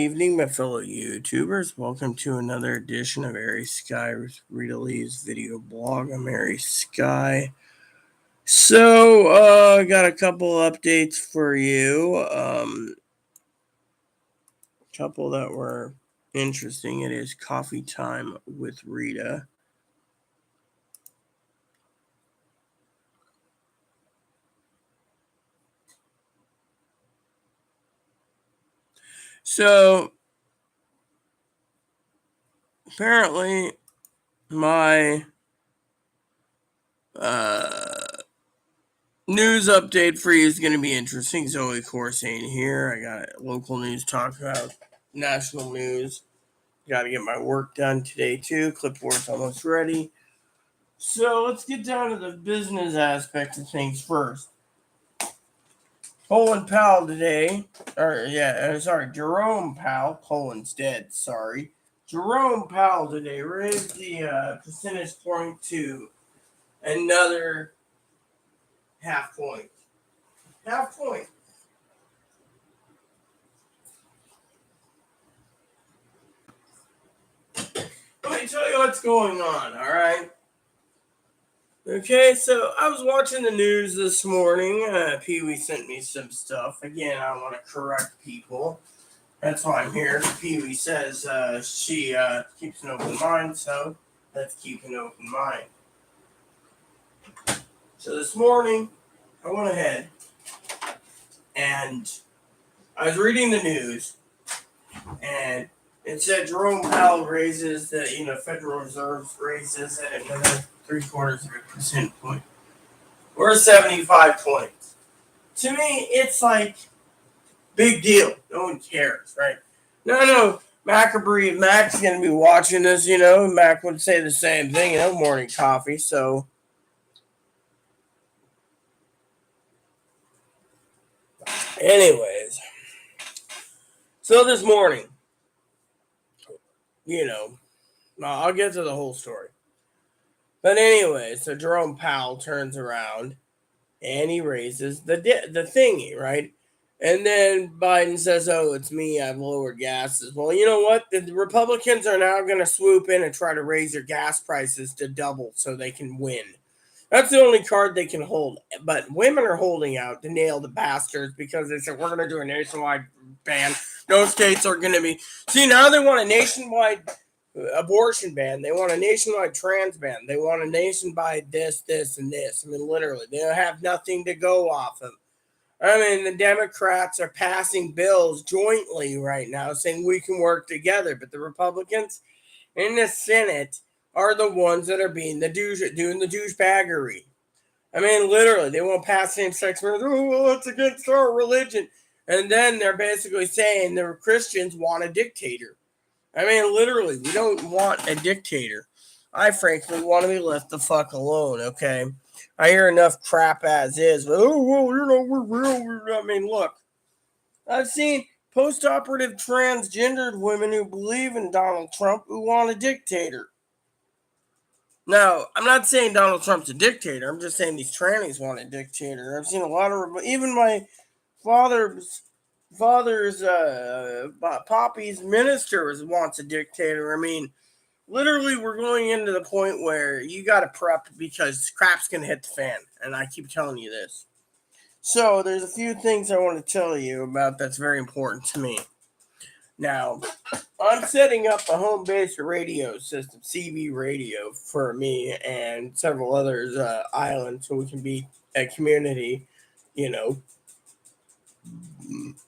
evening, my fellow YouTubers. Welcome to another edition of Airy Sky with Rita Lee's video blog. I'm Airy Sky. So, got a couple updates for you. Couple that were interesting. It is coffee time with Rita. So, apparently, my news update for you is going to be interesting. Zoe Corsane here. I got local news talk about national news. Got to get my work done today too. Clipboard's almost ready. So let's get down to the business aspect of things first. Colin Powell today, Jerome Powell. Colin's dead. Sorry. Jerome Powell today raised the percentage point to another half point. Half point. Let me tell you what's going on, all right? Okay, so I was watching the news this morning. Pee-wee sent me some stuff. Again, I want to correct people. That's why I'm here. Pee-wee says she keeps an open mind, so let's keep an open mind. So this morning, I went ahead and I was reading the news, and it said Jerome Powell raises the, Federal Reserve raises at another 0.75% point, or 75 points. To me, it's like big deal. No one cares, right? No, Mac's gonna be watching this. Mac would say the same thing. Morning coffee. So, anyways, so this morning, I'll get to the whole story. But anyway, so Jerome Powell turns around and he raises the thingy, right? And then Biden says, "Oh, it's me. I've lowered gases." Well, you know what? The Republicans are now going to swoop in and try to raise their gas prices to double so they can win. That's the only card they can hold. But women are holding out to nail the bastards because they said, "We're going to do a nationwide ban. No states are going to be." See, now they want a nationwide abortion ban. They want a nationwide trans ban. They want a nationwide this, and this. I mean, literally, they have nothing to go off of. I mean, the Democrats are passing bills jointly right now saying we can work together, but the Republicans in the Senate are the ones that are being doing the douchebaggery. I mean, literally, they won't pass same-sex marriage. Oh, well, it's against our religion. And then they're basically saying the Christians want a dictator. I mean, literally, we don't want a dictator. I frankly want to be left the fuck alone, okay? I hear enough crap as is. But, we're real. I mean, look. I've seen post-operative transgendered women who believe in Donald Trump who want a dictator. Now, I'm not saying Donald Trump's a dictator. I'm just saying these trannies want a dictator. I've seen a lot of... Even my father's Poppy's minister wants a dictator. I mean, literally, we're going into the point where you got to prep because crap's going to hit the fan. And I keep telling you this. So, there's a few things I want to tell you about that's very important to me. Now, I'm setting up a home-based radio system, CB radio, for me and several others, islands, so we can be a community,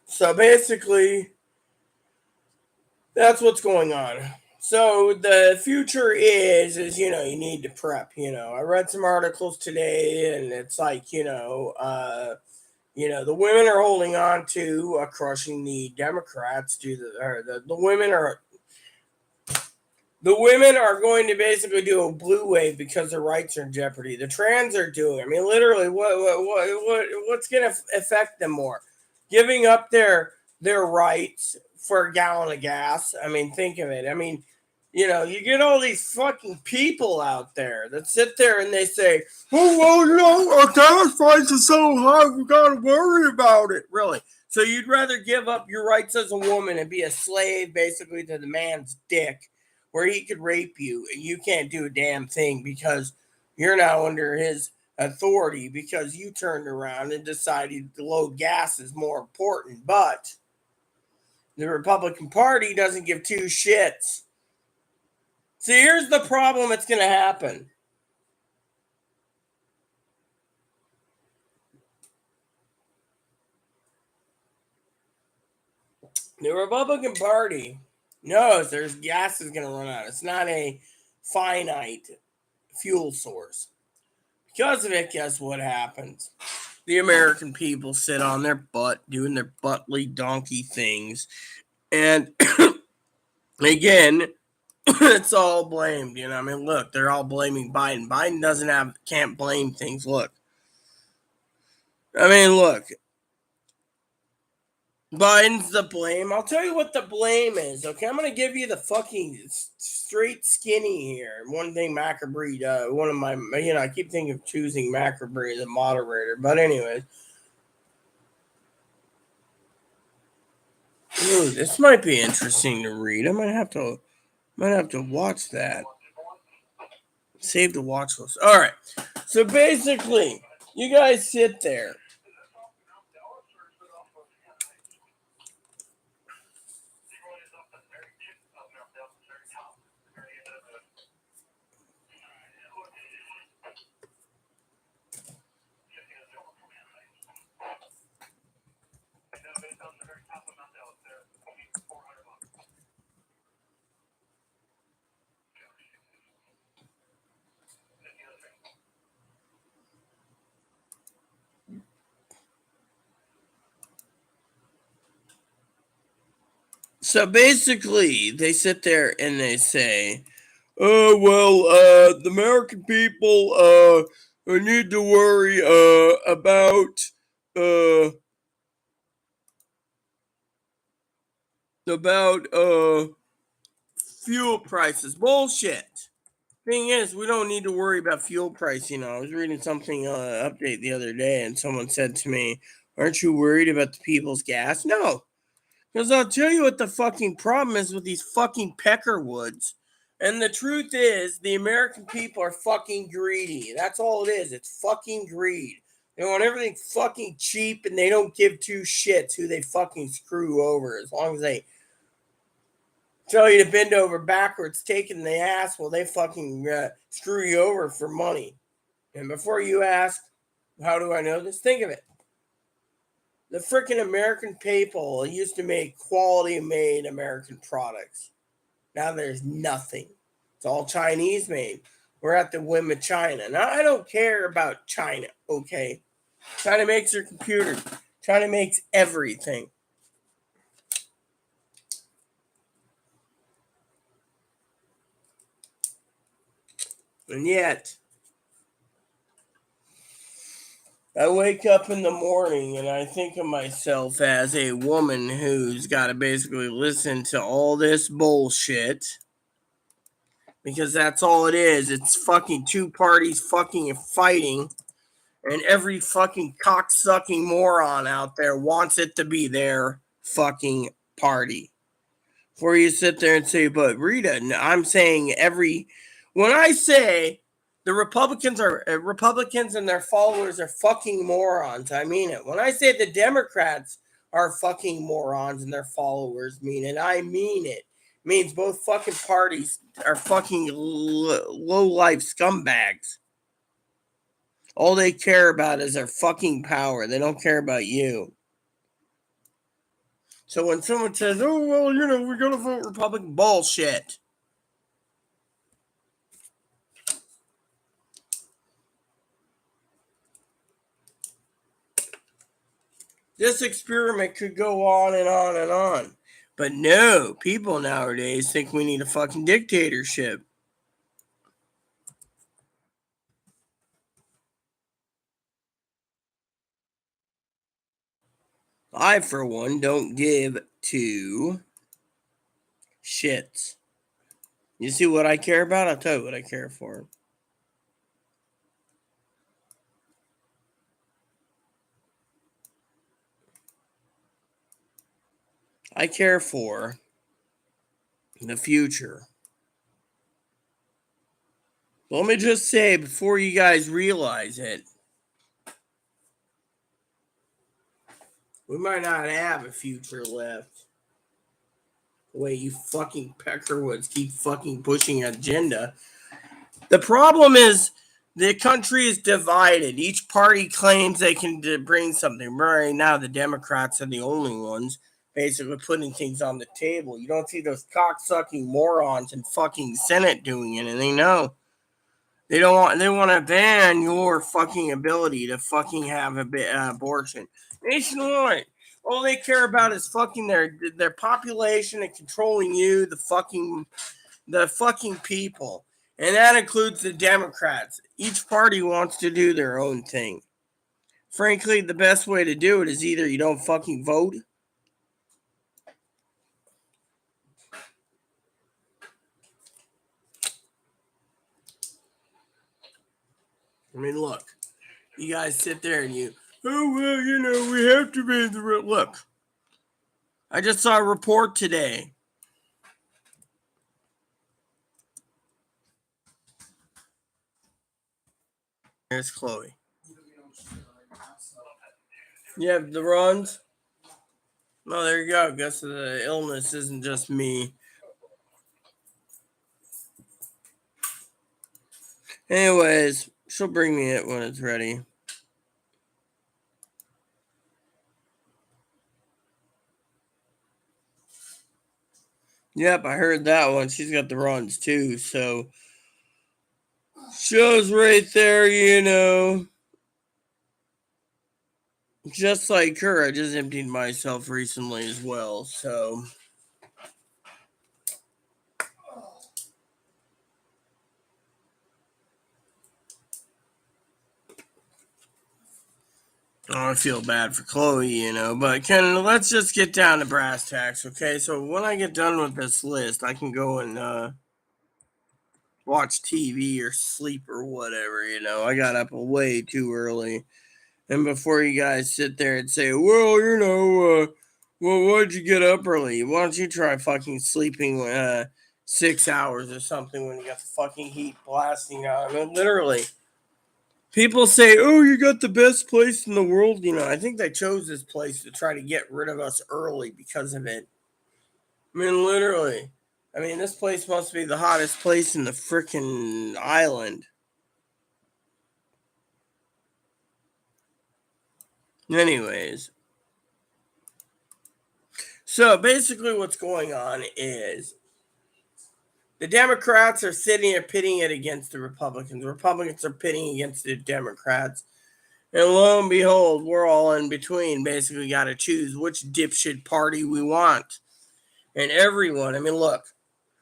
So basically, that's what's going on. So the future is you need to prep. I read some articles today, and it's like the women are holding on to crushing the Democrats. The women are going to basically do a blue wave because their rights are in jeopardy. The trans are doing. I mean, literally, what's going to affect them more? Giving up their rights for a gallon of gas. I mean, think of it. I mean, you get all these fucking people out there that sit there and they say, "Oh, well, our gas price is so high, we got to worry about it." Really? So you'd rather give up your rights as a woman and be a slave basically to the man's dick where he could rape you and you can't do a damn thing because you're now under his authority because you turned around and decided the low gas is more important. But the Republican Party doesn't give two shits. So here's the problem that's going to happen. The Republican Party knows there's gas is going to run out. It's not a finite fuel source. Because of it, guess what happens? The American people sit on their butt doing their buttly donkey things. And again, it's all blamed. I mean, look, they're all blaming Biden. Biden can't blame things. Look. I mean, look. Biden's the blame. I'll tell you what the blame is, okay? I'm going to give you the fucking straight skinny here. One thing, Macabreed, one of my, I keep thinking of choosing Macabreed as a moderator. But anyways. Ooh, this might be interesting to read. I might have to watch that. Save the watch list. All right. So basically, you guys sit there. So basically, they sit there and they say, "Oh well, the American people need to worry about fuel prices." Bullshit. Thing is, we don't need to worry about fuel price. I was reading something update the other day, and someone said to me, "Aren't you worried about the people's gas?" No. Because I'll tell you what the fucking problem is with these fucking peckerwoods. And the truth is, the American people are fucking greedy. That's all it is. It's fucking greed. They want everything fucking cheap and they don't give two shits who they fucking screw over. As long as they tell you to bend over backwards, taking the ass, well, they fucking screw you over for money. And before you ask, how do I know this? Think of it. The freaking American people used to make quality made American products. Now there's nothing. It's all Chinese made. We're at the whim of China. Now I don't care about China, okay? China makes their computers. China makes everything. And yet, I wake up in the morning and I think of myself as a woman who's got to basically listen to all this bullshit. Because that's all it is. It's fucking two parties fucking fighting. And every fucking cocksucking moron out there wants it to be their fucking party. Before you sit there and say, but Rita, I'm saying when I say the Republicans and their followers are fucking morons, I mean it. When I say the Democrats are fucking morons and their followers mean it, I mean it. It means both fucking parties are fucking low-life scumbags. All they care about is their fucking power. They don't care about you. So when someone says, oh, well, we're going to vote Republican, bullshit. This experiment could go on and on and on. But no, people nowadays think we need a fucking dictatorship. I, for one, don't give two shits. You see what I care about? I'll tell you what I care for. I care for the future. Let me just say before you guys realize it, we might not have a future left. The way you fucking Peckerwoods keep fucking pushing an agenda. The problem is the country is divided. Each party claims they can bring something. Right now, the Democrats are the only ones basically putting things on the table. You don't see those cocksucking morons in fucking Senate doing anything. No. They don't want. They want to ban your fucking ability to fucking have abortion nationwide. All they care about is fucking their population and controlling you, the fucking people, and that includes the Democrats. Each party wants to do their own thing. Frankly, the best way to do it is either you don't fucking vote. I mean, look, you guys sit there and oh, well, we have to be the look. I just saw a report today. Here's Chloe. You have the runs? No, there you go. I guess the illness isn't just me. Anyways, she'll bring me it when it's ready. Yep, I heard that one. She's got the runs too, so shows right there, just like her. I just emptied myself recently as well, so I feel bad for Chloe, but let's just get down to brass tacks, okay? So when I get done with this list, I can go and watch TV or sleep or whatever, I got up way too early. And before you guys sit there and say, well, why'd you get up early? Why don't you try fucking sleeping 6 hours or something when you got the fucking heat blasting on? I mean, literally. People say, oh, you got the best place in the world. I think they chose this place to try to get rid of us early because of it. I mean, literally. I mean, this place must be the hottest place in the frickin' island. Anyways. So basically what's going on is the Democrats are sitting there pitting it against the Republicans. The Republicans are pitting against the Democrats. And lo and behold, we're all in between. Basically got to choose which dipshit party we want. And everyone, I mean, look,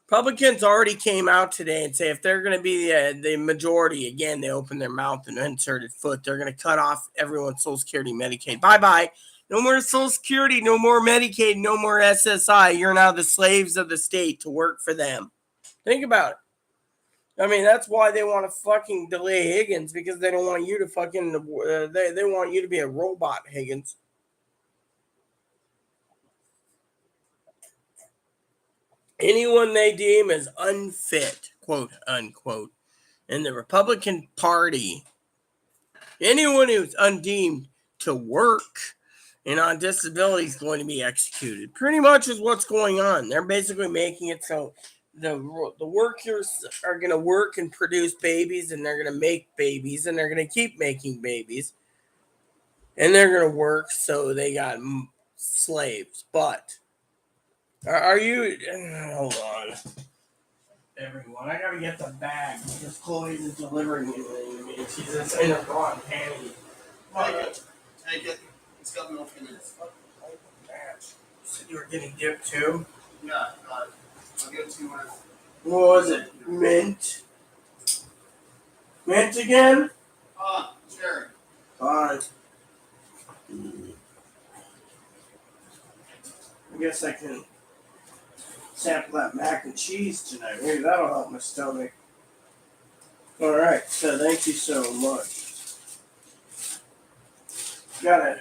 Republicans already came out today and say if they're going to be the majority, again, they open their mouth and inserted foot, they're going to cut off everyone's Social Security, Medicaid. Bye-bye. No more Social Security, no more Medicaid, no more SSI. You're now the slaves of the state to work for them. Think about it. I mean, that's why they want to fucking delay Higgins, because they don't want you to fucking, they want you to be a robot, Higgins. Anyone they deem as unfit, quote unquote, in the Republican Party, anyone who's undeemed to work and on disability is going to be executed. Pretty much is what's going on. They're basically making it so the workers are going to work and produce babies, and they're going to make babies, and they're going to keep making babies, and they're going to work, so they got slaves. But are you? Hold on, everyone. I got to get the bag because Chloe is delivering it to me. She's just in a broad panty. Take it. It's got milk in it. You said you were getting dipped too? Yeah, I'll give it to you when it's... What was it? Mint? Mint again? Cherry. Fine. I guess I can sample that mac and cheese tonight. Maybe that'll help my stomach. Alright, so thank you so much. Got it.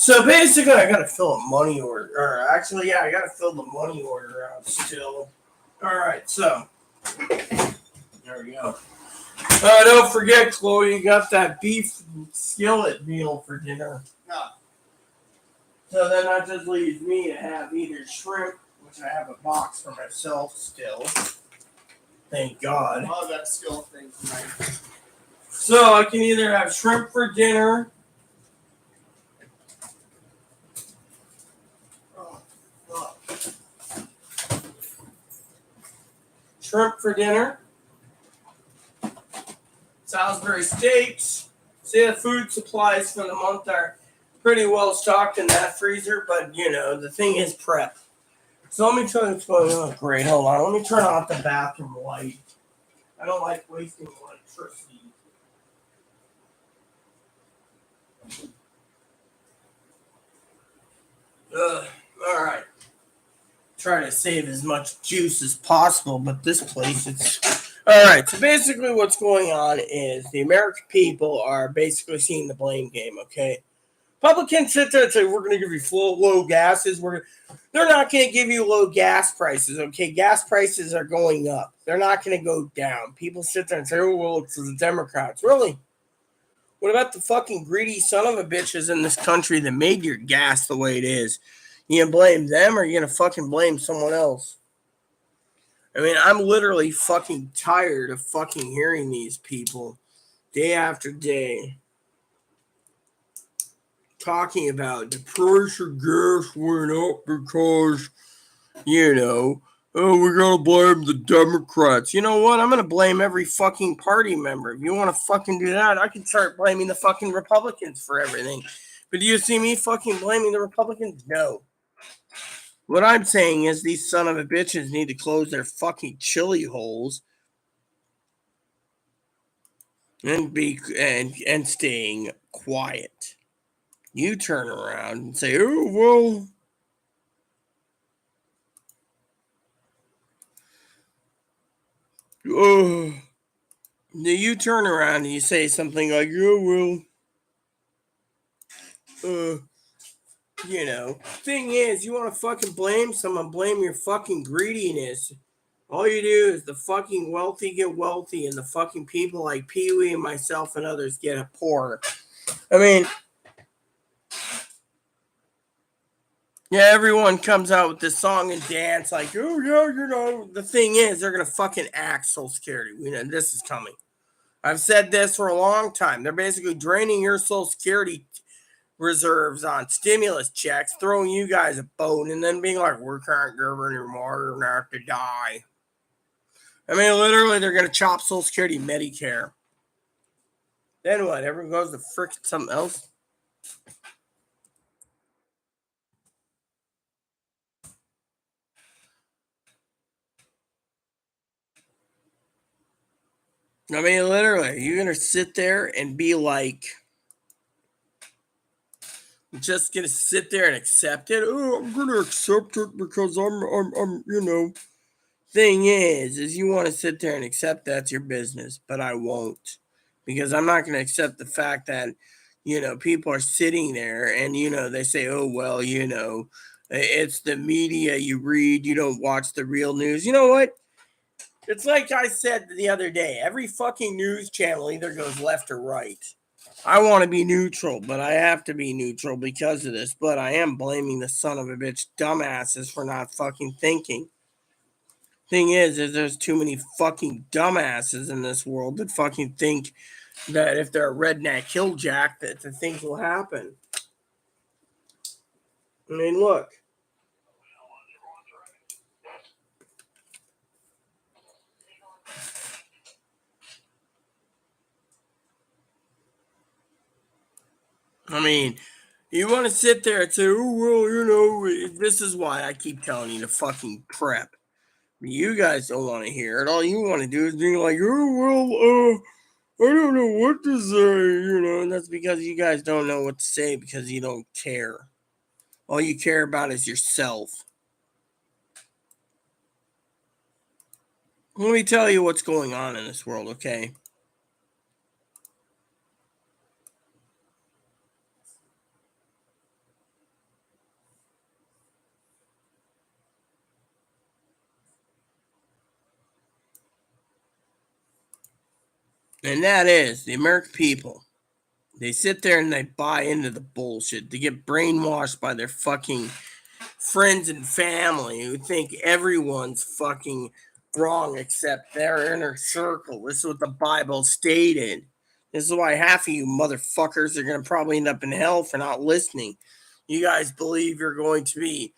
So basically, I gotta fill a money order. Or actually, yeah, I gotta fill the money order out still. All right, so there we go. Don't forget, Chloe, you got that beef skillet meal for dinner. No. So then that just leaves me to have either shrimp, which I have a box for myself still. Thank God. Oh, that skill thing tonight. So I can either have shrimp for dinner. Shrimp for dinner. Salisbury steaks. See, the food supplies for the month are pretty well stocked in that freezer, but you know, the thing is prep. So let me tell you what's going on. Great, hold on. Let me turn off the bathroom light. I don't like wasting electricity. All right. Try to save as much juice as possible, but this place, it's all right. So basically, what's going on is the American people are basically seeing the blame game. Okay, Republicans sit there and say we're going to give you low gases. They're not going to give you low gas prices. Okay, gas prices are going up. They're not going to go down. People sit there and say, oh well, it's the Democrats. Really? What about the fucking greedy son of a bitches in this country that made your gas the way it is? You gonna blame them or you gonna fucking blame someone else? I mean, I'm literally fucking tired of fucking hearing these people day after day talking about the price of gas went up because, you know, oh, we're gonna blame the Democrats. You know what? I'm gonna blame every fucking party member. If you want to fucking do that, I can start blaming the fucking Republicans for everything. But do you see me fucking blaming the Republicans? No. What I'm saying is these son of a bitches need to close their fucking chili holes and be and staying quiet. You turn around and say, "Oh well." You turn around and you say something like, "Oh well." You know, thing is, you want to fucking blame someone, blame your fucking greediness. All you do is the fucking wealthy get wealthy and the fucking people like Pee Wee and myself and others get poor. I mean, yeah, everyone comes out with this song and dance like, oh yeah, you know. The thing is, they're gonna fucking act Social Security. We know this is coming. I've said this for a long time. They're basically draining your Social Security reserves on stimulus checks, throwing you guys a bone, and then being like, we can't give anymore, you're gonna have to die. I mean, literally, they're gonna chop Social Security, Medicare. Then what? Everyone goes to frickin' something else. I mean, literally, you're gonna sit there and be like, just gonna sit there and accept it. Oh, I'm gonna accept it because I'm, you know. Thing is you want to sit there and accept that's your business, but I won't, because I'm not gonna accept the fact that, you know, people are sitting there and you know they say, oh well, you know, it's the media you read, you don't watch the real news. You know what? It's like I said the other day. Every fucking news channel either goes left or right. I want to be neutral, but I have to be neutral because of this. But I am blaming the son of a bitch dumbasses for not fucking thinking. Thing is there's too many fucking dumbasses in this world that fucking think that if they're a redneck hilljack that the things will happen. I mean, look. I mean, you want to sit there and say, oh, well, you know, this is why I keep telling you to fucking prep. But you guys don't want to hear it. All you want to do is be like, oh, well, I don't know what to say, you know, and that's because you guys don't know what to say because you don't care. All you care about is yourself. Let me tell you what's going on in this world, okay? And that is the American people. They sit there and they buy into the bullshit. They get brainwashed by their fucking friends and family who think everyone's fucking wrong except their inner circle. This is what the Bible stated. This is why half of you motherfuckers are going to probably end up in hell for not listening. You guys believe you're going to be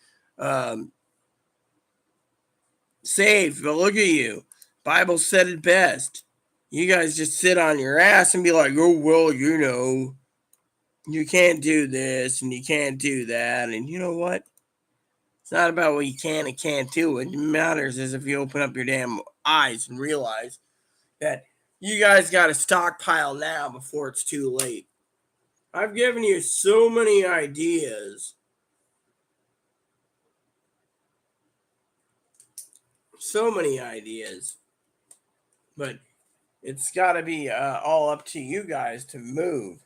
saved, but look at you. Bible said it best. You guys just sit on your ass and be like, oh, well, you can't do this and you can't do that. And you know what? It's not about what you can and can't do. What matters is if you open up your damn eyes and realize that you guys got to stockpile now before it's too late. I've given you so many ideas. So many ideas. But it's got to be all up to you guys to move.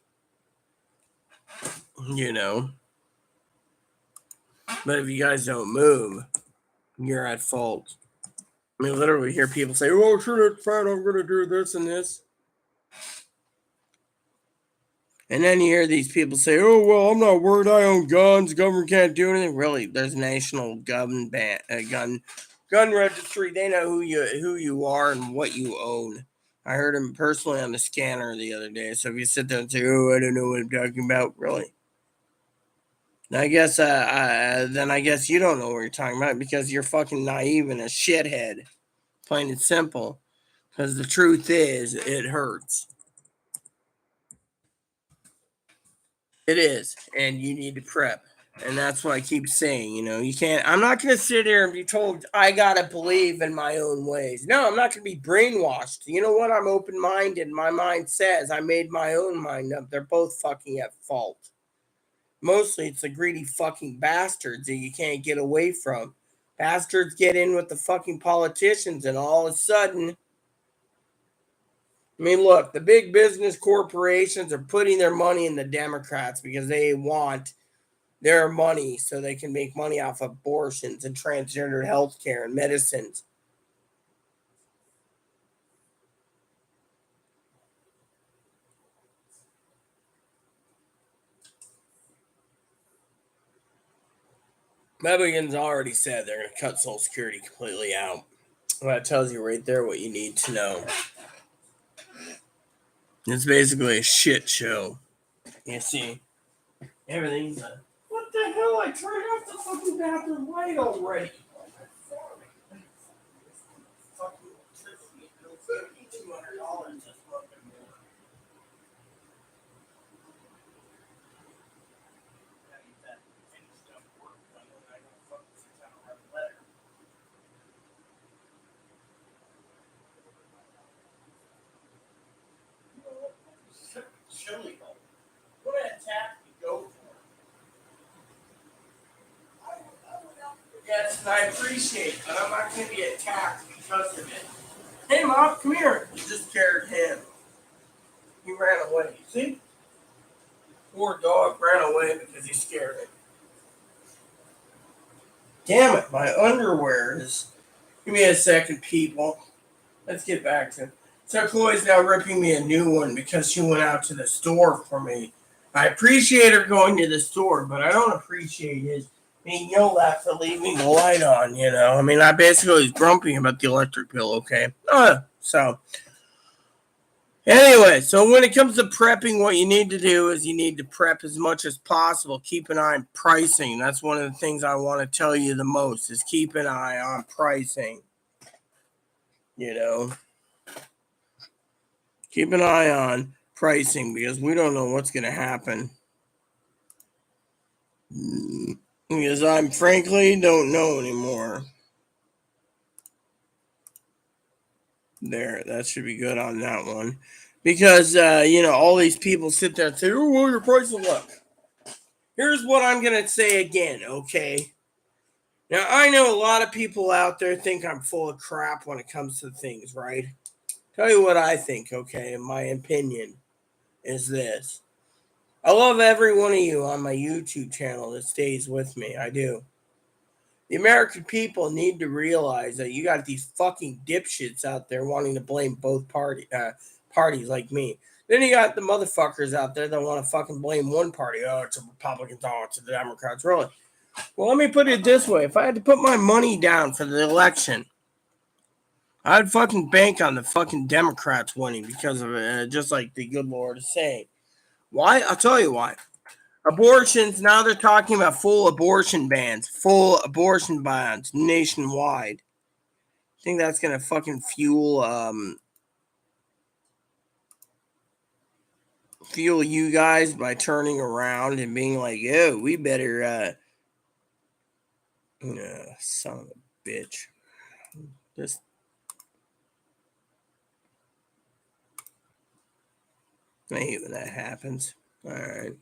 You know. But if you guys don't move, you're at fault. I mean, literally hear people say, oh, sure, that's fine, I'm going to do this and this. And then you hear these people say, oh, well, I'm not worried, I own guns, government can't do anything. Really, there's a national gun registry. They know who you are and what you own. I heard him personally on the scanner the other day. So if you sit there and say, oh, I don't know what I'm talking about, really. I guess then I guess you don't know what you're talking about because you're fucking naive and a shithead. Plain and simple. Because the truth is, it hurts. It is. And you need to prep. And that's what I keep saying. You can't. I'm not going to sit here and be told I got to believe in my own ways. No, I'm not going to be brainwashed. You know what? I'm open minded. My mind says I made my own mind up. They're both fucking at fault. Mostly it's the greedy fucking bastards that you can't get away from. Bastards get in with the fucking politicians and all of a sudden, I mean, look, the big business corporations are putting their money in the Democrats because they want their money so they can make money off abortions and transgender health care and medicines. Republicans already said they're going to cut Social Security completely out. Well, that tells you right there what you need to know. It's basically a shit show. You see, everything's a, what the hell? I turned off the fucking bathroom light already. Fucking electricity. $200 just fucking more. Chili bowl. What an attack you go for. Yes, and I appreciate it, but I'm not going to be attacked because of it. Hey, Mom, come here. You just scared him. He ran away. See? Poor dog ran away because he scared him. Damn it, my underwear is. Give me a second, people. Let's get back to it. So Chloe's now ripping me a new one because she went out to the store for me. I appreciate her going to the store, but I don't appreciate his being yelled at for leaving the light on, I mean, I basically was grumpy about the electric bill, okay? So, anyway, so when it comes to prepping, what you need to do is you need to prep as much as possible. Keep an eye on pricing. That's one of the things I want to tell you the most is keep an eye on pricing, Keep an eye on pricing because we don't know what's going to happen. Because I frankly don't know anymore. There, that should be good on that one. Because, all these people sit there and say, oh, well, your price will look. Here's what I'm going to say again, okay? Now, I know a lot of people out there think I'm full of crap when it comes to things, right? Tell you what I think, okay? In my opinion is this. I love every one of you on my YouTube channel that stays with me. I do. The American people need to realize that you got these fucking dipshits out there wanting to blame both parties, parties like me. Then you got the motherfuckers out there that want to fucking blame one party. Oh, it's the Republicans. Oh, it's the Democrats. Really? Well, let me put it this way. If I had to put my money down for the election, I'd fucking bank on the fucking Democrats winning because of it, just like the good Lord is saying. Why? I'll tell you why. Abortions, now they're talking about full abortion bans nationwide. I think that's going to fucking fuel you guys by turning around and being like, oh, we better, son of a bitch. Just I hate when that happens. All right.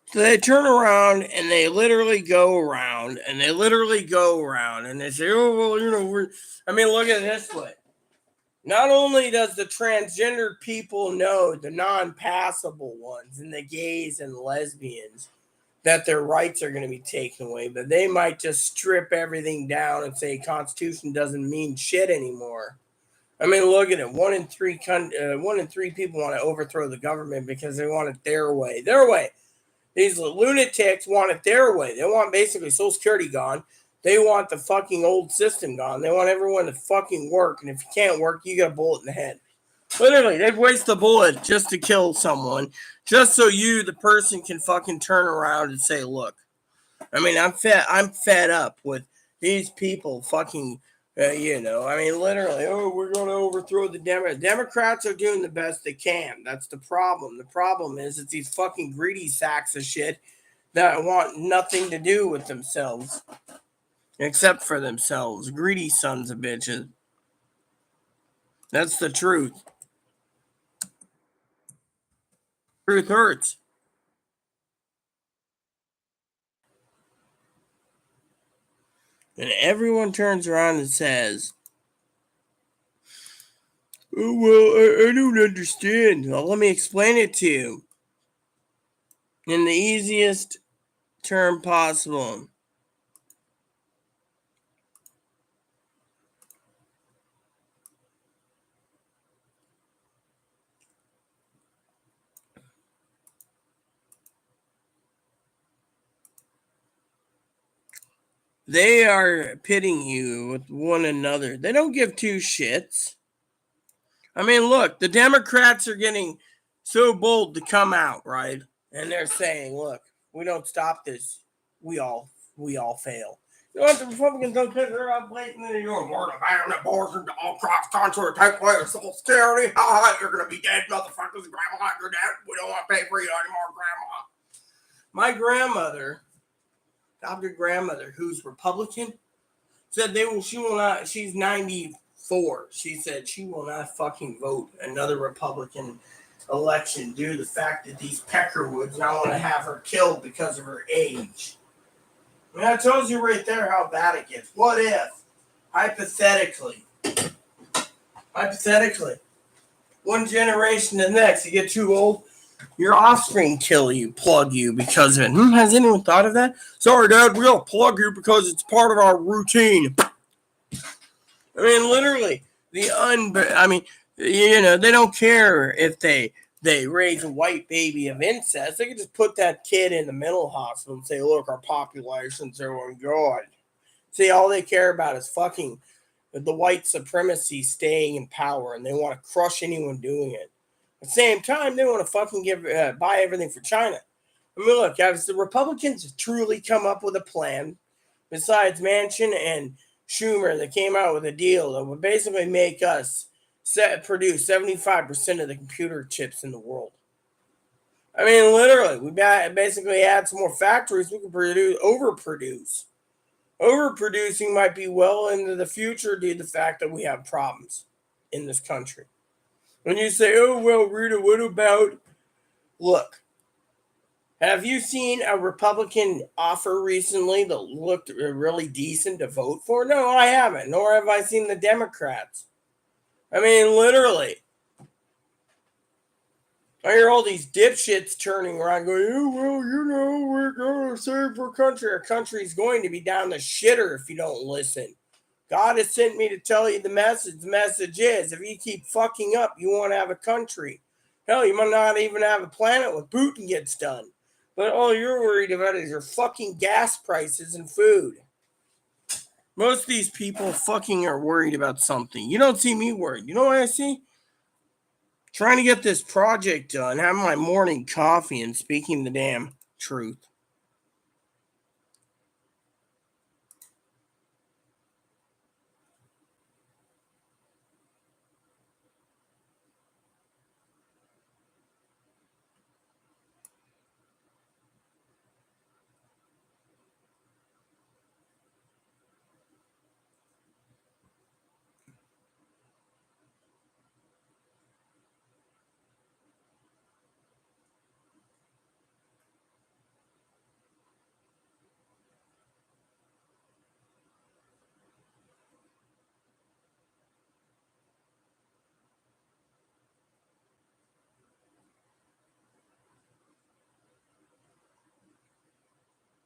So they turn around and they literally go around and they say, oh, well, look at it this way. Not only does the transgendered people know, the non-passable ones and the gays and lesbians, that their rights are going to be taken away, but they might just strip everything down and say Constitution doesn't mean shit anymore. I mean, look at it. 1 in 3 people want to overthrow the government because they want it their way. Their way. These lunatics want it their way. They want basically Social Security gone. They want the fucking old system gone. They want everyone to fucking work. And if you can't work, you get a bullet in the head. Literally, they'd waste a bullet just to kill someone, just so you, the person, can fucking turn around and say, look. I mean, I'm fed up with these people fucking, literally, oh, we're going to overthrow the Democrats. Democrats are doing the best they can. That's the problem. The problem is it's these fucking greedy sacks of shit that want nothing to do with themselves except for themselves. Greedy sons of bitches. That's the truth. Truth hurts. And everyone turns around and says, oh, well, I don't understand. Well, let me explain it to you in the easiest term possible. They are pitting you with one another. They don't give two shits. I mean, look, the Democrats are getting so bold to come out, right? And they're saying, look, we don't stop this, we all fail. You know what? The Republicans don't care about blatantly. You're going to ban abortion to all cross country, take away your Social Security. You're going to be dead, motherfuckers. Grandma, you're dead. We don't want to pay for you anymore, Grandma. My grandmother, adopted grandmother, who's Republican, said she will not. She's 94. She said she will not fucking vote another Republican election due to the fact that these Peckerwoods now want to have her killed because of her age. I mean, I told you right there how bad it gets. What if, hypothetically, one generation to the next, you get too old, your offspring plug you because of it. Has anyone thought of that? Sorry, Dad, we'll plug you because it's part of our routine. I mean, literally, they don't care if they raise a white baby of incest. They can just put that kid in the mental hospital and say, look, our population's on God. See, all they care about is fucking the white supremacy staying in power, and they want to crush anyone doing it. At the same time, they want to fucking buy everything for China. I mean, look, as the Republicans truly come up with a plan, besides Manchin and Schumer, that came out with a deal that would basically make us produce 75% of the computer chips in the world. I mean, literally, we basically add some more factories, we can overproduce. Overproducing might be well into the future due to the fact that we have problems in this country. When you say, oh, well, Rita, what about... Look, have you seen a Republican offer recently that looked really decent to vote for? No, I haven't. Nor have I seen the Democrats. I mean, literally. I hear all these dipshits turning around going, oh, well, we're going to save our country. Our country's going to be down the shitter if you don't listen. God has sent me to tell you the message. The message is, if you keep fucking up, you won't have a country. Hell, you might not even have a planet when Putin gets done. But all you're worried about is your fucking gas prices and food. Most of these people fucking are worried about something. You don't see me worried. You know what I see? Trying to get this project done, having my morning coffee, and speaking the damn truth.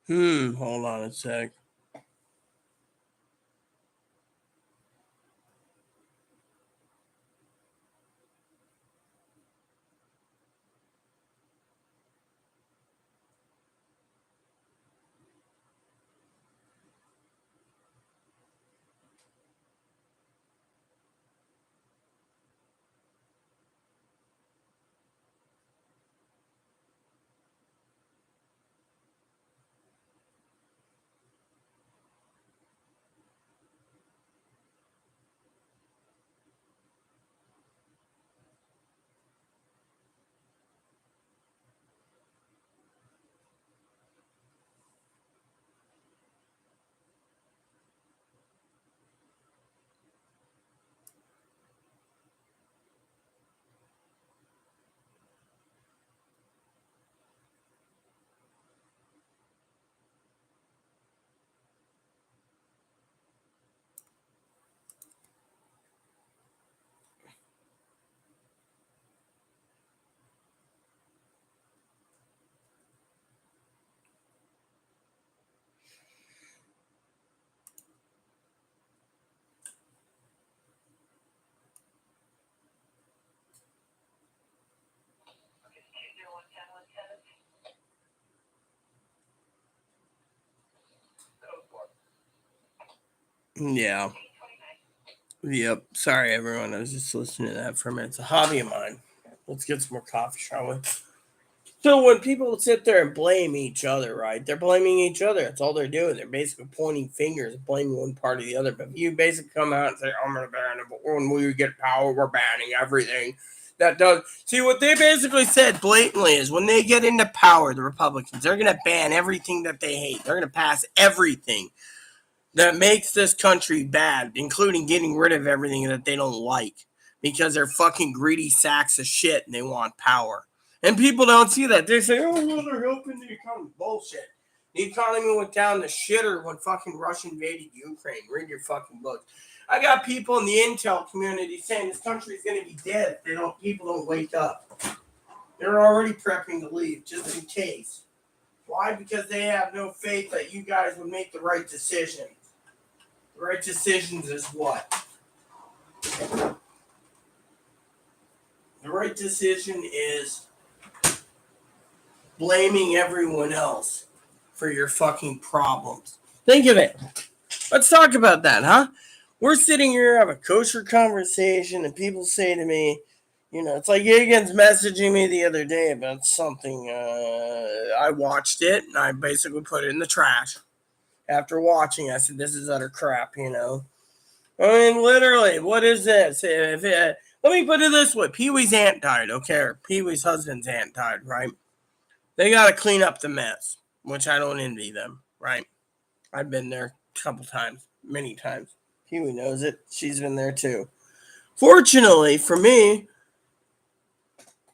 Hold on a sec. Yeah. Yep. Sorry, everyone. I was just listening to that for a minute. It's a hobby of mine. Let's get some more coffee, shall we? So when people sit there and blame each other, right? They're blaming each other. That's all they're doing. They're basically pointing fingers, blaming one part or the other. But if you basically come out and say, "I'm going to ban it," but when we get power, we're banning everything. That does see what they basically said blatantly is when they get into power, the Republicans, they're going to ban everything that they hate. They're going to pass everything that makes this country bad, including getting rid of everything that they don't like because they're fucking greedy sacks of shit and they want power. And people don't see that. They say, "Oh, well, they're helping the economy." Bullshit. The economy went down the shitter when fucking Russia invaded Ukraine. Read your fucking books. I got people in the intel community saying this country is going to be dead if people don't wake up. They're already prepping to leave just in case. Why? Because they have no faith that you guys would make the right decision. The right decisions is what? The right decision is blaming everyone else for your fucking problems. Think of it. Let's talk about that, huh? We're sitting here, have a kosher conversation, and people say to me, it's like Higgins messaging me the other day about something. I watched it, and I basically put it in the trash. After watching, I said, "This is utter crap," I mean, literally, what is this? Let me put it this way. Pee-wee's aunt died, okay? Or Pee-wee's husband's aunt died, right? They got to clean up the mess, which I don't envy them, right? I've been there a couple times, many times. Pee-wee knows it. She's been there too. Fortunately for me,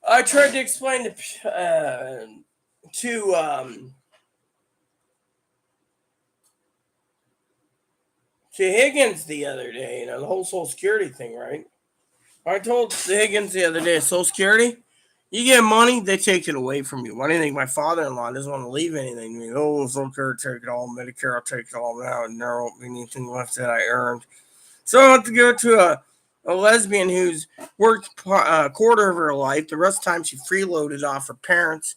I tried to explain to Higgins the other day, the whole Social Security thing, right? I told Higgins the other day, Social Security, You get money, they take it away from you. Why do you think my father-in-law doesn't want to leave anything to me? Oh, it's okay, take it all. Medicare, I'll take it all now. And there won't be anything left that I earned. So I have to go to a lesbian who's worked a quarter of her life. The rest of the time she freeloaded off her parents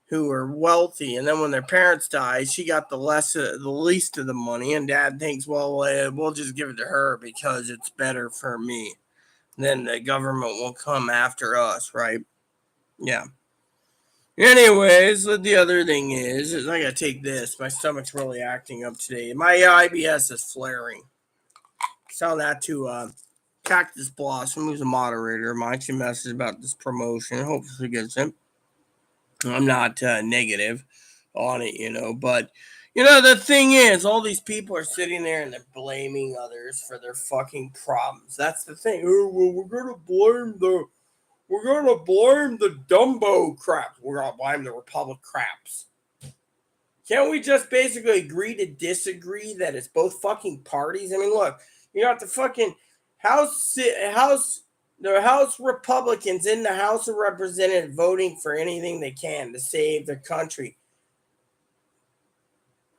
who are wealthy. And then when their parents died, she got the least of the money. And dad thinks, well, we'll just give it to her because it's better for me. Then the government will come after us, right? Yeah. Anyways, the other thing is I gotta take this. My stomach's really acting up today. My IBS is flaring. Tell that to Cactus Blossom, who's a moderator. Mine she messaged about this promotion. Hopefully she gets it. I'm not negative on it, but the thing is, all these people are sitting there and they're blaming others for their fucking problems. That's the thing. Oh, well, we're gonna blame the Dumbo craps. We're gonna blame the Republic craps. Can't we just basically agree to disagree that it's both fucking parties? I mean, look, you got the fucking the House Republicans in the House of Representatives voting for anything they can to save their country.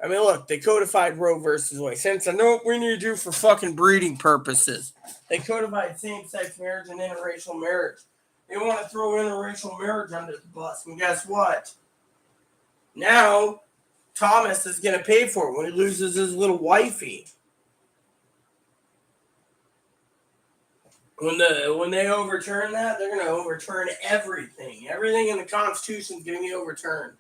I mean, look, they codified Roe versus Wade. Since I know what we need to do for fucking breeding purposes. They codified same-sex marriage and interracial marriage. They want to throw interracial marriage under the bus. And guess what? Now, Thomas is going to pay for it when he loses his little wifey. When they overturn that, they're going to overturn everything. Everything in the Constitution is going to be overturned.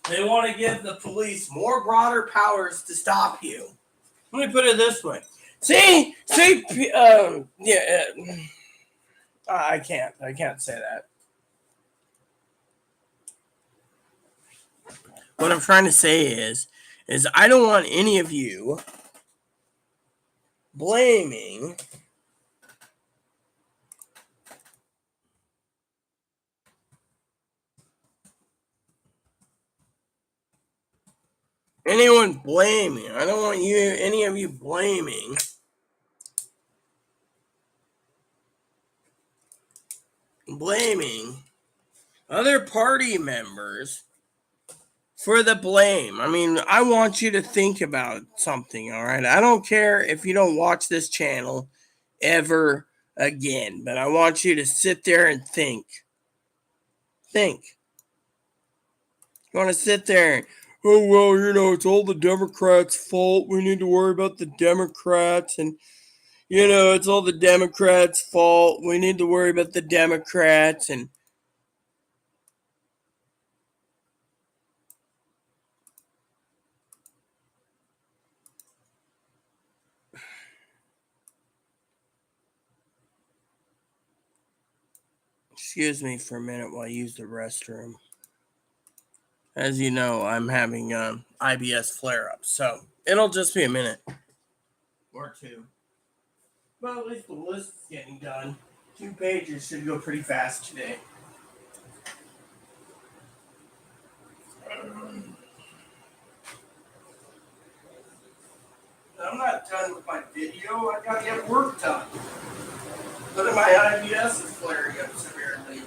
They want to give the police more broader powers to stop you. Let me put it this way. I can't say that. What I'm trying to say is I don't want any of you blaming anyone blaming. I don't want any of you blaming other party members for the blame. I mean, I want you to think about something, all right? I don't care if you don't watch this channel ever again, but I want you to sit there and think. Think. You want to sit there and, oh, well, it's all the Democrats' fault. We need to worry about the Democrats. And, it's all the Democrats' fault. We need to worry about the Democrats. And, excuse me for a minute while I use the restroom. As you know, I'm having IBS flare-ups, so it'll just be a minute or two. Well, at least the list is getting done. 2 pages should go pretty fast today. I'm not done with my video. I gotta get work done. But my IBS is flaring up severely.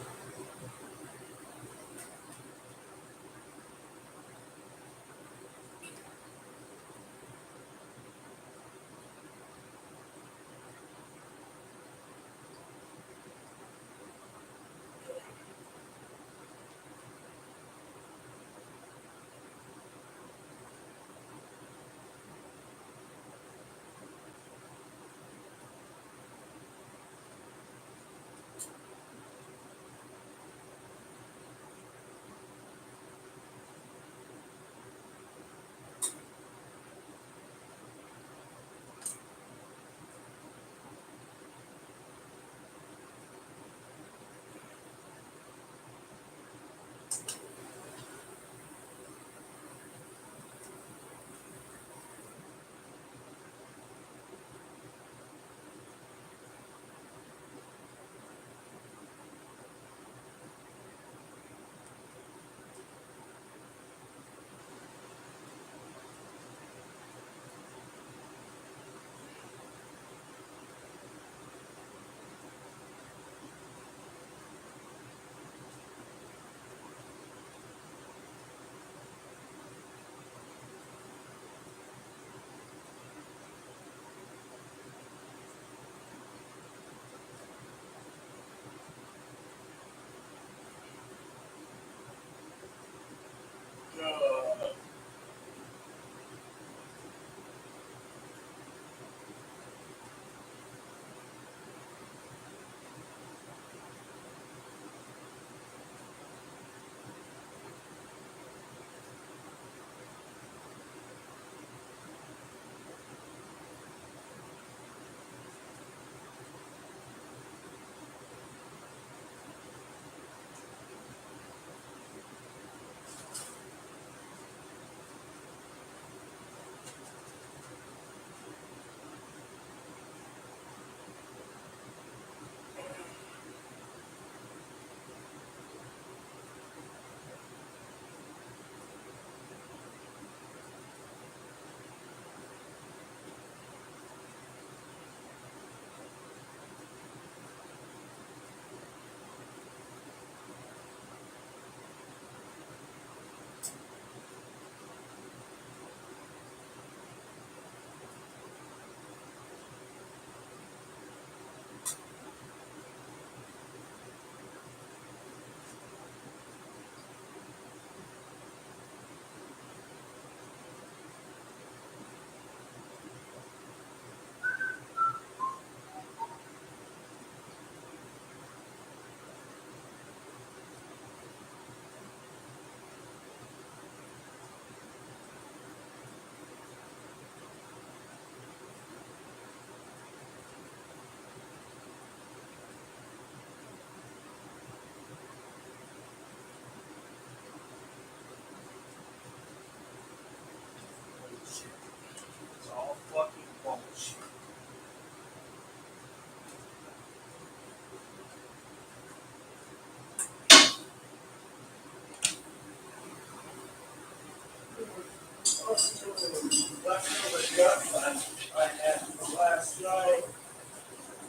leftover guts I had from last night.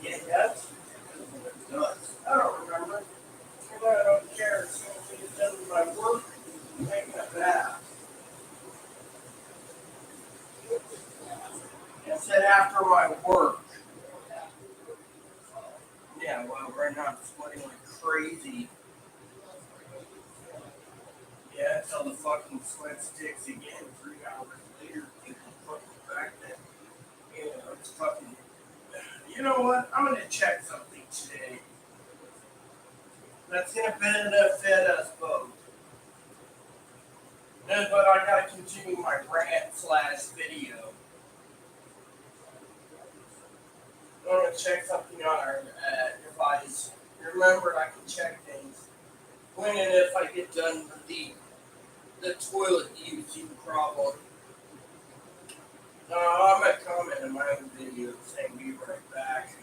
Yeah, guts? Nuts. I don't remember. I don't care. As soon as I get done with my work, take a bath. I said after my work. Yeah, well, right now I'm sweating like crazy. Yeah, until the fucking sweat sticks again 3 hours later. Get the fucking back then. You know, it's fucking. You know what? I'm gonna check something today. That's gonna benefit us both. But I gotta continue my rant slash video. I'm gonna check something on our device. Remember, I can check things when and if I get done with the toilet using problem. I'm gonna comment in my own video saying be right back.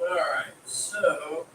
Alright, so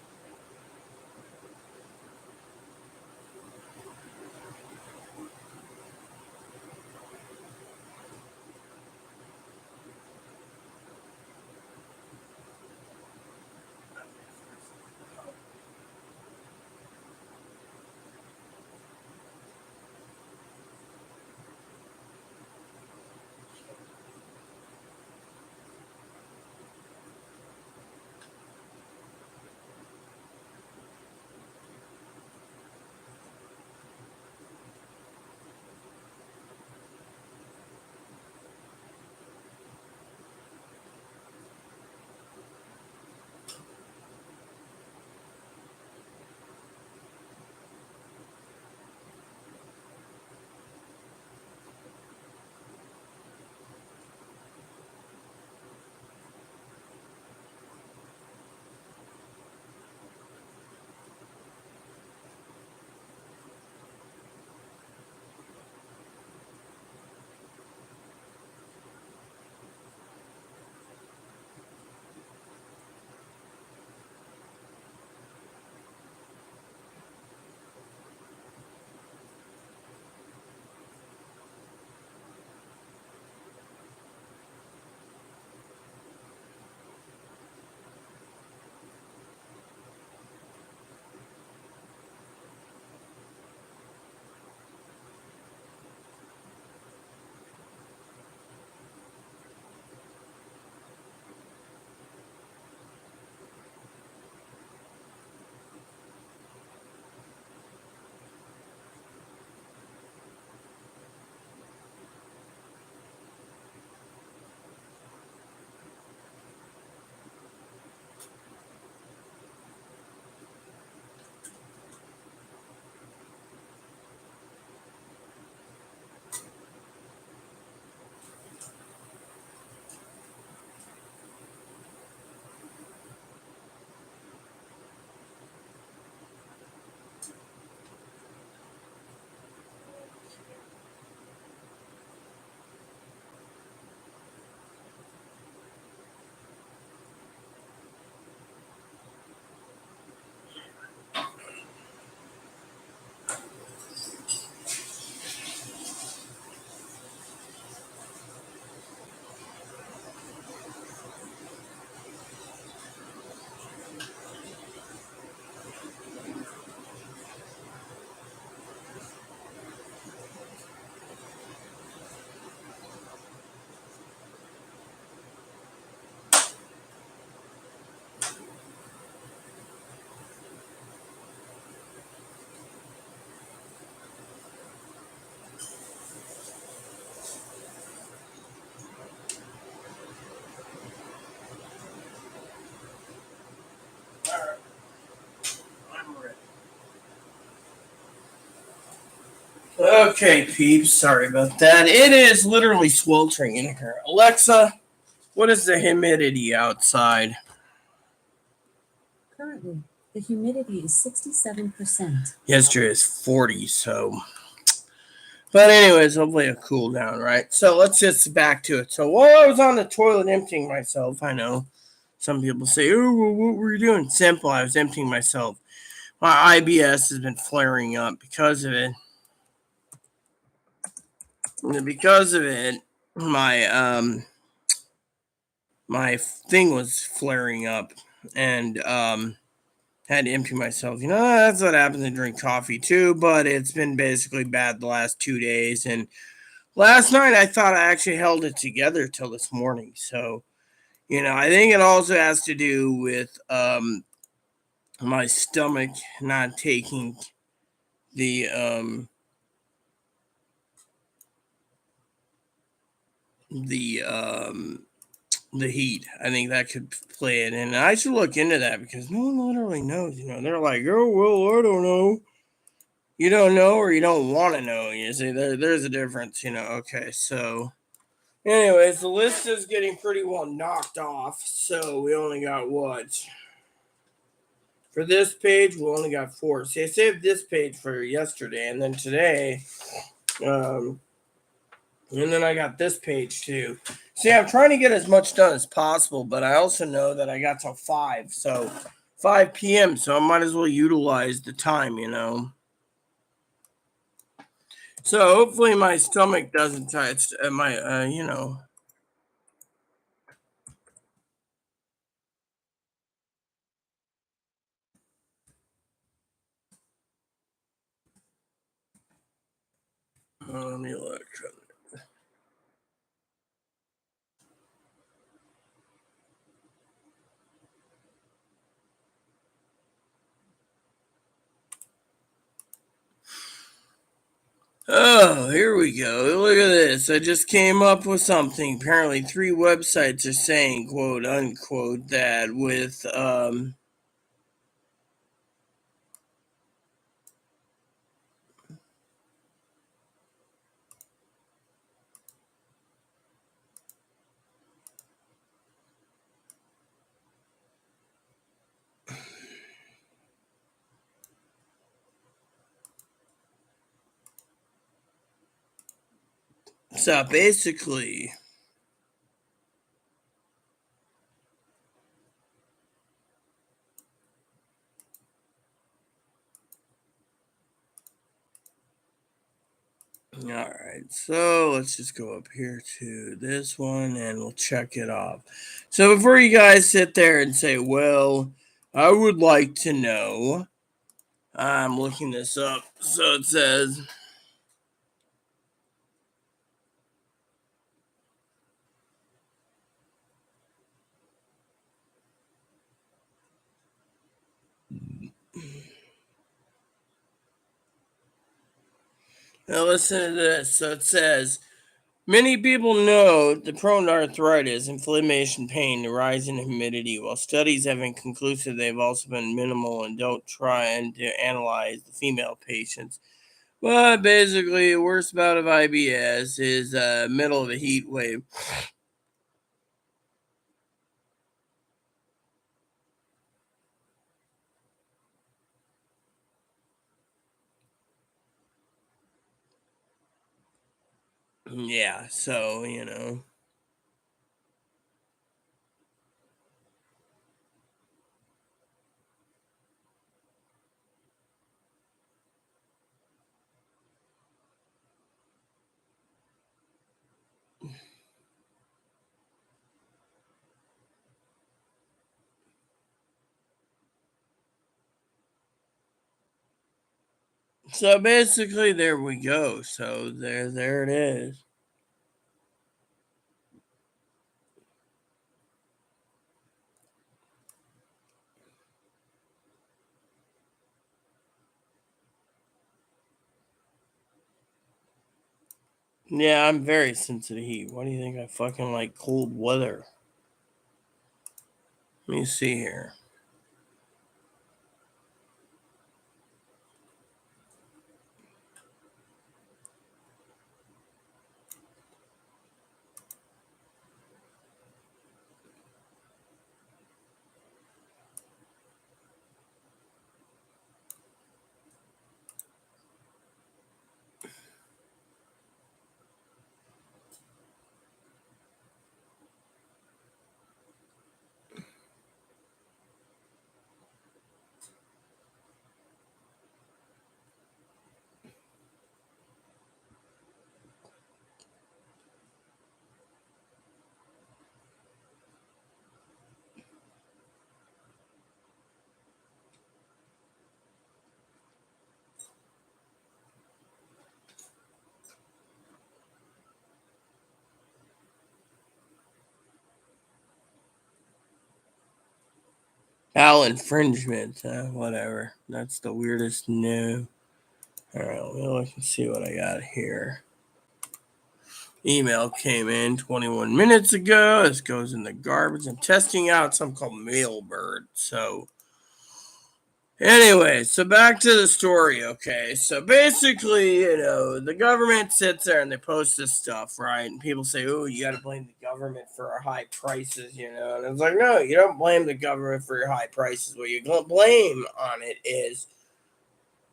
alright, I'm ready. Okay, peeps, sorry about that. It is literally sweltering in here. Alexa, what is the humidity outside? Currently The humidity is 67%. Yesterday is 40, so. But anyways, hopefully it'll cool down, right? So let's get back to it. So while I was on the toilet emptying myself, I know some people say, "Oh, well, what were you doing?" Simple. I was emptying myself. My IBS has been flaring up because of it. Because of it, my thing was flaring up, and had to empty myself. You know, that's what happens to drink coffee too. But it's been basically bad the last 2 days, and last night I thought I actually held it together till this morning. So, I think it also has to do with my stomach not taking the the um the heat. I think that could play it, and I should look into that because no one literally knows. They're like, "Oh well, I don't know." You don't know, or you don't want to know. You see, there's a difference. Okay, so. Anyways, the list is getting pretty well knocked off, so we only got what? For this page, we only got 4. See, I saved this page for yesterday, and then today, and then I got this page too. See, I'm trying to get as much done as possible, but I also know that I got till 5, so 5 p.m., so I might as well utilize the time. So hopefully my stomach doesn't touch my. Let me look. Oh, here we go. Look at this. I just came up with something. Apparently, 3 websites are saying, quote unquote, that with so basically. All right, so let's just go up here to this one and we'll check it off. So before you guys sit there and say, well, I would like to know, I'm looking this up. So it says, now listen to this. So it says, many people know the prone to arthritis, inflammation, pain, the rise in humidity. While studies haven't conclusive, they've also been minimal and don't try and to analyze the female patients. But basically, the worst bout of IBS is middle of a heat wave. Yeah, so. So basically, there we go. So there it is. Yeah, I'm very sensitive to heat. Why do you think I fucking like cold weather? Let me see here. Ballot infringement. Whatever. That's the weirdest. No. All right, let me look and see what I got here. Email came in 21 minutes ago. This goes in the garbage. I'm testing out something called Mailbird. So, anyway, so back to the story. Okay, so basically, the government sits there and they post this stuff, right? And people say, "Oh, you got to blame the government for our high prices," And it's like, no, you don't blame the government for your high prices. What you blame on it is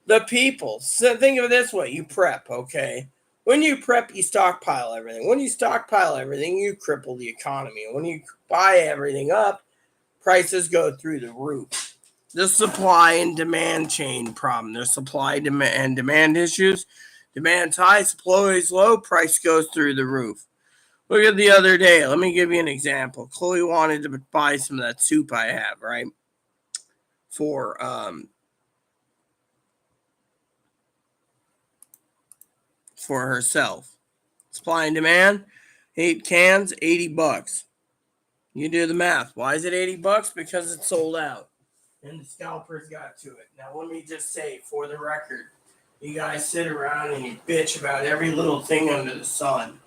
the people. So think of it this way: you prep, okay. When you prep, you stockpile everything. When you stockpile everything, you cripple the economy. When you buy everything up, prices go through the roof. The supply and demand chain problem. There's supply and demand issues. Demand's high, supply is low, price goes through the roof. Look at the other day. Let me give you an example. Chloe wanted to buy some of that soup I have, right? For herself. Supply and demand, 8 cans, $80. You do the math. Why is it $80? Because it's sold out. And the scalpers got to it. Now, let me just say, for the record, you guys sit around and you bitch about every little thing under the sun.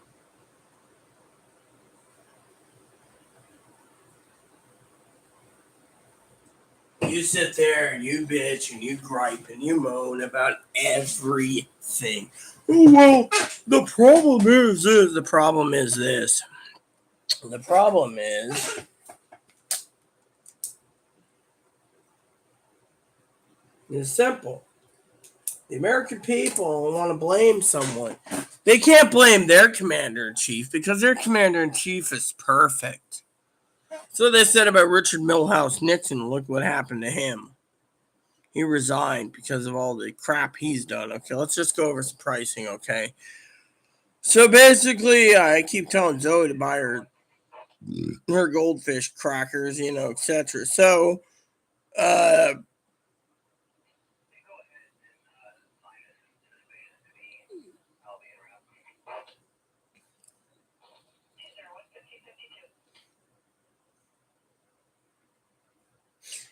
You sit there and you bitch and you gripe and you moan about everything. Oh, well, the problem is this. The problem is this. The problem is it's simple. The American people want to blame someone. They can't blame their commander-in-chief because their commander-in-chief is perfect. So they said about Richard Milhouse Nixon. Look what happened to him. He resigned because of all the crap he's done. Okay, let's just go over some pricing, okay? So basically, I keep telling Zoe to buy her goldfish crackers, etc. So,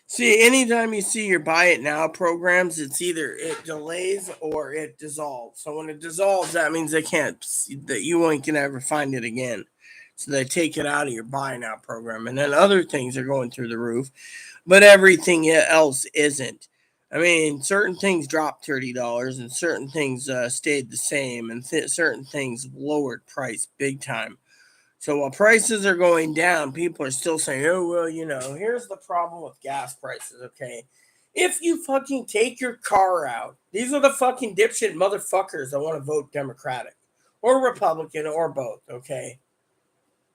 see, anytime you see your buy it now programs, it's either it delays or it dissolves. So when it dissolves, that means that you ain't gonna ever find it again. So they take it out of your buy now program, and then other things are going through the roof, but everything else isn't. I mean, certain things dropped $30, and certain things stayed the same, and certain things lowered price big time. So while prices are going down, people are still saying, oh, well, here's the problem with gas prices, okay? If you fucking take your car out, these are the fucking dipshit motherfuckers that want to vote Democratic or Republican or both, okay?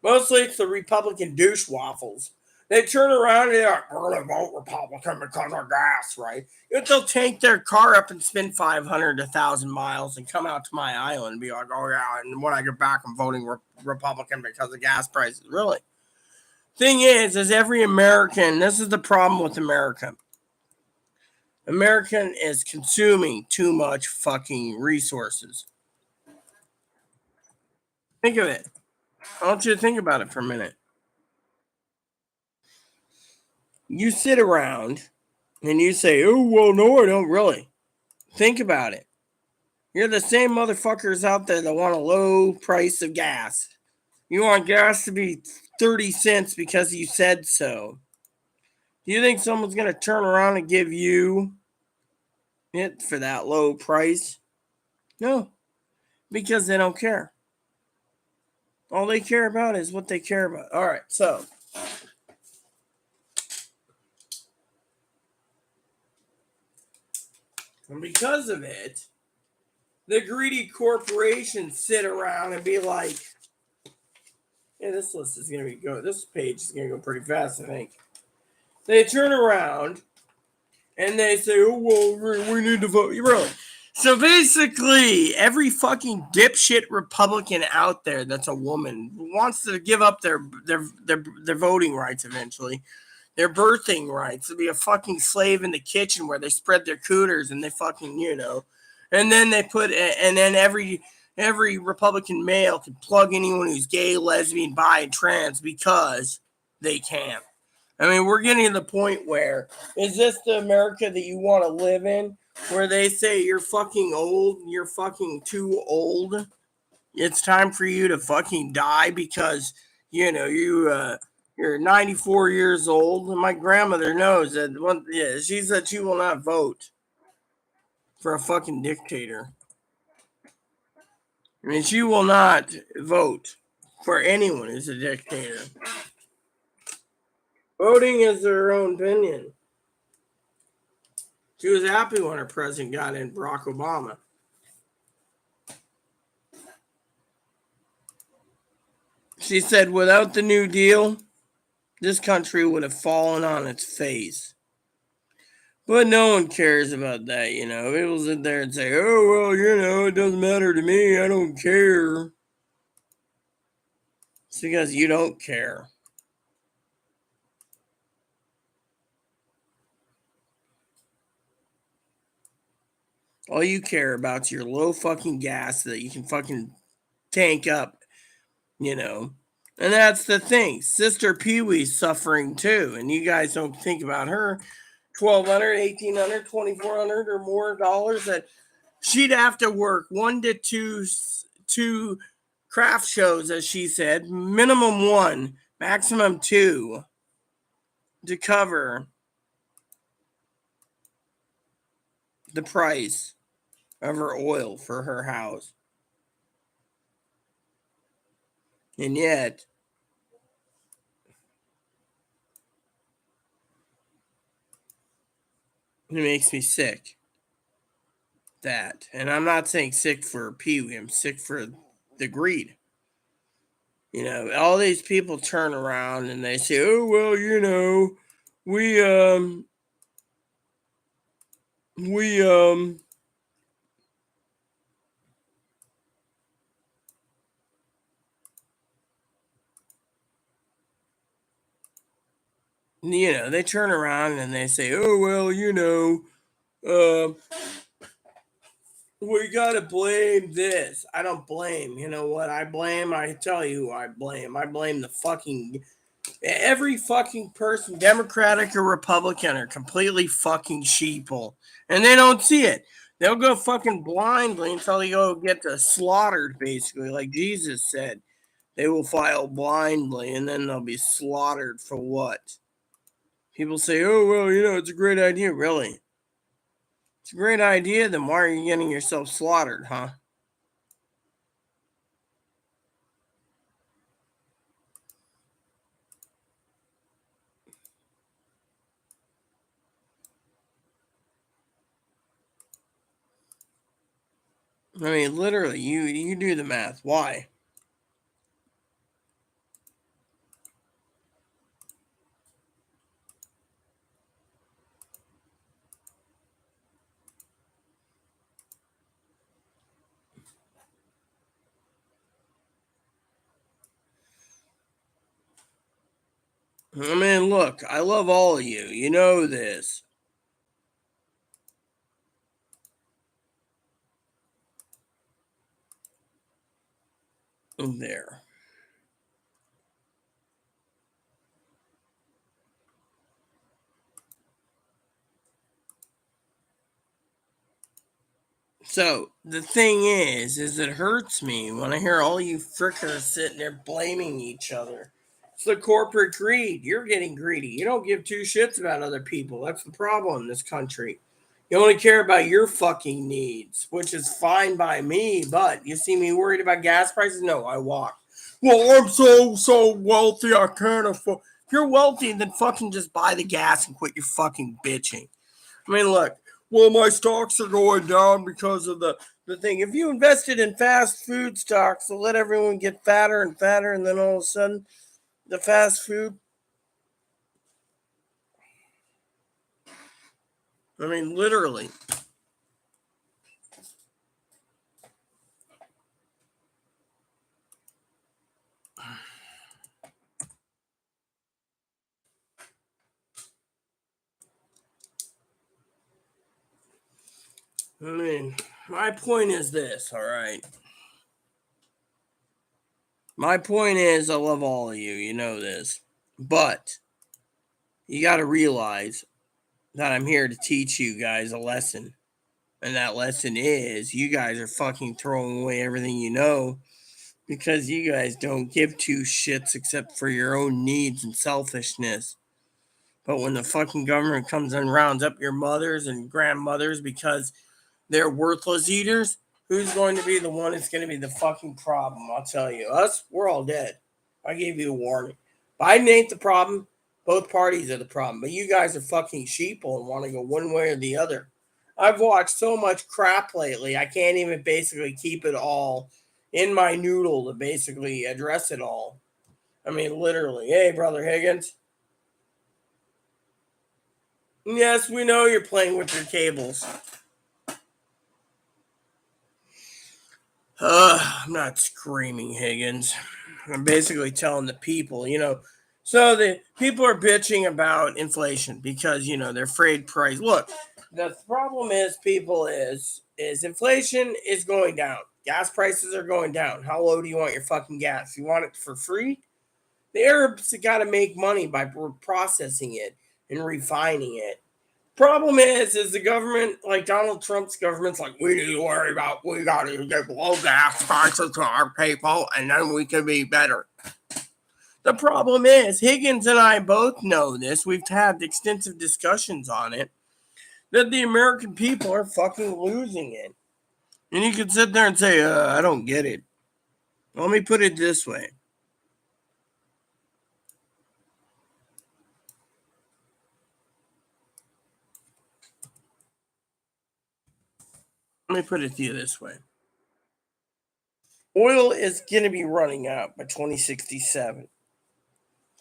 Mostly it's the Republican douche waffles. They turn around and they're like, we're going to vote Republican because of gas, right? If they'll take their car up and spend 500 to 1,000 miles and come out to my island and be like, oh, yeah, and when I get back, I'm voting Republican because of gas prices. Really? Thing is every American, this is the problem with America. American is consuming too much fucking resources. Think of it. I want you to think about it for a minute. You sit around and you say, oh, well, no, I don't really. Think about it. You're the same motherfuckers out there that want a low price of gas. You want gas to be 30 cents because you said so. Do you think someone's going to turn around and give you it for that low price? No, because they don't care. All they care about is what they care about. All right, so and because of it, the greedy corporations sit around and be like, yeah, this list is going to go. This page is going to go pretty fast, I think. They turn around and they say, oh, well, we need to vote. Really? So basically, every fucking dipshit Republican out there that's a woman wants to give up their voting rights eventually, their birthing rights, to be a fucking slave in the kitchen where they spread their cooters and they fucking, and then they put, and then every Republican male can plug anyone who's gay, lesbian, bi, and trans because they can. I mean, we're getting to the point where, is this the America that you want to live in? Where they say you're fucking old, you're fucking too old. It's time for you to fucking die because, you're 94 years old. And my grandmother knows that she said she will not vote for a fucking dictator. I mean, she will not vote for anyone who's a dictator. Voting is their own opinion. She was happy when her president got in, Barack Obama. She said without the New Deal, this country would have fallen on its face. But no one cares about that, People sit there and say, oh, well, it doesn't matter to me. I don't care. It's because you don't care. All you care about is your low fucking gas that you can fucking tank up, And that's the thing. Sister Pee Wee's suffering too. And you guys don't think about her. $1,200, $1,800, $2,400 or more dollars that she'd have to work 1 to 2 craft shows, as she said, minimum 1, maximum 2 to cover the price of her oil for her house. And yet, it makes me sick. That. And I'm not saying sick for Pee Wee, I'm sick for the greed. All these people turn around and they say, oh, well, we they turn around and they say, oh, well, we got to blame this. I don't blame. You know what I blame? I tell you who I blame. I blame every fucking person, Democratic or Republican, are completely fucking sheeple. And they don't see it. They'll go fucking blindly until they go get slaughtered, basically, like Jesus said. They will file blindly and then they'll be slaughtered for what? People say, oh, well, it's a great idea. Really? It's a great idea. Then why are you getting yourself slaughtered, huh? I mean, literally, you do the math. Why? I mean, look, I love all of you. You know this. There. So the thing is it hurts me when I hear all you frickers sitting there blaming each other. It's the corporate greed. You're getting greedy. You don't give two shits about other people. That's the problem in this country. You only care about your fucking needs, which is fine by me. But you see me worried about gas prices? No, I walk. Well, I'm so wealthy, I can't afford. If you're wealthy, then fucking just buy the gas and quit your fucking bitching. I mean, look. Well, my stocks are going down because of the thing. If you invested in fast food stocks, they'll let everyone get fatter and fatter, and then all of a sudden, the fast food. I mean, literally. I mean, my point is this, all right? My point is I love all of you. You know this. But you got to realize that I'm here to teach you guys a lesson. And that lesson is you guys are fucking throwing away everything you know because you guys don't give two shits except for your own needs and selfishness. But when the fucking government comes and rounds up your mothers and grandmothers because they're worthless eaters, who's going to be the one that's going to be the fucking problem? I'll tell you. Us, we're all dead. I gave you a warning. Biden ain't the problem. Both parties are the problem. But you guys are fucking sheeple and want to go one way or the other. I've watched so much crap lately, I can't even basically keep it all in my noodle to basically address it all. I mean, literally. Hey, Brother Higgins. Yes, we know you're playing with your cables. I'm not screaming, Higgins. I'm basically telling the people, so the people are bitching about inflation because, they're afraid price. Look, the problem is inflation is going down. Gas prices are going down. How low do you want your fucking gas? You want it for free? The Arabs got to make money by processing it and refining it. Problem is the government, like Donald Trump's government's like, we need to worry about, we got to give low gas prices to our people and then we can be better. The problem is, Higgins and I both know this, we've had extensive discussions on it, that the American people are fucking losing it. And you can sit there and say, I don't get it. Let me put it this way. Let me put it to you this way. Oil is going to be running out by 2067.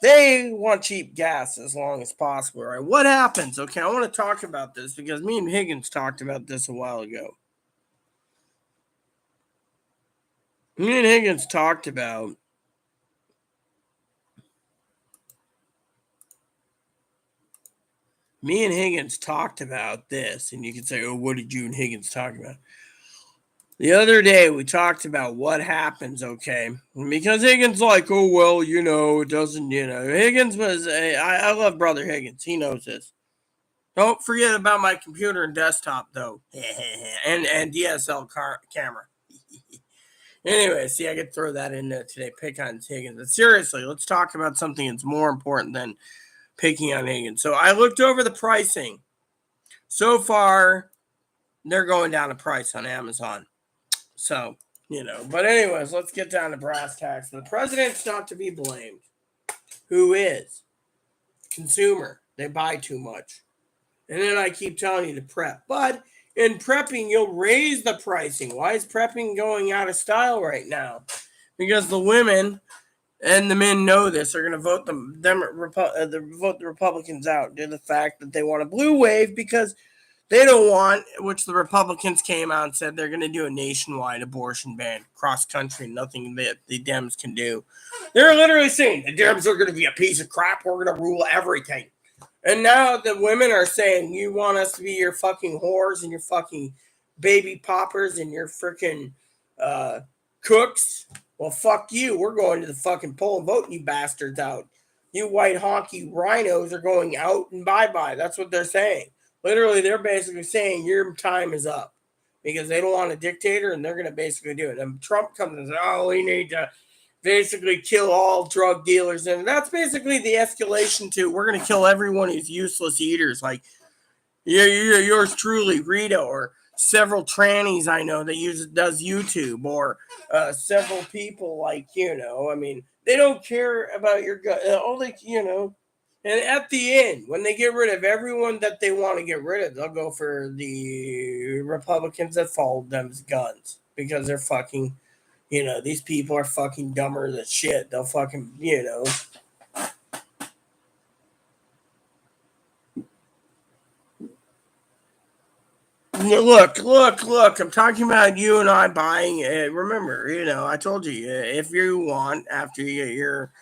They want cheap gas as long as possible, right? What happens? Okay, I want to talk about this because me and Higgins talked about this a while ago. Me and Higgins talked about this, and you can say, oh, what did you and Higgins talk about? The other day, we talked about what happens, okay? Because Higgins like, oh, well, it doesn't, Higgins was, I love Brother Higgins. He knows this. Don't forget about my computer and desktop, though. and DSL camera. Anyway, see, I could throw that in there today, pick on Higgins. But seriously, let's talk about something that's more important than picking on Higgins. So I looked over the pricing. So far, they're going down the price on Amazon. So, but anyways, let's get down to brass tacks. The president's not to be blamed. Who is? Consumer. They buy too much. And then I keep telling you to prep. But in prepping, you'll raise the pricing. Why is prepping going out of style right now? Because the women and the men know this. They're going to vote vote the Republicans out due to the fact that they want a blue wave because they don't want, which the Republicans came out and said they're going to do a nationwide abortion ban, cross country, nothing that the Dems can do. They're literally saying the Dems are going to be a piece of crap. We're going to rule everything. And now the women are saying, you want us to be your fucking whores and your fucking baby poppers and your freaking cooks? Well, fuck you. We're going to the fucking poll and voting you bastards out. You white honky rhinos are going out and bye-bye. That's what they're saying. Literally, they're basically saying your time is up because they don't want a dictator and they're going to basically do it. And Trump comes and says, oh, we need to basically kill all drug dealers. And that's basically the escalation to we're going to kill everyone who's useless eaters. Like yours truly, Rita, or several trannies I know that does YouTube, or several people like, I mean, they don't care about your gut. And at the end, when they get rid of everyone that they want to get rid of, they'll go for the Republicans that followed them's guns because they're fucking, these people are fucking dumber than shit. They'll fucking, Look, I'm talking about you and I buying it. Remember, I told you, if you want, after you get your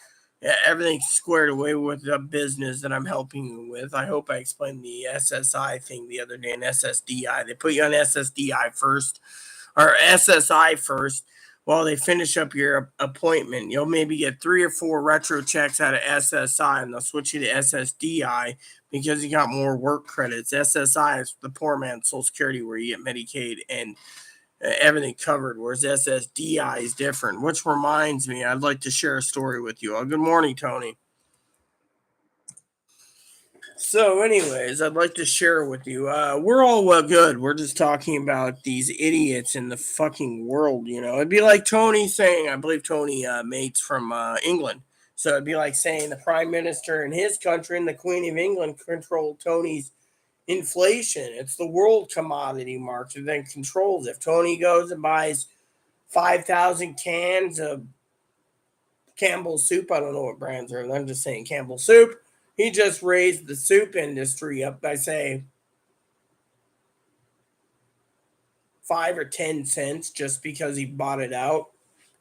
everything's squared away with the business that I'm helping you with. I hope I explained the SSI thing the other day, and SSDI. They put you on SSDI first, or SSI first, while they finish up your appointment. You'll maybe get 3 or 4 retro checks out of SSI, and they'll switch you to SSDI because you got more work credits. SSI is the poor man's Social Security, where you get Medicaid and everything covered, whereas SSDI is different. Which reminds me, I'd like to share a story with you. Good morning, Tony. So, anyways, I'd like to share with you. We're all good. We're just talking about these idiots in the fucking world. It'd be like Tony saying, I believe Tony mates from England. So it'd be like saying the prime minister in his country and the Queen of England control Tony's inflation. It's the world commodity market that controls. If Tony goes and buys 5,000 cans of Campbell's soup, I don't know what brands are. I'm just saying Campbell's soup. He just raised the soup industry up by, say, 5 or 10 cents just because he bought it out.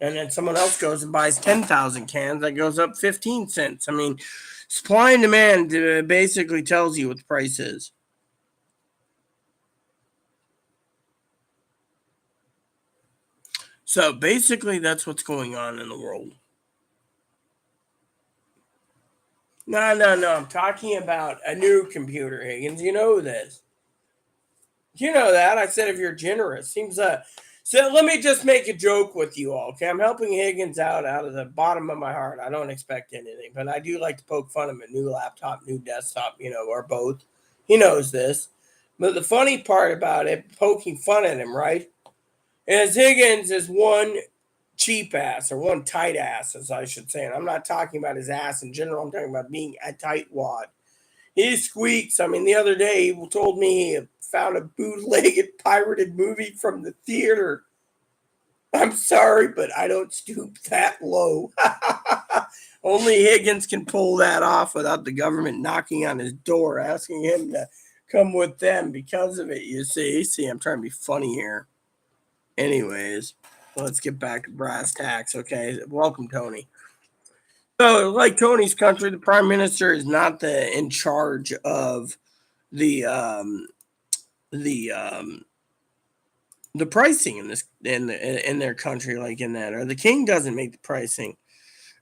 And then someone else goes and buys 10,000 cans. That goes up 15 cents. I mean, supply and demand basically tells you what the price is. So basically, that's what's going on in the world. No. I'm talking about a new computer, Higgins. You know this. You know that. I said if you're generous. So let me just make a joke with you all, okay? I'm helping Higgins out of the bottom of my heart. I don't expect anything, but I do like to poke fun of him. A new laptop, new desktop, or both. He knows this. But the funny part about it, poking fun at him, right, is Higgins is one cheap ass, or one tight ass, as I should say. And I'm not talking about his ass in general. I'm talking about being a tight wad. He squeaks. I mean, the other day he told me he found a bootlegged pirated movie from the theater. I'm sorry, but I don't stoop that low. Only Higgins can pull that off without the government knocking on his door, asking him to come with them because of it, you see. See, I'm trying to be funny here. Anyways, let's get back to brass tacks, okay? Welcome, Tony. So, like Tony's country, the prime minister is not in charge of the pricing in their country, like in that, or the king doesn't make the pricing.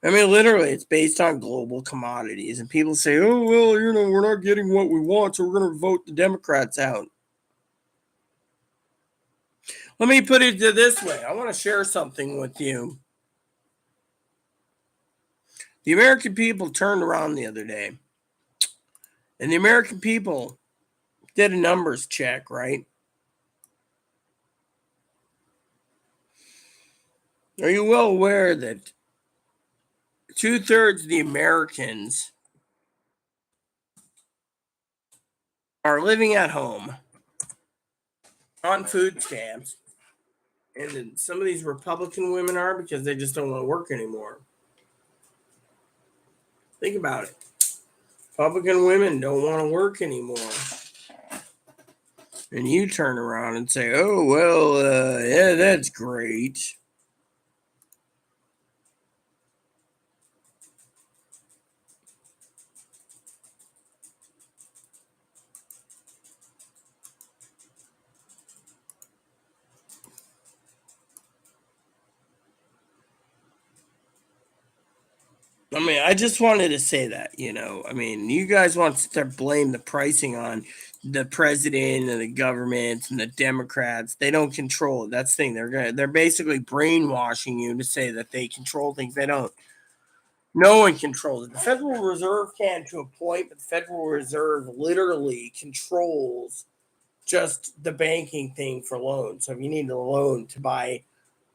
I mean, literally, it's based on global commodities, and people say, "Oh, well, we're not getting what we want, so we're going to vote the Democrats out." Let me put it this way: I want to share something with you. The American people turned around the other day, and the American people did a numbers check, right? Are you well aware that 2/3 of the Americans are living at home on food stamps, and some of these Republican women are because they just don't want to work anymore? Think about it. Republican women don't want to work anymore. And you turn around and say, "Oh, well, yeah, that's great." I mean, I just wanted to say that, I mean, you guys want to blame the pricing on the president and the government and the Democrats. They don't control it. That's the thing. They're basically brainwashing you to say that they control things. They don't. No one controls it. The Federal Reserve can to a point, but the Federal Reserve literally controls just the banking thing for loans. So if you need a loan to buy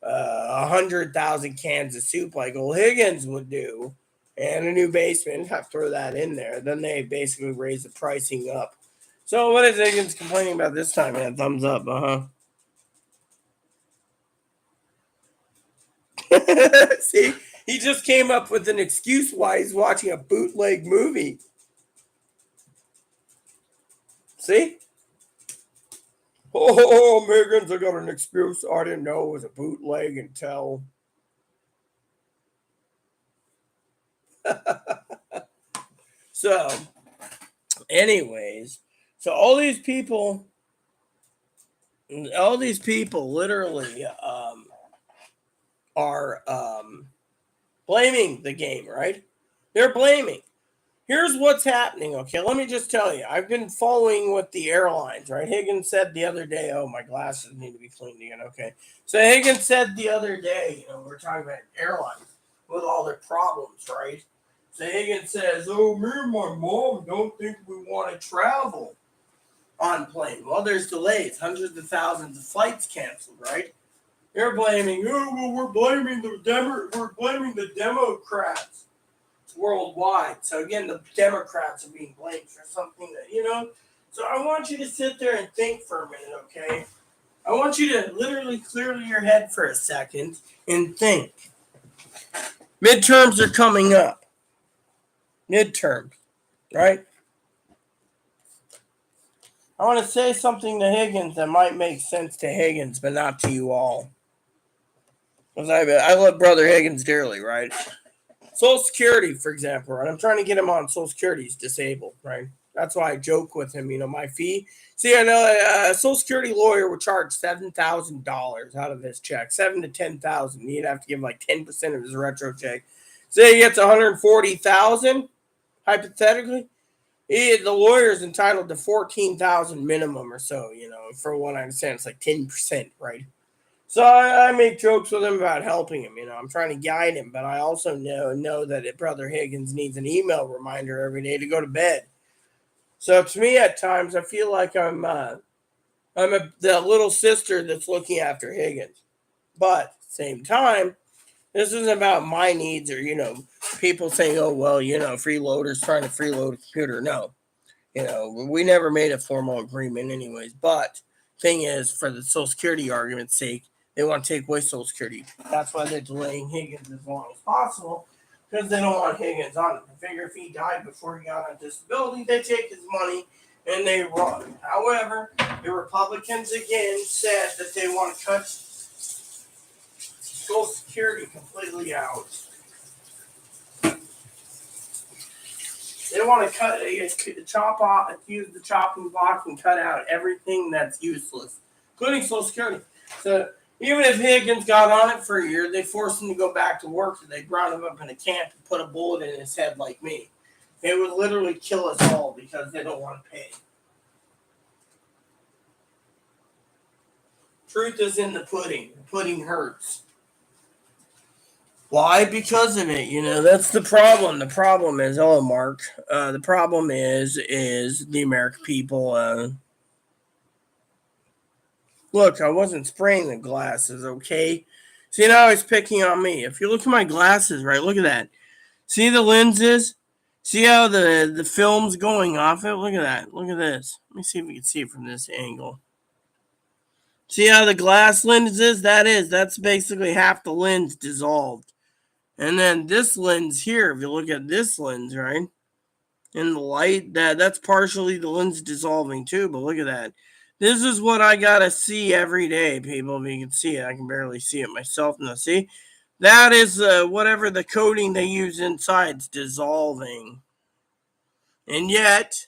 100,000 cans of soup like old Higgins would do, and a new basement, I throw that in there, then they basically raise the pricing up. So what is Higgins complaining about this time, man? Thumbs up, See, he just came up with an excuse why he's watching a bootleg movie. See? Oh, Higgins, I got an excuse. I didn't know it was a bootleg until. So, anyways, so all these people literally are blaming the game, right? They're blaming. Here's what's happening, okay? Let me just tell you. I've been following with the airlines, right? Higgins said the other day, oh, my glasses need to be cleaned again, okay? So Higgins said the other day, we're talking about airlines with all their problems, right? So Higgins says, oh, me and my mom don't think we want to travel on plane. Well, there's delays, hundreds of thousands of flights canceled, right? They're blaming, we're blaming the Democrats worldwide. So again, the Democrats are being blamed for something that. So I want you to sit there and think for a minute, okay? I want you to literally clear your head for a second and think. Midterms are coming up. Midterms, right? I want to say something to Higgins that might make sense to Higgins, but not to you all. Because I love Brother Higgins dearly, right? Social Security, for example, right? I'm trying to get him on Social Security. He's disabled, right? That's why I joke with him, my fee. See, I know a Social Security lawyer would charge $7,000 out of his check, $7,000 to $10,000. He'd have to give like 10% of his retro check. Say he gets $140,000, hypothetically. The lawyer's entitled to $14,000 minimum or so, for what I understand, it's like 10%, right? So I make jokes with him about helping him. I'm trying to guide him, but I also know that Brother Higgins needs an email reminder every day to go to bed. So to me, at times, I feel like I'm the little sister that's looking after Higgins. But at the same time, this isn't about my needs or people saying, oh well, freeloaders trying to freeload a computer. No, we never made a formal agreement, anyways. But thing is, for the Social Security argument's sake, they want to take away Social Security. That's why they're delaying Higgins as long as possible, because they don't want Higgins on it. They figure if he died before he got on disability, they take his money and they run. However, the Republicans again said that they want to cut Social Security completely out. They want to chop off, use the chopping block and cut out everything that's useless, including Social Security. So even if Higgins got on it for a year, they forced him to go back to work. So they brought him up in a camp and put a bullet in his head like me. It would literally kill us all because they don't want to pay. Truth is in the pudding. The pudding hurts. Why? Because of it. That's the problem. The problem is, Mark. The problem is the American people. Look, I wasn't spraying the glasses, okay? See, now he's picking on me. If you look at my glasses, right, look at that. See the lenses? See how the film's going off it? Look at that. Look at this. Let me see if we can see it from this angle. See how the glass lens is? That's basically half the lens dissolved. And then this lens here, if you look at this lens, right? In the light, that's partially the lens dissolving too, but look at that. This is what I gotta see every day, people. If you can see it, I can barely see it myself now. See, that is whatever the coating they use inside's dissolving, and yet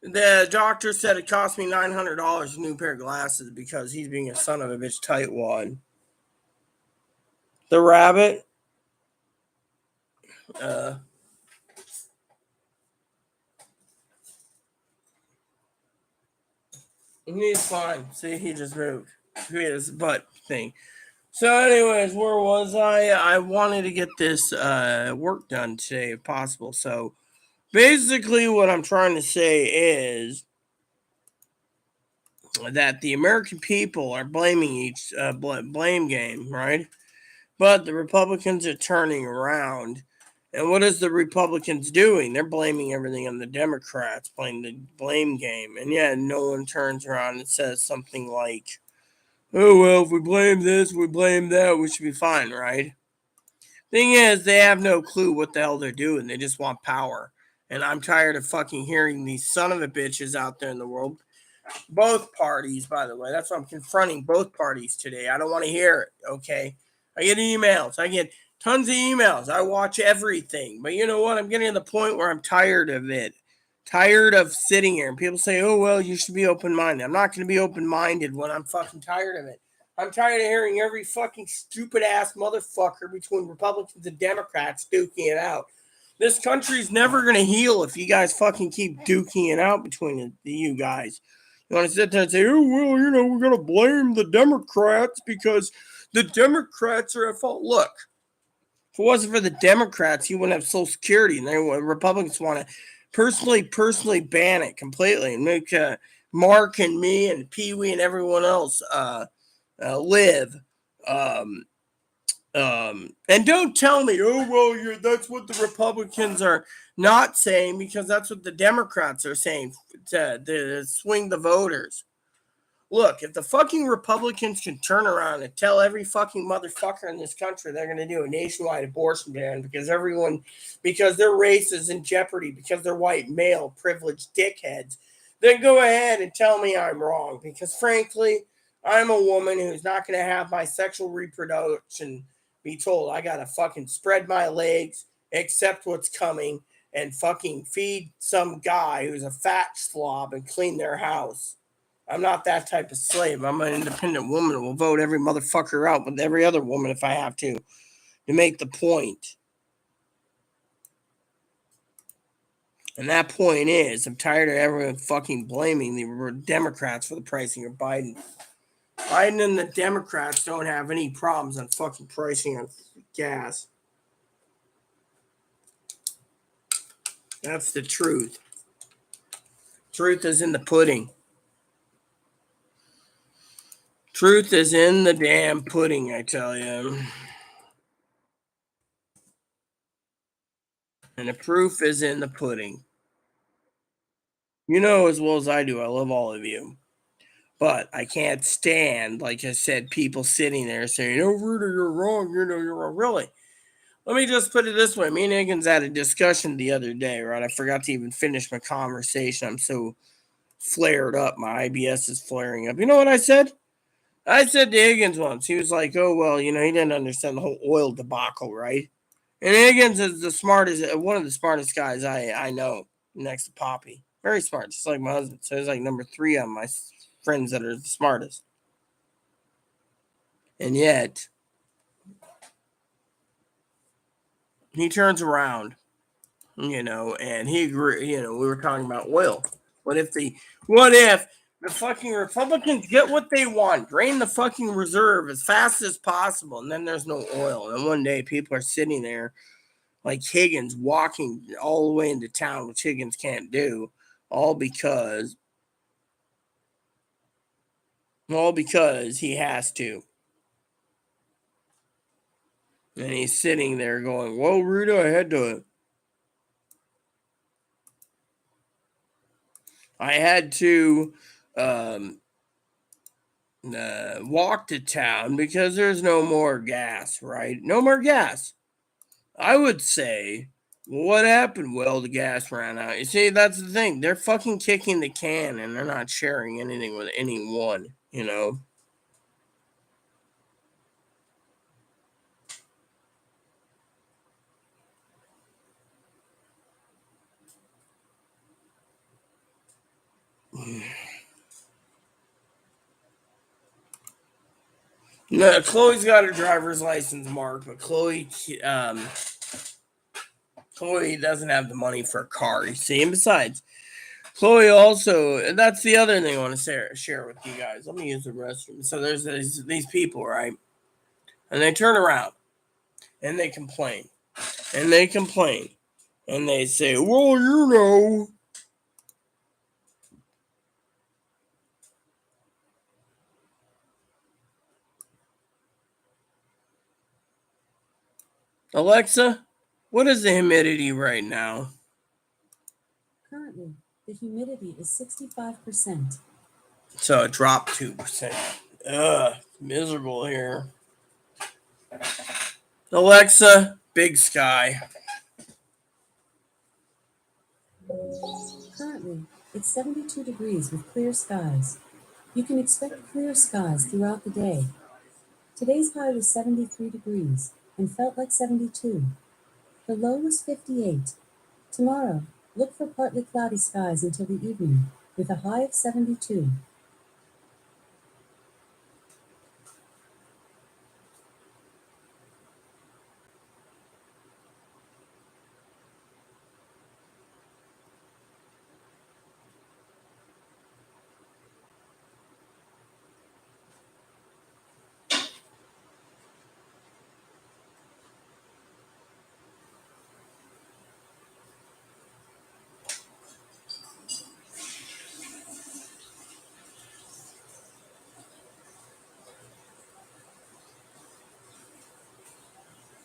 the doctor said it cost me $900 a new pair of glasses because he's being a son of a bitch tightwad. The rabbit, he's fine. See, he just moved his butt thing. So, anyways, where was I? I wanted to get this work done today, if possible. So, basically, what I'm trying to say is that the American people are blaming each blame game, right? But the Republicans are turning around. And what is the Republicans doing? They're blaming everything on the Democrats, playing the blame game. And yeah, no one turns around and says something like, oh, well, if we blame this, we blame that, we should be fine, right? Thing is, they have no clue what the hell they're doing. They just want power. And I'm tired of fucking hearing these son of a bitches out there in the world. Both parties, by the way. That's why I'm confronting both parties today. I don't want to hear it, okay? I get emails. I get tons of emails. I watch everything. But you know what? I'm getting to the point where I'm tired of it. Tired of sitting here. And people say, oh, well, you should be open-minded. I'm not going to be open-minded when I'm fucking tired of it. I'm tired of hearing every fucking stupid ass motherfucker between Republicans and Democrats duking it out. This country's never going to heal if you guys fucking keep duking it out between you guys. You want to sit there and say, oh, well, we're going to blame the Democrats because the Democrats are at fault. Look, if it wasn't for the Democrats, you wouldn't have Social Security. And Republicans want to personally ban it completely and make Mark and me and Pee Wee and everyone else live. And don't tell me, oh, well, that's what the Republicans are not saying, because that's what the Democrats are saying to swing the voters. Look, if the fucking Republicans can turn around and tell every fucking motherfucker in this country they're going to do a nationwide abortion ban because their race is in jeopardy, because they're white, male, privileged dickheads, then go ahead and tell me I'm wrong. Because frankly, I'm a woman who's not going to have my sexual reproduction be told I got to fucking spread my legs, accept what's coming, and fucking feed some guy who's a fat slob and clean their house. I'm not that type of slave. I'm an independent woman who will vote every motherfucker out with every other woman if I have to make the point. And that point is, I'm tired of everyone fucking blaming the Democrats for the pricing of Biden. Biden and the Democrats don't have any problems on fucking pricing on gas. That's the truth. Truth is in the pudding. Truth is in the damn pudding, I tell you. And the proof is in the pudding. You know as well as I do, I love all of you. But I can't stand, like I said, people sitting there saying, oh, Rita, you're wrong. You're wrong. Really? Let me just put it this way. Me and Higgins had a discussion the other day, right? I forgot to even finish my conversation. I'm so flared up. My IBS is flaring up. You know what I said? I said to Higgins once, he was like, oh, well, he didn't understand the whole oil debacle, right? And Higgins is one of the smartest guys I know, next to Poppy. Very smart, just like my husband. So he's like number 3 on my friends that are the smartest. And yet, he turns around, and he agreed, we were talking about oil. What if the fucking Republicans get what they want, drain the fucking reserve as fast as possible, and then there's no oil. And one day people are sitting there like Higgins walking all the way into town, which Higgins can't do, all because he has to. And he's sitting there going, well, Rita, I had to walk to town because there's no more gas, right? No more gas. I would say, what happened? Well, the gas ran out. You see, that's the thing. They're fucking kicking the can and they're not sharing anything with anyone, No, Chloe's got her driver's license, Mark, but Chloe doesn't have the money for a car, you see. And besides, Chloe also, and that's the other thing I want to share with you guys. Let me use the restroom. So there's these people, right? And they turn around and they complain. And they complain. And they say, well, Alexa, what is the humidity right now? Currently, the humidity is 65%. So it dropped 2%. Ugh, miserable here. Alexa, big sky. Currently, it's 72 degrees with clear skies. You can expect clear skies throughout the day. Today's high was 73 degrees and felt like 72. The low was 58. Tomorrow, look for partly cloudy skies until the evening with a high of 72.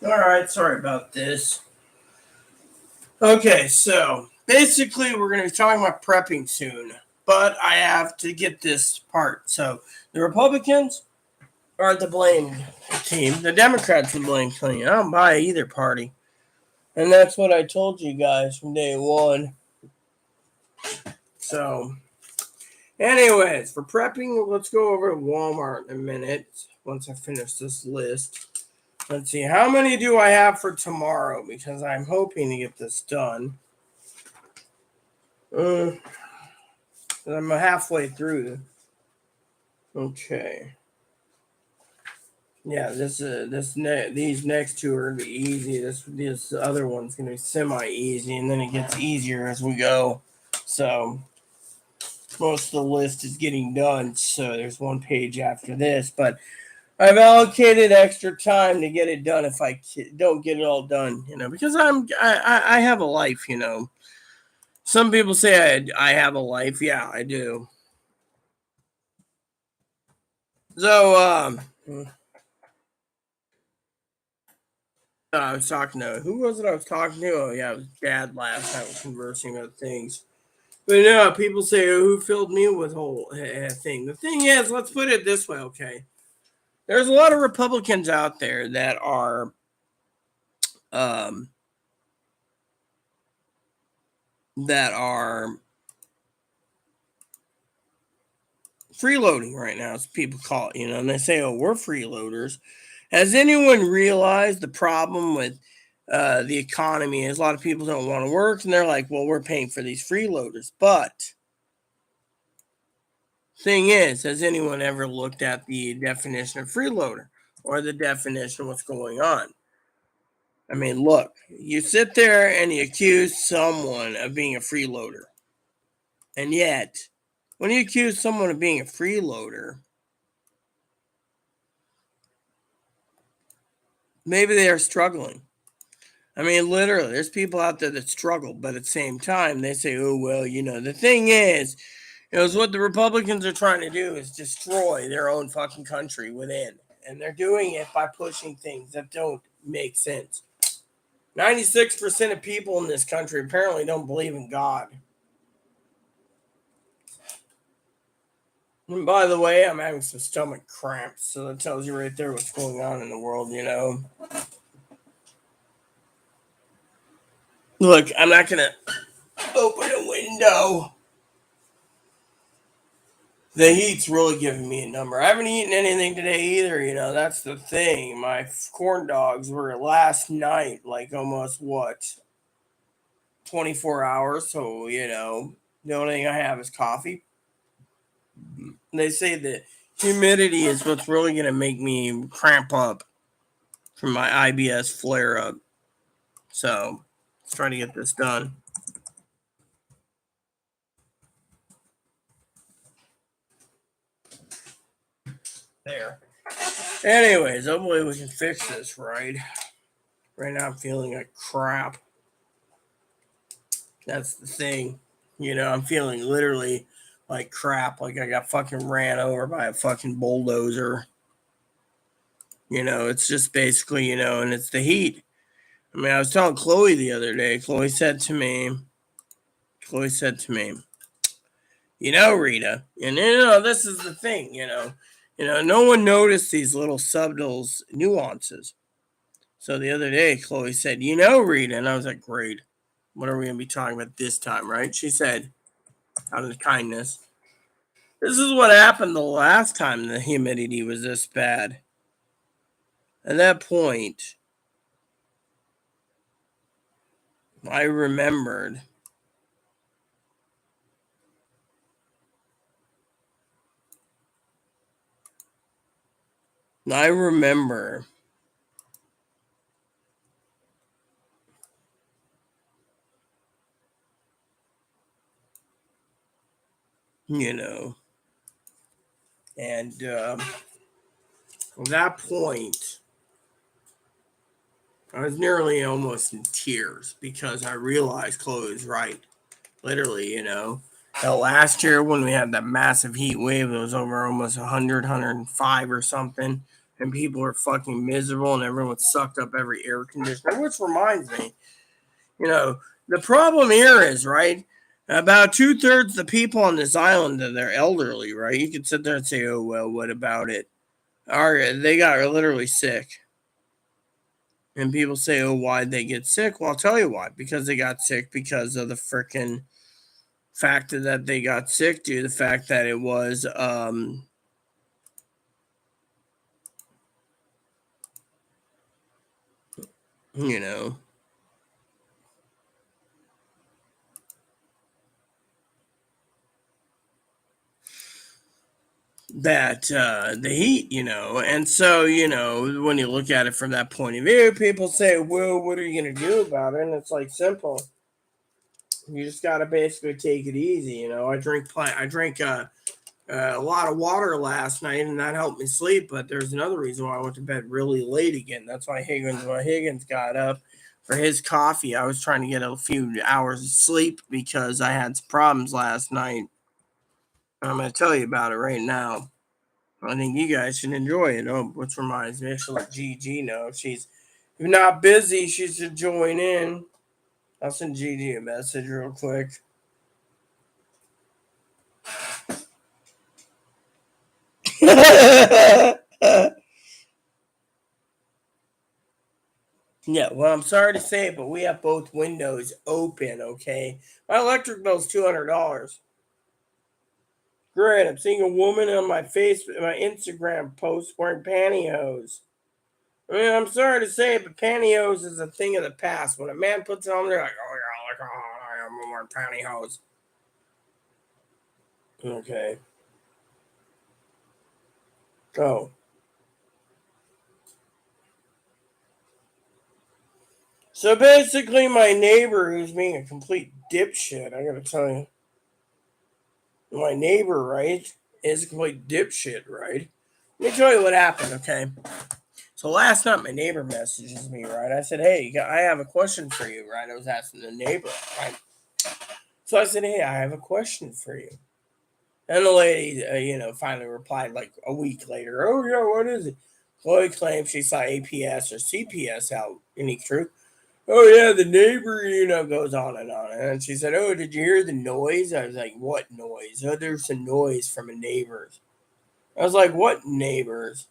All right, sorry about this. Okay, so basically we're going to be talking about prepping soon, but I have to get this part. So the Republicans are the blame team. The Democrats are the blame team. I don't buy either party. And that's what I told you guys from day one. So, anyways, for prepping, let's go over to Walmart in a minute once I finish this list. Let's see, how many do I have for tomorrow? Because I'm hoping to get this done. I'm halfway through. Okay. Yeah, these next two are gonna be easy. This other one's gonna be semi-easy, and then it gets easier as we go. So most of the list is getting done. So there's one page after this, but I've allocated extra time to get it done if I don't get it all done, because I have a life, Some people say I have a life. Yeah, I do. So, I was talking to, who was it I was talking to? Oh, yeah, it was Dad last night. Was conversing about things. But no, people say, oh, who filled me with whole thing? The thing is, let's put it this way, okay? There's a lot of Republicans out there that are freeloading right now, as people call it, and they say, oh, we're freeloaders. Has anyone realized the problem with the economy is a lot of people don't want to work, and they're like, well, we're paying for these freeloaders. But thing is, has anyone ever looked at the definition of freeloader or the definition of what's going on? I mean, look, you sit there and you accuse someone of being a freeloader. And yet, when you accuse someone of being a freeloader, maybe they are struggling. I mean, literally, there's people out there that struggle, but at the same time, they say, oh, well, the thing is what the Republicans are trying to do is destroy their own fucking country within. And they're doing it by pushing things that don't make sense. 96% of people in this country apparently don't believe in God. And by the way, I'm having some stomach cramps, so that tells you right there what's going on in the world, Look, I'm not going to open a window. The heat's really giving me a number. I haven't eaten anything today either, that's the thing. My corn dogs were last night, like almost 24 hours. So, the only thing I have is coffee. They say that humidity is what's really going to make me cramp up from my IBS flare up. So, let's try to get this done. There. Anyways, hopefully we can fix this, right? Right now I'm feeling like crap. That's the thing. I'm feeling literally like crap. Like I got fucking ran over by a fucking bulldozer. It's just basically, and it's the heat. I mean, I was telling Chloe the other day. Chloe said to me, Rita, and this is the thing, no one noticed these little subtle nuances. So the other day, Chloe said, Rita, and I was like, great. What are we going to be talking about this time, right? She said, out of kindness, this is what happened the last time the humidity was this bad. At that point, I remembered and at that point, I was nearly almost in tears because I realized Chloe was right. Literally, last year when we had that massive heat wave, it was over almost 100, 105 or something. and people are fucking miserable, and everyone's sucked up every air conditioner. Which reminds me, the problem here is, right, about 2/3 the people on this island that they're elderly, right? You could sit there and say, oh, well, what about it? They got literally sick. And people say, oh, why'd they get sick? Well, I'll tell you why. Because they got sick because of the freaking fact that they got sick due to the fact that it was, you know, that the heat, and so, when you look at it from that point of view, people say, well, what are you going to do about it? And it's like simple. You just got to basically take it easy. I drank a lot of water last night, and that helped me sleep. But there's another reason why I went to bed really late again. That's why Higgins got up for his coffee. I was trying to get a few hours of sleep because I had some problems last night. I'm going to tell you about it right now. I think you guys should enjoy it. Oh, which reminds me, I should let Gigi know if she's not busy, she should join in. I'll send Gigi a message real quick. Yeah, well, I'm sorry to say, but we have both windows open, okay? My electric bill's $200. Great, I'm seeing a woman on my Instagram post wearing pantyhose. I mean, I'm sorry to say, but pantyhose is a thing of the past. When a man puts it on, they're like, oh, yeah, like, oh, I'm wearing pantyhose. Okay. Oh. So basically, my neighbor, who's being a complete dipshit, I gotta tell you, my neighbor, right, is a complete dipshit, right? Let me tell you what happened, okay? So last night, my neighbor messages me, right? I said, hey, I have a question for you, right? I was asking the neighbor, right? So I said, hey, I have a question for you. And the lady, finally replied like a week later, oh, yeah, what is it? Chloe claims she saw APS or CPS out. Any truth? Oh, yeah, the neighbor, goes on and on. And she said, oh, did you hear the noise? I was like, what noise? Oh, there's a noise from a neighbor's. I was like, what neighbors?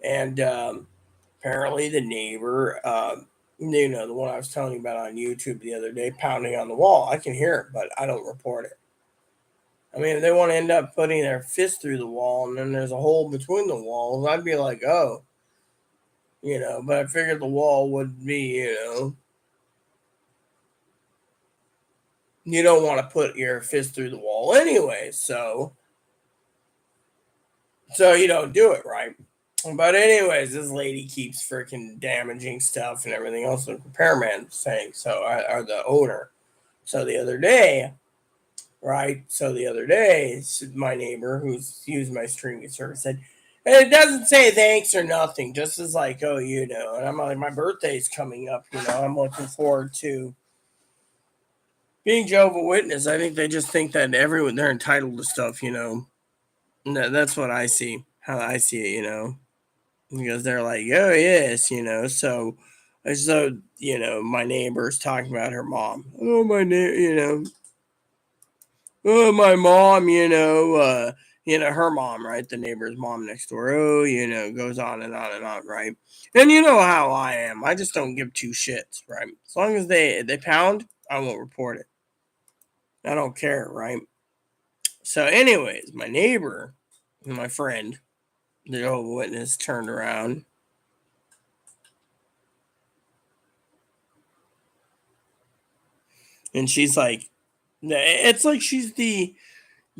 And apparently the neighbor, the one I was telling you about on YouTube the other day, pounding on the wall. I can hear it, but I don't report it. I mean, if they want to end up putting their fist through the wall and then there's a hole between the walls, I'd be like, oh, but I figured the wall would be, you don't want to put your fist through the wall anyway, so you don't do it, right? But anyways, this lady keeps freaking damaging stuff and everything else. The repairman saying so, or the owner. So the other day, right? So the other day, my neighbor who's used my streaming service said, and it doesn't say thanks or nothing, just as like, oh, and I'm like, my birthday's coming up, I'm looking forward to being Jehovah's Witness. I think they just think that they're entitled to stuff, And that's what I see, how I see it, because they're like, oh, yes, so, my neighbor's talking about her mom. Oh, oh, my mom, her mom, right? The neighbor's mom next door. Oh, goes on and on and on, right? And you know how I am. I just don't give two shits, right? As long as they pound, I won't report it. I don't care, right? So, anyways, my neighbor, my friend, the Jehovah's Witness, turned around. And she's like, it's like she's the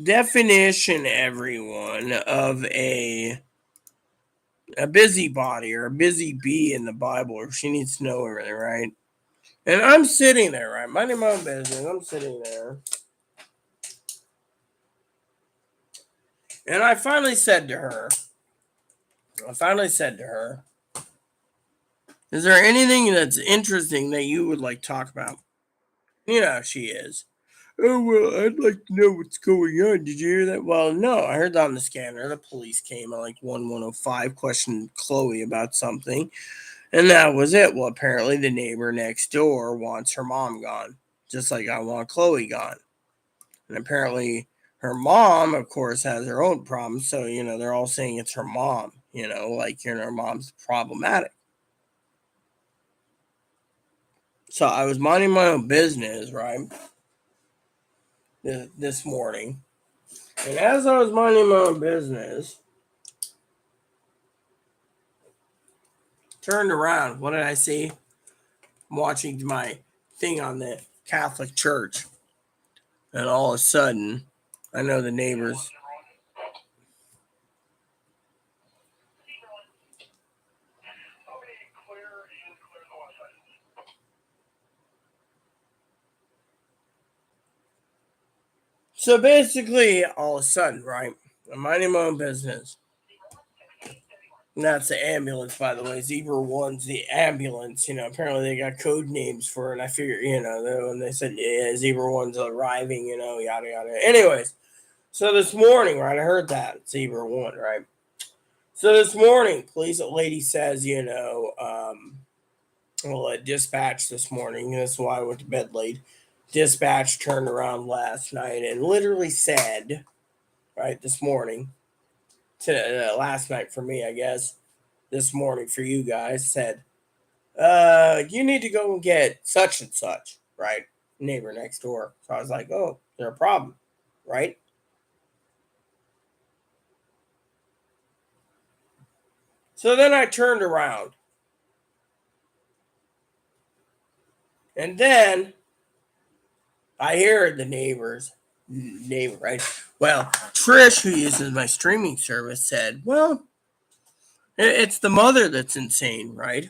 definition, everyone, of a busybody or a busy bee in the Bible, or she needs to know everything, right? And I'm sitting there, right? Minding my own business. I'm sitting there. And I finally said to her, is there anything that's interesting that you would like to talk about? She is. Oh, well, I'd like to know what's going on. Did you hear that? Well, no, I heard that on the scanner. The police came at like 1105, questioned Chloe about something, and that was it. Well, apparently the neighbor next door wants her mom gone, just like I want Chloe gone. And apparently her mom, of course, has her own problems. So, they're all saying it's her mom, like, her mom's problematic. So I was minding my own business, right, this morning. And as I was minding my own business, turned around. What did I see? I'm watching my thing on the Catholic Church. And all of a sudden, I know the neighbors. So basically, all of a sudden, right? I'm minding my own business. And that's the ambulance, by the way. Zebra One's the ambulance. Apparently they got code names for it. And I figure, when they said, yeah, Zebra One's arriving, yada, yada. Anyways, so this morning, right, I heard that. Zebra One, right? So this morning, police lady says, dispatch this morning. That's why I went to bed late. Dispatch turned around last night and literally said, right, this morning, to last night for me, I guess, this morning for you guys, said, you need to go and get such and such, right? Neighbor next door. So I was like, oh, is there a problem, right? So then I turned around. And then I hear the neighbor, right? Well, Trish, who uses my streaming service, said, well, it's the mother that's insane, right?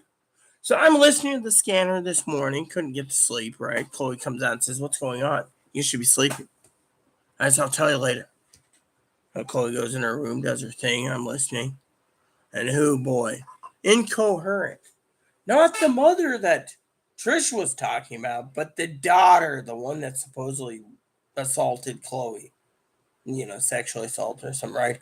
So I'm listening to the scanner this morning, couldn't get to sleep, right? Chloe comes out and says, what's going on? You should be sleeping. I said, I'll tell you later. And Chloe goes in her room, does her thing, and I'm listening. And who, boy, incoherent. Not the mother that Trish was talking about, but the daughter, the one that supposedly assaulted Chloe. Sexually assaulted or something, right?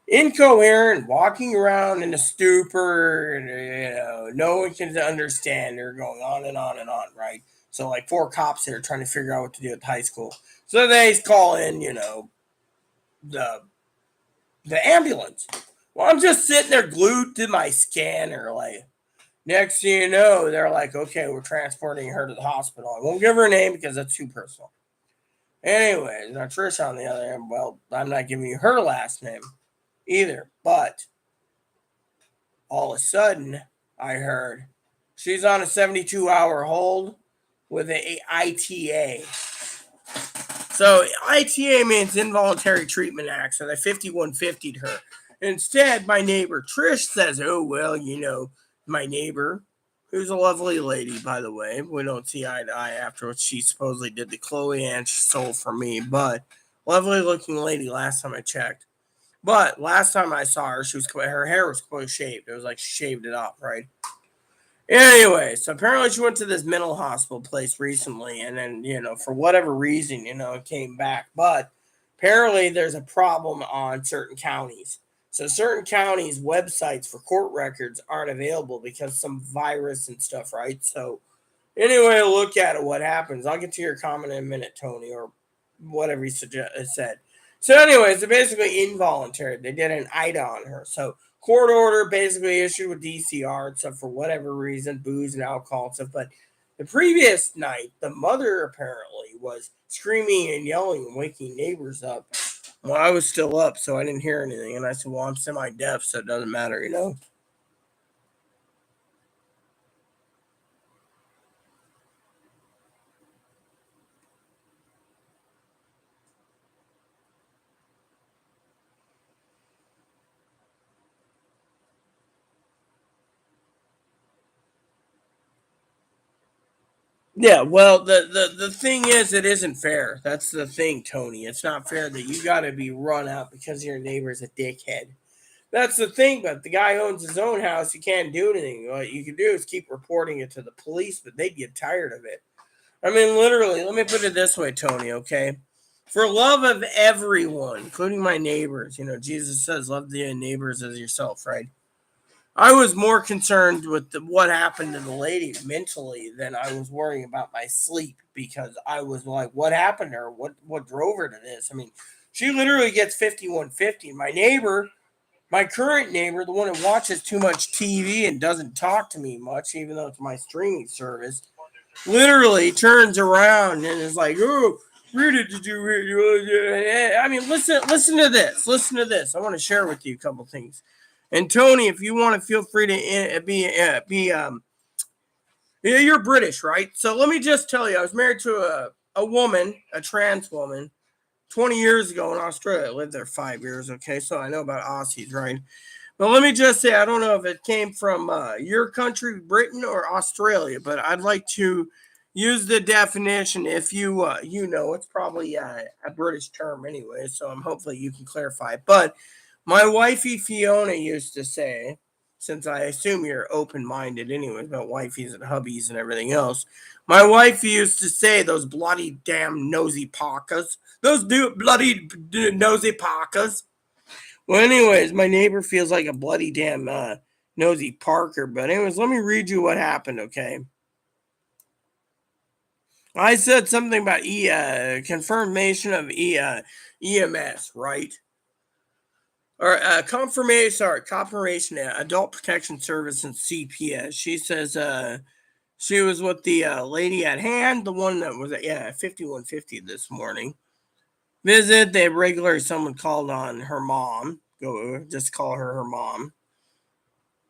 Incoherent, walking around in a stupor, and, no one can understand her, going on and on and on, right? So, like, 4 cops there trying to figure out what to do at the high school. So they call in, the ambulance. Well, I'm just sitting there glued to my scanner, like, next thing you know, they're like, okay, we're transporting her to the hospital. I won't give her a name because that's too personal. Anyways, now Trish on the other hand, well, I'm not giving you her last name either, but all of a sudden, I heard she's on a 72-hour hold with an ITA. So ITA means Involuntary Treatment Act. So they 5150'd her. Instead, my neighbor Trish says, oh, well, my neighbor, who's a lovely lady, by the way. We don't see eye to eye after what she supposedly did to Chloe and she stole from me. But lovely looking lady last time I checked. But last time I saw her, her hair was completely shaved. It was like she shaved it off, right? Anyway, so apparently she went to this mental hospital place recently, and then, for whatever reason, it came back. But apparently there's a problem on certain counties. So certain counties' websites for court records aren't available because some virus and stuff, right? So anyway, look at it, what happens. I'll get to your comment in a minute, Tony, or whatever you said. So anyways, they're basically involuntary. They did an IDA on her. So court order basically issued with DCR and stuff for whatever reason, booze and alcohol and stuff. But the previous night, the mother apparently was screaming and yelling and waking neighbors up. Well, I was still up, so I didn't hear anything. And I said, well, I'm semi-deaf, so it doesn't matter. Yeah, well, the thing is, it isn't fair. That's the thing, Tony. It's not fair that you got to be run out because your neighbor's a dickhead. That's the thing, but the guy owns his own house. You can't do anything. What you can do is keep reporting it to the police, but they'd get tired of it. I mean, literally, let me put it this way, Tony, okay? For love of everyone, including my neighbors, Jesus says, love the neighbors as yourself, right? I was more concerned with what happened to the lady mentally than I was worrying about my sleep, because I was like, what happened to her? What drove her to this? I mean, she literally gets 5150. My current neighbor, the one that watches too much TV and doesn't talk to me much, even though it's my streaming service, literally turns around and is like, "Oh, Rita, did you?" I mean, listen to this. Listen to this. I want to share with you a couple things. And Tony, if you want to, feel free to yeah, you're British, right? So let me just tell you, I was married to a woman, a trans woman, 20 years ago in Australia. I lived there 5 years. Okay, so I know about Aussies, right? But let me just say, I don't know if it came from your country, Britain, or Australia, but I'd like to use the definition. If it's probably a British term anyway, so hopefully you can clarify. But my wifey Fiona used to say, since I assume you're open-minded anyway about wifeys and hubbies and everything else, my wife used to say, those bloody damn nosy parkas, bloody nosy parkas. Well, anyways, my neighbor feels like a bloody damn nosy Parker. But anyways, let me read you what happened, okay? I said something about confirmation of EMS, right? Or confirmation, Adult Protection Service and CPS. She says she was with the lady at hand, the one that was at 5150 this morning. Visit, they regularly, someone called on her mom. Just call her mom.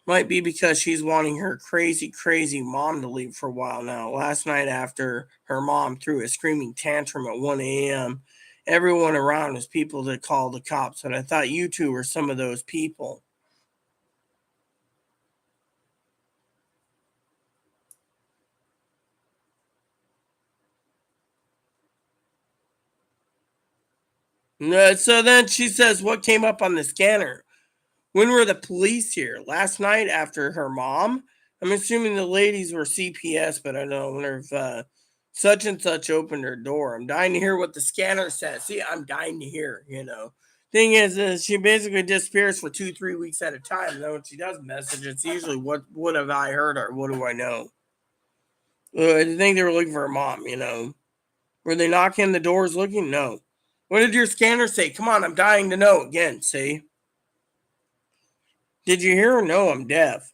Might be because she's wanting her crazy, crazy mom to leave for a while now. Last night, after her mom threw a screaming tantrum at 1 a.m., everyone around was people that called the cops, but I thought you two were some of those people. So then she says, what came up on the scanner? When were the police here? Last night after her mom? I'm assuming the ladies were CPS, but I don't wonder if such and such opened her door. I'm dying to hear what the scanner says. See, I'm dying to hear. Thing is she basically disappears for 2-3 weeks at a time. Then when she does message, it's usually what have I heard or what do I know? I think they were looking for her mom. Were they knocking on the doors looking? No. What did your scanner say? Come on, I'm dying to know again, see? Did you hear her? No, I'm deaf.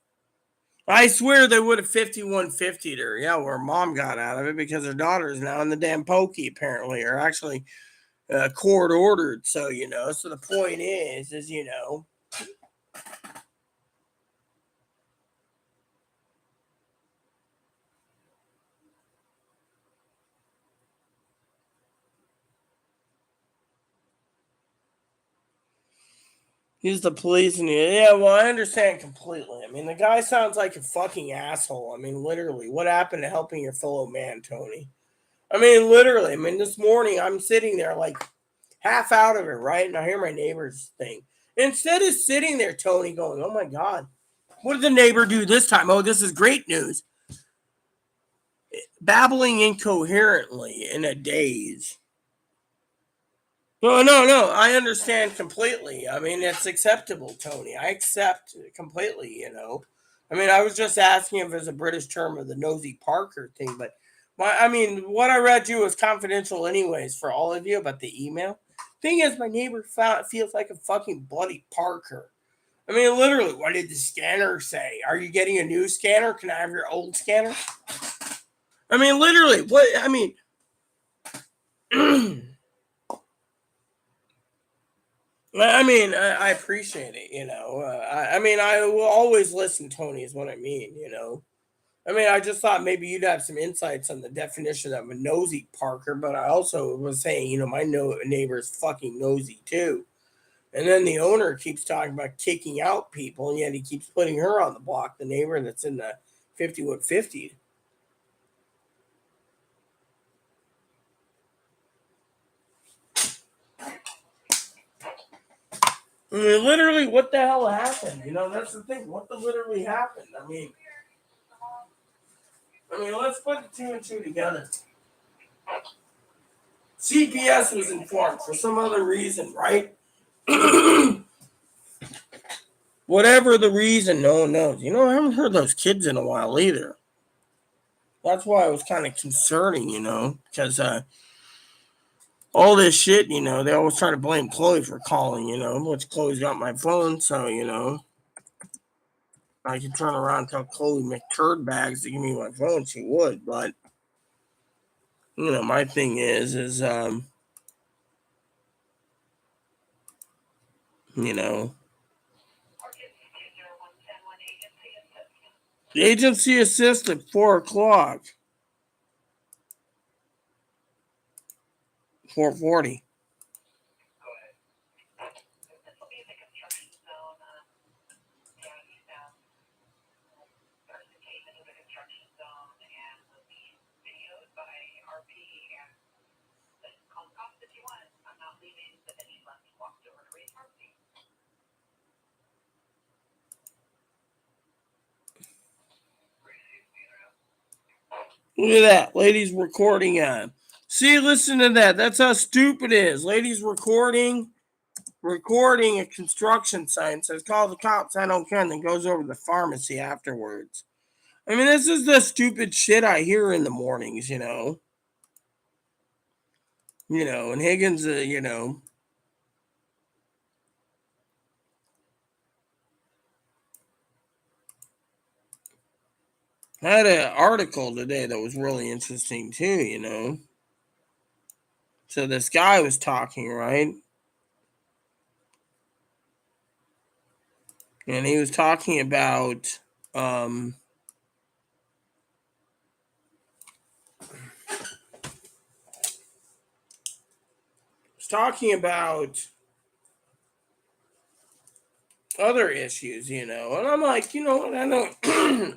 I swear they would have 5150'd her. Yeah, where mom got out of it because her daughter is now in the damn pokey, apparently, or actually court ordered. So the point is. He's the police, and yeah, well, I understand completely. I mean, the guy sounds like a fucking asshole. I mean, literally, what happened to helping your fellow man, Tony? I mean, literally. I mean, this morning I'm sitting there like half out of it, right? And I hear my neighbor's thing. Instead of sitting there, Tony, going, "Oh my God, what did the neighbor do this time? Oh, this is great news." Babbling incoherently in a daze. No. I understand completely. I mean, it's acceptable, Tony. I accept completely. I mean, I was just asking if it's a British term of the nosy Parker thing, but what I read you was confidential, anyways, for all of you about the email. Thing is, my neighbor feels like a fucking bloody Parker. I mean, literally, what did the scanner say? Are you getting a new scanner? Can I have your old scanner? I mean, literally, what? I mean. I appreciate it. I will always listen, Tony, is what I mean. I just thought maybe you'd have some insights on the definition of a nosy Parker, but I also was saying, my neighbor's fucking nosy too. And then the owner keeps talking about kicking out people, and yet he keeps putting her on the block, the neighbor that's in the 5150. I mean, literally, what the hell happened? That's the thing. What literally happened? I mean, let's put the two and two together. CPS was informed for some other reason, right? Whatever the reason, no one knows. You know, I haven't heard those kids in a while either. That's why it was kind of concerning, you know, because all this shit, you know, they always try to blame Chloe for calling, you know, which Chloe's got my phone, so, you know, I could turn around and tell Chloe McTurd bags to give me my phone, she would, but, you know, my thing is, you know, the agency assist at 4 o'clock, 4:40. Look at that. Ladies recording on. See, listen to that. That's how stupid it is. Ladies recording a construction site, says, call the cops, I don't care, and then goes over to the pharmacy afterwards. I mean, this is the stupid shit I hear in the mornings, you know. You know, and Higgins, you know. I had an article today that was really interesting too, you know. So this guy was talking, right? And he was talking about other issues, you know. And I'm like, you know what, I don't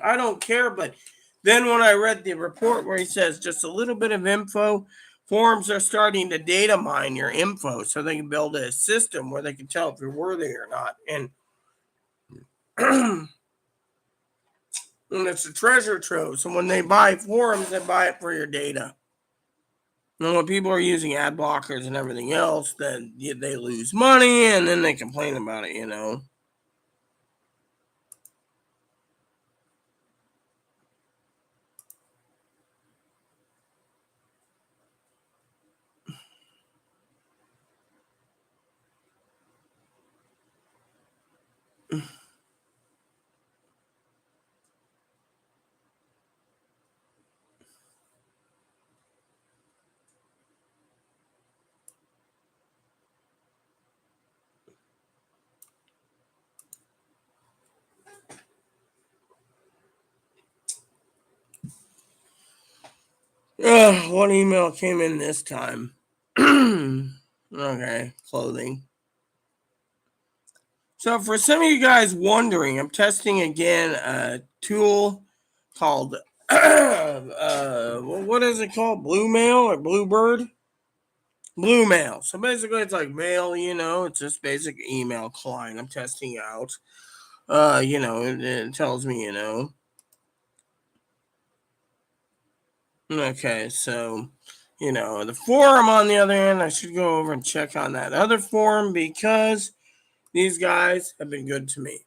I don't care, but then when I read the report where he says just a little bit of info, forums are starting to data mine your info so they can build a system where they can tell if you're worthy or not. And and it's a treasure trove. So when they buy forums, they buy it for your data. And when people are using ad blockers and everything else, then they lose money and then they complain about it, you know. One email came in this time. Okay, clothing. So for some of you guys wondering, I'm testing again a tool called what is it called? Blue Mail or Bluebird? Blue Mail. So basically it's like mail, you know, it's just basic email client I'm testing out. You know, it tells me, you know. Okay, so you know, the forum on the other hand, I should go over and check on that other forum because these guys have been good to me.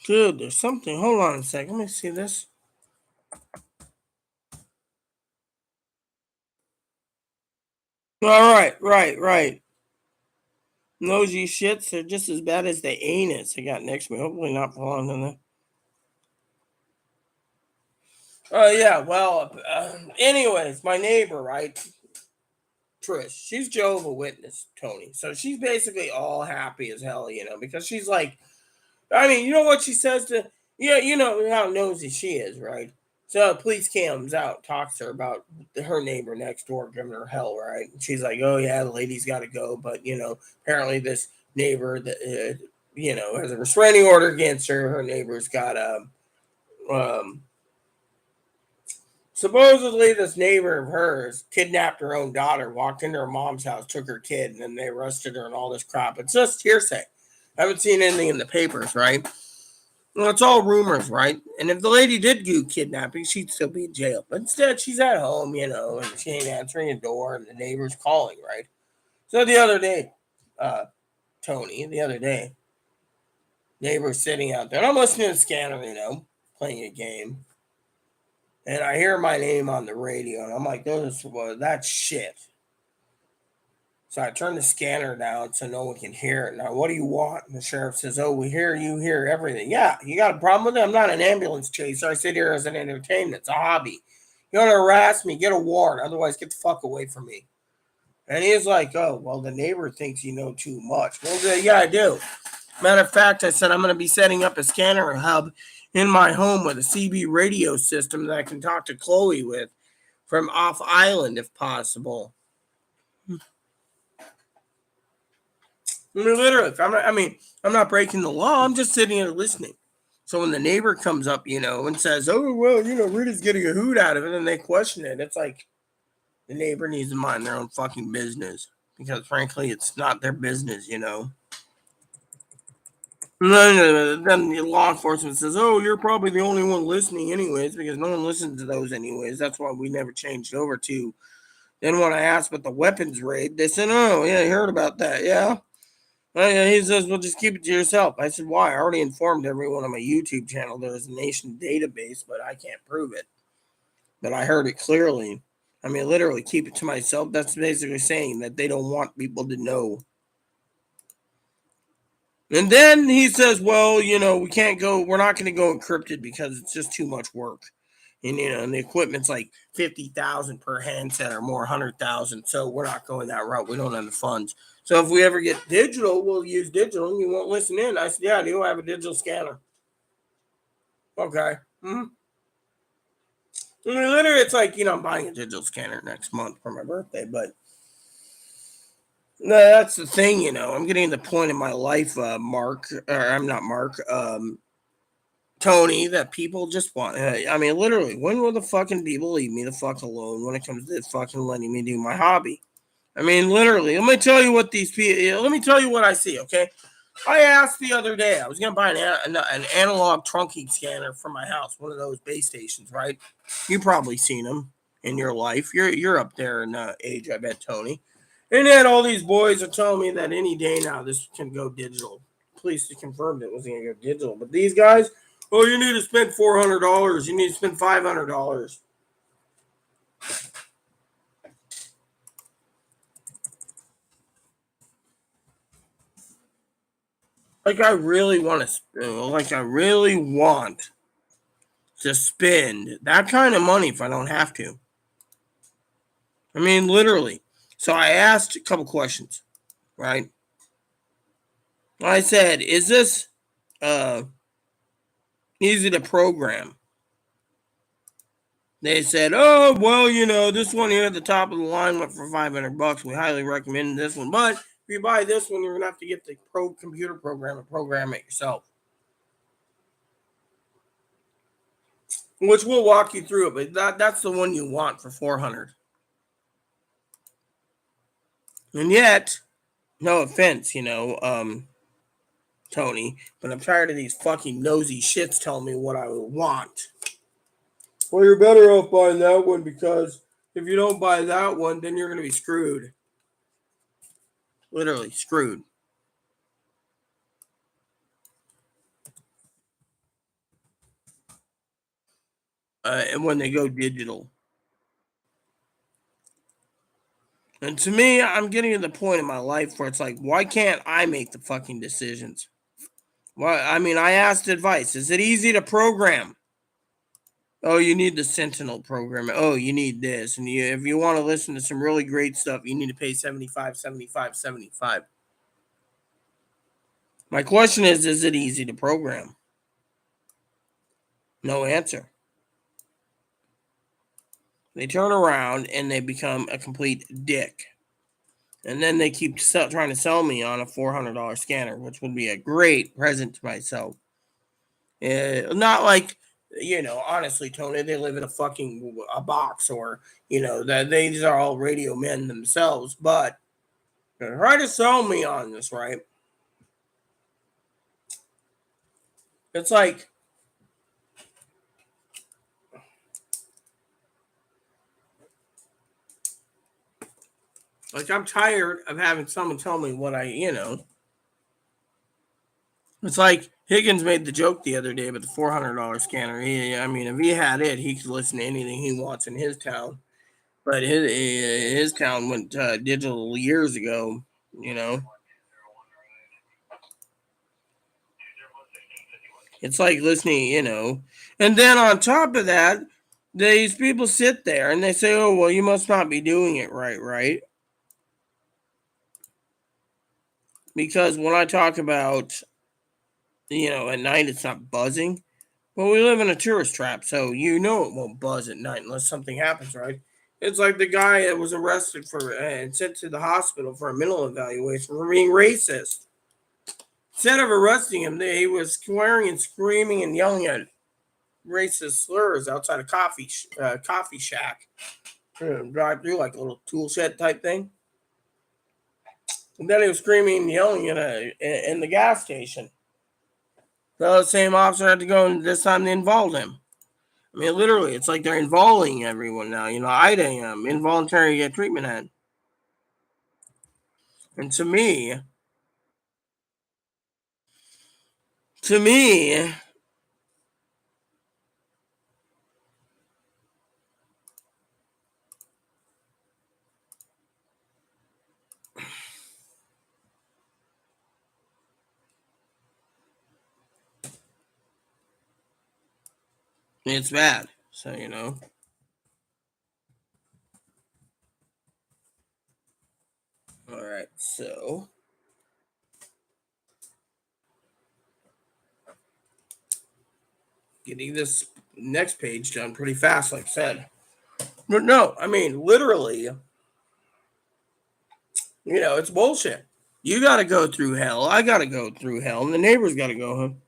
Dude, there's something. Hold on a second. Let me see this. All right. Nosy shits are just as bad as the anus I got next to me. Hopefully not for long. Oh yeah, well, anyways, my neighbor, right, Trish, she's Jehovah Witness, Tony. So she's basically all happy as hell, because she's like, I mean, you know what she says to, yeah, you know how nosy she is, right? So police comes out, talks to her about her neighbor next door giving her hell, right? And she's like, oh yeah, the lady's got to go, but apparently this neighbor that has a restraining order against her. Her neighbor's got a um, supposedly, this neighbor of hers kidnapped her own daughter, walked into her mom's house, took her kid, and then they arrested her and all this crap. It's just hearsay. I haven't seen anything in the papers, right? Well, it's all rumors, right? And if the lady did do kidnapping, she'd still be in jail. But instead, she's at home, and she ain't answering the door, and the neighbor's calling, right? So the other day, uh, neighbor's sitting out there, and I'm listening to the scanner, playing a game. And I hear my name on the radio, and I'm like, that's shit. So I turn the scanner down so no one can hear it. Now, what do you want? And the sheriff says, oh, we hear you hear everything. Yeah, you got a problem with it? I'm not an ambulance chaser. I sit here as an entertainment. It's a hobby. You want to harass me? Get a warrant. Otherwise, get the fuck away from me. And he's like, oh, well, the neighbor thinks you know too much. Well, yeah, I do. Matter of fact, I said I'm going to be setting up a scanner hub in my home with a CB radio system that I can talk to Chloe with from off island if possible. Literally, I'm not breaking the law. I'm just sitting here listening. So when the neighbor comes up, and says, oh, well, Rita's getting a hoot out of it, and they question it, it's like the neighbor needs to mind their own fucking business. Because frankly, it's not their business, Then the law enforcement says, oh, you're probably the only one listening anyways, because no one listens to those anyways. That's why we never changed over to. Then when I asked about the weapons raid, they said, oh, yeah, I heard about that. Yeah. He says, well, just keep it to yourself. I said, why? I already informed everyone on my YouTube channel there is a nation database, but I can't prove it. But I heard it clearly. Literally, keep it to myself. That's basically saying that they don't want people to know. And then he says, well, we can't go, we're not going to go encrypted because it's just too much work. And, and the equipment's like 50,000 per handset or more, 100,000. So we're not going that route. We don't have the funds. So if we ever get digital, we'll use digital and you won't listen in. I said, yeah, I do. I have a digital scanner. Okay. Mm-hmm. Literally, it's like, I'm buying a digital scanner next month for my birthday, but no, that's the thing, I'm getting to the point in my life, Mark, or I'm not Mark, Tony, that people just want. Literally, when will the fucking people leave me the fuck alone when it comes to fucking letting me do my hobby? Literally, let me tell you what these people, let me tell you what I see, okay? I asked the other day, I was going to buy an analog trunking scanner for my house, one of those base stations, right? You've probably seen them in your life. You're up there in age, I bet, Tony. And then all these boys are telling me that any day now this can go digital. Police confirmed it was going to go digital. But these guys, oh, you need to spend $400. You need to spend $500. I really want to spend that kind of money if I don't have to. Literally. So I asked a couple questions, right? I said, is this easy to program? They said, oh, well, this one here at the top of the line went for $500. We highly recommend this one. But if you buy this one, you're going to have to get the computer program and program it yourself. Which we'll walk you through it, but that's the one you want for $400. And yet, no offense, Tony, but I'm tired of these fucking nosy shits telling me what I would want. Well, you're better off buying that one because if you don't buy that one, then you're going to be screwed. Literally screwed. And when they go digital. And to me, I'm getting to the point in my life where it's like, why can't I make the fucking decisions? Well, I asked advice. Is it easy to program? Oh, you need the Sentinel program. Oh, you need this. And if you want to listen to some really great stuff, you need to pay 75, 75, 75. My question is it easy to program? No answer. They turn around and they become a complete dick. And then they keep trying to sell me on a $400 scanner, which would be a great present to myself. Not like, honestly, Tony, they live in a box, or, that these are all radio men themselves. But try to sell me on this, right? It's like I'm tired of having someone tell me what It's like Higgins made the joke the other day about the $400 scanner. If he had it, he could listen to anything he wants in his town. But his town went digital years ago. You know, it's like listening. And then on top of that, these people sit there and they say, "Oh, well, you must not be doing it right, right?" Because when I talk about, at night it's not buzzing. Well, we live in a tourist trap, so it won't buzz at night unless something happens, right? It's like the guy that was arrested for and sent to the hospital for a mental evaluation for being racist. Instead of arresting him, he was swearing and screaming and yelling at racist slurs outside a coffee shack. Drive through like a little tool shed type thing. And then he was screaming and yelling in the gas station. So the same officer had to go, and this time they involved him. I mean, literally, it's like they're involving everyone now. IDA, involuntary treatment act. And to me, it's bad. So, All right. So, getting this next page done pretty fast, like I said. But no, literally, it's bullshit. You got to go through hell. I got to go through hell. And the neighbors got to go home.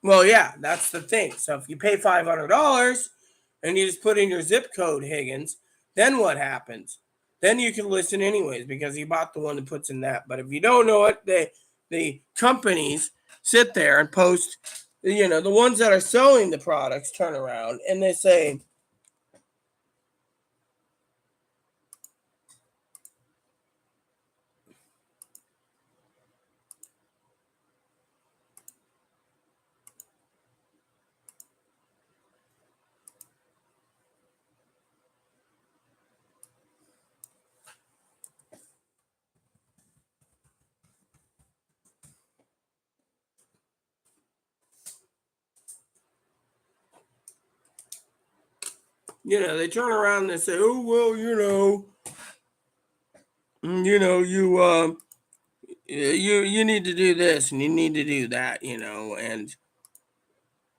Well, yeah, that's the thing. So if you pay $500 and you just put in your zip code, Higgins, then what happens? Then you can listen anyways because you bought the one that puts in that. But if you don't know it, the companies sit there and post, the ones that are selling the products turn around and they say, they turn around and they say, oh, well, you need to do this and you need to do that, and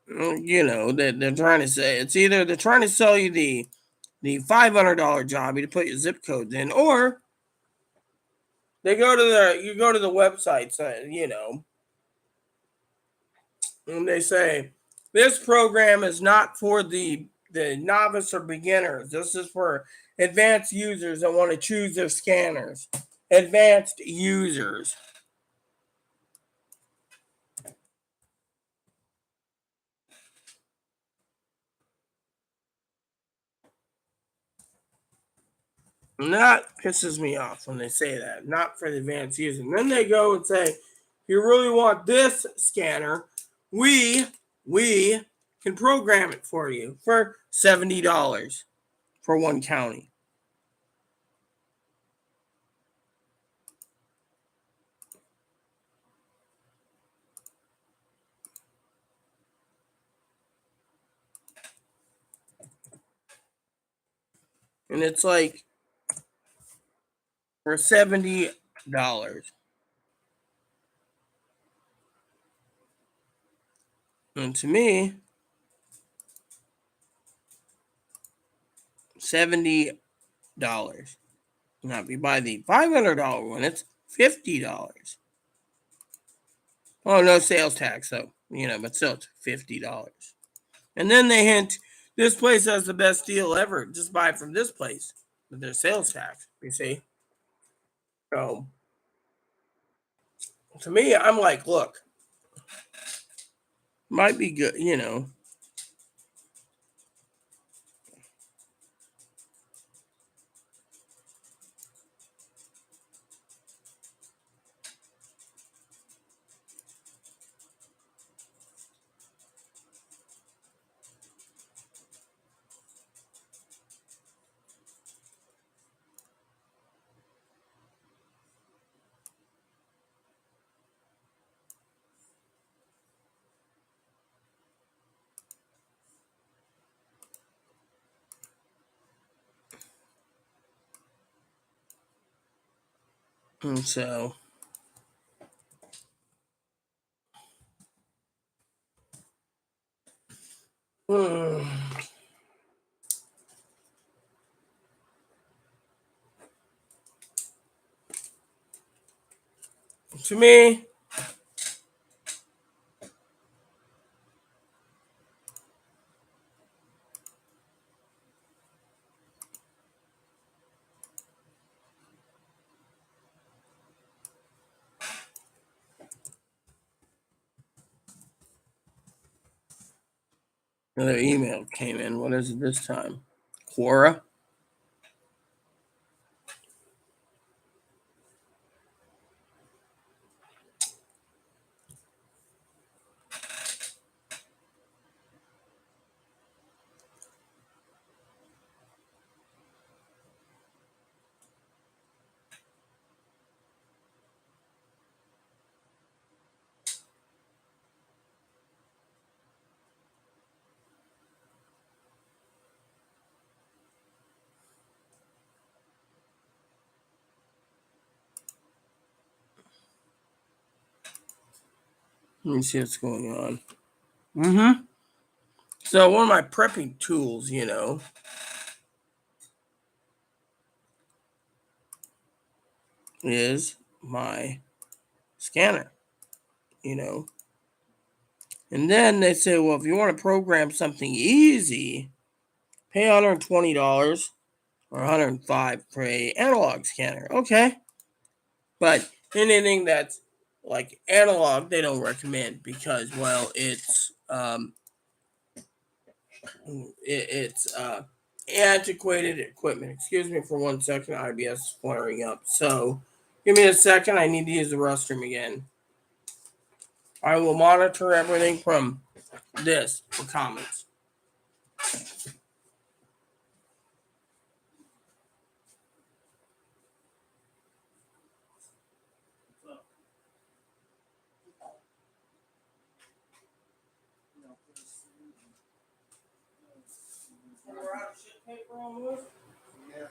they're trying to say it's either they're trying to sell you the $500 job to put your zip codes in, or you go to the websites, and they say this program is not for the novice or beginners. This is for advanced users that want to choose their scanners. Advanced users. And that pisses me off when they say that. Not for the advanced user. And then they go and say, if you really want this scanner, we can program it for you for $70 for one county. and it's like for $70. And to me, $70. Now, if you buy the $500 one, it's $50. Oh, no sales tax, though. But still, it's $50. And then they hint this place has the best deal ever. Just buy from this place with their sales tax. You see? So to me, I'm like, look, might be good. And so, hmm, to me, another email came in. What is it this time? Quora? Let me see what's going on. Mm-hmm. So one of my prepping tools, is my scanner, you know. And then they say, well, if you want to program something easy, pay $120 or $105 for a analog scanner. Okay. But anything that's like analog, they don't recommend because, well, it's antiquated equipment. Excuse me for 1 second. IBS flaring up. So give me a second. I need to use the restroom again. I will monitor everything from this for comments. We're out of shit paper almost. Yeah.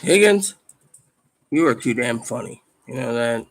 Higgins, you are too damn funny. You know that?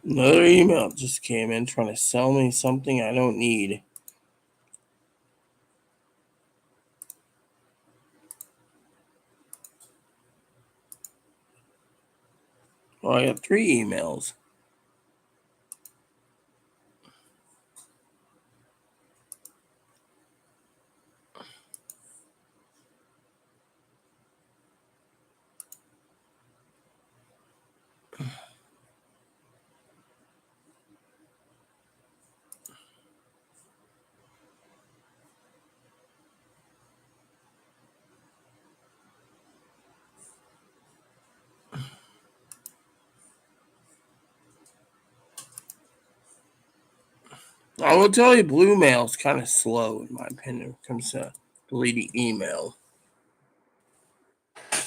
Another email just came in trying to sell me something I don't need. Well, I got 3 emails. I will tell you, Blue Mail is kind of slow, in my opinion, when it comes to deleting email. I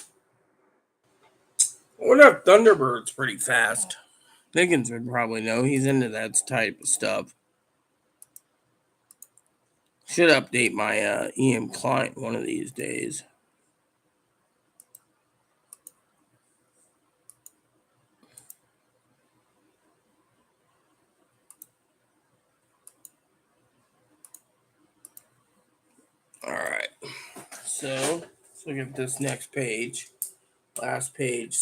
wonder if Thunderbird's pretty fast. Higgins would probably know. He's into that type of stuff. Should update my EM client one of these days. All right. So let's look at this next page. Last page.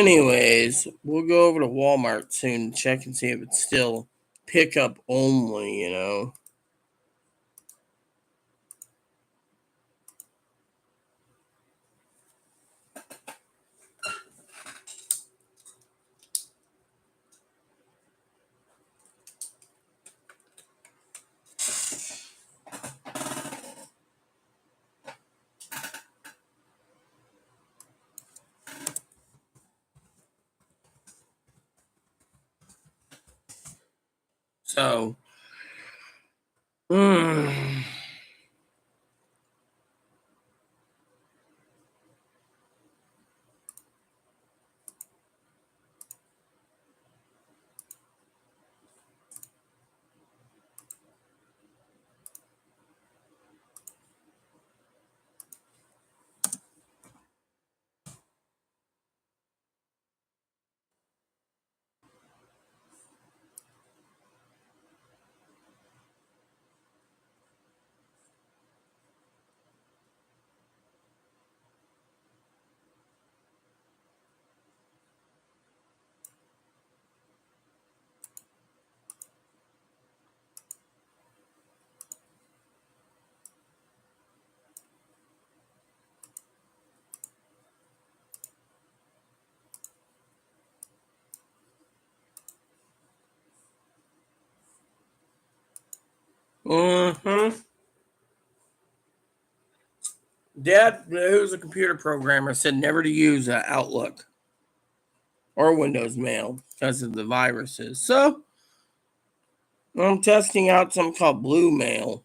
Anyways, we'll go over to Walmart soon and check and see if it's still pickup only, you know. So, mm, mm-hmm. Dad, who's a computer programmer, said never to use Outlook or Windows Mail because of the viruses. So I'm testing out something called Blue Mail.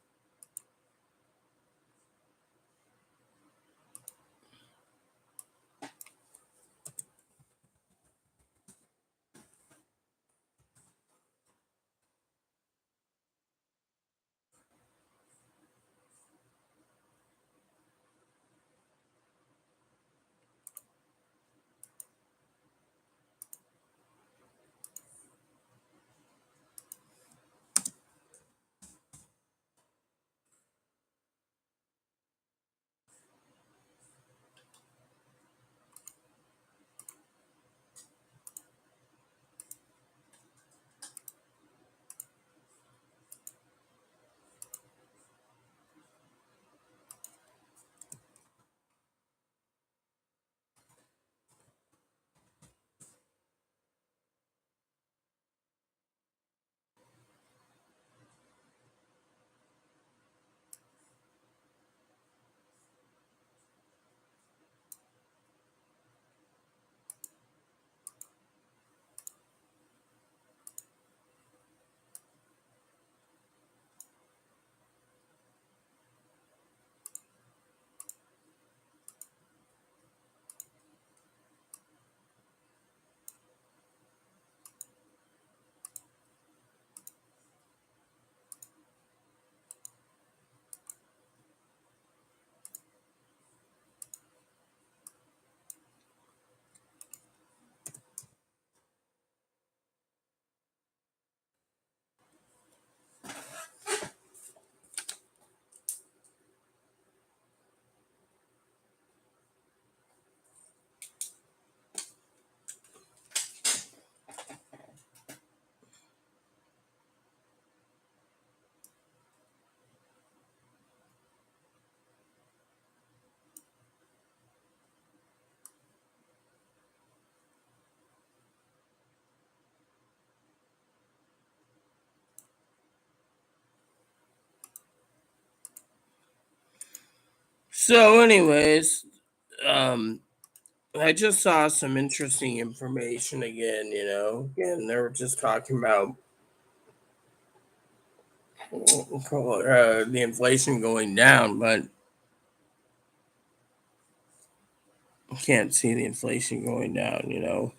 So, anyways, I just saw some interesting information again. Again, they were just talking about the inflation going down, but I can't see the inflation going down.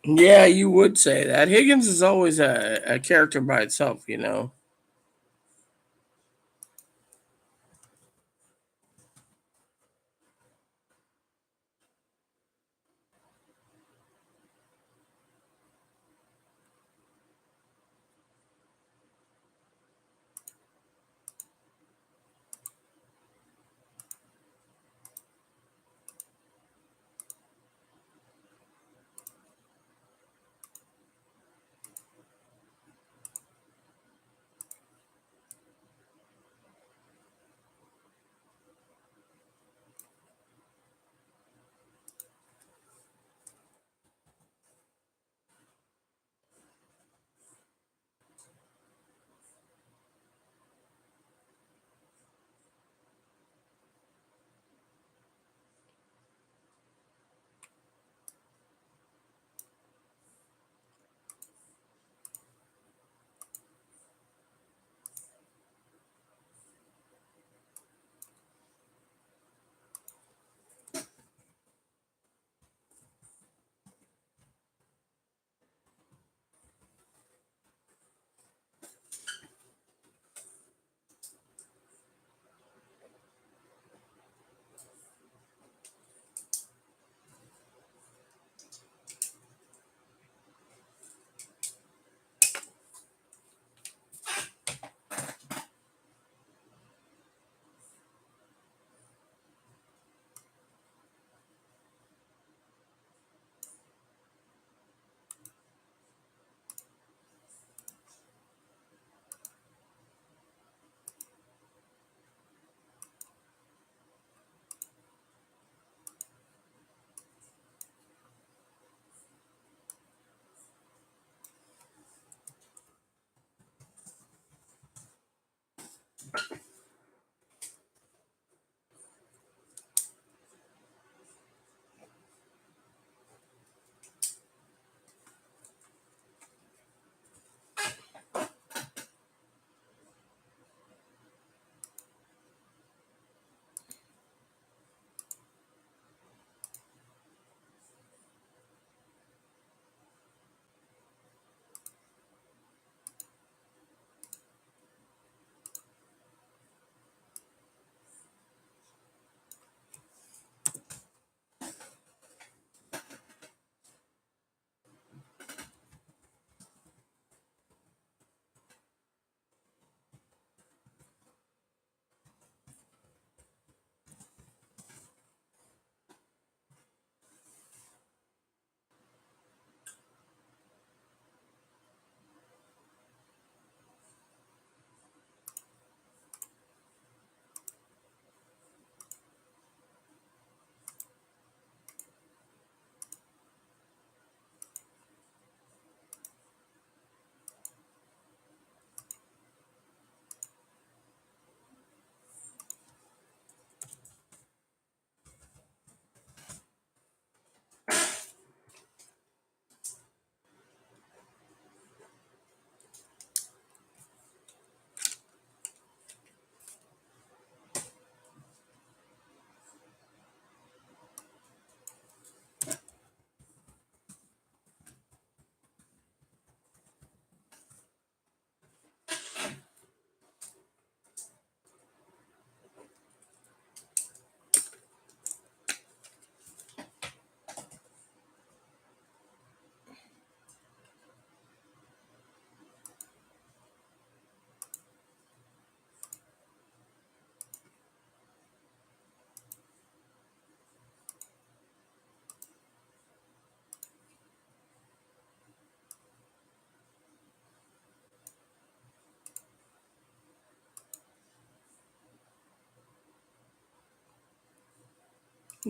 Yeah, you would say that. Higgins is always a character by itself, you know.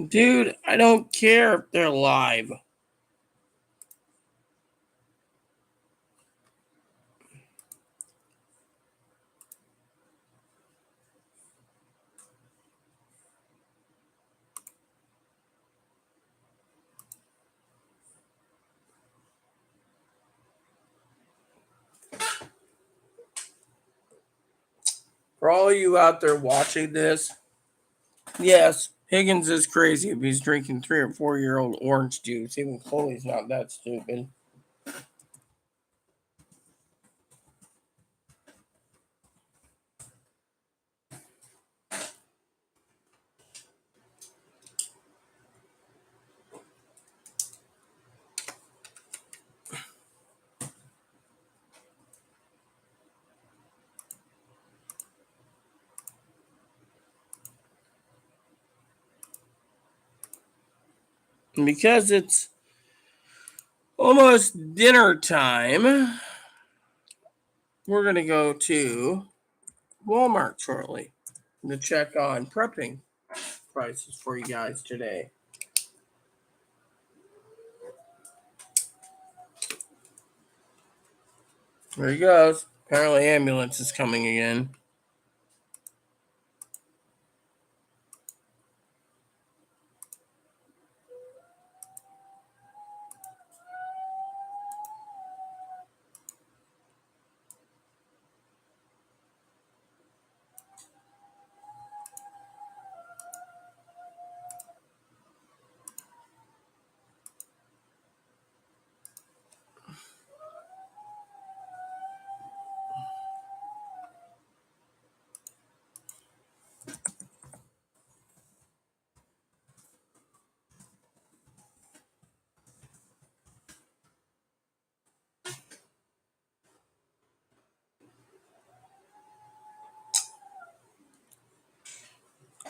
Dude, I don't care if they're live. For all you out there watching this, yes, Higgins is crazy if he's drinking 3 or 4-year-old orange juice. Even Chloe's not that stupid. And because it's almost dinner time, we're going to go to Walmart shortly to check on prepping prices for you guys today. There he goes. Apparently ambulance is coming again.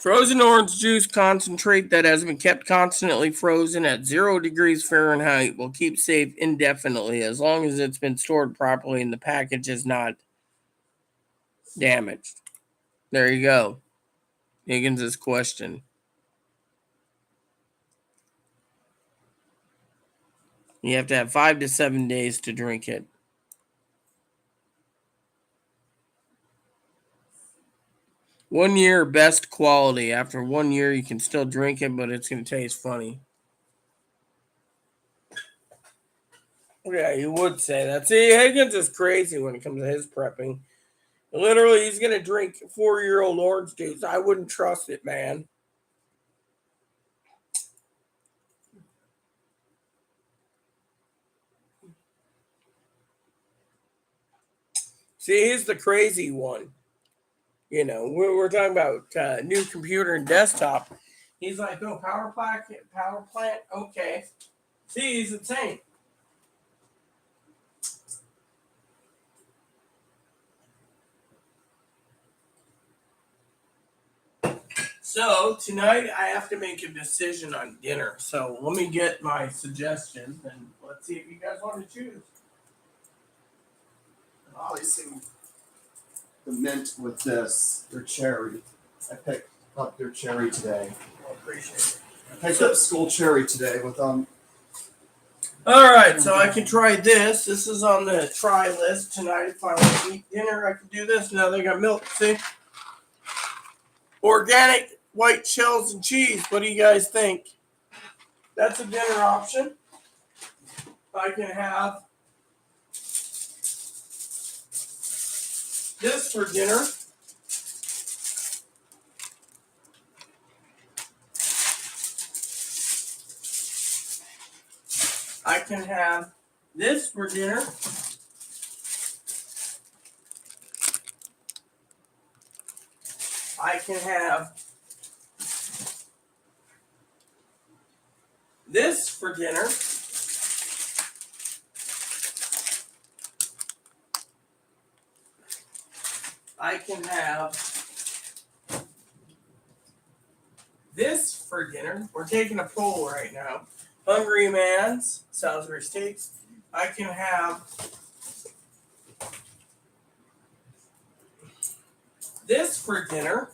Frozen orange juice concentrate that has been kept constantly frozen at 0 degrees Fahrenheit will keep safe indefinitely as long as it's been stored properly and the package is not damaged. There you go. Higgins' question. You have to have 5 to 7 days to drink it. One year, best quality. After 1 year, you can still drink it, but it's going to taste funny. Yeah, you would say that. See, Higgins is crazy when it comes to his prepping. Literally, he's going to drink 4-year-old orange juice. I wouldn't trust it, man. See, he's the crazy one. You know, we're talking about new computer and desktop. He's like, oh, power plant, okay. See, he's insane. So tonight I have to make a decision on dinner. So let me get my suggestions and let's see if you guys want to choose. Oh, these seem the mint with this. They're cherry. I picked up their cherry today. I appreciate it. I picked up school cherry today with All right, so I can try this. This is on the try list tonight. If I want to eat dinner, I can do this. Now they got milk. See, organic white shells and cheese. What do you guys think? That's a dinner option. I can have this for dinner. I can have this for dinner. I can have this for dinner. I can have this for dinner. We're taking a poll right now. Hungry Man's Salisbury Steaks. I can have this for dinner.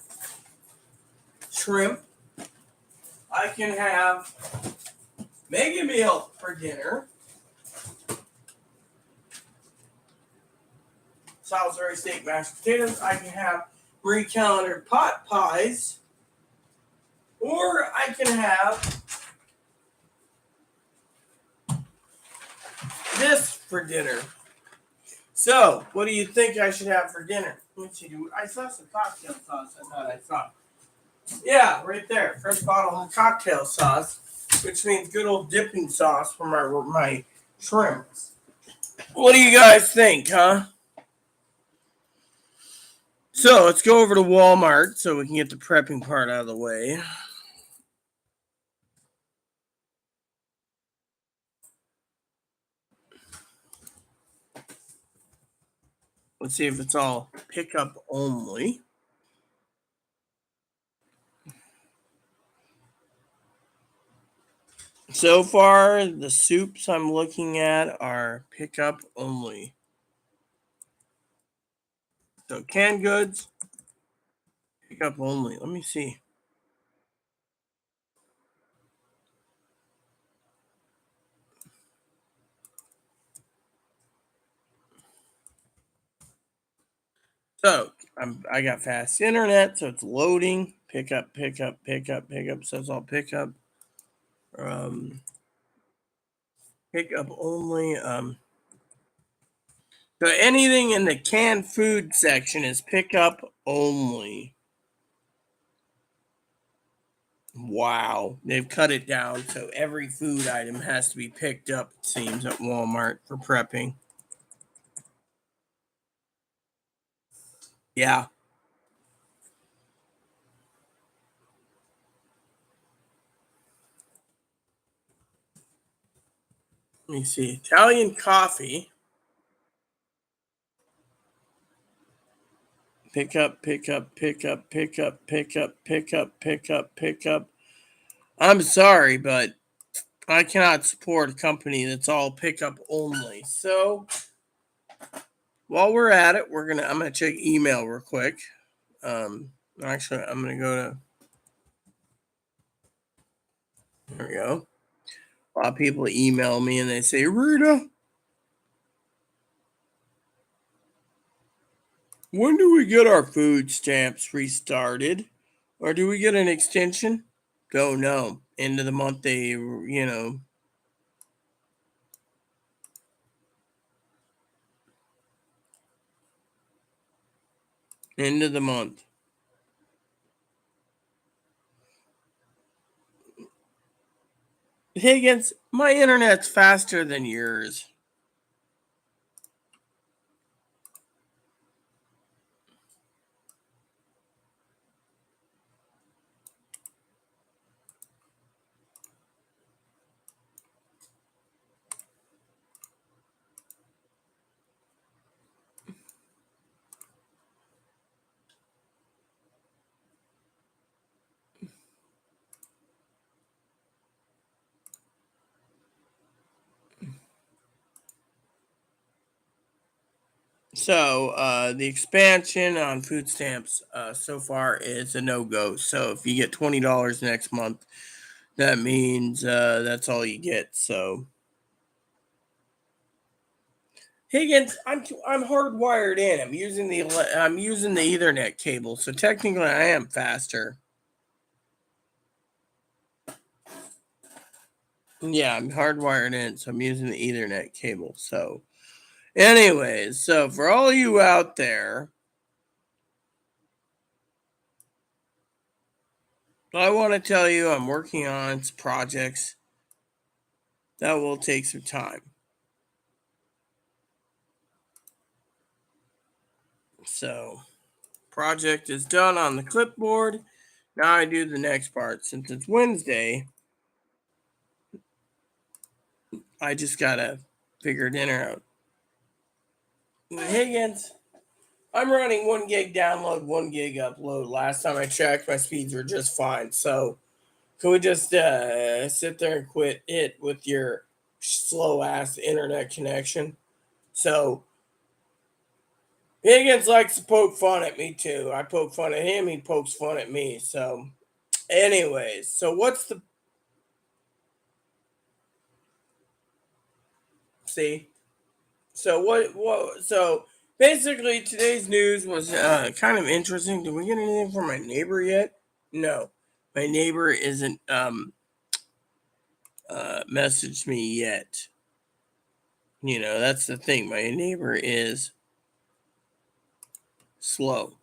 Shrimp. I can have Mega Meal for dinner. Salisbury steak mashed potatoes. I can have Marie Callender pot pies. Or I can have this for dinner. So, what do you think I should have for dinner? Let's see. I saw some cocktail sauce. I thought I saw. Yeah, right there. Fresh bottle of cocktail sauce, which means good old dipping sauce for my shrimps. What do you guys think, huh? So let's go over to Walmart so we can get the prepping part out of the way. Let's see if it's all pickup only. So far, the soups I'm looking at are pickup only. So canned goods, pickup only. Let me see. So I got fast internet, so it's loading. Pickup, pickup, pickup, pickup. So it's all pickup. Pickup only. So anything in the canned food section is pickup only. Wow, they've cut it down so every food item has to be picked up. It seems at Walmart for prepping. Yeah. Let me see. Italian coffee. Pick up, pick up, pick up, pick up, pick up, pick up, pick up, pick up. I'm sorry, but I cannot support a company that's all pickup only. So while we're at it, I'm gonna check email real quick. Actually, I'm gonna go to. There we go. A lot of people email me and they say, Rita, when do we get our food stamps restarted? Or do we get an extension? Don't know. End of the month, end of the month. Higgins, my internet's faster than yours. So the expansion on food stamps so far is a no-go. So if you get $20 next month, that means that's all you get. So Higgins, I'm hardwired in. I'm using the Ethernet cable, so technically I am faster. Yeah, I'm hardwired in, so I'm using the Ethernet cable. So, anyways, so for all you out there, I want to tell you I'm working on some projects that will take some time. So, project is done on the clipboard. Now I do the next part. Since it's Wednesday, I just gotta figure dinner out. Higgins, I'm running 1 gig download, 1 gig upload. Last time I checked, my speeds were just fine. So, can we just sit there and quit it with your slow ass internet connection? So, Higgins likes to poke fun at me too. I poke fun at him, he pokes fun at me. So, anyways, so what's the. See? So, so basically, today's news was kind of interesting. Did we get anything from my neighbor yet? No. My neighbor isn't messaged me yet. That's the thing. My neighbor is slow.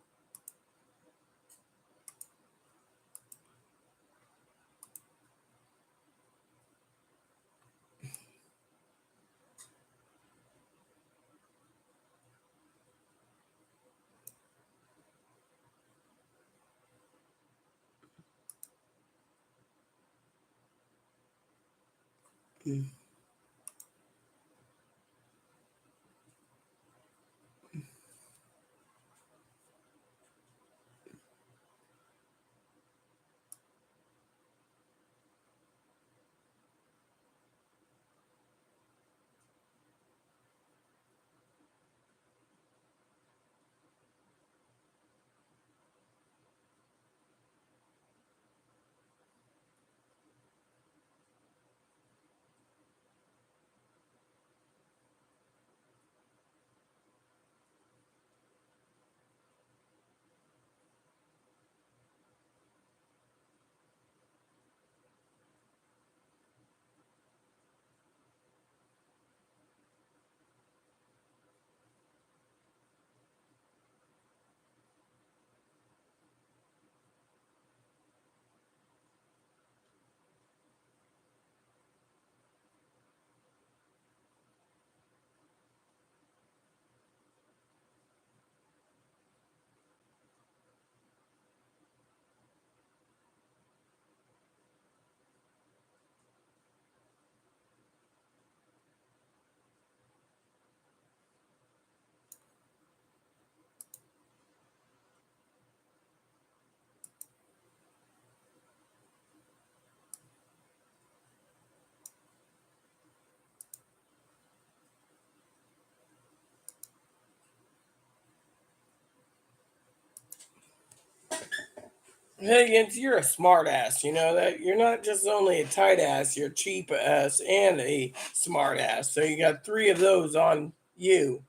Higgins, you're a smart ass. You know that you're not just only a tight ass, you're cheap ass and a smart ass. So you got three of those on you,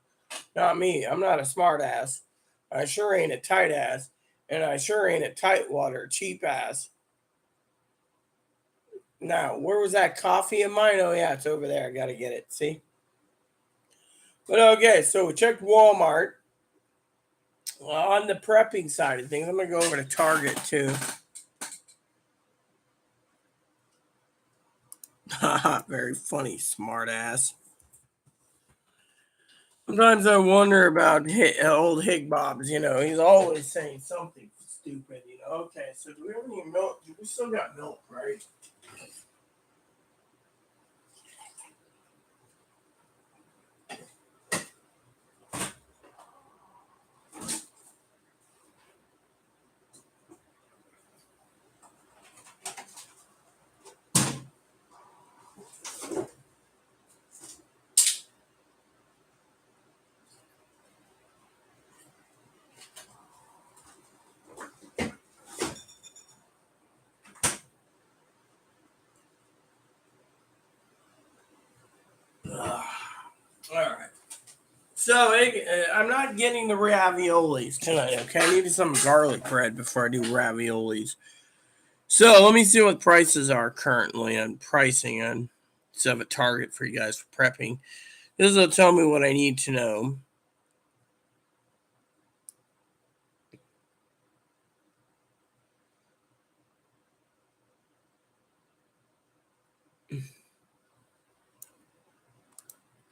not me. I'm not a smart ass. I sure ain't a tight ass, and I sure ain't a tight water cheap ass. Now, where was that coffee of mine? Oh yeah, it's over there. I gotta get it. See. But okay, so we checked Walmart. On the prepping side of things, I'm gonna go over to Target too. Very funny, smart ass. Sometimes I wonder about old Hig Bobs. You know, he's always saying something stupid. You know. Okay, so do we have any milk? We still got milk, right? All right. So I'm not getting the raviolis tonight. Okay, I needed some garlic bread before I do raviolis. So let me see what prices are currently on pricing on. So I have a target for you guys for prepping. This will tell me what I need to know.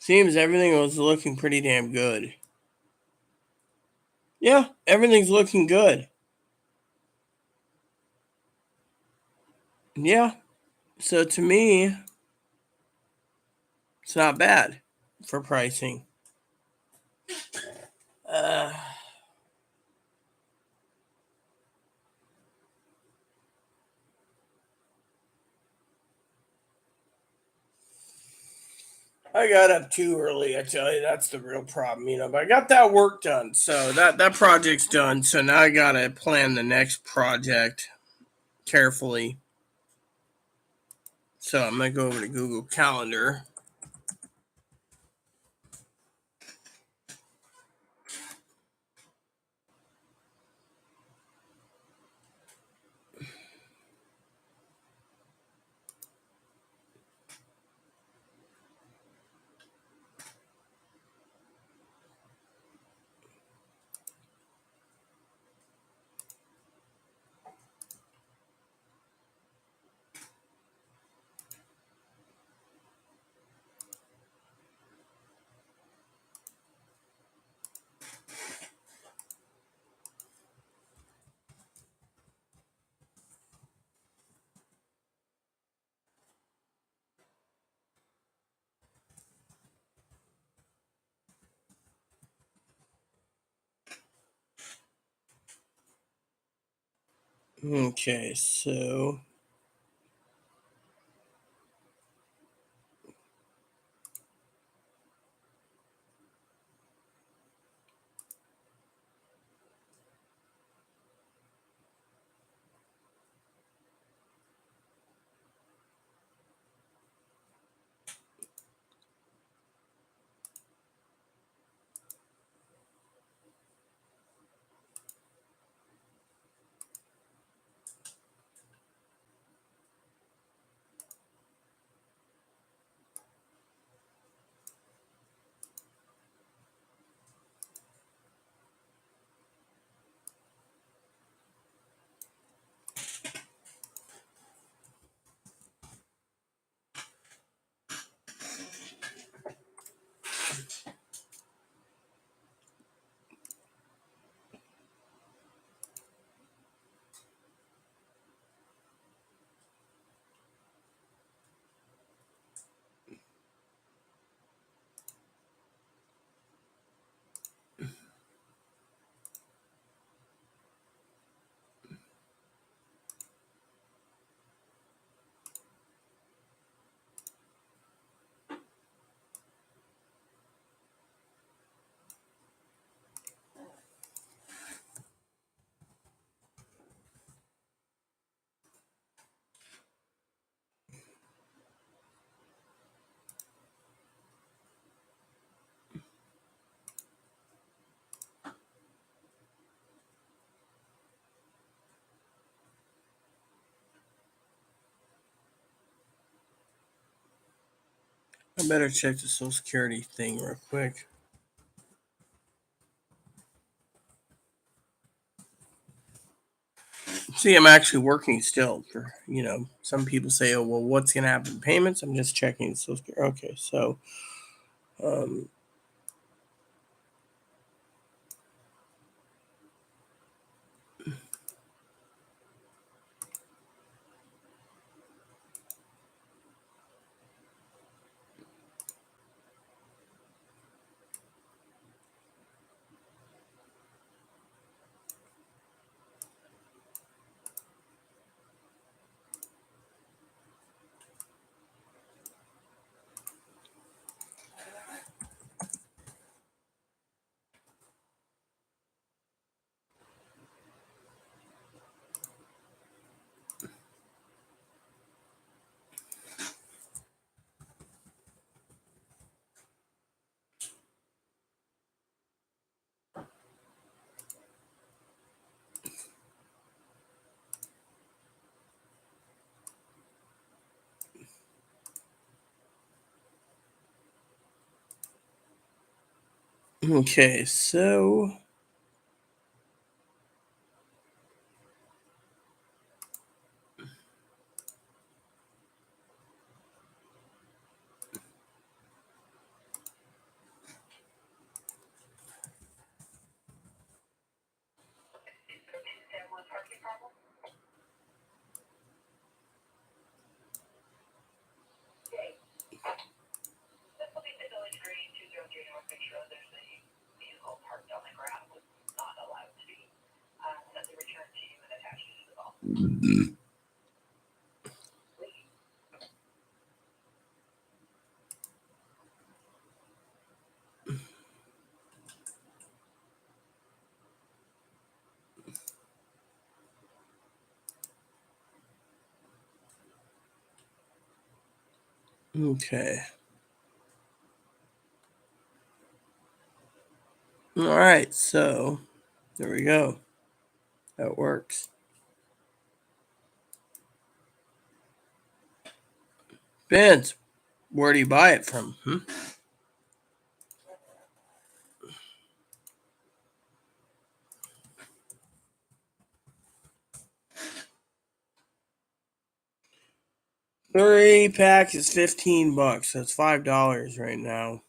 Seems everything was looking pretty damn good. Yeah, everything's looking good. Yeah. So to me, it's not bad for pricing. Uh, I got up too early. I tell you, that's the real problem, you know. But I got that work done, so that project's done. So now I gotta plan the next project carefully. So I'm gonna go over to Google Calendar. Okay, so I better check the Social Security thing real quick. See, I'm actually working still. For some people say, "Oh, well, what's gonna happen to payments?" I'm just checking Social Security. Okay, so um, okay, so okay, all right, so there we go. That works. Benz, where do you buy it from? 3 pack is $15. That's $5 right now.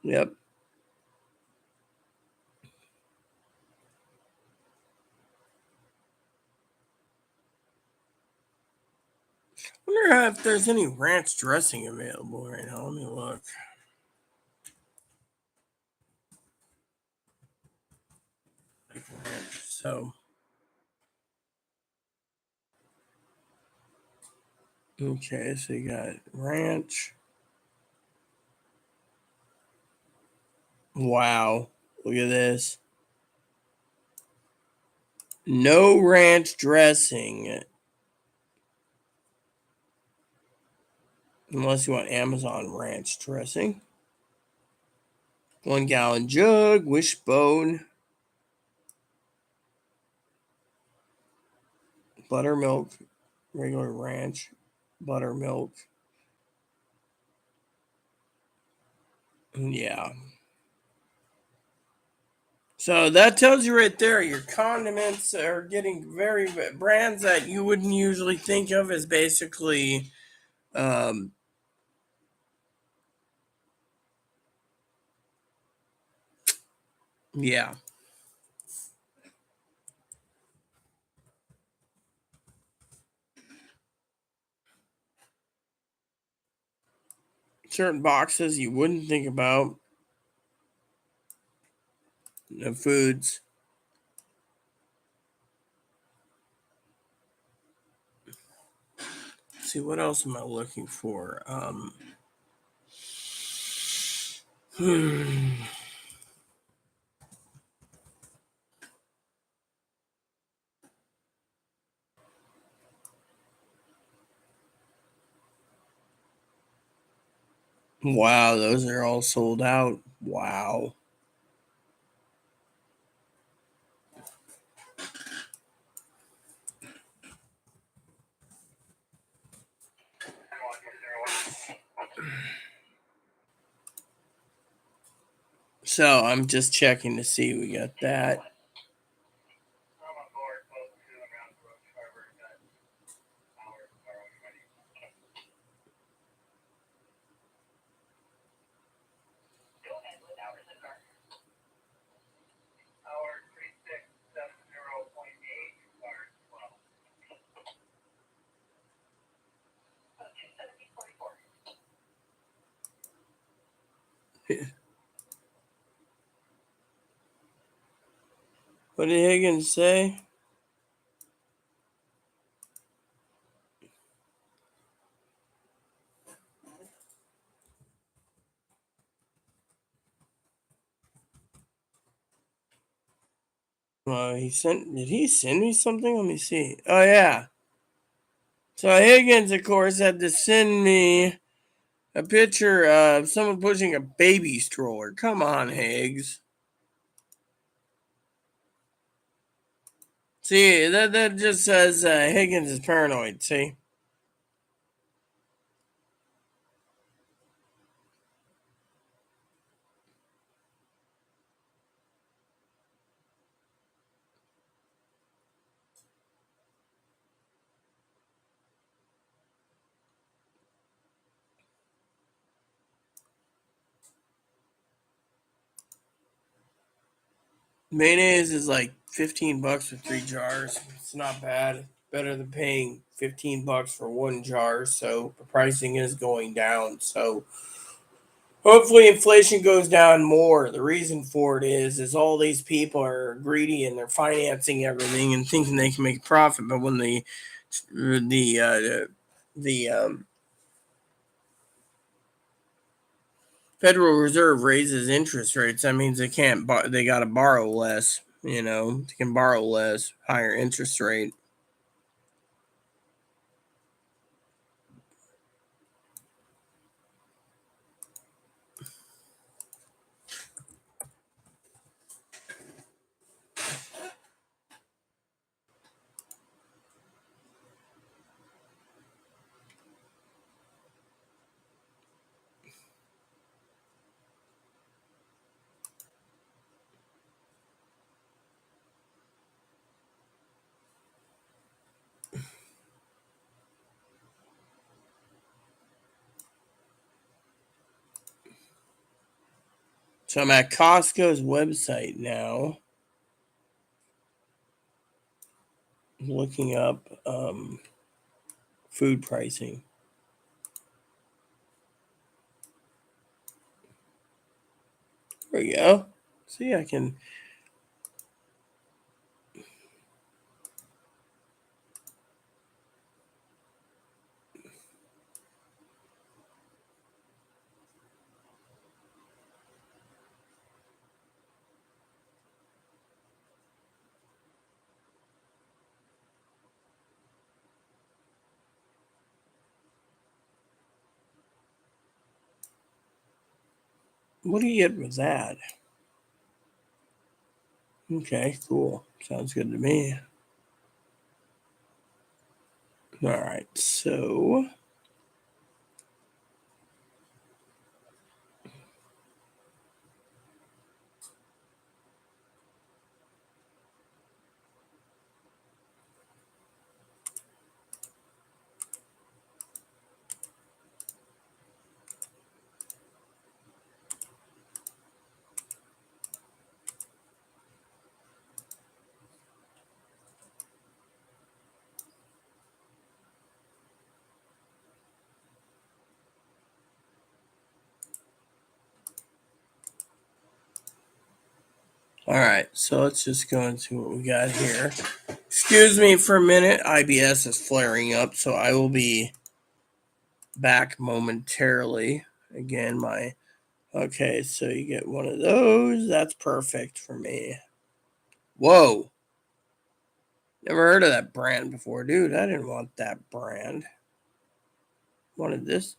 Yep. Wonder if there's any ranch dressing available right now. Let me look. So Okay, so you got ranch. Wow, look at this. No ranch dressing. Unless you want Amazon ranch dressing. 1 gallon jug, wishbone, buttermilk, regular ranch, buttermilk. Yeah. So that tells you right there, your condiments are getting very brands that you wouldn't usually think of as basically, um, yeah. Certain boxes you wouldn't think about, foods. Let's see, what else am I looking for? Wow, those are all sold out. Wow. So I'm just checking to see we got that. What did Higgins say? He sent. Did he send me something? Let me see. Oh yeah. So Higgins, of course, had to send me a picture of someone pushing a baby stroller. Come on, Higgs. See, that just says Higgins is paranoid. See. Mayonnaise is like $15 for 3 jars. It's not bad. Better than paying $15 for 1 jar. So the pricing is going down. So hopefully inflation goes down more. The reason for it is all these people are greedy and they're financing everything and thinking they can make a profit. But when the Federal Reserve raises interest rates, that means they can't. They got to borrow less. They can borrow less, higher interest rate. So I'm at Costco's website now, looking up food pricing. There we go. See, I can. What do you get with that? Okay, cool. Sounds good to me. All right, so all right, so let's just go into what we got here. Excuse me for a minute. IBS is flaring up, so I will be back momentarily. Again, okay, so you get one of those. That's perfect for me. Whoa. Never heard of that brand before. Dude, I didn't want that brand. Wanted this.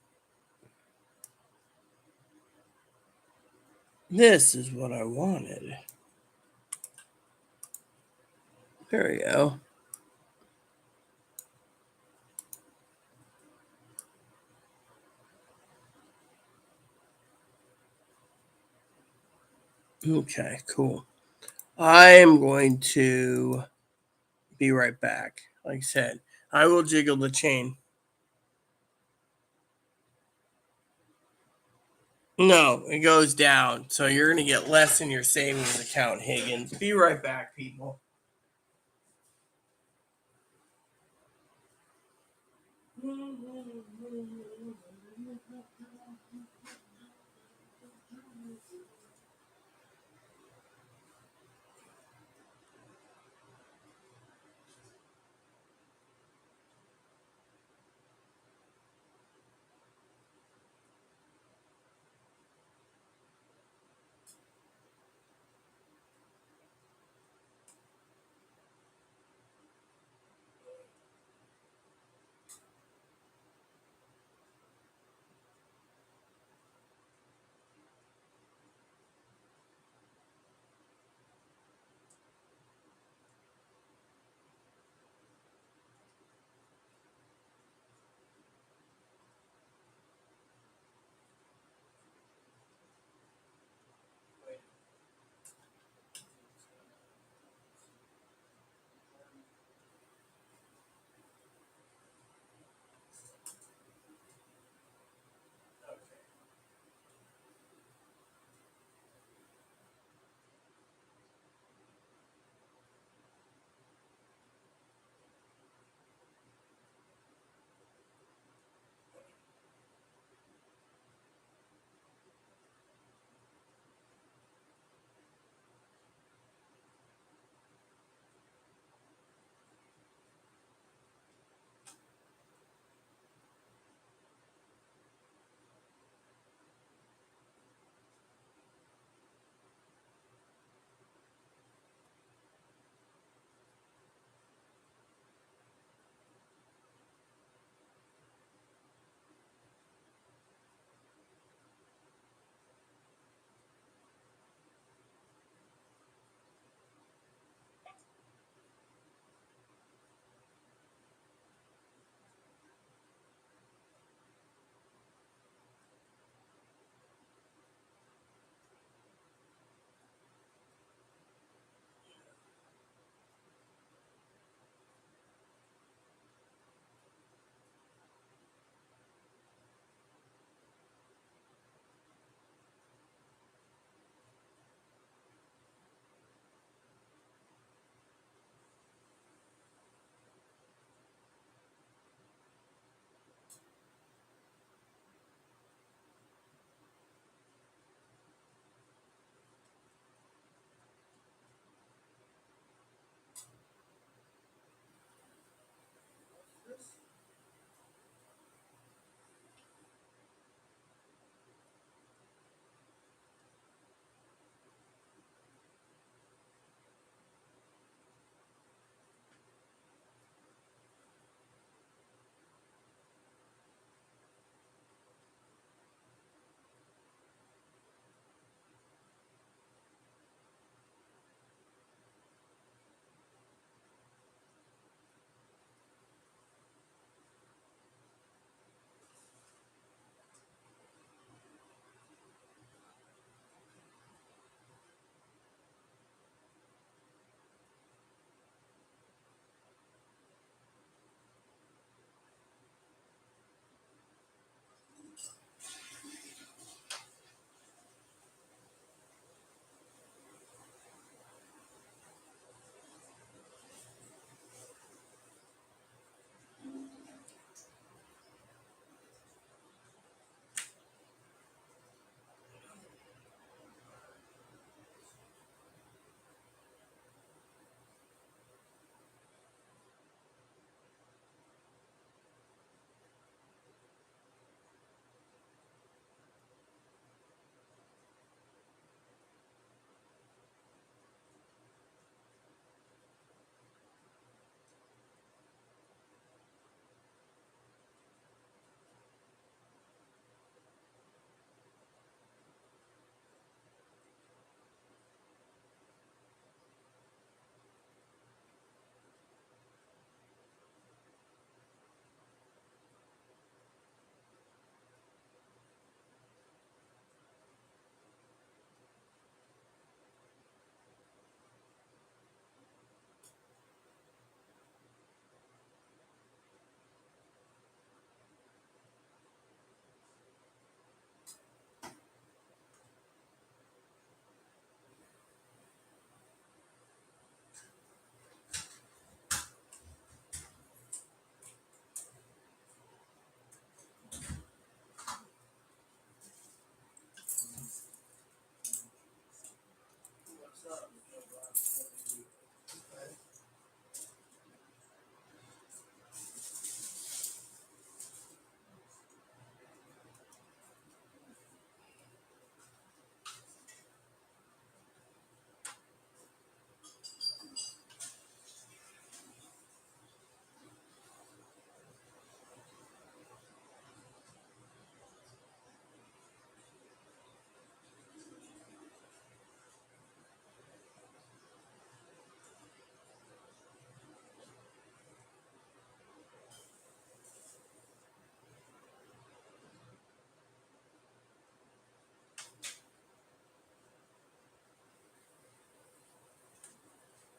This is what I wanted. There we go. Okay, cool. I am going to be right back. Like I said, I will jiggle the chain. No, it goes down. So you're going to get less in your savings account, Higgins. Be right back, people.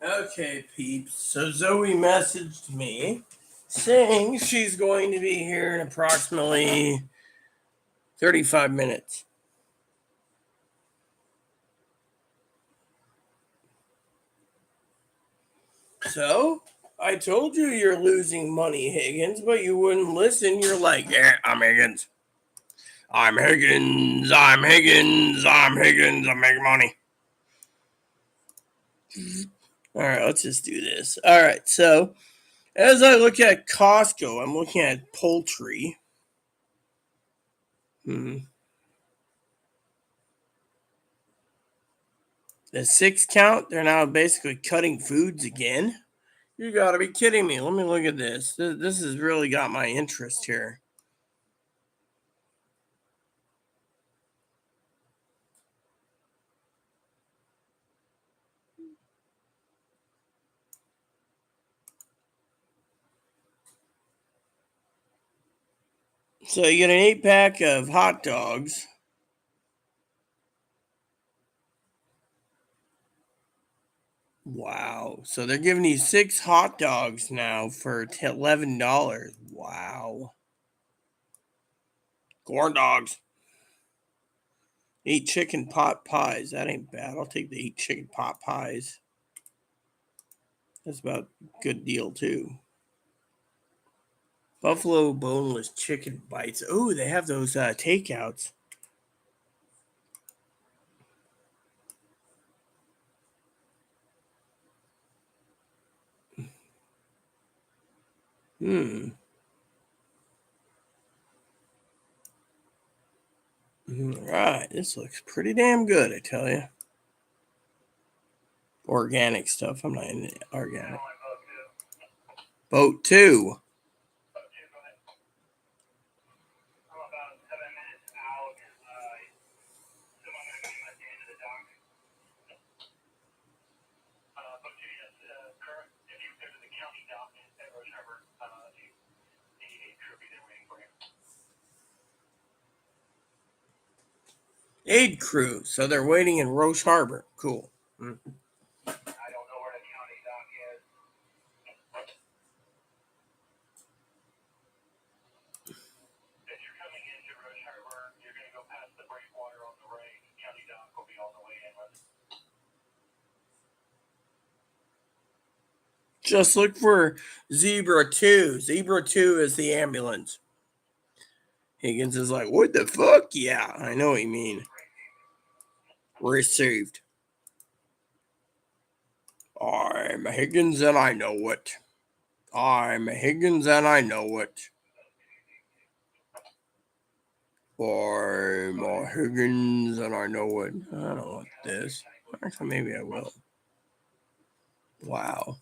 Okay, peeps. So Zoe messaged me saying she's going to be here in approximately 35 minutes. So I told you you're losing money, Higgins, but you wouldn't listen. You're like, yeah, I'm Higgins. I'm Higgins. I'm Higgins. I'm Higgins. I'm making money. All right, let's just do this. All right, so as I look at Costco, I'm looking at poultry. The 6 count, they're now basically cutting foods again. You gotta be kidding me. Let me look at this. This has really got my interest here. So you get an 8-pack of hot dogs. Wow. So they're giving you 6 hot dogs now for $11. Wow. Corn dogs. 8 chicken pot pies. That ain't bad. I'll take the 8 chicken pot pies. That's about a good deal too. Buffalo boneless chicken bites. Oh, they have those takeouts. All right, this looks pretty damn good, I tell you. Organic stuff. I'm not in organic. Boat 2. Aid crew. So they're waiting in Roche Harbor. Cool. Just look for Zebra 2. Zebra 2 is the ambulance. Higgins is like, what the fuck? Yeah, I know what you mean. Received. I'm Higgins and I know it. I'm Higgins and I know it. I'm Higgins and I know it. I don't want this. Actually, maybe I will. Wow.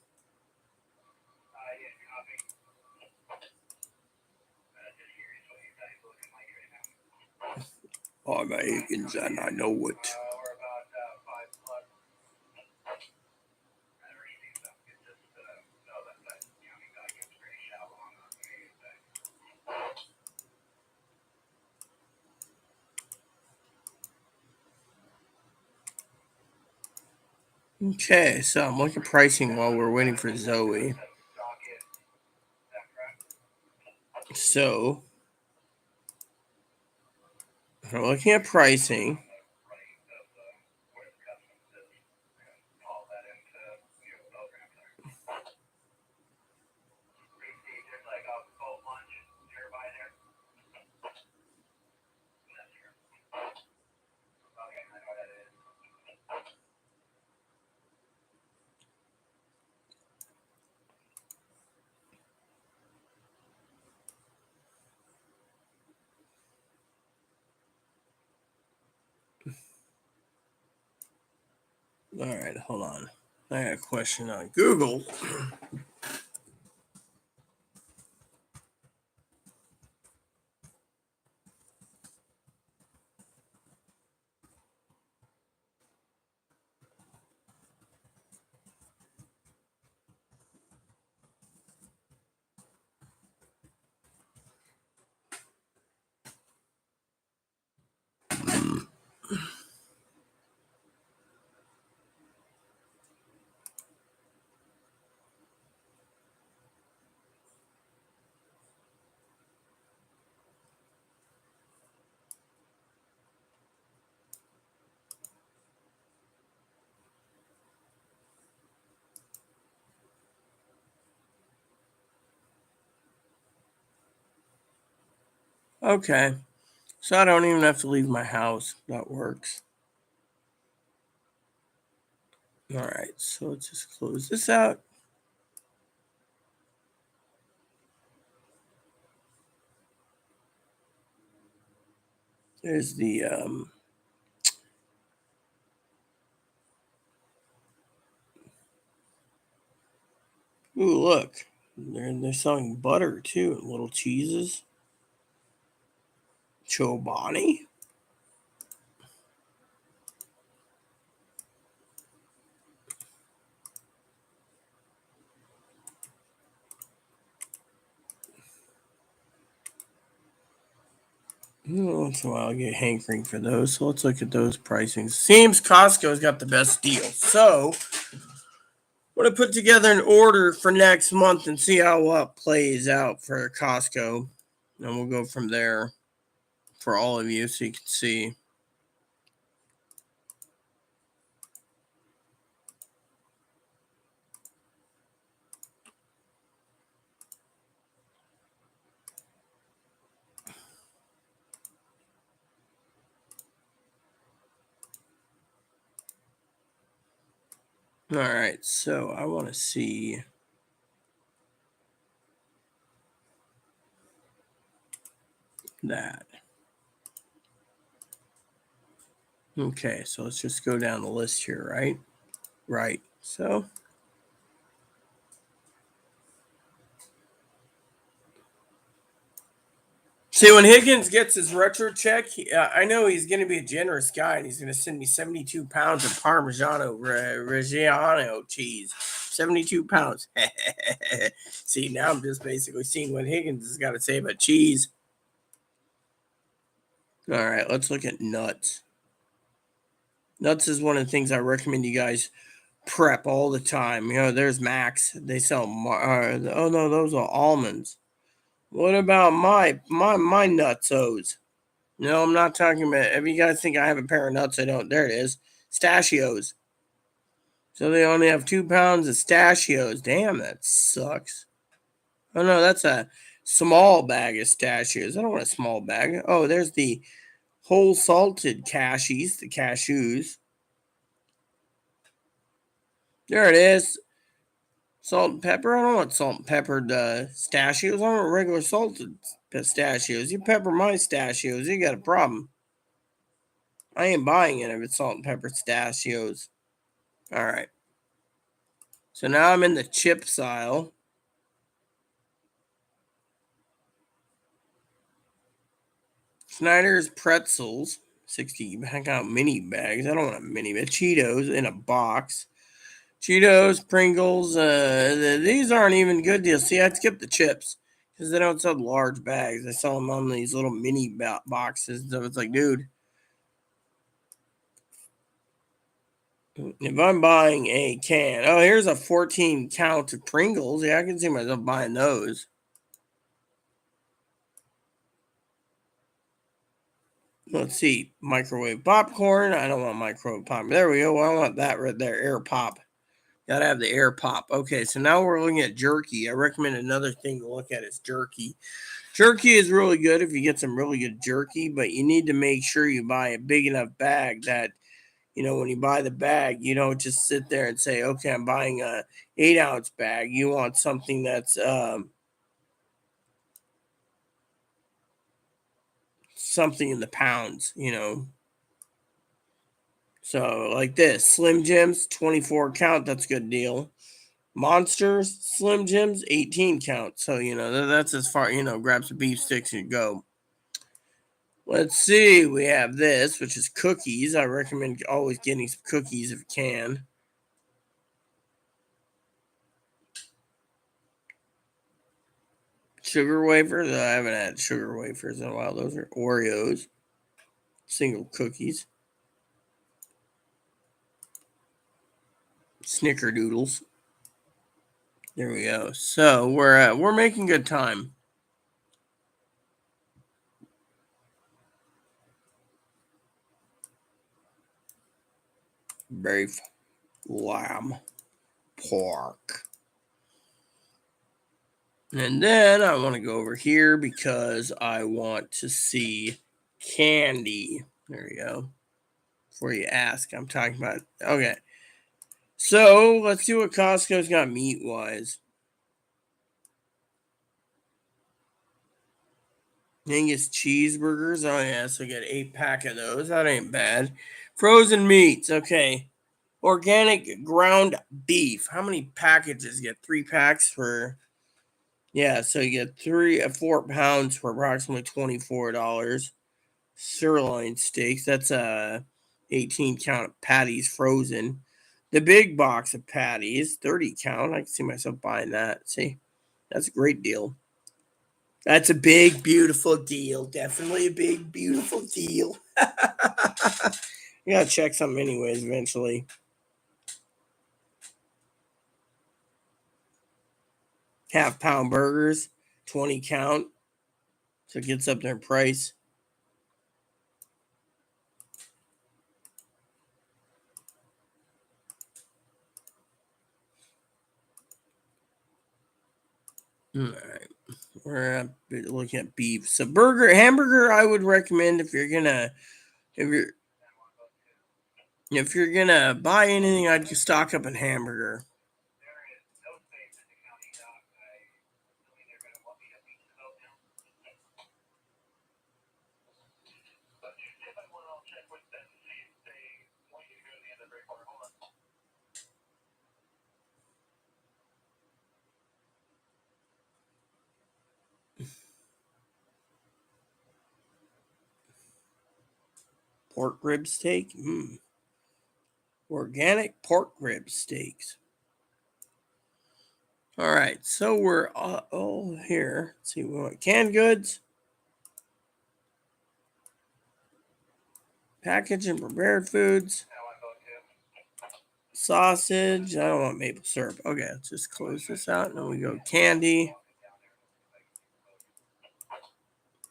I'm Higgins and I know it. Okay, so I'm looking at pricing while we're waiting for Zoe. So, I'm looking at pricing. All right, hold on. I got a question on Google. Okay. So I don't even have to leave my house. That works. All right. So let's just close this out. There's the ooh, look. They're selling butter too, and little cheeses. Chobani. Once in a while I get hankering for those. So let's look at those pricings. Seems Costco's got the best deal. So I'm gonna put together an order for next month and see how it plays out for Costco. And we'll go from there for all of you so you can see. All right, so I want to see that. Okay, so let's just go down the list here, right? Right. So see, when Higgins gets his retro check, I know he's going to be a generous guy, and he's going to send me 72 pounds of Reggiano cheese. 72 pounds. See, now I'm just basically seeing what Higgins has got to say about cheese. All right, let's look at nuts. Nuts is one of the things I recommend you guys prep all the time. There's Max. They sell. Oh no, those are almonds. What about my nutsos? No, I'm not talking about. If you guys think I have a pair of nuts, I don't. There it is. Stachios. So they only have 2 pounds of stachios. Damn, that sucks. Oh no, that's a small bag of stachios. I don't want a small bag. Oh, there's the whole salted cashews, the cashews. There it is. Salt and pepper. I don't want salt and peppered pistachios. I want regular salted pistachios. You pepper my pistachios, you got a problem. I ain't buying it if it's salt and pepper pistachios. All right. So now I'm in the chips aisle. Snyder's pretzels, 60. I got mini bags. I don't want a mini bag. Cheetos in a box. Cheetos, Pringles. These aren't even good deals. See, I skipped the chips because they don't sell large bags. They sell them on these little mini boxes. So it's like, dude, if I'm buying a can, oh, here's a 14 count of Pringles. Yeah, I can see myself buying those. Let's see, microwave popcorn. I don't want microwave popcorn. There we go. I want that right there. Air pop. Gotta have the air pop. Okay, so now we're looking at jerky. I recommend another thing to look at is jerky. Jerky is really good if you get some really good jerky, but you need to make sure you buy a big enough bag that, when you buy the bag, you don't just sit there and say, okay, I'm buying a 8-ounce bag. You want something that's something in the pounds. So like this, Slim Jims, 24 count, that's a good deal. Monsters, Slim Jims, 18 count. So, that's as far, grab some beef sticks and go. Let's see, we have this, which is cookies. I recommend always getting some cookies if you can. Sugar wafers, I haven't had sugar wafers in a while. Those are Oreos, single cookies. Snickerdoodles. There we go. So we're making good time. Beef, lamb, pork. And then I want to go over here because I want to see candy. There you go. Before you ask, I'm talking about. Okay. So let's see what Costco's got meat wise. Angus cheeseburgers. Oh, yeah. So get 8-pack of those. That ain't bad. Frozen meats. Okay. Organic ground beef. How many packages? You get 3 packs for. Yeah, so you get 4 pounds for approximately $24. Sirloin steaks. That's 18 count patties frozen. The big box of patties, 30 count. I can see myself buying that. See, that's a great deal. That's a big, beautiful deal. Definitely a big, beautiful deal. You gotta check something anyways eventually. Half-pound burgers, 20 count. So it gets up there in price. All right. We're looking at beef. So hamburger, I would recommend if you're gonna buy anything, I'd stock up on hamburger. Pork rib steak. Organic pork rib steaks. All right, so we're here. Let's see, we want canned goods, packaged and prepared foods, sausage. I don't want maple syrup. Okay, let's just close this out, and then we go candy.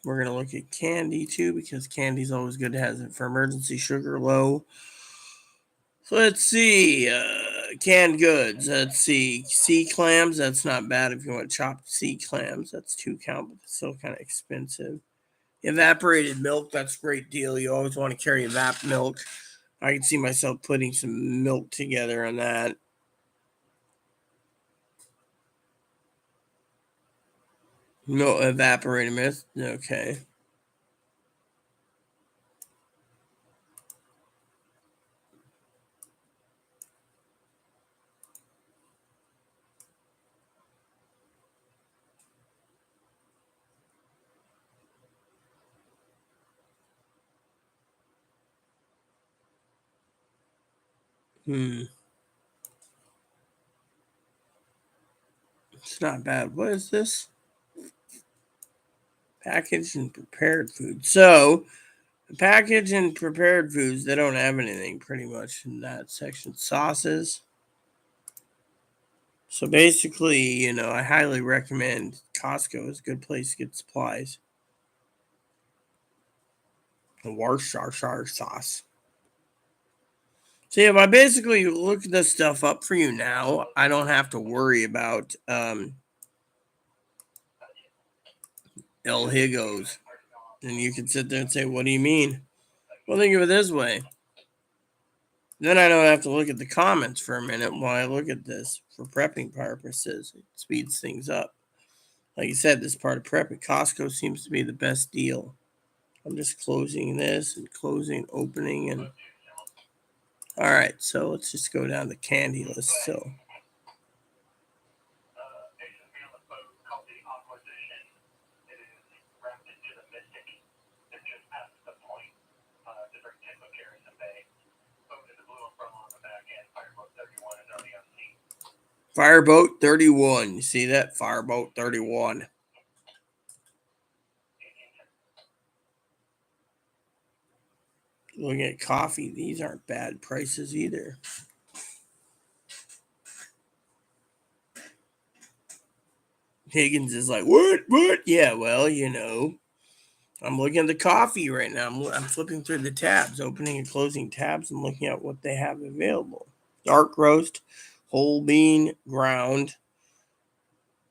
We're gonna look at candy too because candy's always good to have it for emergency. Sugar low. So let's see, canned goods. Let's see, sea clams. That's not bad if you want chopped sea clams. That's 2 count, but it's still kind of expensive. Evaporated milk. That's a great deal. You always want to carry evap milk. I can see myself putting some milk together on that. No evaporated milk. Okay. It's not bad. What is this? Packaged and prepared food. So, packaged and prepared foods, they don't have anything pretty much in that section. Sauces. So basically, I highly recommend Costco is a good place to get supplies. The Worcestershire sauce. See, if I basically look this stuff up for you now, I don't have to worry about El Higos. And you can sit there and say, what do you mean? Well, think of it this way. Then I don't have to look at the comments for a minute while I look at this for prepping purposes. It speeds things up. Like you said, this part of prepping, Costco seems to be the best deal. I'm just closing this and opening, and all right. So let's just go down the candy list. So Fireboat 31. You see that? Fireboat 31. Looking at coffee, these aren't bad prices either. Higgins is like, what? Yeah, well, I'm looking at the coffee right now. I'm flipping through the tabs, opening and closing tabs, and looking at what they have available. Dark roast, whole bean, ground,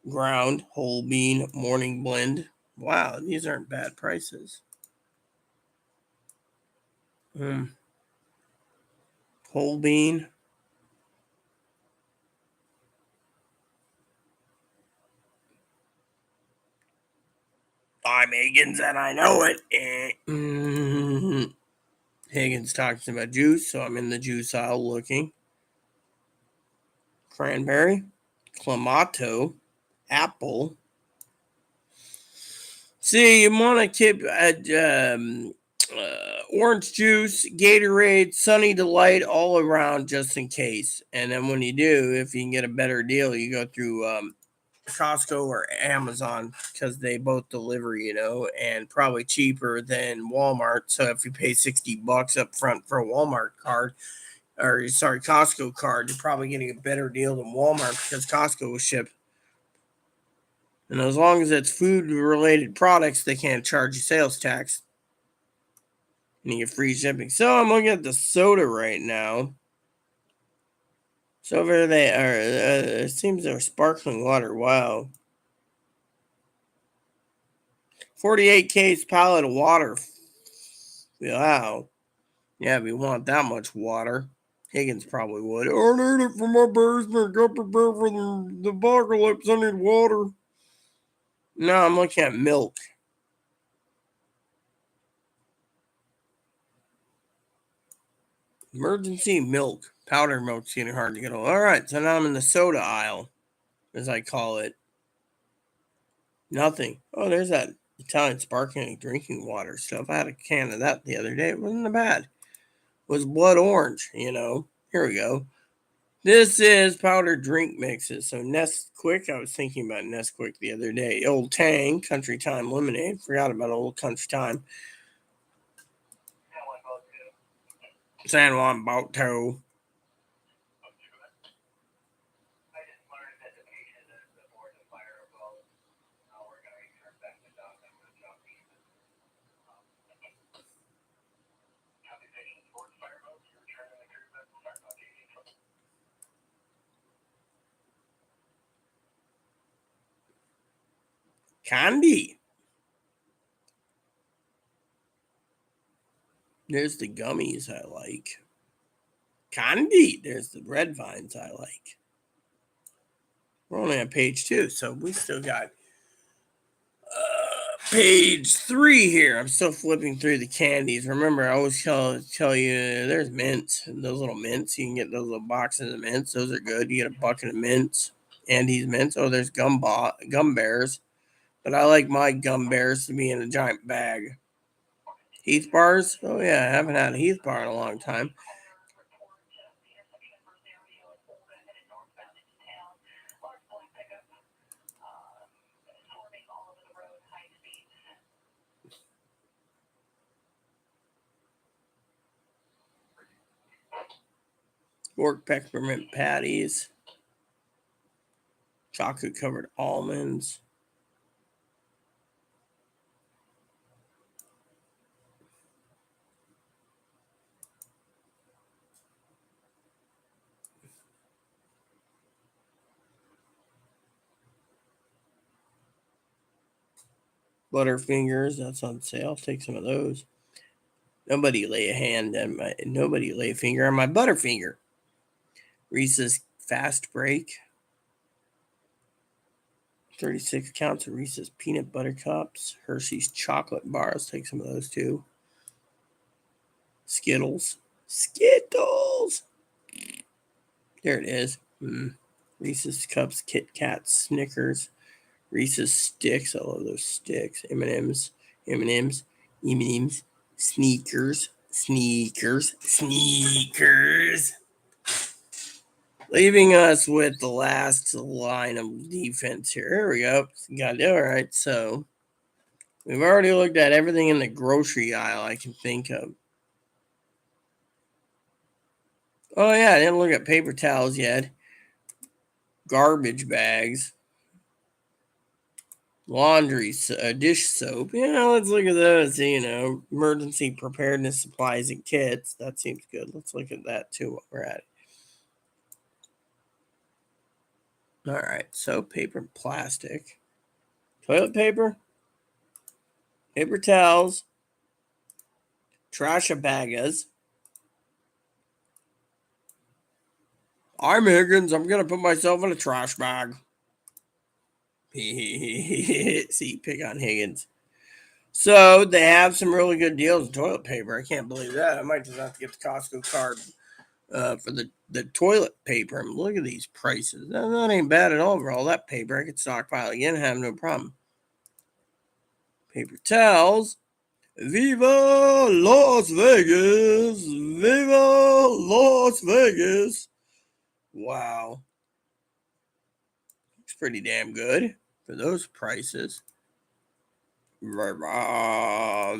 ground, whole bean, morning blend. Wow, these aren't bad prices. Whole bean. I'm Higgins and I know it. Higgins talks about juice, so I'm in the juice aisle looking. Cranberry, clamato, apple. See, you want to keep orange juice, Gatorade, Sunny Delight all around just in case. And then when you do, if you can get a better deal, you go through Costco or Amazon because they both deliver, and probably cheaper than Walmart. So if you pay $60 up front for a Walmart card, Costco card, you're probably getting a better deal than Walmart because Costco will ship. And as long as it's food-related products, they can't charge you sales tax. And you get free shipping. So I'm looking at the soda right now. So over there, it seems they're sparkling water. Wow. 48 case pallet of water. Wow. Yeah, we want that much water. Higgins probably would. I need it for my basement. Got prepared for the apocalypse. I need water. No, I'm looking at milk. Emergency milk. Powdered milk's getting hard to get hold. All right, so now I'm in the soda aisle, as I call it. Nothing. Oh, there's that Italian sparkling drinking water stuff. I had a can of that the other day. It wasn't that bad. It was blood orange, Here we go. This is powdered drink mixes. So Nesquik, I was thinking about Nesquik the other day. Old Tang, Country Time Lemonade. Forgot about Old Country Time. San Juan Bato. Candy. There's the gummies I like. Candy. There's the red vines I like. We're only on page 2, so we still got page 3 here. I'm still flipping through the candies. Remember, I always tell you there's mints. Those little mints. You can get those little boxes of mints. Those are good. You get a bucket of mints. Andy's mints. Oh, there's gum bears. But I like my gum bears to be in a giant bag. Heath bars? Oh, yeah. I haven't had a Heath bar in a long time. Pork peppermint patties. Chocolate covered almonds. Butterfingers, that's on sale. I'll take some of those. Nobody lay a finger on my Butterfinger. Reese's Fast Break. 36 counts of Reese's Peanut Butter Cups. Hershey's Chocolate Bars. Take some of those too. Skittles. There it is. Reese's Cups, Kit Kat, Snickers. Reese's Sticks. I love those sticks. M&M's. Sneakers. Leaving us with the last line of defense here. Here we go. Got it. All right. So we've already looked at everything in the grocery aisle I can think of. Oh, yeah. I didn't look at paper towels yet. Garbage bags. Laundry, dish soap. Let's look at those. Emergency preparedness supplies and kits. That seems good. Let's look at that too while we're at it. All right, soap, paper, plastic, toilet paper, paper towels, trash bags. I'm Higgins. I'm going to put myself in a trash bag. See, pick on Higgins. So they have some really good deals in toilet paper. I can't believe that. I might just have to get the Costco card for the toilet paper. And look at these prices. That ain't bad at all for all that paper. I could stockpile again and have no problem. Paper towels. Viva Las Vegas! Viva Las Vegas! Wow. Looks pretty damn good for those prices. Viva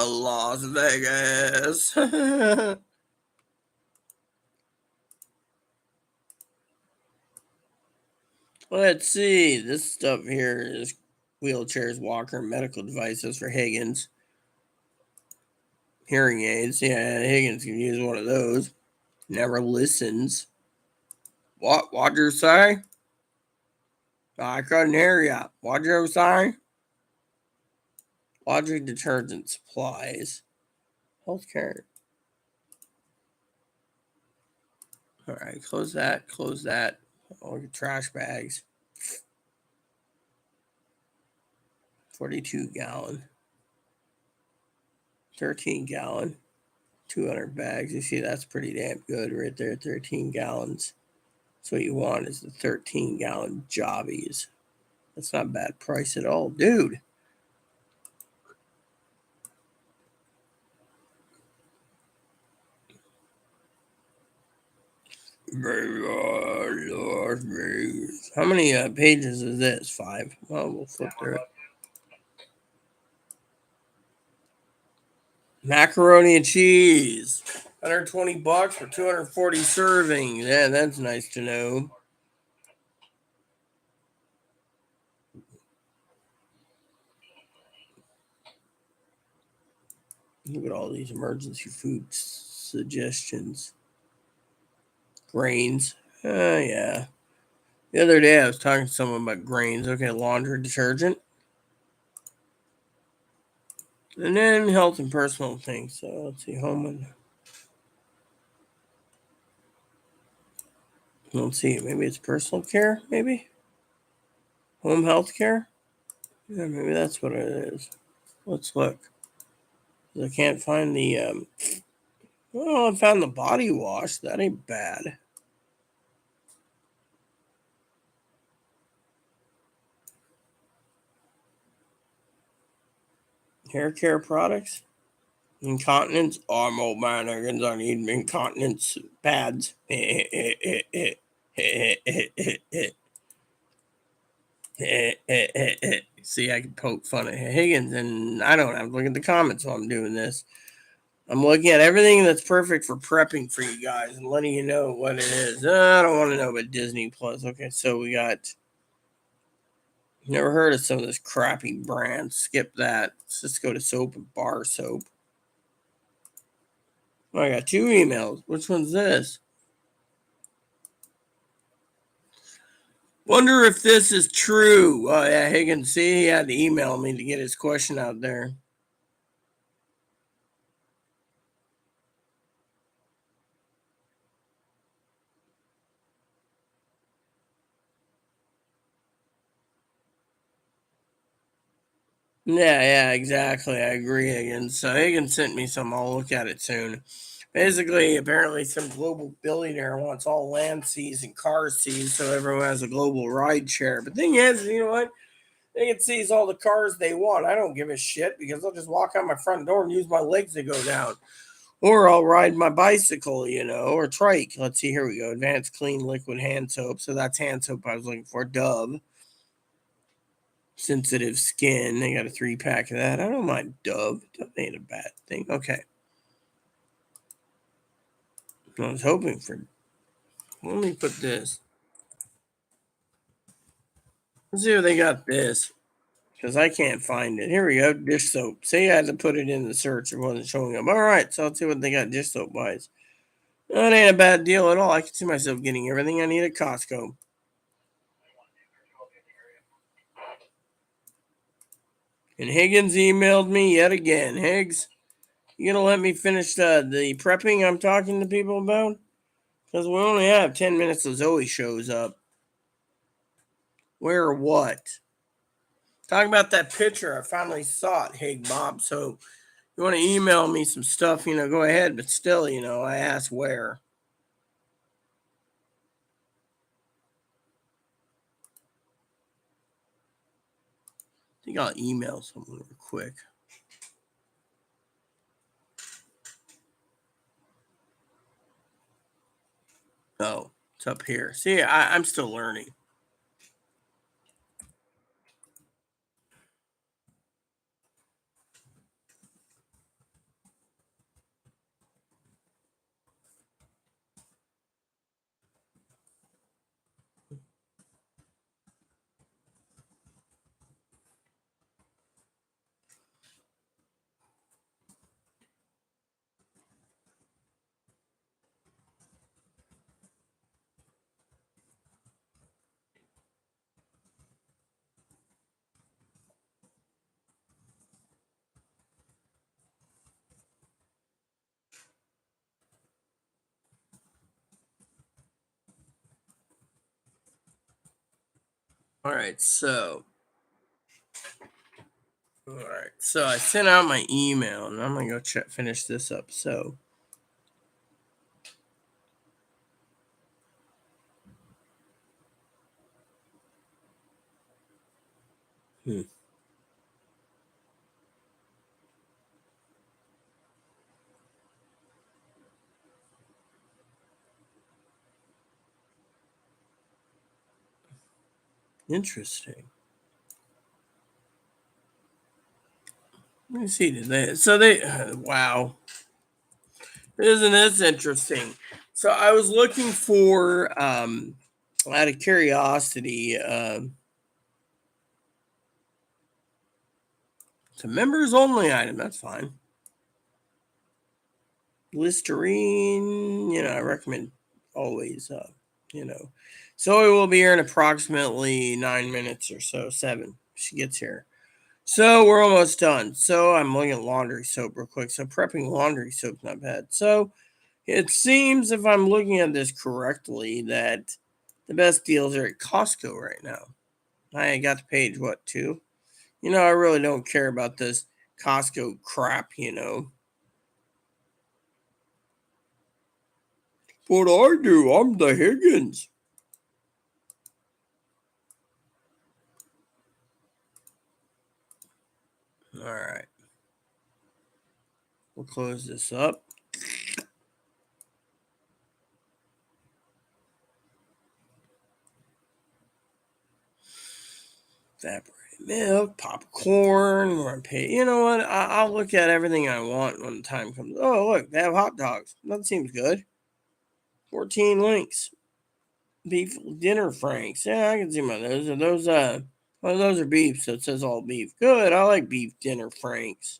Las Vegas! Let's see. This stuff here is wheelchairs, walker, medical devices for Higgins. Hearing aids. Yeah, Higgins can use one of those. Never listens. What'd you say? I couldn't hear you. What'd you say? Laundry detergent supplies. Healthcare. All right, close that. Close that. All your trash bags. 42 gallon. 13 gallon. 200 bags. You see, that's pretty damn good right there. 13 gallons. So what you want is the 13 gallon jobbies. That's not a bad price at all, dude. How many pages is this? 5. Well, we'll flip through it. Macaroni and cheese. $120 for 240 servings. Yeah, that's nice to know. Look at all these emergency food suggestions. Grains. Yeah. The other day I was talking to someone about grains. Okay, laundry detergent. And then health and personal things. So let's see, home and let's see, maybe it's personal care, maybe? Home health care? Yeah, maybe that's what it is. Let's look. I can't find the well, I found the body wash. That ain't bad. Hair care products. Incontinence. Oh, I'm old man. I need incontinence pads. See, I can poke fun at Higgins, and I don't have to look at the comments while I'm doing this. I'm looking at everything that's perfect for prepping for you guys and letting you know what it is. I don't want to know about Disney Plus. Okay, so we got. Never heard of some of this crappy brand. Skip that. Let's just go to soap and bar soap. Oh, I got 2 emails. Which one's this? Wonder if this is true. Oh, yeah, Higgins. See, he had to email me to get his question out there. Yeah, exactly. I agree, Higgins. So Higgins sent me some. I'll look at it soon. Basically, apparently, some global billionaire wants all land seized and cars seized, so everyone has a global ride share. But the thing is, you know what? They can seize all the cars they want. I don't give a shit because I'll just walk out my front door and use my legs to go down. Or I'll ride my bicycle, or trike. Let's see, here we go. Advanced Clean Liquid Hand Soap. So that's hand soap I was looking for. Dove. Sensitive skin. They got a 3-pack of that. I don't mind Dove. Dove ain't a bad thing. Okay. I was hoping for. Let me put this. Let's see if they got this. Because I can't find it. Here we go. Dish soap. See, I had to put it in the search. It wasn't showing up. All right. So let's see what they got dish soap wise. That ain't a bad deal at all. I can see myself getting everything I need at Costco. And Higgins emailed me yet again. Higgs, you gonna let me finish the prepping I'm talking to people about? Because we only have 10 minutes till Zoe shows up. Where or what? Talking about that picture, I finally saw it, Hig Bob. So you want to email me some stuff, go ahead. But still, I asked where. I think I'll email someone real quick. Oh, it's up here. See, I'm still learning. All right, so I sent out my email, and I'm gonna go finish this up. So, interesting. Let me see. Wow, isn't this interesting? So I was looking for, out of curiosity, it's a members only item. That's fine. Listerine, I recommend always, Zoe will be here in approximately 9 minutes or so, 7. She gets here. So we're almost done. So I'm looking at laundry soap real quick. So prepping laundry soap's not bad. So it seems, if I'm looking at this correctly, that the best deals are at Costco right now. I got to page 2? I really don't care about this Costco crap, But I do. I'm the Higgins. All right. We'll close this up. Evaporated milk, popcorn. We're pay. You know what? I'll look at everything I want when the time comes. Oh, look, they have hot dogs. That seems good. 14 links. Beef dinner franks. Yeah, I can see my those. Are those well, those are beef, so it says all beef. Good. I like beef dinner franks.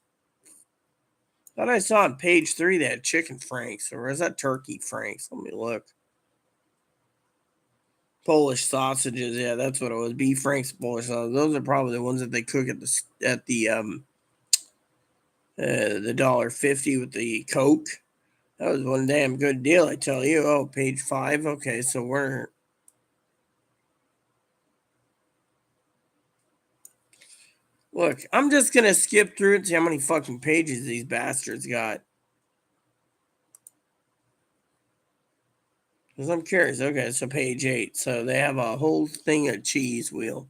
Thought I saw on page 3 they had chicken franks, or is that turkey franks? Let me look. Polish sausages, yeah, that's what it was. Beef franks, Polish sausages. Those are probably the ones that they cook at the $1.50 with the Coke. That was one damn good deal, I tell you. Oh, page 5. Okay, so we're look. I'm just gonna skip through and see how many fucking pages these bastards got. Because I'm curious. Okay, so page 8. So they have a whole thing of cheese wheel.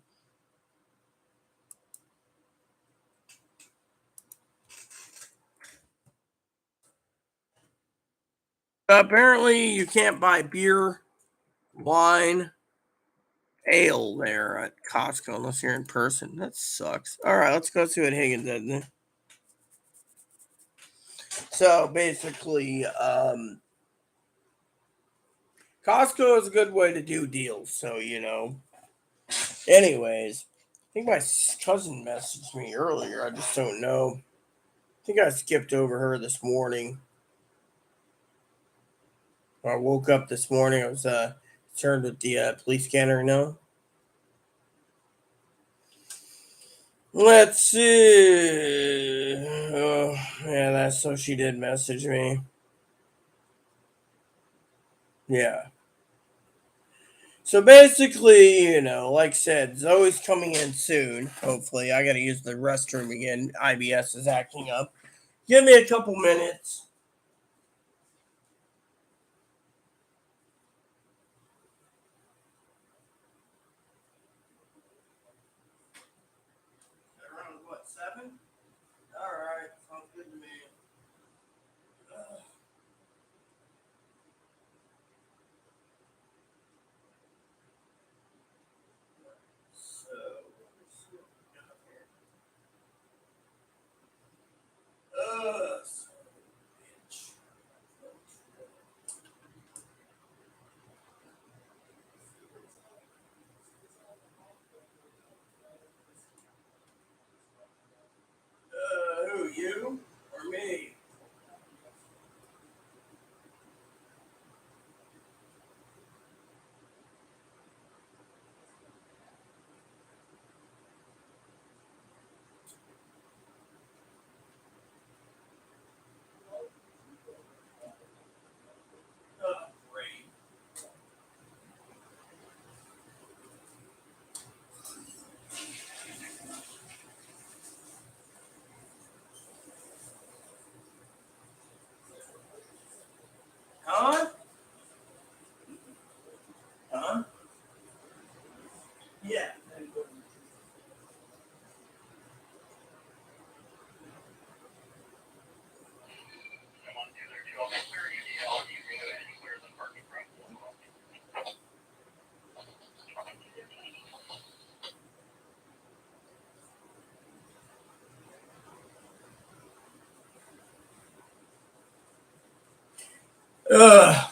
Apparently, you can't buy beer, wine, ale there at Costco unless you're in person. That sucks. All right, let's go see what Higgins did. So basically, Costco is a good way to do deals. So, Anyways, I think my cousin messaged me earlier. I just don't know. I think I skipped over her this morning. I woke up this morning. I was concerned with the police scanner. Let's see. Oh, yeah, that's so she did message me. Yeah. So basically, like I said, Zoe's coming in soon. Hopefully, I got to use the restroom again. IBS is acting up. Give me a couple minutes. Around what, 7? All right, sounds good to me. So, let's see what we got here. Son of a bitch. Who, you or me? Oh, great. Huh? Huh? Yeah.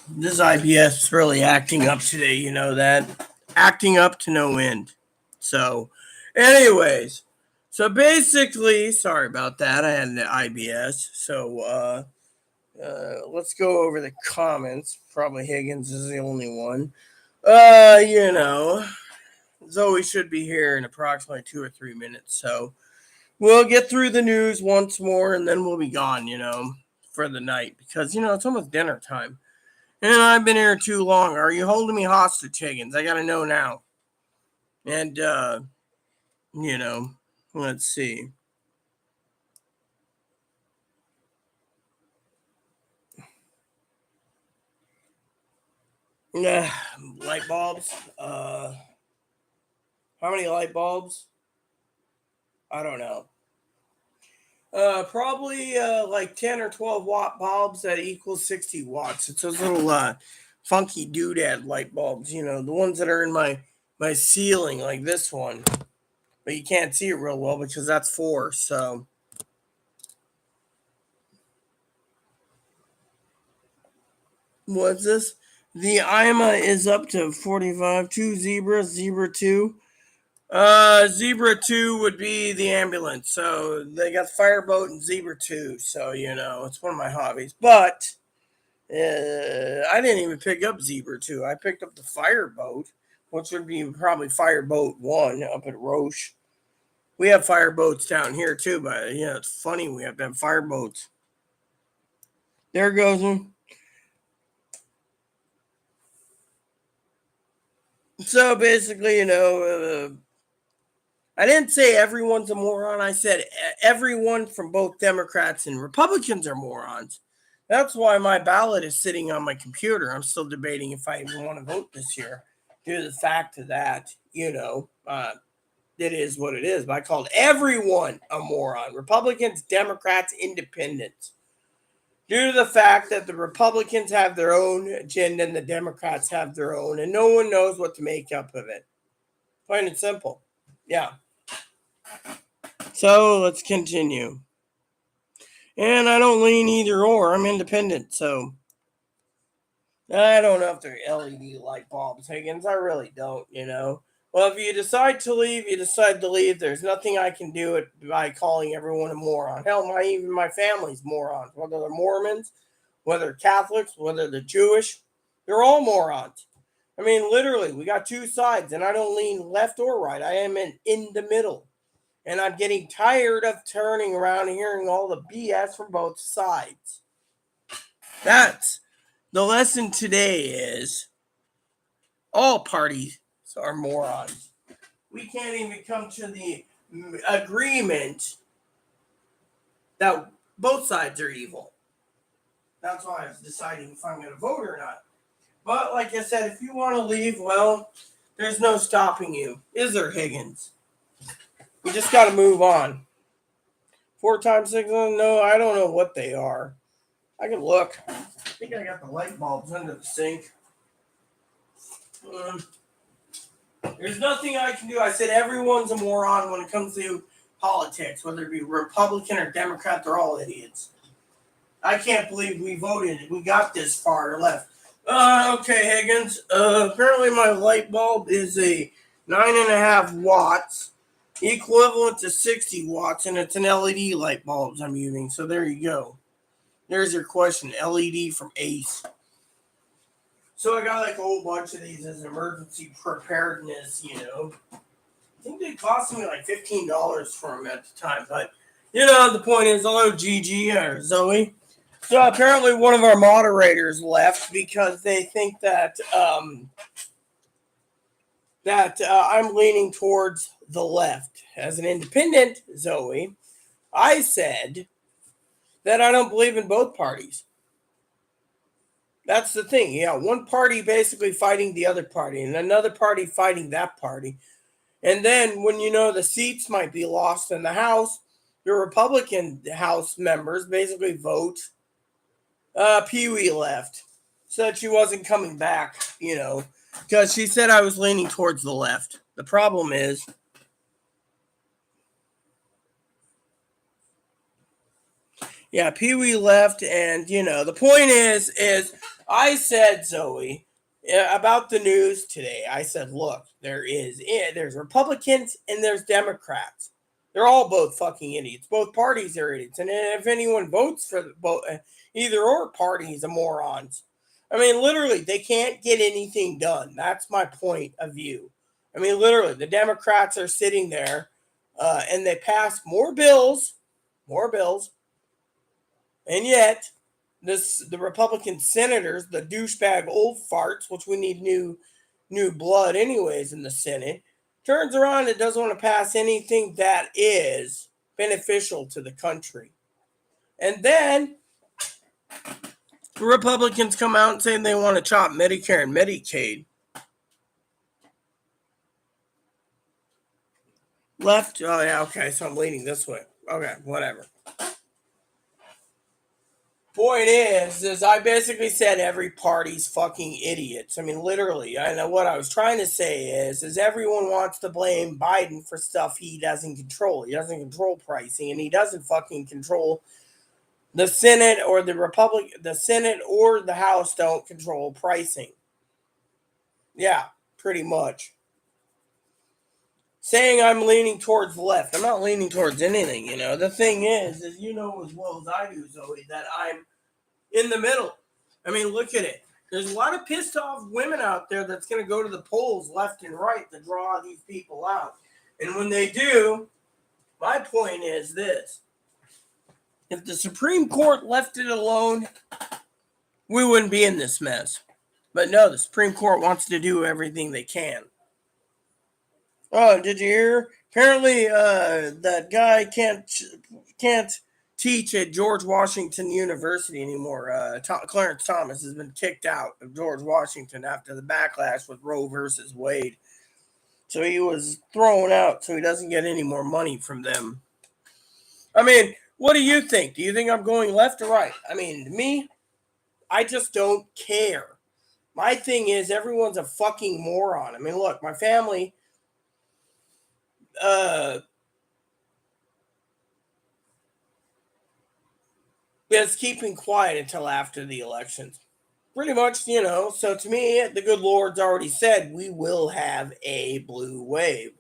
This IBS is really acting up today, you know that? Acting up to no end. So, anyways, so basically, sorry about that. I had an IBS. So, let's go over the comments. Probably Higgins is the only one. You know, Zoe should be here in approximately 2 or 3 minutes. So, we'll get through the news once more and then we'll be gone, for the night because, it's almost dinner time. And I've been here too long. Are you holding me hostage, Higgins? I gotta know now. And you know, let's see. Yeah, light bulbs. How many light bulbs? I don't know. Probably like 10 or 12 watt bulbs that equals 60 watts. It's those little funky doodad light bulbs, the ones that are in my ceiling, like this one. But you can't see it real well because that's 4. So what's this? The IMA is up to 45. 2 zebras, zebra 2. Zebra 2 would be the ambulance. So they got fireboat and zebra 2. So, it's one of my hobbies. But I didn't even pick up zebra 2. I picked up the fireboat, which would be probably fireboat 1 up at Roche. We have fireboats down here too, but it's funny we have to have fireboats. There goes one. So basically, I didn't say everyone's a moron. I said everyone from both Democrats and Republicans are morons. That's why my ballot is sitting on my computer. I'm still debating if I even want to vote this year due to the fact of that, it is what it is. But I called everyone a moron. Republicans, Democrats, Independents. Due to the fact that the Republicans have their own agenda and the Democrats have their own, and no one knows what to make up of it. Plain and simple. Yeah. So let's continue. And I don't lean either or. I'm independent. So I don't know if they're LED light bulbs, Higgins. I really don't. Well, if you decide to leave, you decide to leave. There's nothing I can do it by calling everyone a moron. Hell, even my family's morons. Whether they're Mormons, whether they're Catholics, whether they're Jewish, they're all morons. I mean, literally, we got two sides, and I don't lean left or right. I am in the middle. And I'm getting tired of turning around and hearing all the BS from both sides. That's the lesson today is all parties are morons. We can't even come to the agreement that both sides are evil. That's why I was deciding if I'm going to vote or not. But like I said, if you want to leave, well, there's no stopping you. Is there, Higgins? We just got to move on. 4 times 6? No, I don't know what they are. I can look. I think I got the light bulbs under the sink. There's nothing I can do. I said everyone's a moron when it comes to politics, whether it be Republican or Democrat. They're all idiots. I can't believe we voted. We got this far left. Okay, Higgins. Apparently my light bulb is a 9.5 watts, equivalent to 60 watts, and it's an LED light bulbs I'm using. So there you go. There's your question. LED from Ace. So I got like a whole bunch of these as emergency preparedness, I think they cost me like $15 for them at the time. But, the point is, hello, Gigi or Zoe. So apparently one of our moderators left because they think that I'm leaning towards the left. As an independent, Zoe, I said that I don't believe in both parties. That's the thing. Yeah, one party basically fighting the other party and another party fighting that party. And then when the seats might be lost in the House, the Republican House members basically vote Pee-wee left. Said she wasn't coming back, because she said I was leaning towards the left. The problem is, Pee-wee left, and, the point is I said, Zoe, about the news today, I said, look, there's Republicans and there's Democrats. They're all both fucking idiots. Both parties are idiots. And if anyone votes for both, either or parties are morons. I mean, literally, they can't get anything done. That's my point of view. I mean, literally, the Democrats are sitting there and they pass more bills, and yet the Republican senators, the douchebag old farts, which we need new blood anyways in the Senate, turns around and doesn't want to pass anything that is beneficial to the country. And then the Republicans come out and say they want to chop Medicare and Medicaid. Left? Oh, yeah, okay, so I'm leaning this way. Okay, whatever. Point is I basically said every party's fucking idiots. I mean, literally. I know what I was trying to say is everyone wants to blame Biden for stuff he doesn't control. He doesn't control pricing, and he doesn't fucking control the Senate or the Senate or the House don't control pricing. Yeah, pretty much. Saying I'm leaning towards the left. I'm not leaning towards anything, The thing is as well as I do, Zoe, that I'm in the middle. I mean, look at it. There's a lot of pissed off women out there that's going to go to the polls left and right to draw these people out. And when they do, my point is this. If the Supreme Court left it alone, we wouldn't be in this mess. But no, the Supreme Court wants to do everything they can. Oh, did you hear? Apparently, that guy can't teach at George Washington University anymore. Clarence Thomas has been kicked out of George Washington after the backlash with Roe versus Wade. So he was thrown out so he doesn't get any more money from them. I mean, what do you think? Do you think I'm going left or right? I mean, me, I just don't care. My thing is everyone's a fucking moron. I mean, look, my family is keeping quiet until after the elections. Pretty much, so to me, the good Lord's already said we will have a blue wave.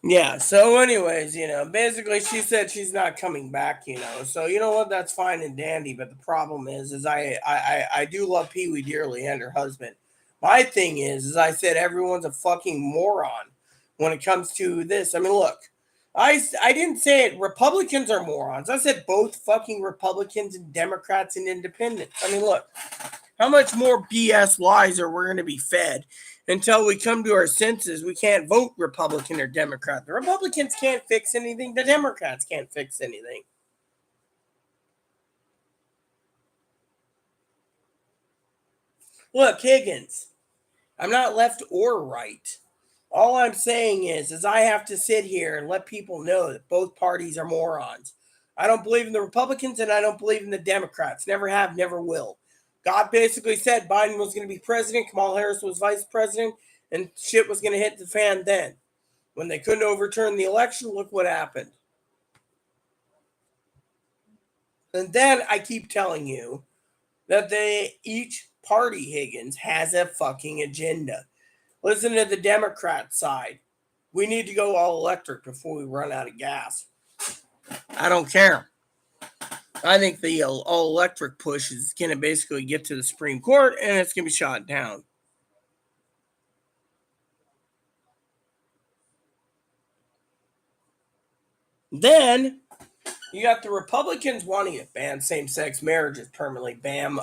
Yeah, so anyways, basically she said she's not coming back, So you know what, that's fine and dandy, but the problem is I do love Pee-wee dearly and her husband. My thing is, as I said, everyone's a fucking moron when it comes to this. I mean, look, I didn't say it. Republicans are morons. I said both fucking Republicans and Democrats and independents. I mean, look, how much more BS lies are we going to be fed until we come to our senses? We can't vote Republican or Democrat. The Republicans can't fix anything. The Democrats can't fix anything. Look, Higgins, I'm not left or right. All I'm saying is I have to sit here and let people know that both parties are morons. I don't believe in the Republicans and I don't believe in the Democrats. Never have, never will. God basically said Biden was going to be president, Kamala Harris was vice president, and shit was going to hit the fan then. When they couldn't overturn the election, look what happened. And then I keep telling you that each party, Higgins, has a fucking agenda. Listen to the Democrat side. We need to go all electric before we run out of gas. I don't care. I think the all electric push is going to basically get to the Supreme Court and it's going to be shot down. Then you got the Republicans wanting to ban same-sex marriages permanently, ban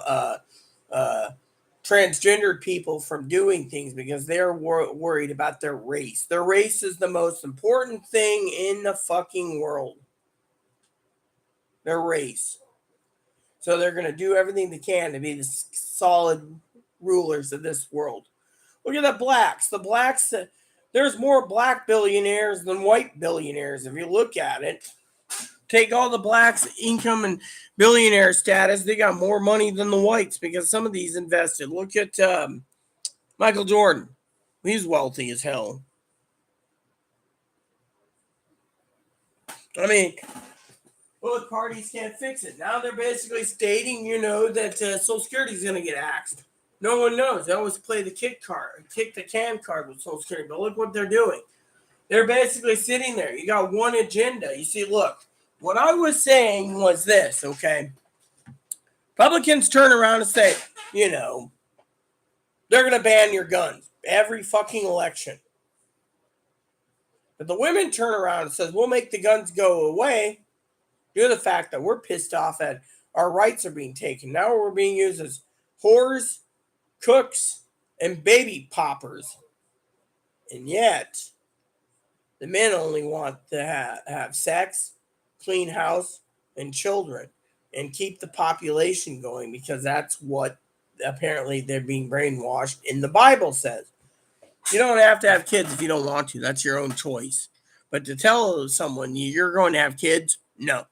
transgendered people from doing things because they're worried about their race. Their race is the most important thing in the fucking world. Their race. So they're going to do everything they can to be the solid rulers of this world. Look at the blacks. The blacks, there's more black billionaires than white billionaires. If you look at it, take all the blacks' income and billionaire status, they got more money than the whites because some of these invested. Look at Michael Jordan. He's wealthy as hell. I mean, both parties can't fix it. Now they're basically stating, that Social Security is going to get axed. No one knows. They always play the kick the can card with Social Security. But look what they're doing. They're basically sitting there. You got one agenda. You see, look, what I was saying was this, okay? Republicans turn around and say, they're going to ban your guns every fucking election. But the women turn around and says, we'll make the guns go away due to the fact that we're pissed off that our rights are being taken. Now we're being used as whores, cooks, and baby poppers. And yet, the men only want to have sex, clean house, and children, and keep the population going because that's what apparently they're being brainwashed in the Bible says. You don't have to have kids if you don't want to. That's your own choice. But to tell someone you're going to have kids, no.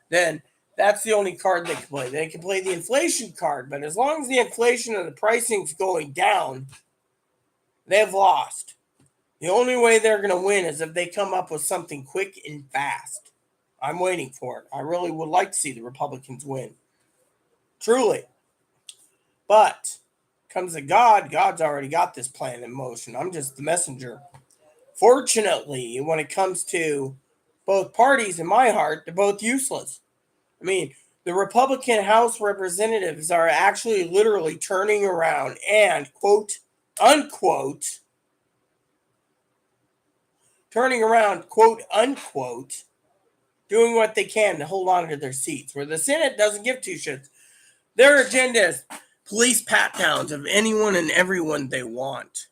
Then that's the only card they can play. They can play the inflation card, but as long as the inflation and the pricing's going down, they've lost. The only way they're going to win is if they come up with something quick and fast. I'm waiting for it. I really would like to see the Republicans win. Truly. But comes to God, God's already got this plan in motion. I'm just the messenger. Fortunately, when it comes to both parties, in my heart, they're both useless. I mean, the Republican House representatives are actually literally turning around and, quote, unquote, turning around, quote, unquote, doing what they can to hold on to their seats, where the Senate doesn't give two shits. Their agenda is police pat-downs of anyone and everyone they want.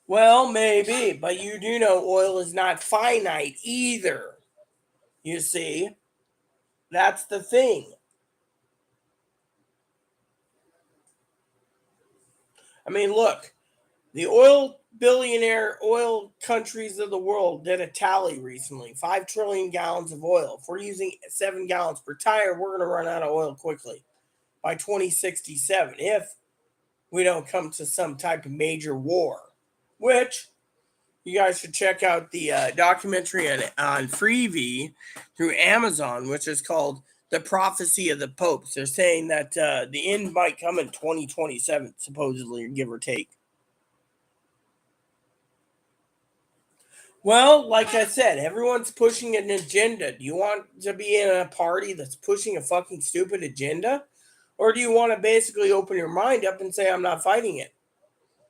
Well, maybe, but you do know oil is not finite either. You see, that's the thing. I mean, look, the oil countries of the world did a tally recently. 5 trillion gallons of oil. If we're using 7 gallons per tire, we're going to run out of oil quickly by 2067 if we don't come to some type of major war, which you guys should check out the documentary on Freevee through Amazon, which is called The Prophecy of the Popes. They're saying that the end might come in 2027, supposedly, give or take. Well, like I said, everyone's pushing an agenda. Do you want to be in a party that's pushing a fucking stupid agenda? Or do you want to basically open your mind up and say, I'm not fighting it?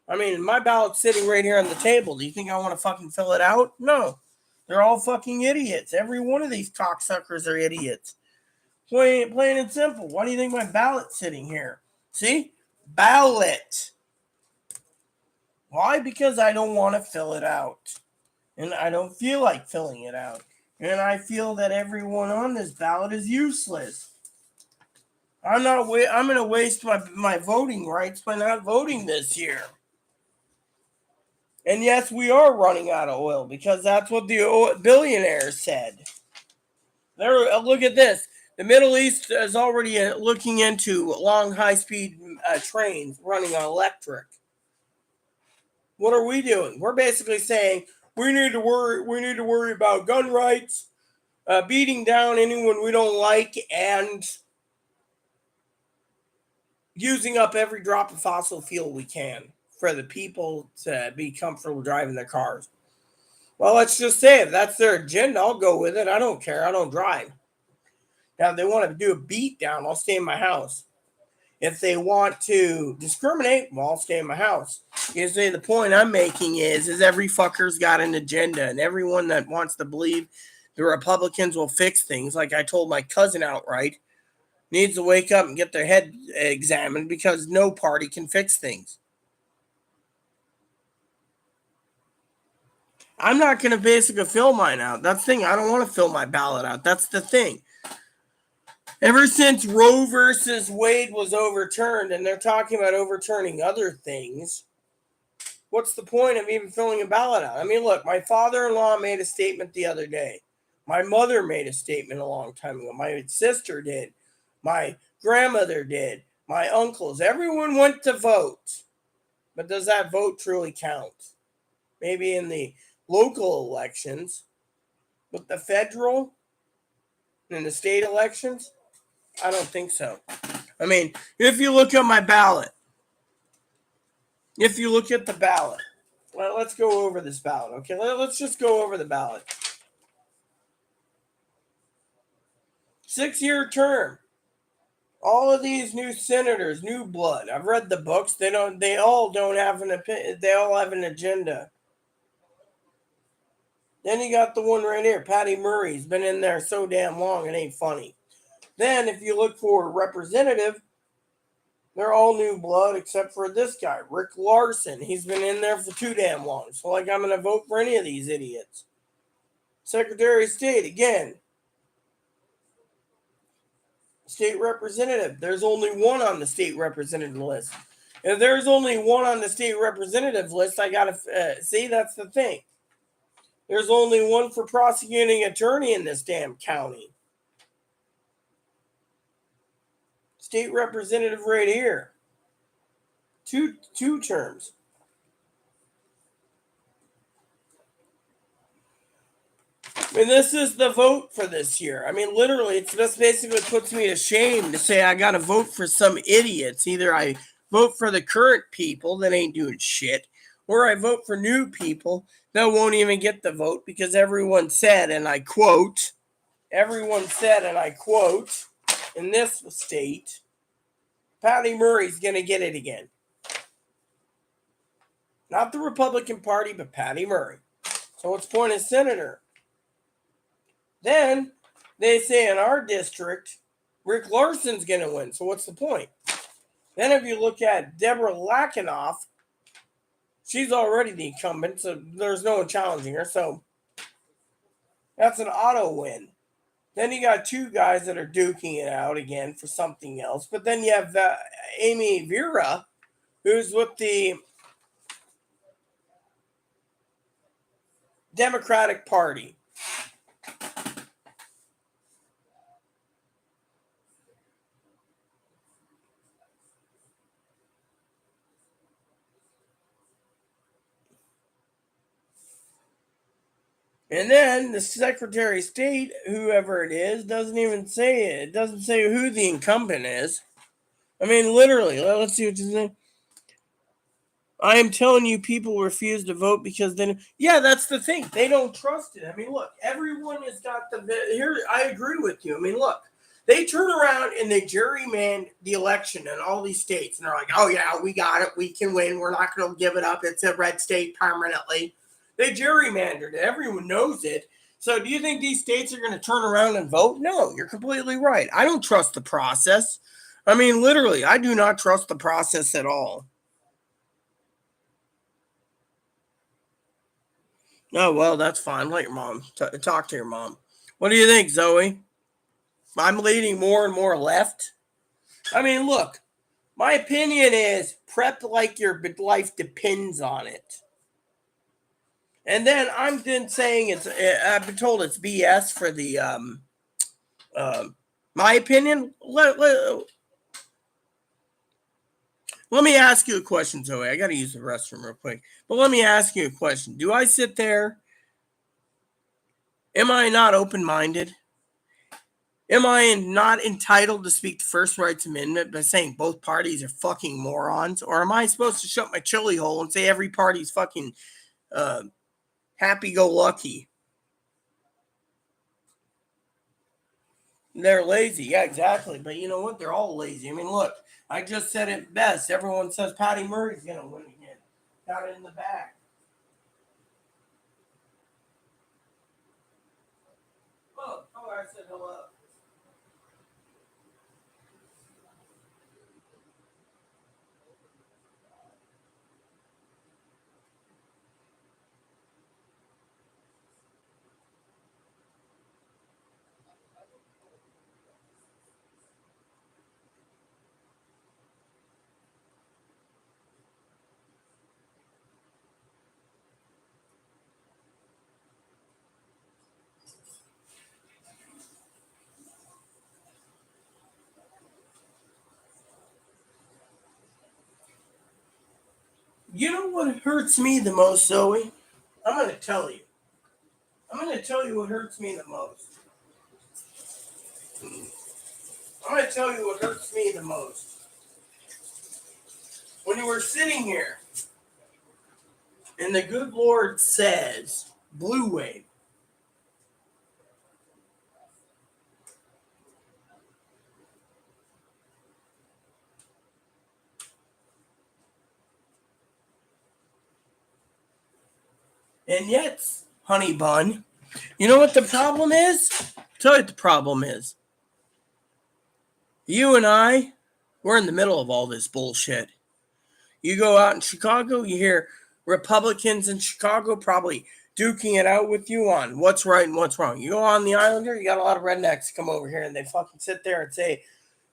I mean, my ballot's sitting right here on the table. Do you think I want to fucking fill it out? No. They're all fucking idiots. Every one of these cocksuckers are idiots. Plain and simple. Why do you think my ballot's sitting here? See? Ballot. Why? Because I don't want to fill it out. And I don't feel like filling it out. And I feel that everyone on this ballot is useless. I'm going to waste my voting rights by not voting this year. And yes, we are running out of oil because that's what the billionaires said. Look at this. The Middle East is already looking into long, high-speed trains running on electric. What are we doing? We're basically saying we need to worry about gun rights, beating down anyone we don't like, and using up every drop of fossil fuel we can for the people to be comfortable driving their cars. Well, let's just say if that's their agenda, I'll go with it. I don't care. I don't drive. Now, if they want to do a beat down, I'll stay in my house. If they want to discriminate, well, I'll stay in my house. You see, the point I'm making is every fucker's got an agenda, and everyone that wants to believe the Republicans will fix things, like I told my cousin outright, needs to wake up and get their head examined because no party can fix things. I'm not going to basically fill mine out. That's the thing. I don't want to fill my ballot out. That's the thing. Ever since Roe versus Wade was overturned, and they're talking about overturning other things, what's the point of even filling a ballot out? I mean, look, my father-in-law made a statement the other day. My mother made a statement a long time ago. My sister did. My grandmother did. My uncles. Everyone went to vote. But does that vote truly count? Maybe in the local elections. But the federal and the state elections? I don't think so. I mean, if you look at my ballot, if you look at the ballot, well, let's go over this ballot, okay? Let's just go over the ballot. 6-year term. All of these new senators, new blood. I've read the books. They all don't have an opinion. They all have an agenda. Then you got the one right here, Patty Murray. He's been in there so damn long, it ain't funny. Then, if you look for representative, they're all new blood except for this guy, Rick Larson. He's been in there for too damn long. So, like, I'm going to vote for any of these idiots. Secretary of State, again. State representative. There's only one on the state representative list. If there's only one on the state representative list, I got to see, that's the thing. There's only one for prosecuting attorney in this damn county. State representative right here. Two terms. I mean, this is the vote for this year. I mean, literally, it just basically puts me to shame to say I got to vote for some idiots. Either I vote for the current people that ain't doing shit, or I vote for new people that won't even get the vote because everyone said, and I quote, in this state, Patty Murray's going to get it again. Not the Republican Party, but Patty Murray. So what's the point of senator? Then they say in our district, Rick Larson's going to win. So what's the point? Then if you look at Deborah Lackenoff, she's already the incumbent, so there's no one challenging her. So that's an auto win. Then you got two guys that are duking it out again for something else. But then you have Amy Vera, who's with the Democratic Party. And then the Secretary of State, whoever it is, doesn't even say it. It doesn't say who the incumbent is. I mean, literally, let's see what you say. I am telling you, people refuse to vote because then, yeah, that's the thing. They don't trust it. I mean, look, everyone has got here. I agree with you. I mean, look, They turn around and they gerrymander the election in all these states. And they're like, oh, yeah, we got it. We can win. We're not going to give it up. It's a red state permanently. They gerrymandered it. Everyone knows it. So do you think these states are going to turn around and vote? No, you're completely right. I don't trust the process. I mean, literally, I do not trust the process at all. Oh, well, that's fine. Let your mom talk to your mom. What do you think, Zoe? I'm leaning more and more left. I mean, look, my opinion is prep like your life depends on it. And then I'm then saying I've been told it's BS for the, my opinion. Let me ask you a question, Zoe. I got to use the restroom real quick. But let me ask you a question. Do I sit there? Am I not open-minded? Am I not entitled to speak the First Rights Amendment by saying both parties are fucking morons? Or am I supposed to shut my chili hole and say every party's fucking happy-go-lucky? They're lazy. Yeah, exactly. But you know what? They're all lazy. I mean, look, I just said it best. Everyone says Patty Murray's going to win again. Got it in the bag. Oh, I said hello. You know what hurts me the most, Zoe? I'm going to tell you. I'm going to tell you what hurts me the most. I'm going to tell you what hurts me the most. When you were sitting here, and the good Lord says, Blue Wave. And yet, honey bun, you know what the problem is? Tell you what the problem is. You and I, we're in the middle of all this bullshit. You go out in Chicago, you hear Republicans in Chicago probably duking it out with you on what's right and what's wrong. You go on the island here, you got a lot of rednecks come over here and they fucking sit there and say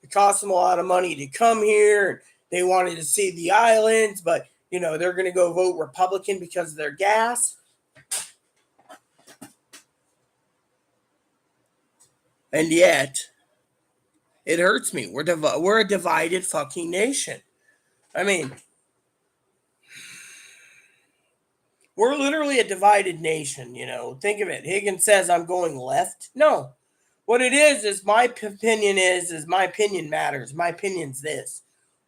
it costs them a lot of money to come here. They wanted to see the islands, but you know, they're going to go vote Republican because of their gas. And yet, it hurts me. We're a divided fucking nation. I mean, we're literally a divided nation, you know. Think of it. Higgins says I'm going left. No. What it is my opinion is my opinion matters. My opinion's this.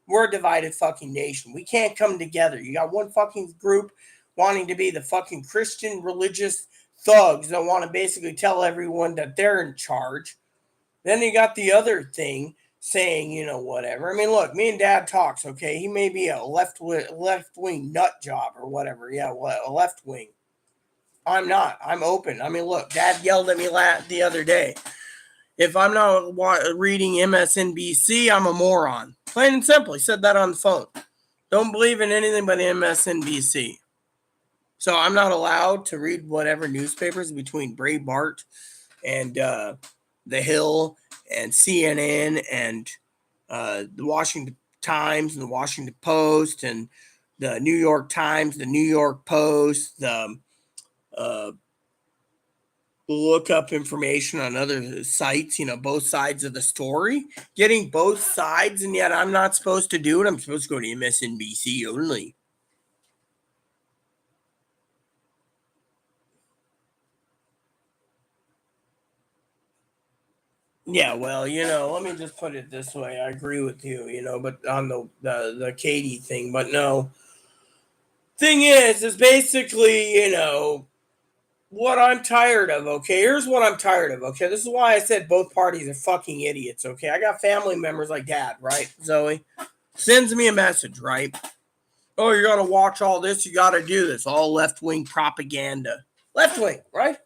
We're a divided fucking nation. We can't come together. You got one fucking group wanting to be the fucking Christian religious thugs that want to basically tell everyone that they're in charge. Then you got the other thing saying, you know, whatever. I mean, look, me and Dad talks, okay? He may be a left-wing nut job or whatever. Yeah, a left wing. I'm not. I'm open. I mean, look, Dad yelled at me the other day. If I'm not reading MSNBC, I'm a moron. Plain and simple. He said that on the phone. Don't believe in anything but MSNBC. So I'm not allowed to read whatever newspapers between Breitbart and The Hill and CNN and the Washington Times and the Washington Post and the New York Times, the New York Post, the look up information on other sites, you know, both sides of the story, getting both sides, and yet I'm not supposed to do it. I'm supposed to go to MSNBC only. Yeah, well, you know, let me just put it this way. I agree with you, you know, but on the Katie thing, but no. Thing is basically, you know, what I'm tired of, okay? Here's what I'm tired of, okay? This is why I said both parties are fucking idiots, okay? I got family members like Dad, right? Zoe sends me a message, right? Oh, you're going to watch all this? You got to do this. All left-wing propaganda. Left-wing, right?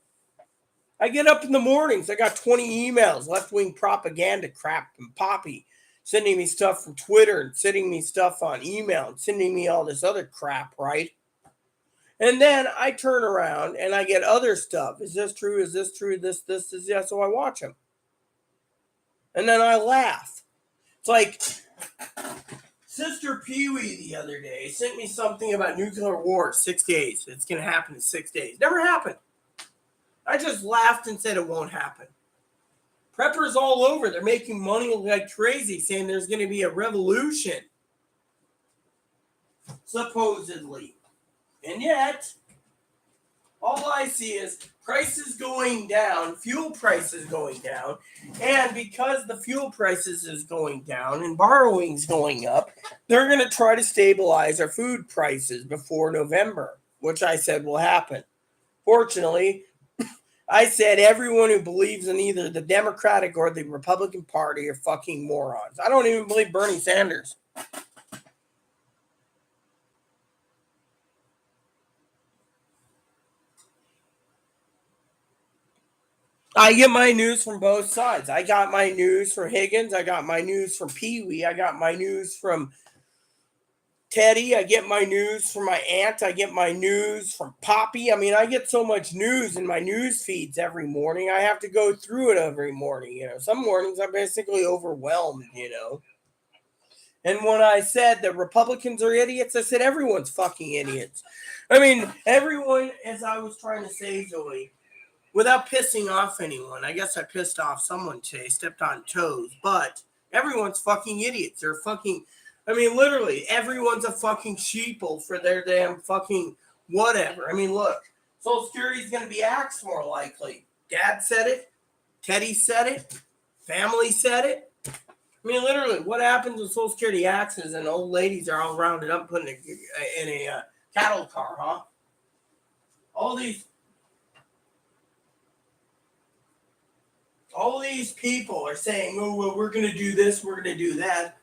I get up in the mornings. I got 20 emails, left-wing propaganda crap and Poppy sending me stuff from Twitter and sending me stuff on email and sending me all this other crap, right? And then I turn around and I get other stuff. Is this true? Is this true? This is yeah. So I watch them. And then I laugh. It's like Sister Pee Wee the other day sent me something about nuclear war 6 days. It's going to happen in 6 days. Never happened. I just laughed and said it won't happen. Preppers all over. They're making money like crazy saying there's going to be a revolution. Supposedly. And yet, all I see is prices going down, fuel prices going down, and because the fuel prices is going down and borrowing's going up, they're going to try to stabilize our food prices before November, which I said will happen. Fortunately, I said everyone who believes in either the Democratic or the Republican Party are fucking morons. I don't even believe Bernie Sanders. I get my news from both sides. I got my news from Higgins. I got my news from Pee Wee. I got my news from Teddy. I get my news from my aunt. I get my news from Poppy. I mean, I get so much news in my news feeds every morning. I have to go through it every morning. You know, some mornings I'm basically overwhelmed, you know. And when I said that Republicans are idiots, I said everyone's fucking idiots. I mean, everyone, as I was trying to say, Zoe, without pissing off anyone. I guess I pissed off someone today, stepped on toes, but everyone's fucking idiots. They're fucking, I mean, literally, everyone's a fucking sheeple for their damn fucking whatever. I mean, look, Social Security is going to be axed more likely. Dad said it. Teddy said it. Family said it. I mean, literally, what happens when Social Security axes and old ladies are all rounded up put in a cattle car, huh? All these people are saying, oh, well, we're going to do this, we're going to do that.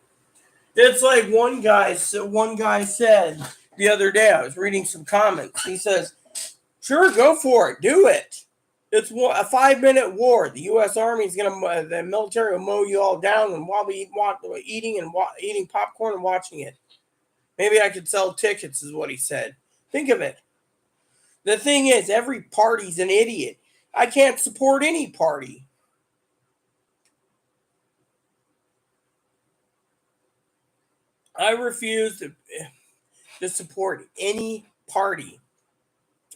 It's like one guy said the other day, I was reading some comments. He says, sure, go for it. Do it. It's a 5-minute war. The U.S. Army is going to, the military will mow you all down and while we eating popcorn and watching it. Maybe I could sell tickets is what he said. Think of it. The thing is, every party's an idiot. I can't support any party. I refuse to support any party.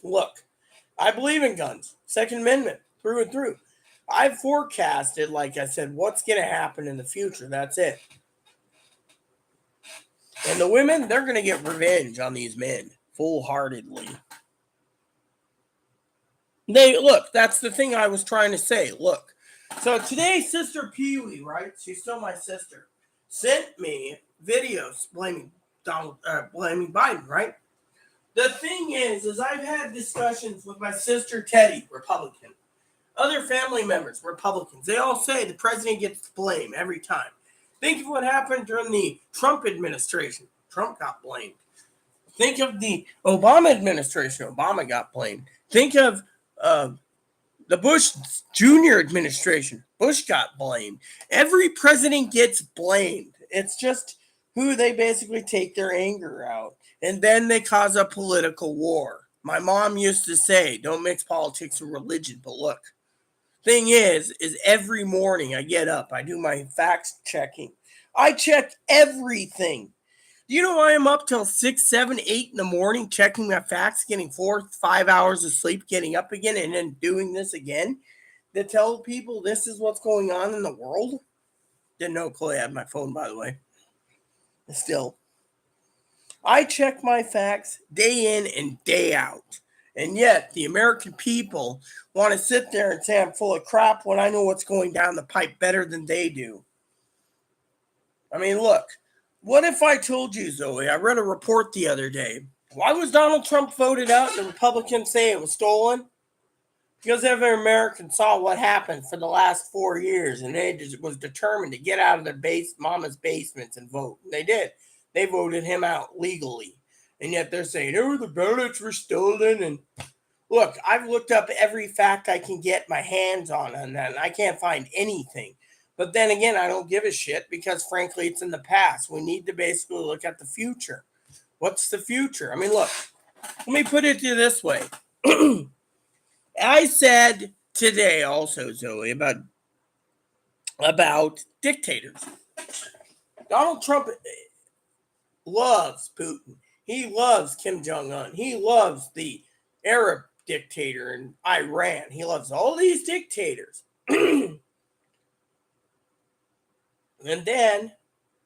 Look, I believe in guns. Second Amendment, through and through. I've forecasted, like I said, what's going to happen in the future. That's it. And the women, they're going to get revenge on these men, full-heartedly. Look, that's the thing I was trying to say. Look, so today, Sister Pee Wee, right? She's still my sister, sent me videos blaming Biden, right? The thing is I've had discussions with my sister Teddy, Republican, other family members, Republicans. They all say the president gets blamed every time. Think of what happened during the Trump administration. Trump got blamed. Think of the Obama administration. Obama got blamed. Think of the Bush Jr. administration. Bush got blamed. Every president gets blamed. It's just who they basically take their anger out. And then they cause a political war. My mom used to say, don't mix politics and religion. But look, thing is every morning I get up, I do my facts checking. I check everything. Do you know I am up till 6, 7, 8 in the morning checking my facts, getting 4, 5 hours of sleep, getting up again, and then doing this again to tell people this is what's going on in the world? Didn't know Chloe had my phone, by the way. Still, I check my facts day in and day out. And yet, the American people want to sit there and say I'm full of crap when I know what's going down the pipe better than they do. I mean, look, what if I told you, Zoe, I read a report the other day. Why was Donald Trump voted out and the Republicans say it was stolen? Because every American saw what happened for the last 4 years, and they just was determined to get out of their mama's basements and vote. And they did. They voted him out legally. And yet they're saying, oh, the ballots were stolen. And look, I've looked up every fact I can get my hands on that, and I can't find anything. But then again, I don't give a shit because, frankly, it's in the past. We need to basically look at the future. What's the future? I mean, look, let me put it to you this way. I said today also, Zoe, about dictators. Donald Trump loves Putin. He loves Kim Jong-un. He loves the Arab dictator in Iran. He loves all these dictators. And then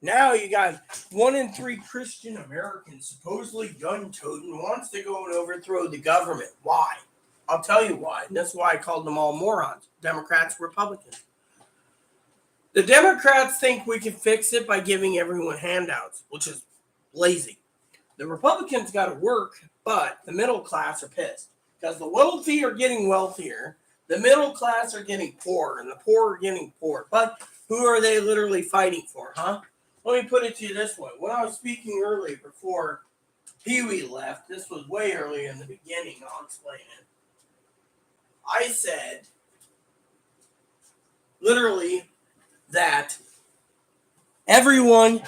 now you got 1 in 3 Christian Americans supposedly gun-toting wants to go and overthrow the government. Why? I'll tell you why. And that's why I called them all morons. Democrats, Republicans. The Democrats think we can fix it by giving everyone handouts, which is lazy. The Republicans got to work, but the middle class are pissed because the wealthy are getting wealthier, the middle class are getting poorer, and the poor are getting poorer. But who are they literally fighting for, huh? Let me put it to you this way. When I was speaking earlier before Pee Wee left, this was way earlier in the beginning, I'll explain it. I said literally that everyone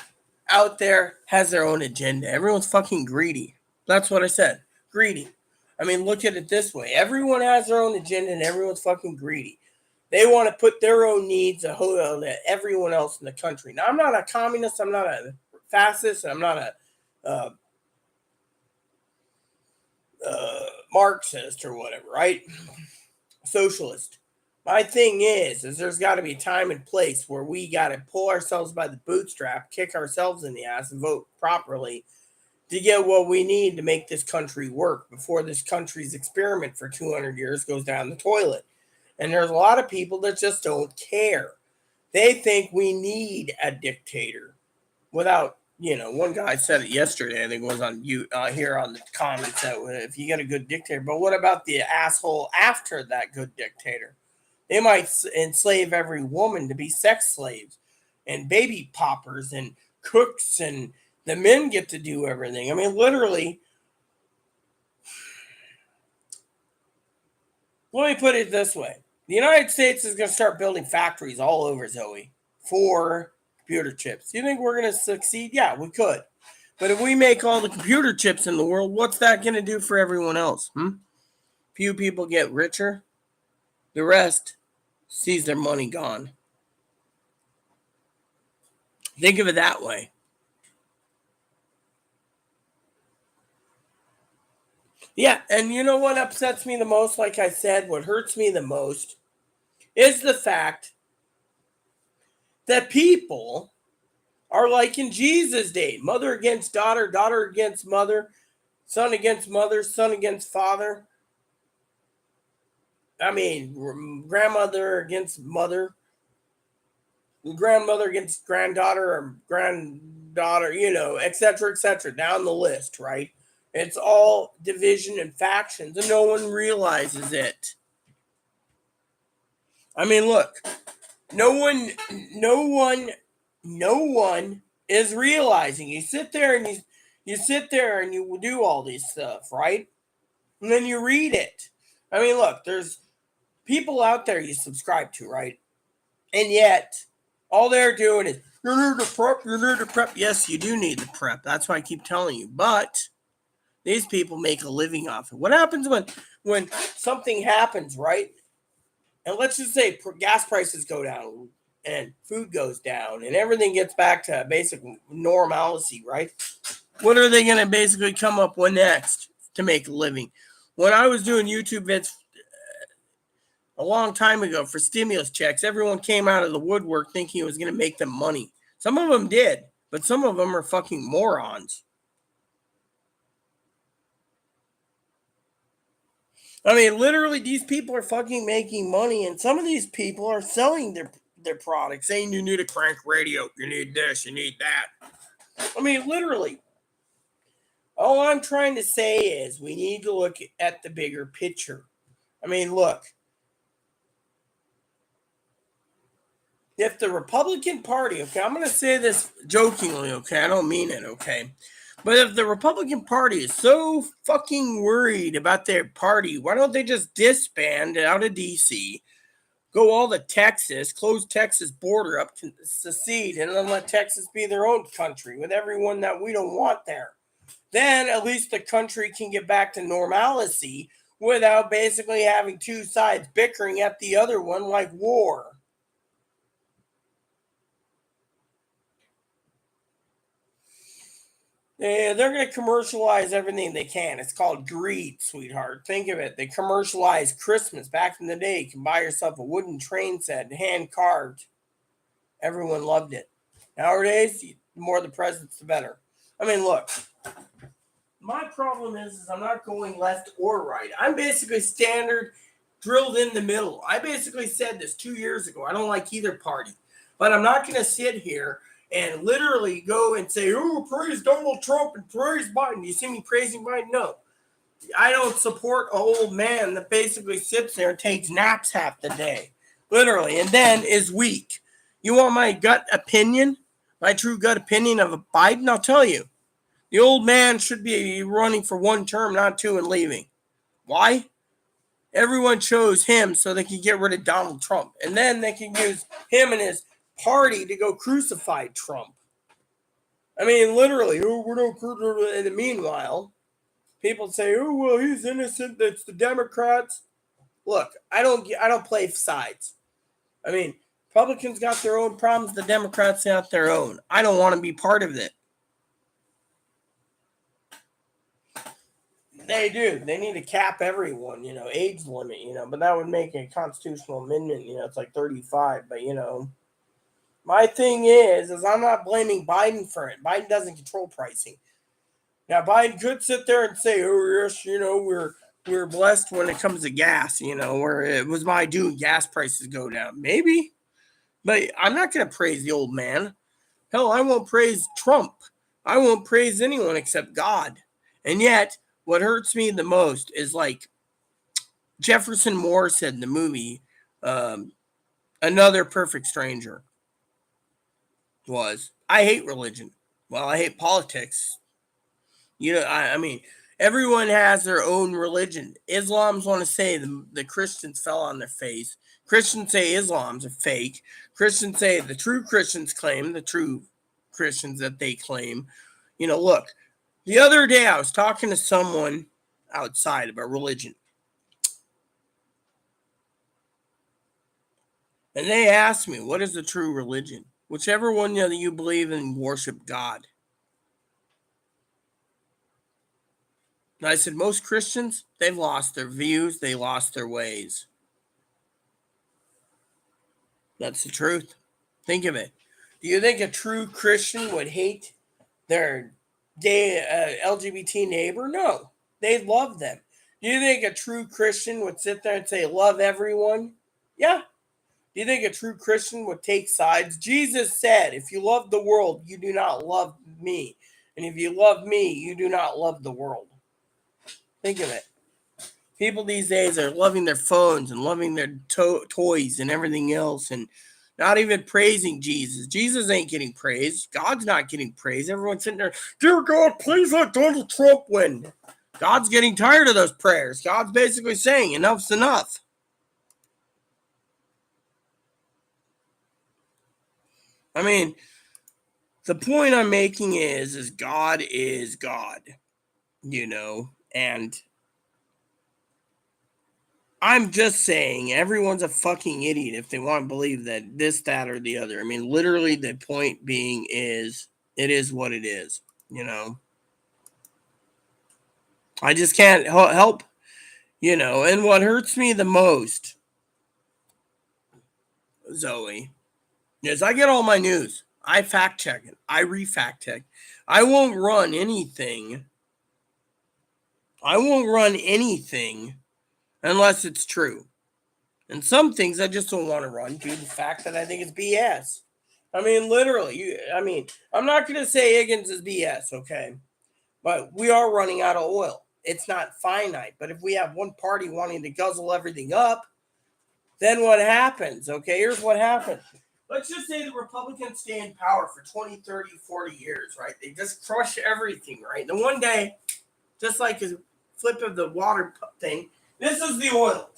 out there has their own agenda. Everyone's fucking greedy. That's what I said. Greedy. I mean, look at it this way. Everyone has their own agenda and everyone's fucking greedy. They want to put their own needs on everyone else in the country. Now, I'm not a communist. I'm not a fascist. I'm not a Marxist or whatever, right? Socialist. My thing is there's got to be time and place where we got to pull ourselves by the bootstrap, kick ourselves in the ass, and vote properly to get what we need to make this country work before this country's experiment for 200 years goes down the toilet. And there's a lot of people that just don't care. They think we need a dictator without, one guy said it yesterday, I think it was on you here on the comments, that if you get a good dictator, but what about the asshole after that good dictator? They might enslave every woman to be sex slaves and baby poppers and cooks, and the men get to do everything. I mean, literally, let me put it this way. The United States is going to start building factories all over, Zoe, for computer chips. Do you think we're going to succeed? Yeah, we could. But if we make all the computer chips in the world, what's that going to do for everyone else? Few people get richer. The rest sees their money gone. Think of it that way. Yeah, and you know what upsets me the most? Like I said, what hurts me the most is the fact that people are like in Jesus' day. Mother against daughter, daughter against mother, son against mother, son against father. I mean, grandmother against mother, grandmother against granddaughter, or granddaughter, etc., down the list, right? It's all division and factions, and no one realizes it. I mean, look, no one is realizing. You sit there and you do all these stuff, right? And then you read it. I mean, look, there's people out there you subscribe to, right? And yet, all they're doing is, you need to prep, you need to prep. Yes, you do need the prep. That's why I keep telling you. But these people make a living off it. What happens when something happens, right? And let's just say gas prices go down and food goes down and everything gets back to basic normalcy, right? What are they going to basically come up with next to make a living? When I was doing YouTube vids a long time ago for stimulus checks, everyone came out of the woodwork thinking it was going to make them money. Some of them did, but some of them are fucking morons. I mean, literally, these people are fucking making money, and some of these people are selling their products, saying you need a crank radio, you need this, you need that. I mean, literally. All I'm trying to say is we need to look at the bigger picture. I mean, look. If the Republican Party, okay, I'm going to say this jokingly, okay, I don't mean it, okay, but if the Republican Party is so fucking worried about their party, why don't they just disband out of DC, go all to Texas, close Texas border up, to secede, and then let Texas be their own country with everyone that we don't want there? Then at least the country can get back to normalcy without basically having two sides bickering at the other one like war. They're going to commercialize everything they can. It's called greed, sweetheart. Think of it. They commercialized Christmas back in the day. You can buy yourself a wooden train set, hand carved. Everyone loved it. Nowadays, the more the presents, the better. I mean, look. My problem is I'm not going left or right. I'm basically standard, drilled in the middle. I basically said this 2 years ago. I don't like either party. But I'm not going to sit here and literally go and say, oh, praise Donald Trump and praise Biden. You see me praising Biden? No. I don't support an old man that basically sits there and takes naps half the day. Literally. And then is weak. You want my gut opinion? My true gut opinion of a Biden? I'll tell you. The old man should be running for one term, not two, and leaving. Why? Everyone chose him so they can get rid of Donald Trump. And then they can use him and his party to go crucify Trump. I mean, literally, we're no crucify. And meanwhile, people say, oh, well, he's innocent. That's the Democrats. Look, I don't play sides. I mean, Republicans got their own problems. The Democrats got their own. I don't want to be part of it. They do. They need to cap everyone, age limit, but that would make a constitutional amendment, it's like 35. But, my thing is I'm not blaming Biden for it. Biden doesn't control pricing. Now, Biden could sit there and say, oh, yes, we're blessed when it comes to gas, where it was my due gas prices go down. Maybe. But I'm not going to praise the old man. Hell, I won't praise Trump. I won't praise anyone except God. And yet, what hurts me the most is like Jefferson Moore said in the movie, Another Perfect Stranger, was, I hate religion. Well, I hate politics. I mean, everyone has their own religion. Islam's want to say the Christians fell on their face. Christians say Islam's a fake. Christians say the true Christians claim the true Christians that they claim. Look. The other day, I was talking to someone outside about religion. And they asked me, what is the true religion? Whichever one that you believe in, worship God. And I said, most Christians, they've lost their views. They lost their ways. That's the truth. Think of it. Do you think a true Christian would hate their gay LGBT neighbor? No, they love them. Do you think a true Christian would sit there and say love everyone? Yeah. Do you think a true Christian would take sides? Jesus said, if you love the world, you do not love me. And if you love me, you do not love the world. Think of it. People these days are loving their phones and loving their toys and everything else, and not even praising Jesus. Jesus ain't getting praised. God's not getting praised. Everyone's sitting there, dear God, please let Donald Trump win. God's getting tired of those prayers. God's basically saying enough's enough. I mean, the point I'm making is God is God, and I'm just saying everyone's a fucking idiot if they want to believe that this, that, or the other. I mean, literally the point being is it is what it is, I just can't help, and what hurts me the most, Zoe, is I get all my news. I fact check it. I re-fact check. I won't run anything. Unless it's true. And some things I just don't want to run due to the fact that I think it's BS. I mean, literally. I'm not going to say Higgins is BS, okay? But we are running out of oil. it's not finite. But if we have one party wanting to guzzle everything up, then what happens? Okay, here's what happens. Let's just say the Republicans stay in power for 20, 30, 40 years, right? They just crush everything, right? And one day, just like a flip of the water thing, this is the oil.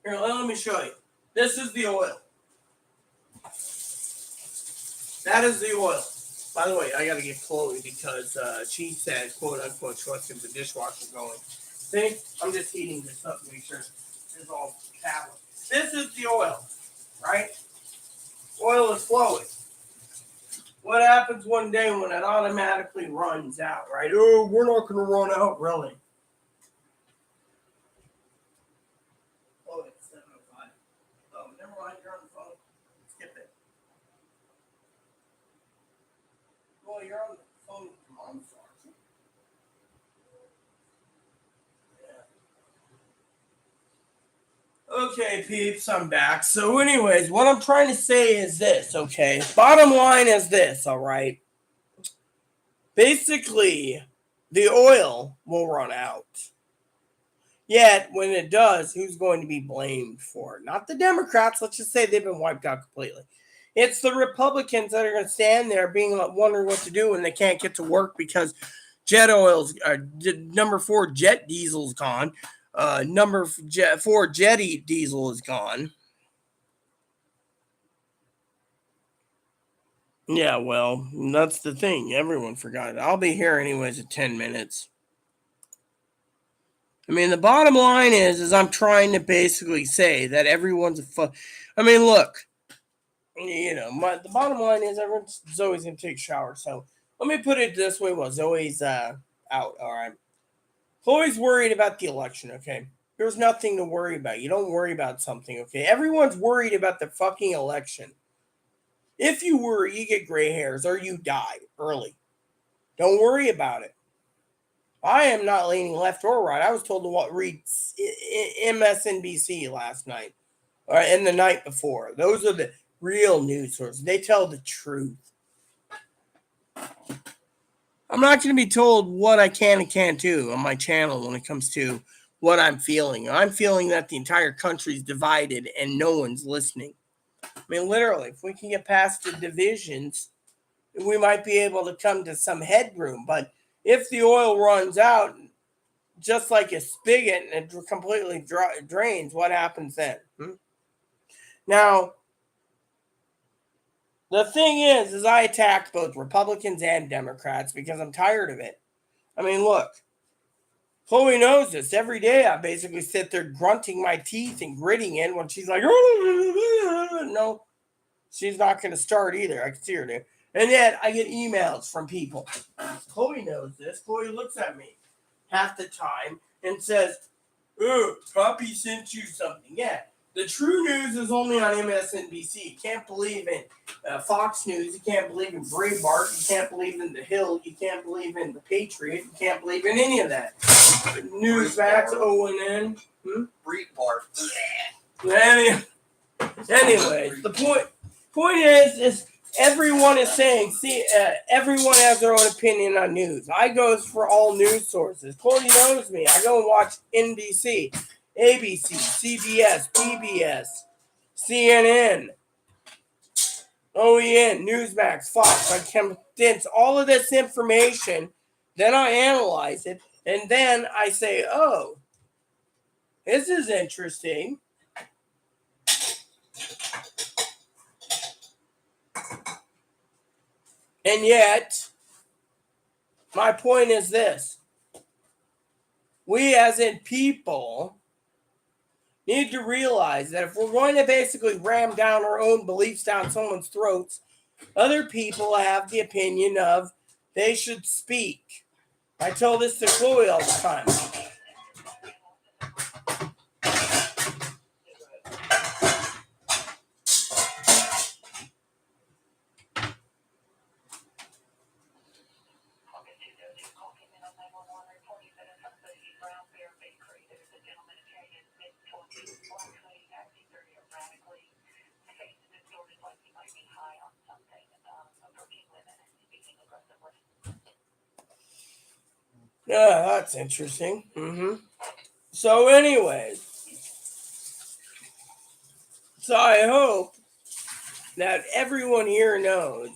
Here, let me show you. This is the oil. That is the oil. By the way, I got to get Chloe because she said, quote unquote, she wants to get the dishwasher going. See? I'm just heating this up to make sure it's all tablet. This is the oil, right? Oil is flowing. What happens one day when it automatically runs out, right? Oh, we're not going to run out, really. Oh, it's 7:05. Oh, never mind, you're on the phone. Skip it. Well, you're on the phone with your mom, aren't you? Okay, peeps, I'm back. So anyways, what I'm trying to say is this, okay? Bottom line is this, all right? Basically, the oil will run out. Yet, when it does, who's going to be blamed for it? Not the Democrats. Let's just say they've been wiped out completely. It's the Republicans that are going to stand there being wondering what to do when they can't get to work because jet oil's number 4 jet diesel's gone. Number 4 jetty diesel is gone. Yeah, well, that's the thing. Everyone forgot it. I'll be here anyways in 10 minutes. I mean, the bottom line is I'm trying to basically say that everyone's I mean, look, you know, the bottom line is Zoe's going to take a shower. So let me put it this way while Zoe's out. All right. Chloe's worried about the election, okay? There's nothing to worry about. You don't worry about something, okay? Everyone's worried about the fucking election. If you worry, you get gray hairs or you die early. Don't worry about it. I am not leaning left or right. I was told to read MSNBC last night and the night before. Those are the real news sources. They tell the truth. I'm not going to be told what I can and can't do on my channel when it comes to what I'm feeling. I'm feeling that the entire country is divided and no one's listening. I mean, literally, if we can get past the divisions, we might be able to come to some headroom. But if the oil runs out, just like a spigot, and it completely drains, what happens then? Now, the thing is I attacked both Republicans and Democrats because I'm tired of it. I mean, look, Chloe knows this. Every day I basically sit there grunting my teeth and gritting it when she's like, no, she's not going to start either. I can see her there. And yet I get emails from people. Chloe knows this. Chloe looks at me half the time and says, oh, Poppy sent you something. Yeah. The true news is only on MSNBC. You can't believe in Fox News. You can't believe in Breitbart. You can't believe in The Hill. You can't believe in The Patriot. You can't believe in any of that. Newsmax, ONN. Breitbart. Anyways, the point is everyone is saying, everyone has their own opinion on news. I goes for all news sources. Chloe knows me. I go and watch NBC, ABC, CBS, PBS, CNN, OEN, Newsmax, Fox. I condense all of this information, then I analyze it, and then I say, oh, this is interesting. And yet, my point is this. We as in people need to realize that if we're going to basically ram down our own beliefs down someone's throats, other people have the opinion of they should speak. I tell this to Chloe all the time. Yeah, that's interesting. So, anyways, so I hope that everyone here knows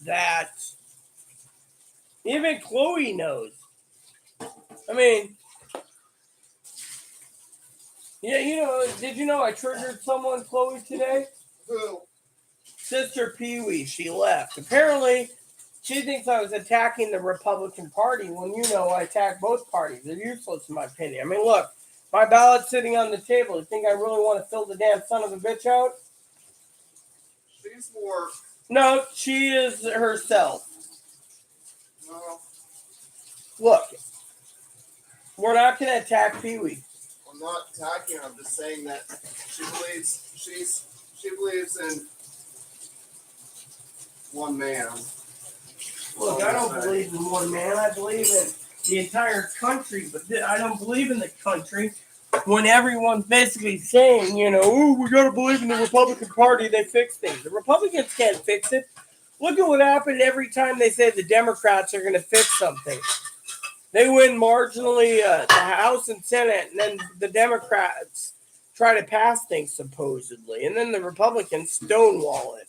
that even Chloe knows. I mean, yeah, did you know I triggered someone, Chloe, today? Who? Sister Pee Wee, she left. Apparently, she thinks I was attacking the Republican Party when I attack both parties. They're useless, in my opinion. I mean, look, my ballot's sitting on the table. You think I really want to fill the damn son of a bitch out? She's more. No, she is herself. No, Look, we're not going to attack Pee Wee. I'm not attacking her. I'm just saying that she believes in one man. Look, I don't believe in one man. I believe in the entire country, but I don't believe in the country when everyone's basically saying, oh, we got to believe in the Republican Party. They fix things. The Republicans can't fix it. Look at what happened every time they say the Democrats are going to fix something. They win marginally the House and Senate, and then the Democrats try to pass things supposedly, and then the Republicans stonewall it.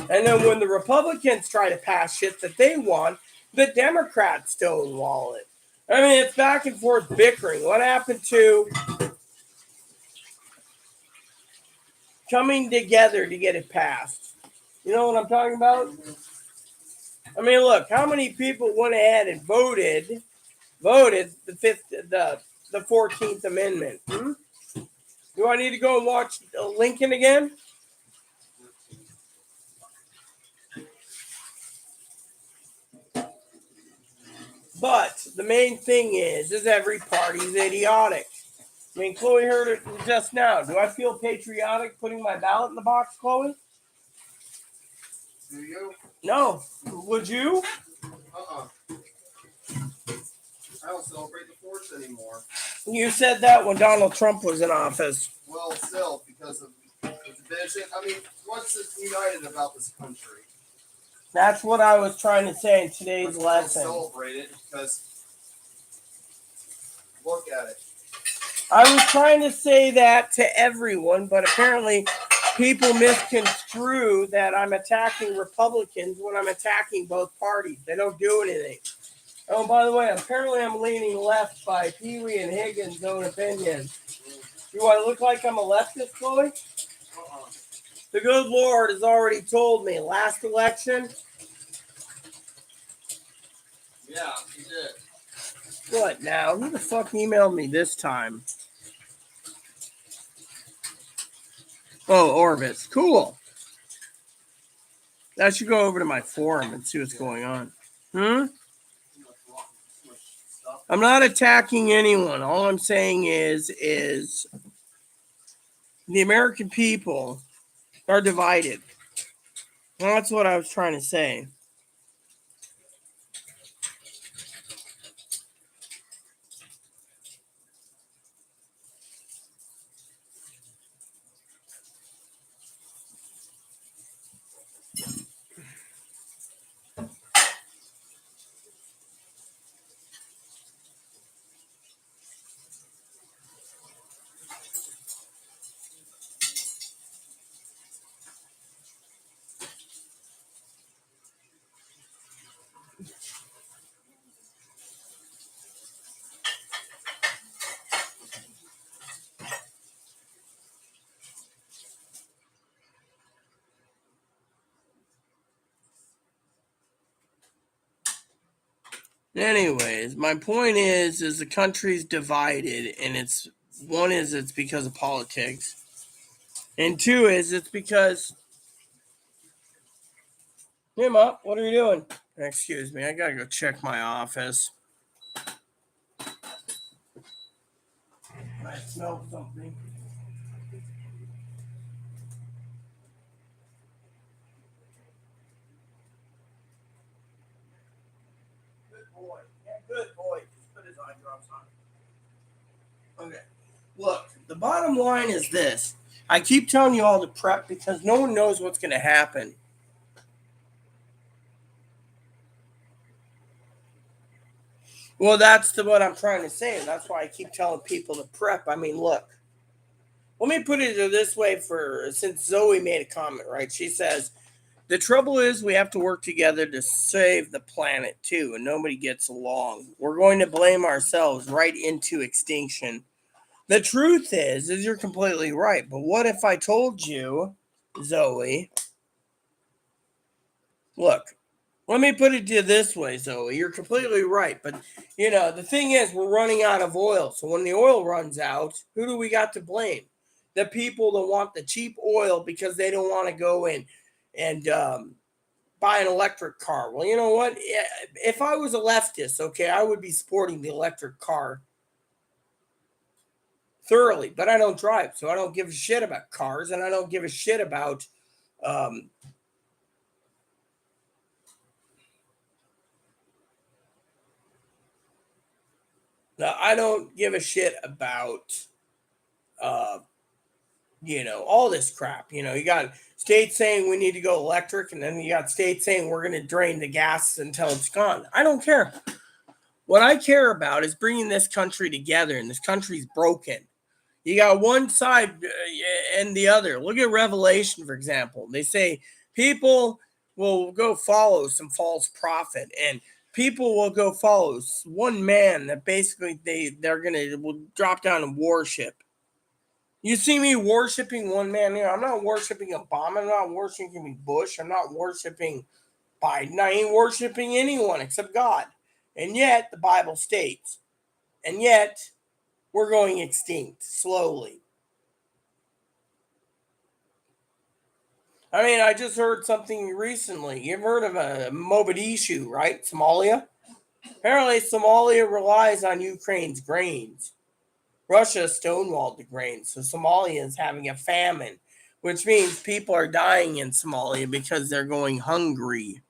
And then when the Republicans try to pass shit that they want, the Democrats stonewall it. I mean, it's back and forth bickering. What happened to coming together to get it passed? You know what I'm talking about? I mean, look, how many people went ahead and voted the 14th Amendment? Do I need to go and watch Lincoln again? But the main thing is every party's idiotic. I mean, Chloe heard it just now. Do I feel patriotic putting my ballot in the box, Chloe? Do you? No. Would you? I don't celebrate the 4th anymore. You said that when Donald Trump was in office. Well, still, because of the division. I mean, what's united about this country? That's what I was trying to say in today's lesson. Celebrate it because look at it. I was trying to say that to everyone, but apparently people misconstrue that I'm attacking Republicans when I'm attacking both parties. They don't do anything. Oh, by the way, apparently I'm leaning left by Pee Wee and Higgins' own opinion. Do I look like I'm a leftist, Chloe? The good Lord has already told me last election. Yeah, he did. What now? Who the fuck emailed me this time? Oh, Orvis. Cool. I should go over to my forum and see what's going on. I'm not attacking anyone. All I'm saying is the American people are divided. That's what I was trying to say. Anyways, my point is the country's divided, and it's because of politics, and two is it's because. Hey, Ma, what are you doing? Excuse me, I gotta go check my office. I smell something. Good boy. Yeah, good boy. Just put his eye drops on. Okay. Look, the bottom line is this. I keep telling you all to prep because no one knows what's going to happen. Well, that's what I'm trying to say. That's why I keep telling people to prep. I mean, look, let me put it this way since Zoe made a comment, right? She says, the trouble is we have to work together to save the planet too, and nobody gets along. We're going to blame ourselves right into extinction. The truth is you're completely right. But what if I told you, Zoe, look, let me put it to you this way, Zoe. You're completely right. But, the thing is, we're running out of oil. So when the oil runs out, who do we got to blame? The people that want the cheap oil because they don't want to go in and buy an electric car. Well, you know what? If I was a leftist, okay, I would be supporting the electric car thoroughly. But I don't drive, so I don't give a shit about cars, and I don't give a shit about I don't give a shit about all this crap. You got states saying we need to go electric, and then you got states saying we're going to drain the gas until it's gone. I don't care. What I care about is bringing this country together, and this country's broken. You got one side and the other. Look at Revelation, for example. They say people will go follow some false prophet, and people will go follow one man that basically they're gonna will drop down and worship. You see me worshiping one man here. I'm not worshiping Obama. I'm not worshiping Bush. I'm not worshiping Biden. I ain't worshiping anyone except God. And yet the Bible states, and yet we're going extinct slowly. I mean, I just heard something recently. You've heard of a Mogadishu, right? Somalia? Apparently, Somalia relies on Ukraine's grains. Russia stonewalled the grains, so Somalia is having a famine, which means people are dying in Somalia because they're going hungry.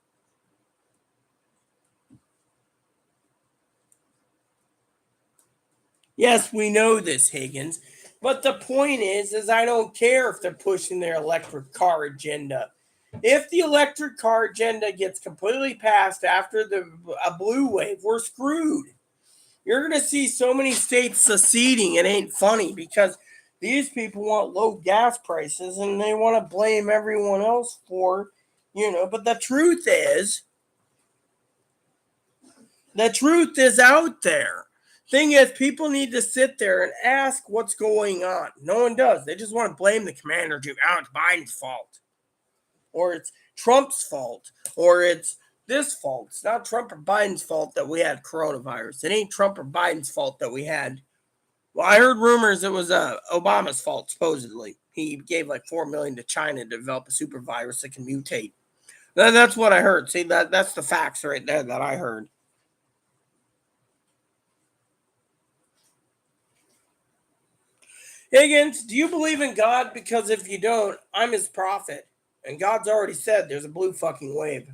Yes, we know this, Higgins. But the point is I don't care if they're pushing their electric car agenda. If the electric car agenda gets completely passed after a blue wave, we're screwed. You're going to see so many states seceding. It ain't funny because these people want low gas prices and they want to blame everyone else for, but the truth is out there. Thing is, people need to sit there and ask what's going on. No one does. They just want to blame the commander to, it's Biden's fault, or it's Trump's fault, or it's this fault. It's not Trump or Biden's fault that we had coronavirus. It ain't Trump or Biden's fault that we had. Well, I heard rumors it was Obama's fault, supposedly. He gave like $4 million to China to develop a super virus that can mutate. That's what I heard. See, that's the facts right there that I heard. Higgins, do you believe in God? Because if you don't, I'm his prophet. And God's already said there's a blue fucking wave.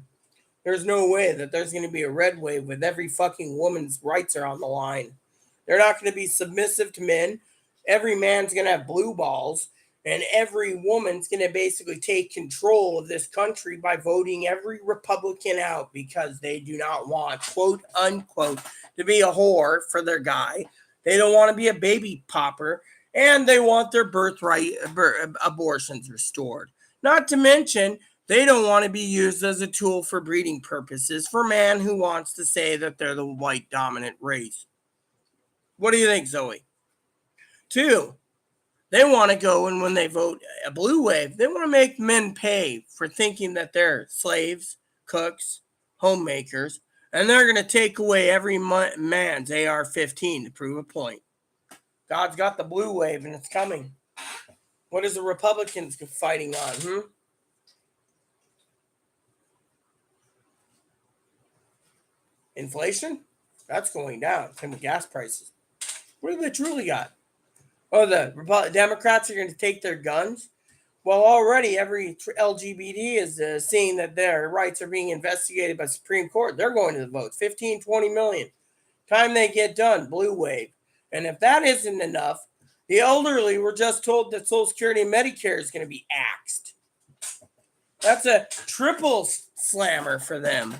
There's no way that there's going to be a red wave with every fucking woman's rights are on the line. They're not going to be submissive to men. Every man's going to have blue balls. And every woman's going to basically take control of this country by voting every Republican out because they do not want, quote unquote, to be a whore for their guy. They don't want to be a baby popper. And they want their birthright abortions restored. Not to mention, they don't want to be used as a tool for breeding purposes for man who wants to say that they're the white dominant race. What do you think, Zoe? 2, they want to go and when they vote a blue wave, they want to make men pay for thinking that they're slaves, cooks, homemakers, and they're going to take away every man's AR-15 to prove a point. God's got the blue wave and it's coming. What is the Republicans fighting on? Inflation? That's going down. Same with gas prices. What do they truly got? Oh, the Democrats are going to take their guns? Well, already every LGBT is seeing that their rights are being investigated by Supreme Court. They're going to the vote. 15, 20 million. Time they get done, blue wave. And if that isn't enough, The elderly were just told that Social Security and Medicare is going to be axed. That's a triple slammer for them.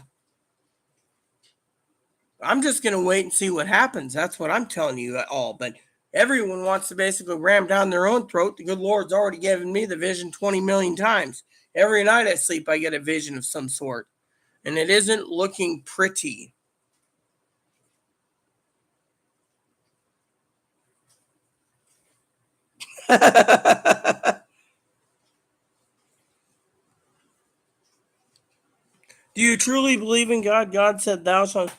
I'm just going to wait and see what happens. That's what I'm telling you all. But everyone wants to basically ram down their own throat. The good Lord's already given me the vision 20 million times. Every night I sleep, I get a vision of some sort. And it isn't looking pretty. Do you truly believe in God? God said, thou shalt.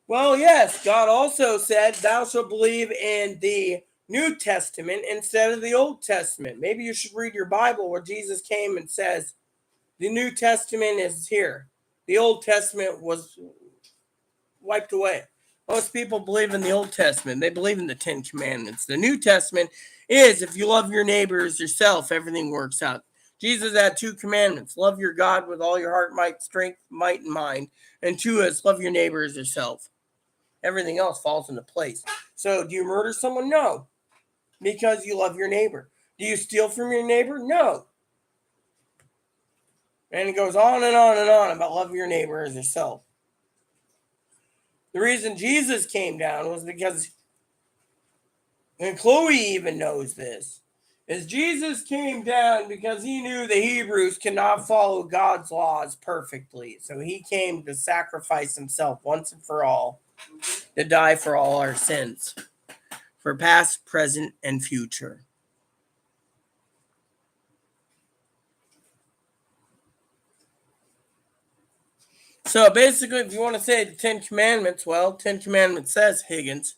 Well, yes, God also said, thou shalt believe in the New Testament instead of the Old Testament. Maybe you should read your Bible where Jesus came and says, the New Testament is here. The Old Testament was wiped away. Most people believe in the Old Testament. They believe in the 10 Commandments. The New Testament is, if you love your neighbor as yourself, everything works out. Jesus had 2 commandments. Love your God with all your heart, might, strength, might, and mind. And 2 is love your neighbor as yourself. Everything else falls into place. So do you murder someone? No. Because you love your neighbor. Do you steal from your neighbor? No. And it goes on and on and on about love your neighbor as yourself. The reason Jesus came down was because, and Chloe even knows this, is Jesus came down because he knew the Hebrews cannot follow God's laws perfectly. So he came to sacrifice himself once and for all, to die for all our sins, for past, present, and future. So basically, if you want to say the 10 Commandments, well, 10 Commandments says, Higgins,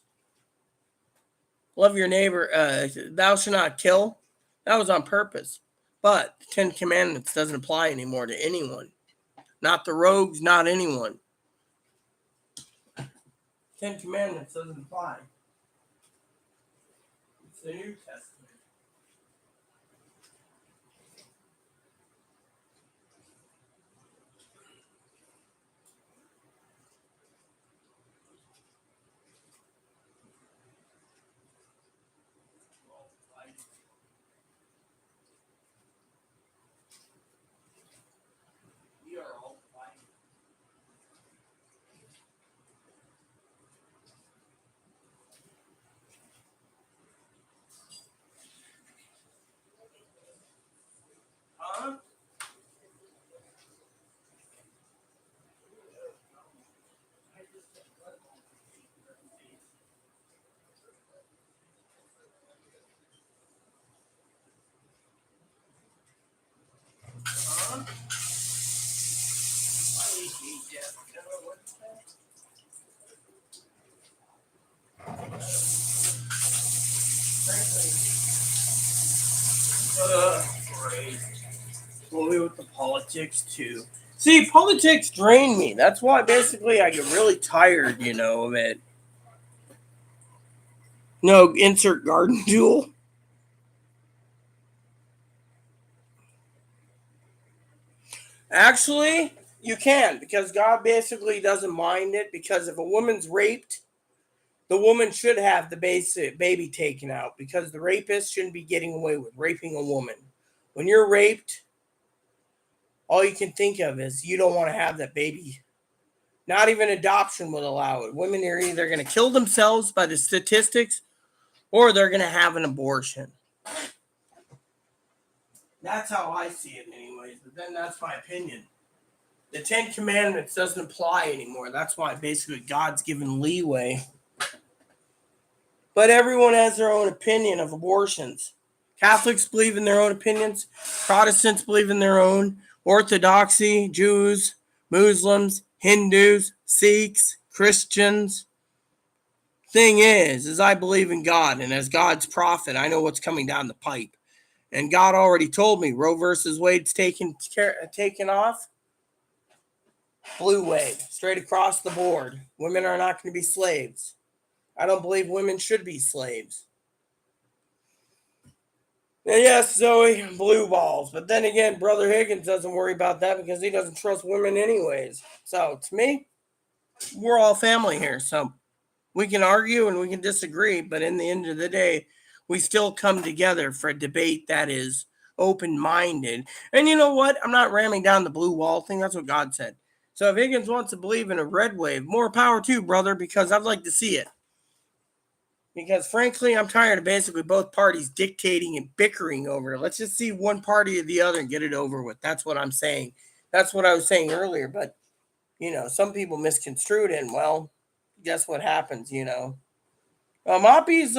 love your neighbor, thou shalt not kill. That was on purpose. But the 10 Commandments doesn't apply anymore to anyone. Not the rogues, not anyone. 10 Commandments doesn't apply. It's the New Testament. We are all fighting. Huh? Huh? Great. Fully with the politics too. See, politics drain me. That's why basically I get really tired, of it. No, insert garden tool. Actually, you can, because God basically doesn't mind it, because if a woman's raped, the woman should have the baby taken out, because the rapist shouldn't be getting away with raping a woman. When you're raped, all you can think of is you don't want to have that baby. Not even adoption would allow it. Women are either going to kill themselves by the statistics, or they're going to have an abortion. That's how I see it anyways, but then that's my opinion. The 10 Commandments doesn't apply anymore. That's why basically God's given leeway. But everyone has their own opinion of abortions. Catholics believe in their own opinions. Protestants believe in their own. Orthodoxy, Jews, Muslims, Hindus, Sikhs, Christians. Thing is I believe in God, and as God's prophet, I know what's coming down the pipe. And God already told me Roe versus Wade's taken off. Blue wave, straight across the board. Women are not going to be slaves. I don't believe women should be slaves. And yes, Zoe, blue balls. But then again, Brother Higgins doesn't worry about that because he doesn't trust women anyways. So to me, we're all family here. So we can argue and we can disagree, but in the end of the day, we still come together for a debate that is open-minded. And you know what? I'm not ramming down the blue wall thing. That's what God said. So if Higgins wants to believe in a red wave, more power to, brother, because I'd like to see it. Because frankly, I'm tired of basically both parties dictating and bickering over it. Let's just see one party or the other and get it over with. That's what I'm saying. That's what I was saying earlier. But, some people misconstrued it. And, well, guess what happens, Moppy's,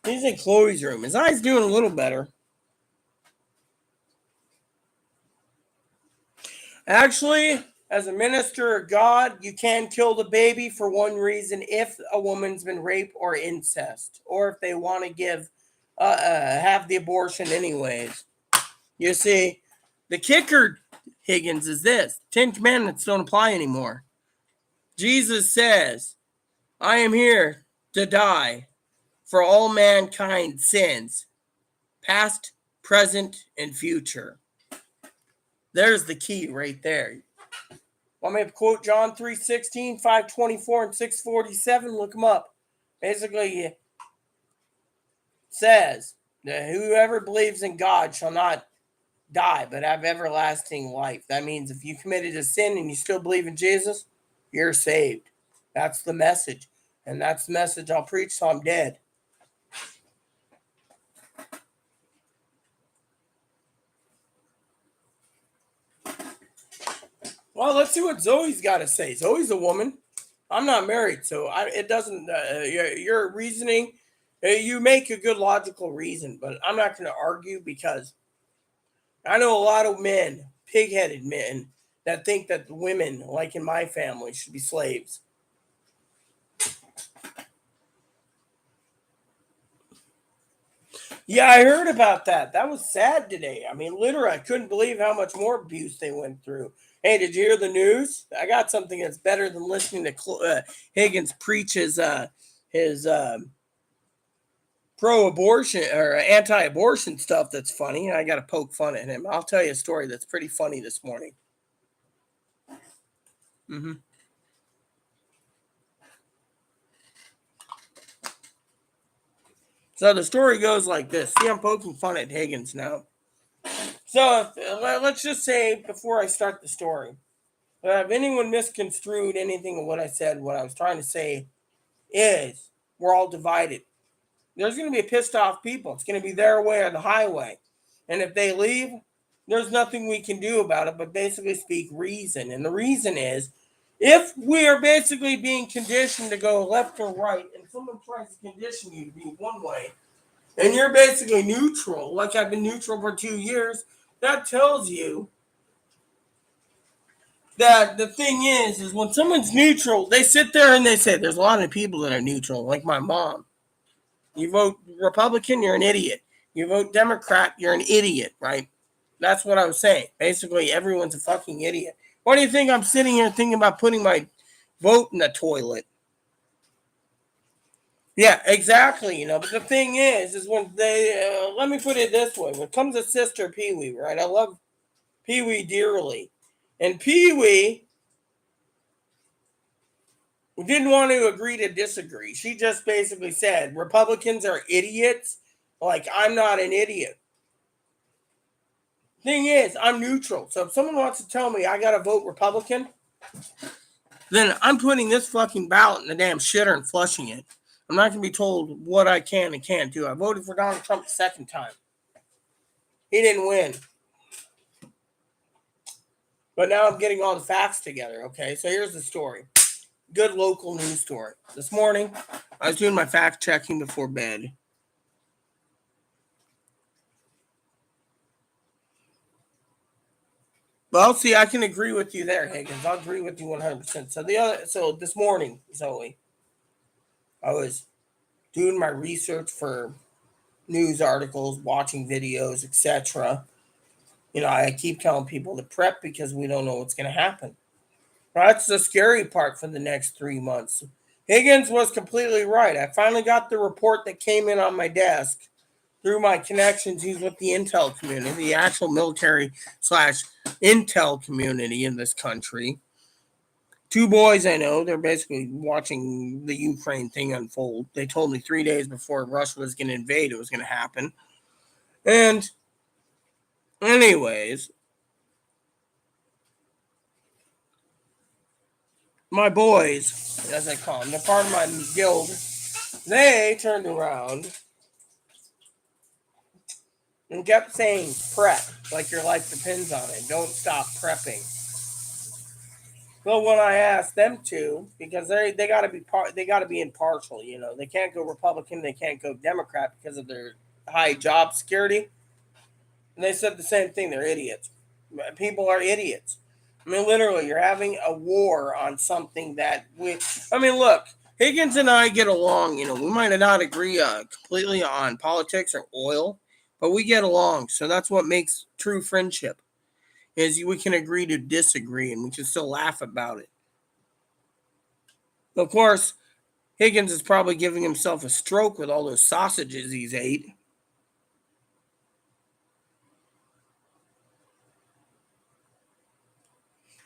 he's in Chloe's room. His eye's doing a little better. Actually, as a minister of God, you can kill the baby for one reason: if a woman's been raped or incest, or if they want to have the abortion anyways. You see, the kicker, Higgins, is this: 10 Commandments don't apply anymore. Jesus says, I am here to die for all mankind's sins, past, present, and future. There's the key right there. Want me to quote John 3:16, 5:24, and 6:47? Look them up. Basically, it says that whoever believes in God shall not die, but have everlasting life. That means if you committed a sin and you still believe in Jesus, you're saved. That's the message. And that's the message I'll preach till I'm dead. Well, let's see what Zoe's got to say. Zoe's a woman. I'm not married, so it doesn't. Your reasoning, you make a good logical reason, but I'm not going to argue because I know a lot of men, pig-headed men, that think that the women, like in my family, should be slaves. Yeah, I heard about that. That was sad today. I mean, literally, I couldn't believe how much more abuse they went through. Hey, did you hear the news? I got something that's better than listening to Higgins preach his pro-abortion or anti-abortion stuff that's funny. I got to poke fun at him. I'll tell you a story that's pretty funny this morning. So the story goes like this. See, I'm poking fun at Higgins now. So let's just say before I start the story, if anyone misconstrued anything of what I said, what I was trying to say is we're all divided. There's going to be pissed off people. It's going to be their way or the highway. And if they leave, there's nothing we can do about it but basically speak reason. And the reason is, if we are basically being conditioned to go left or right, and someone tries to condition you to be one way, and you're basically neutral, like I've been neutral for 2 years, that tells you that the thing is when someone's neutral, they sit there and they say, there's a lot of people that are neutral, like my mom. You vote Republican, you're an idiot. You vote Democrat, you're an idiot, right? That's what I was saying. Basically, everyone's a fucking idiot. Why do you think I'm sitting here thinking about putting my vote in the toilet? Yeah, exactly. But the thing is when they, let me put it this way. When it comes to Sister Pee-wee, right? I love Pee-wee dearly. And Pee-wee didn't want to agree to disagree. She just basically said, Republicans are idiots. Like, I'm not an idiot. Thing is, I'm neutral. So if someone wants to tell me I got to vote Republican, then I'm putting this fucking ballot in the damn shitter and flushing it. I'm not going to be told what I can and can't do. I voted for Donald Trump the second time. He didn't win. But now I'm getting all the facts together, okay? So here's the story. Good local news story. This morning, I was doing my fact checking before bed. Well, see, I can agree with you there, Higgins. I'll agree with you 100%. So this morning, Zoe, I was doing my research for news articles, watching videos, etc. I keep telling people to prep because we don't know what's going to happen. That's the scary part for the next 3 months. Higgins was completely right. I finally got the report that came in on my desk through my connections used with the intel community, the actual military / intel community in this country, Two boys I know, they're basically watching the Ukraine thing unfold. They told me 3 days before Russia was going to invade, it was going to happen. And, anyways, my boys, as I call them, they're part of my guild. They turned around and kept saying prep, like your life depends on it. Don't stop prepping. Well, when I asked them to, because they got to be impartial. They can't go Republican, they can't go Democrat because of their high job security. And they said the same thing. They're idiots. People are idiots. I mean, literally, you're having a war on something that look, Higgins and I get along. We might not agree completely on politics or oil, but we get along. So that's what makes true friendship. Is we can agree to disagree and we can still laugh about it. Of course, Higgins is probably giving himself a stroke with all those sausages he's ate.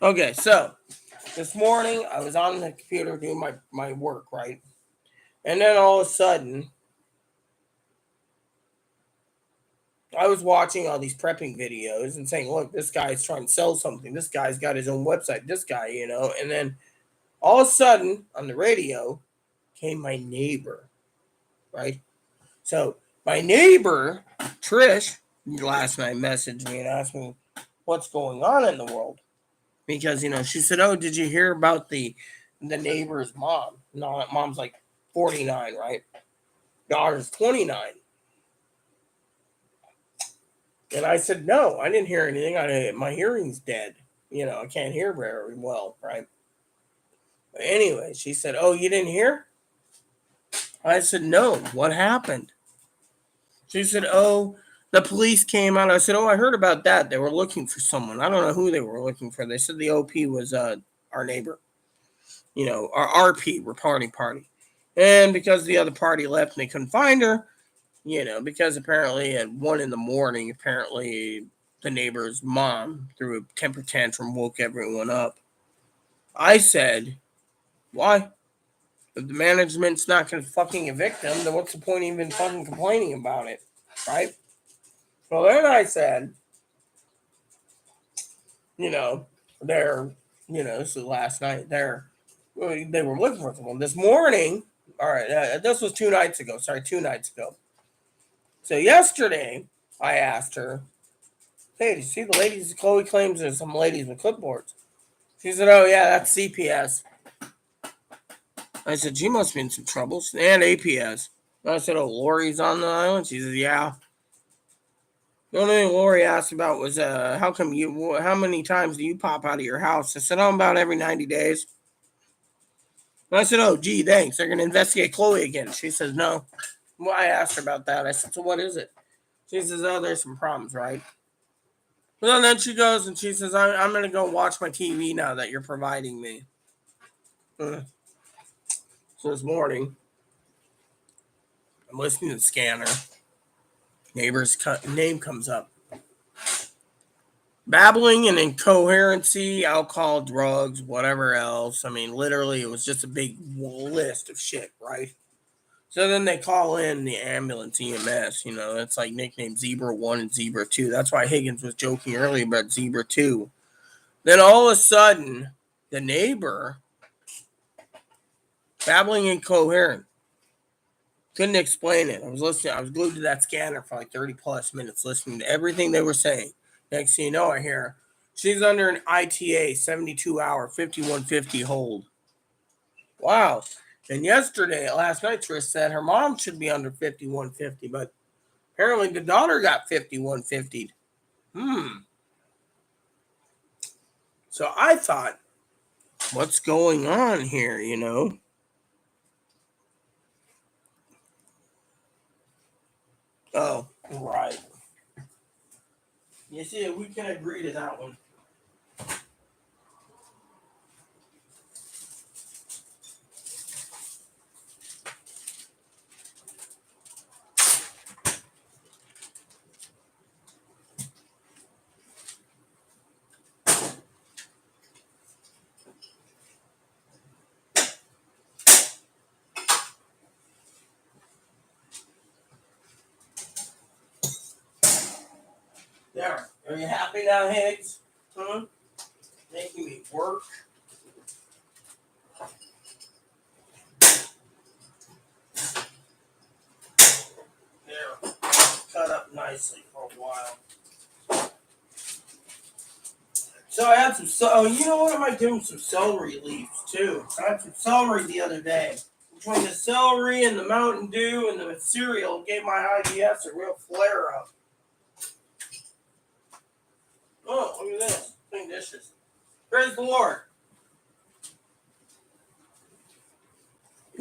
Okay, so this morning I was on the computer doing my work, right? And then all of a sudden, I was watching all these prepping videos and saying, look, this guy's trying to sell something. This guy's got his own website. This guy, And then all of a sudden, on the radio, came my neighbor, right? So my neighbor, Trish, last night messaged me and asked me what's going on in the world. Because, she said, oh, did you hear about the neighbor's mom? No, mom's like 49, right? Daughter's 29. And I said, no, I didn't hear anything. My hearing's dead. I can't hear very well, right? But anyway, she said, oh, you didn't hear? I said, no, what happened? She said, oh, the police came out. I said, oh, I heard about that. They were looking for someone. I don't know who they were looking for. They said the OP was our neighbor. Our RP, we're party. And because the other party left and they couldn't find her, because apparently at 1 a.m, apparently the neighbor's mom threw a temper tantrum, woke everyone up. I said, why? If the management's not going to fucking evict them, then what's the point even fucking complaining about it, right? Well, then I said, they're, this was last night, they were looking for someone. This morning, all right, this was 2 nights ago. Sorry, 2 nights ago. So yesterday, I asked her, hey, do you see the ladies? Chloe claims there's some ladies with clipboards. She said, oh, yeah, that's CPS. I said, she must be in some trouble. And APS. I said, oh, Lori's on the island? She said, yeah. The only thing Lori asked about was, how many times do you pop out of your house? I said, oh, about every 90 days. And I said, oh, gee, thanks. They're going to investigate Chloe again. She says, no. Well, I asked her about that. I said, so what is it? She says, oh, there's some problems, right? Well, then she goes and she says, I'm going to go watch my TV now that you're providing me. So this morning, I'm listening to the scanner. Neighbor's name comes up. Babbling and incoherency, alcohol, drugs, whatever else. I mean, literally, it was just a big list of shit, right? So then they call in the ambulance, EMS. It's like nicknamed Zebra 1 and Zebra 2. That's why Higgins was joking earlier about Zebra 2. Then all of a sudden, the neighbor, babbling incoherent, couldn't explain it. I was listening. I was glued to that scanner for like 30 plus minutes listening to everything they were saying. Next thing you know, I hear she's under an ITA 72-hour 5150 hold. Wow. And last night, Trish said her mom should be under 5150, but apparently the daughter got 5150'd. So I thought, what's going on here, Oh, right. You see, we can agree to that one. There. Are you happy now, Higgs? Huh? Making me work. There. Cut up nicely for a while. So I had some. Oh, you know what? I might give him some celery leaves too. So I had some celery the other day. Between the celery and the Mountain Dew and the cereal, gave my IBS a real flare up. Oh, look at this. Clean dishes. Praise the Lord.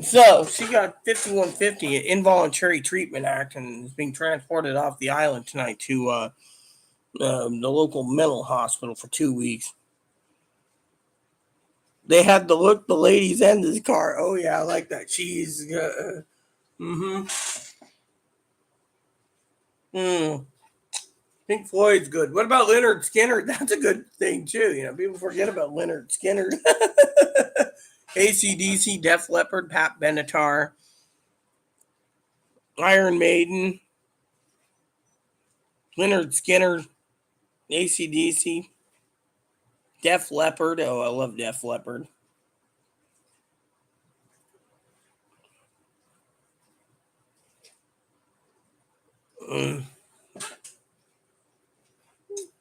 So she got 5150, an involuntary treatment act, and is being transported off the island tonight to the local mental hospital for 2 weeks. They had to look the lady's end of the car. Oh yeah, I like that cheese. Pink Floyd's good. What about Leonard Skinner? That's a good thing too. You know, people forget about Leonard Skinner. AC/DC, Def Leppard, Pat Benatar, Iron Maiden, Leonard Skinner, AC/DC, Def Leppard. Oh, I love Def Leppard.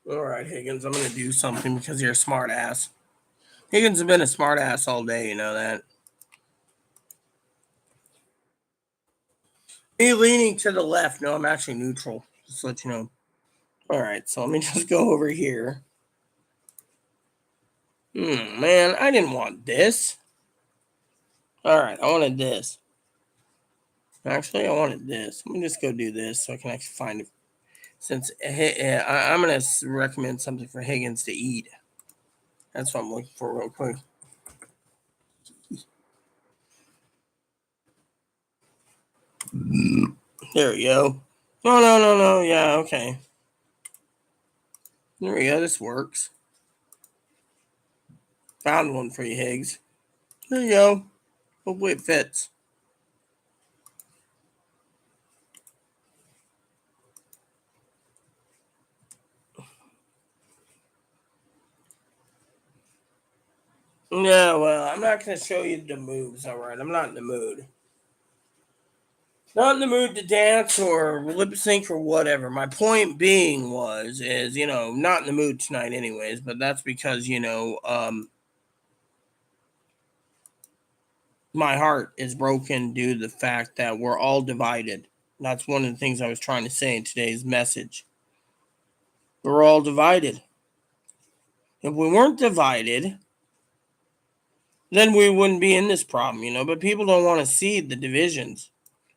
All right, Higgins, I'm going to do something because you're a smart ass. Higgins has been a smart ass all day, you know that. Me leaning to the left. No, I'm actually neutral. Just to let you know. All right, so let me just go over here. Man, I didn't want this. All right, I wanted this. Actually, I wanted this. Let me just go do this so I can actually find it. Since I'm going to recommend something for Higgins to eat. That's what I'm looking for real quick. There we go. No. Yeah, okay. There we go. This works. Found one for you, Higgs. There you go. Hopefully it fits. No, well, I'm not going to show you the moves, all right? I'm not in the mood. Not in the mood to dance or lip sync or whatever. My point being is, not in the mood tonight anyways, but that's because, my heart is broken due to the fact that we're all divided. That's one of the things I was trying to say in today's message. We're all divided. If we weren't divided, then we wouldn't be in this problem, but people don't want to see the divisions.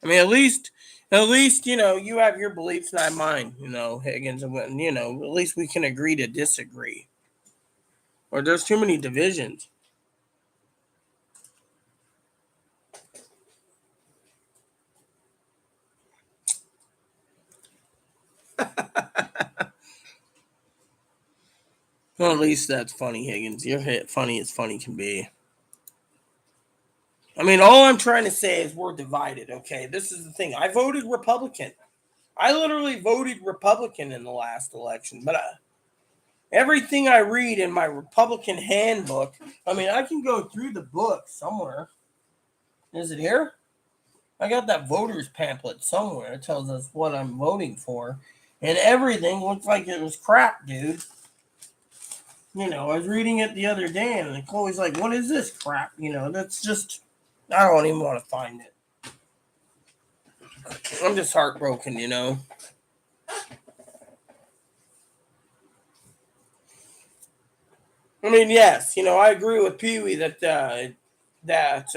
I mean, at least, you have your beliefs and I have mine, Higgins, and, at least we can agree to disagree. Or there's too many divisions. Well, at least that's funny, Higgins. You're funny as funny can be. I mean, all I'm trying to say is we're divided, okay? This is the thing. I voted Republican. I literally voted Republican in the last election, but everything I read in my Republican handbook, I mean, I can go through the book somewhere. Is it here? I got that voters pamphlet somewhere. It tells us what I'm voting for. And everything looks like it was crap, dude. I was reading it the other day, and Chloe's like, what is this crap? That's just, I don't even want to find it. I'm just heartbroken, I mean, yes, I agree with Pee Wee that that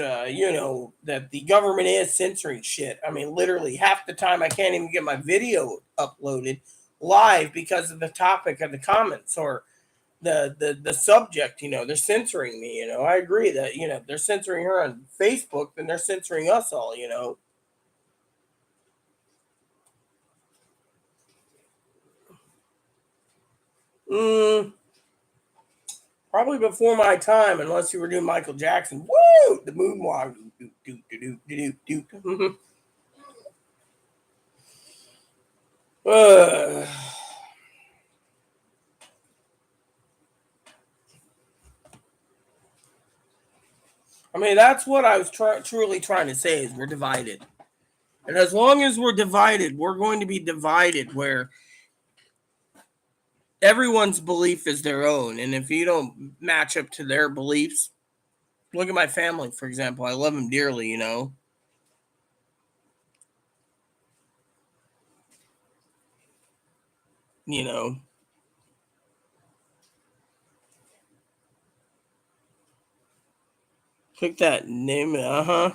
the government is censoring shit. I mean, literally half the time I can't even get my video uploaded live because of the topic of the comments or the subject. They're censoring me. I agree that they're censoring her on Facebook, then they're censoring us all. Probably before my time, unless you were doing Michael Jackson. Woo! The moonwalk. I mean, that's what I was truly trying to say is we're divided. And as long as we're divided, we're going to be divided where everyone's belief is their own. And if you don't match up to their beliefs, look at my family, for example. I love them dearly, you know. You know, click that name. No,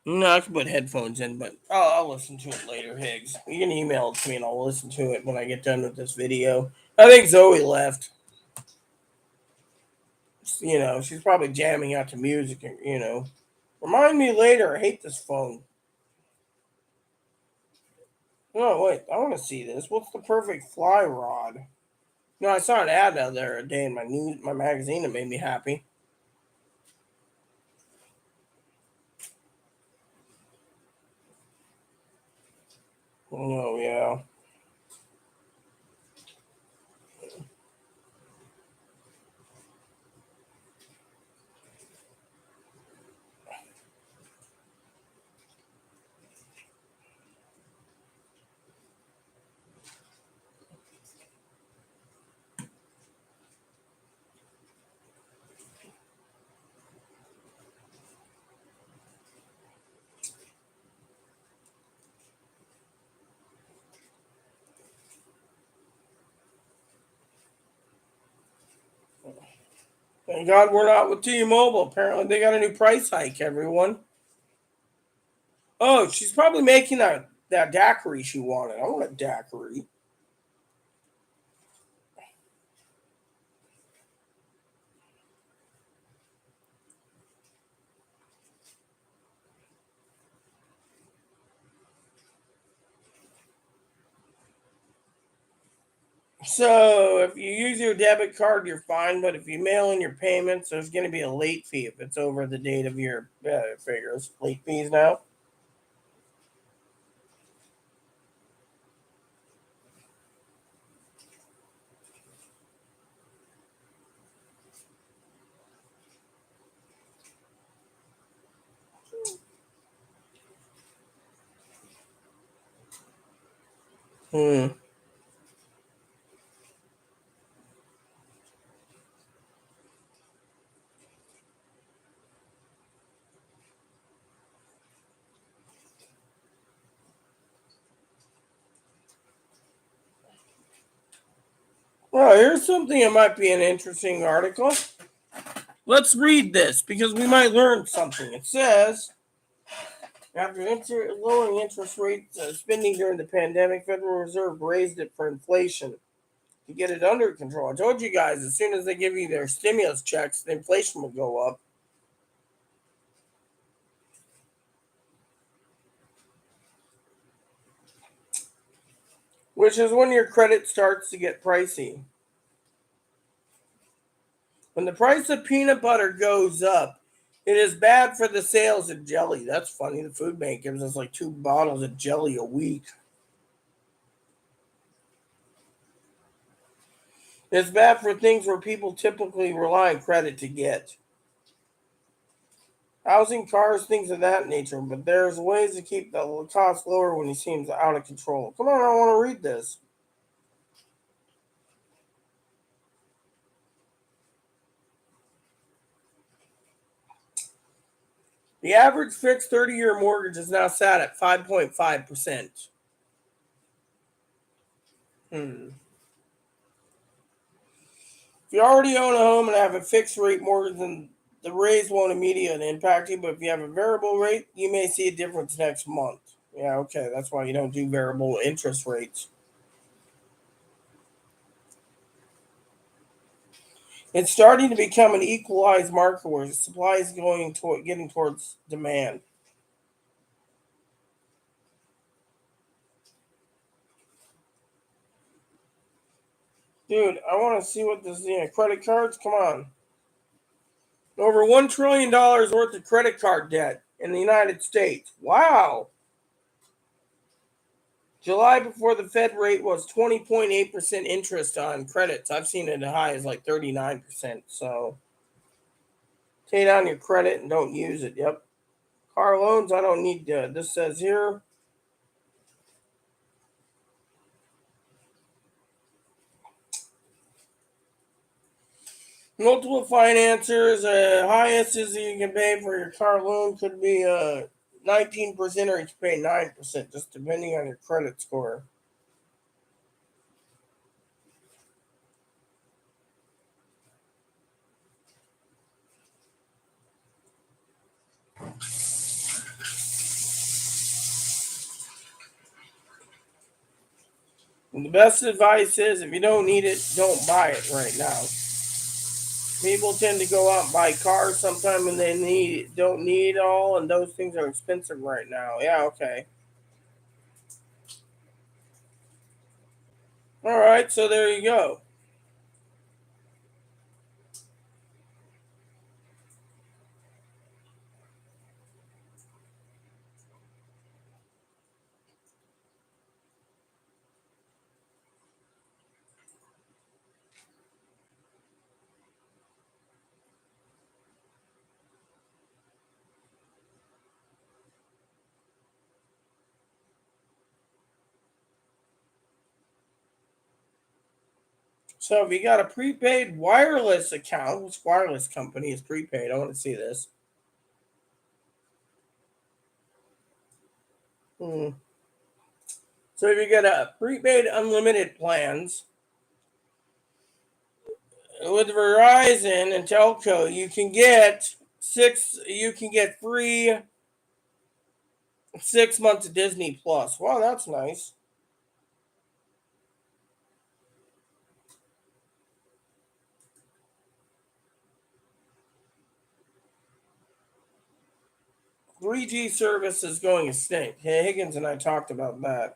I can put headphones in, but I'll listen to it later, Higgs. You can email it to me and I'll listen to it when I get done with this video. I think Zoe left. You know, she's probably jamming out to music, you know. Remind me later. I hate this phone. Oh, wait. I want to see this. What's the perfect fly rod? No, I saw an ad out there a day in my magazine that made me happy. Oh, yeah. Thank God we're not with T-Mobile. Apparently they got a new price hike, everyone. Oh, she's probably making that daiquiri she wanted. I want a daiquiri. So if you use your debit card, you're fine. But if you mail in your payments, there's going to be a late fee if it's over the date of your figures. Late fees now. Hmm. Well, here's something that might be an interesting article. Let's read this because we might learn something. It says, after lowering interest rates spending during the pandemic, Federal Reserve raised it for inflation to get it under control. I told you guys, as soon as they give you their stimulus checks, the inflation will go up. Which is when your credit starts to get pricey. When the price of peanut butter goes up, it is bad for the sales of jelly. That's funny. The food bank gives us like 2 bottles of jelly a week. It's bad for things where people typically rely on credit to get. Housing, cars, things of that nature. But there's ways to keep the cost lower when it seems out of control. Come on, I want to read this. The average fixed 30-year mortgage is now sat at 5.5%. Hmm. If you already own a home and have a fixed rate mortgage, then the raise won't immediately impact you. But if you have a variable rate, you may see a difference next month. Yeah, okay. That's why you don't do variable interest rates. It's starting to become an equalized market where the supply is getting towards demand. Dude, I want to see what this credit cards. Come on, over $1 trillion worth of credit card debt in the United States. Wow. July before the Fed rate was 20.8% interest on credits. I've seen it as high as like 39%. So Take down your credit and don't use it. Yep. Car loans, I don't need this says here. Multiple financiers, highest is you can pay for your car loan could be 19% or you can pay 9%, just depending on your credit score. And the best advice is if you don't need it, don't buy it right now. People tend to go out and buy cars sometime when they don't need it all, and those things are expensive right now. Yeah, okay. All right, so there you go. So if you got a prepaid wireless account, which wireless company is prepaid? I want to see this. Hmm. So if you get a prepaid unlimited plans with Verizon and Telco, you can get free 6 months of Disney Plus. Wow, that's nice. $3G service is going extinct. Hey, Higgins and I talked about that.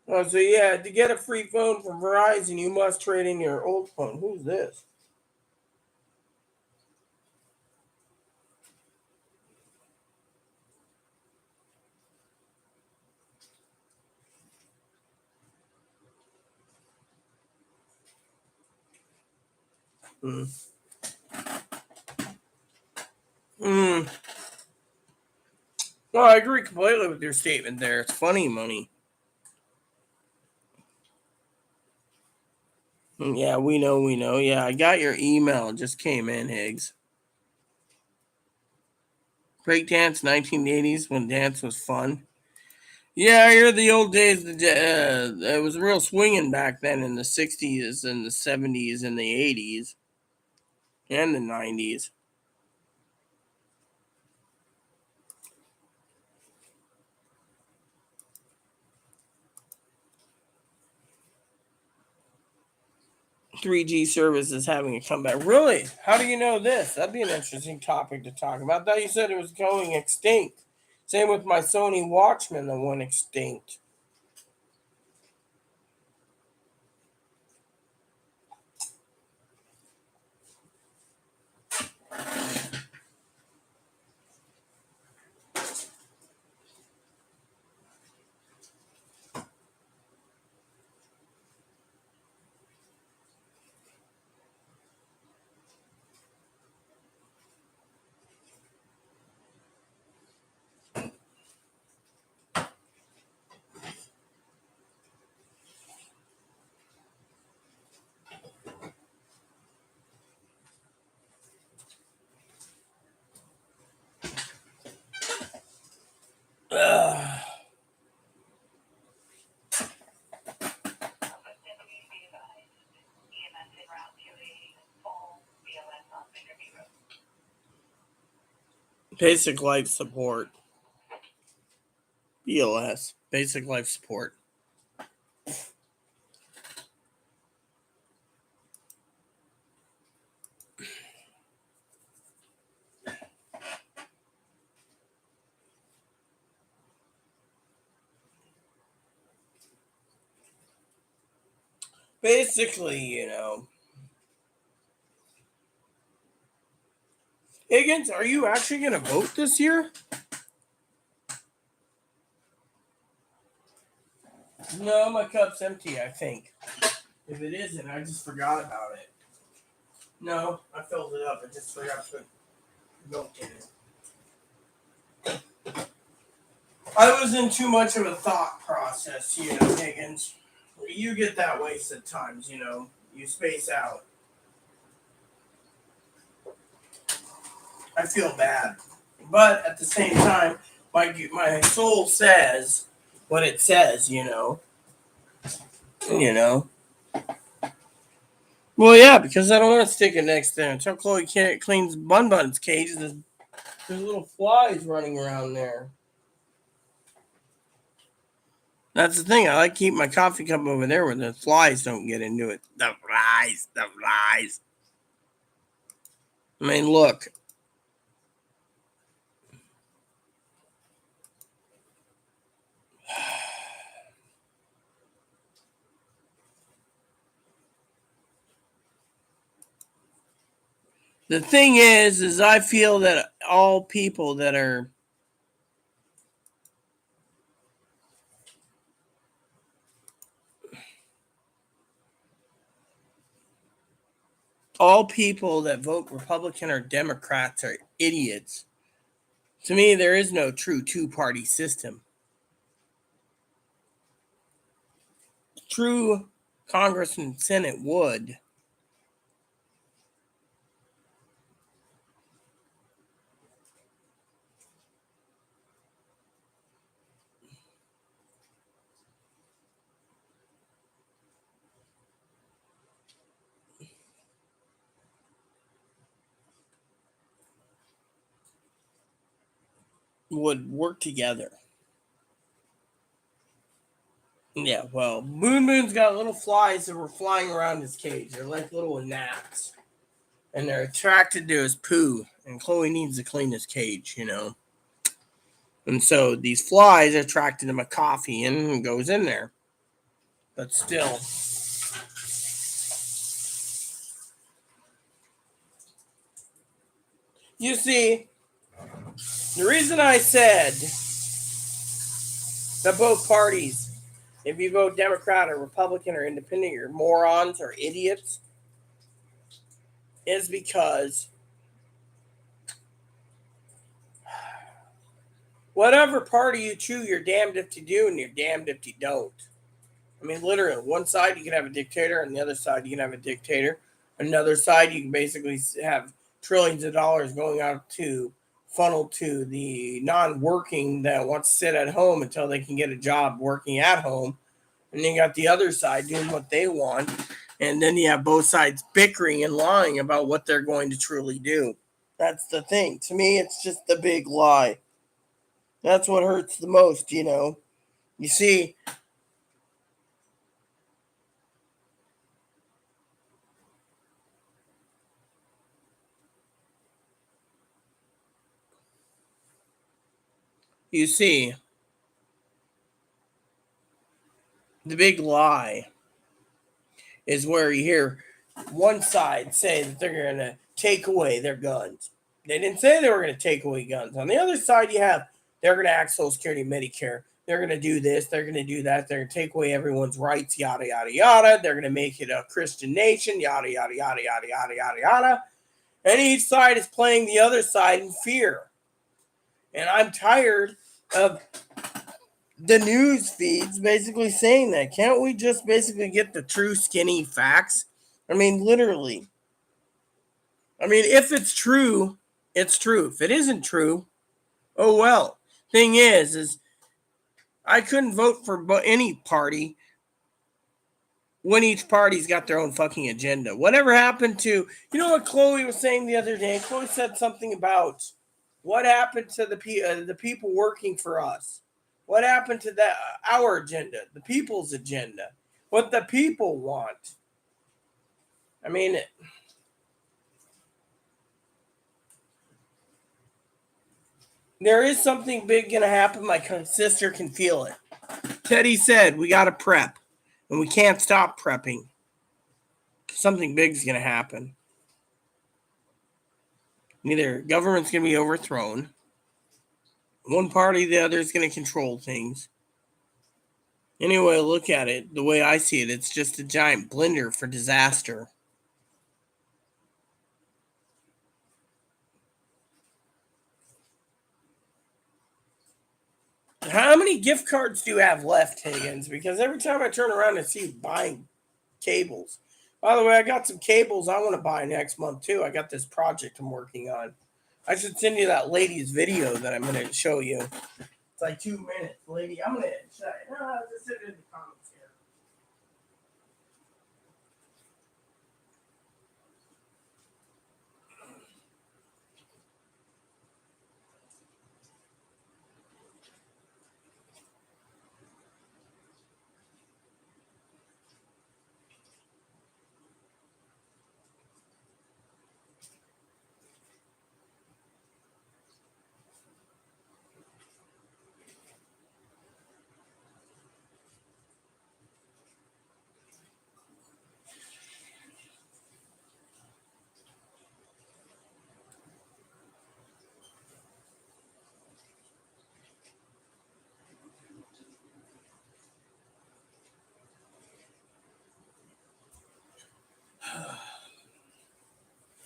Oh, so yeah, to get a free phone from Verizon, you must trade in your old phone. Who's this? Hmm. Hmm. No, I agree completely with your statement there. It's funny money. Yeah, we know, we know. Yeah, I got your email. It just came in, Higgs. Breakdance 1980s when dance was fun. Yeah, I hear the old days. It was real swinging back then in the 60s and the 70s and the 80s and the 90s. 3G service is having a comeback. Really? How do you know this? That'd be an interesting topic to talk about. I thought you said it was going extinct. Same with my Sony Watchman that went extinct. Ugh. Basic life support. BLS. Basic life support. basically, Higgins, are you actually going to vote this year? No, my cup's empty, I think. If it isn't, I just forgot about it. No, I filled it up. I just forgot to put milk in it. I was in too much of a thought process, Higgins. You get that way sometimes, You space out. I feel bad. But at the same time, my soul says what it says, You know. Well, yeah, because I don't want to stick it next there. Until Chloe cleans Bun Bun's cage, there's little flies running around there. That's the thing. I like to keep my coffee cup over there where the flies don't get into it. The flies. I mean, look. The thing is I feel that all people that are all people that vote Republican or Democrats are idiots. To me, there is no true two-party system. True Congress and Senate would. Work together. Yeah, well, Moon's got little flies that were flying around his cage. They're like little gnats. And they're attracted to his poo. And Chloe needs to clean his cage, And so these flies are attracted to my coffee and goes in there. But still. You see, the reason I said that both parties, if you vote Democrat or Republican or Independent, you're morons or idiots, is because whatever party you choose, you're damned if you do and you're damned if you don't. I mean, literally, on one side you can have a dictator, on the other side you can have a dictator. Another side you can basically have trillions of dollars going out to funnel to the non-working that wants to sit at home until they can get a job working at home. And then you got the other side doing what they want. And then you have both sides bickering and lying about what they're going to truly do. That's the thing. To me, it's just the big lie. That's what hurts the most, You see, the big lie is where you hear one side say that they're going to take away their guns. They didn't say they were going to take away guns. On the other side, you have they're going to act Social Security, Medicare. They're going to do this. They're going to do that. They're going to take away everyone's rights, yada, yada, yada. They're going to make it a Christian nation, yada, yada, yada, yada, yada, yada, yada. And each side is playing the other side in fear. And I'm tired of the news feeds basically saying that. Can't we just basically get the true skinny facts? I mean, literally. I mean, if it's true, it's true. If it isn't true, oh well. Thing is I couldn't vote for any party when each party's got their own fucking agenda. Whatever happened to, what Chloe was saying the other day? Chloe said something about what happened to the people working for us. What happened to our agenda, the people's agenda, what the people want? I mean, there is something big going to happen. My sister can feel it. Teddy said we got to prep, and we can't stop prepping. something big's going to happen. Either government's going to be overthrown, one party or the other is going to control things. Anyway, look at it. The way I see it, it's just a giant blender for disaster. How many gift cards do you have left, Higgins? Because every time I turn around, I see you buying cables. By the way, I got some cables I want to buy next month, too. I got this project I'm working on. I should send you that lady's video that I'm going to show you. It's like 2 minutes, lady. I'm going to show you. No, just send it in the comments here.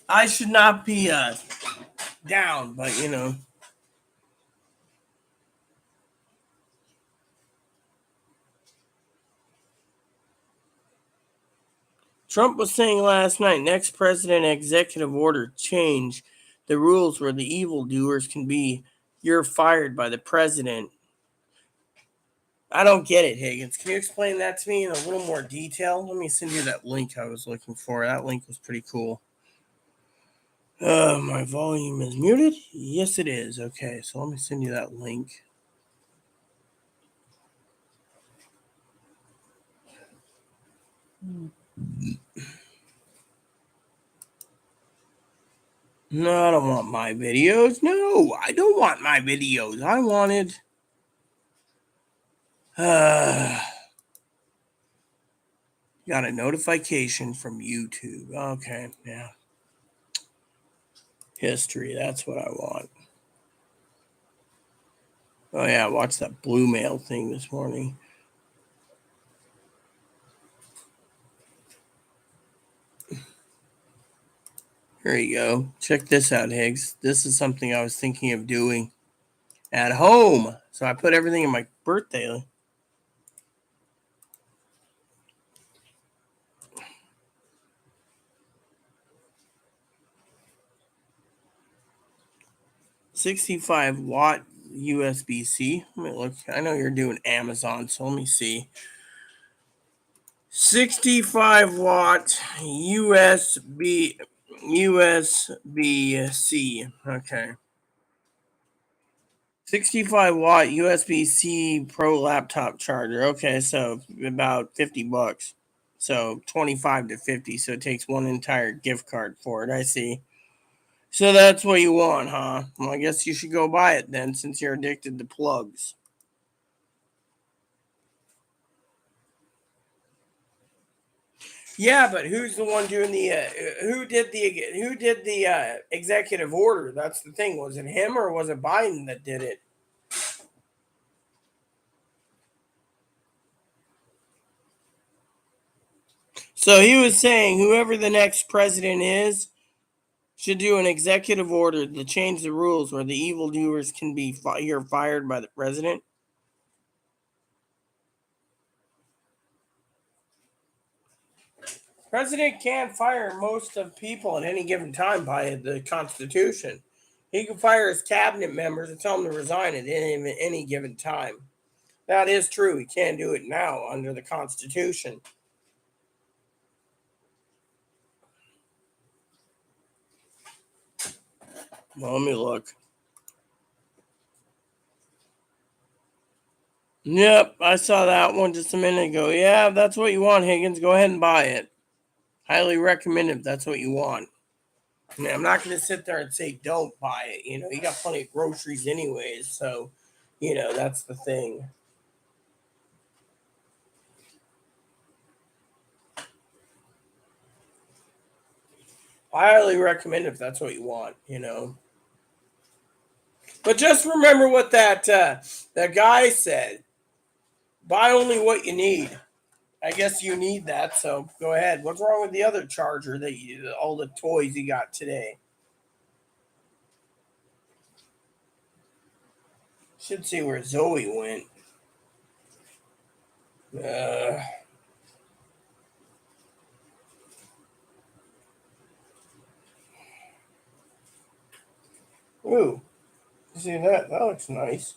I should not be down, but you know. Trump was saying last night, next president executive order change the rules where the evildoers can be, you're fired by the president. I don't get it, Higgins. Can you explain that to me in a little more detail? Let me send you that link I was looking for. That link was pretty cool. My volume is muted? Yes, it is. Okay, so let me send you that link. No, I don't want my videos. No, I don't want my videos. I wanted... got a notification from YouTube. Okay, yeah. History, that's what I want. Oh, yeah, I watched that Blue Mail thing this morning. Here you go. Check this out, Higgs. This is something I was thinking of doing at home. So I put everything in my birthday. $65-watt USB-C. Let me look. I know you're doing Amazon, so let me see. 65-watt USB-C. Okay. 65-watt USB-C Pro laptop charger. Okay, so about $50. So 25 to 50. So it takes one entire gift card for it. I see. So that's what you want, huh? Well, I guess you should go buy it then, since you're addicted to plugs. Yeah, but who's the one doing the? Who did the executive order? That's the thing. Was it him or was it Biden that did it? So he was saying whoever the next president is should do an executive order to change the rules where the evildoers can be you're fired by the president. President can't fire most of people at any given time by the Constitution. He can fire his cabinet members and tell them to resign at any given time. That is true. He can't do it now under the Constitution. Well, let me look. Yep, I saw that one just a minute ago. Yeah, if that's what you want, Higgins, go ahead and buy it. Highly recommend it if that's what you want. I I'm not going to sit there and say don't buy it. You know, you got plenty of groceries anyways. So, you know, that's the thing. I highly recommend if that's what you want, you know. But just remember what that guy said. Buy only what you need. I guess you need that, so go ahead. What's wrong with the other charger that all the toys you got today? Should see where Zoe went. Uh, ooh, see that? That looks nice.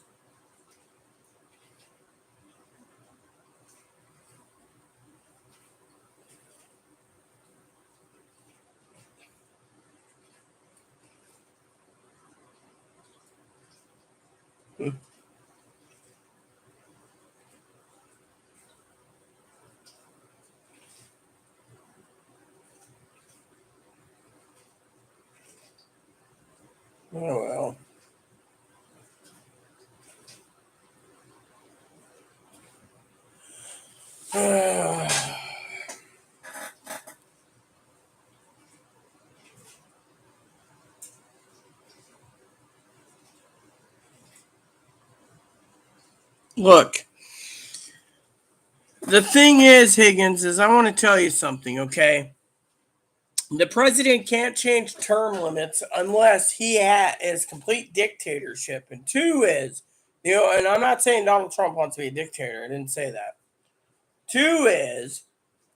Hmm. Oh well. Look, the thing is, Higgins, is I want to tell you something, okay? The president can't change term limits unless he is complete dictatorship. And two is, and I'm not saying Donald Trump wants to be a dictator. I didn't say that. Two is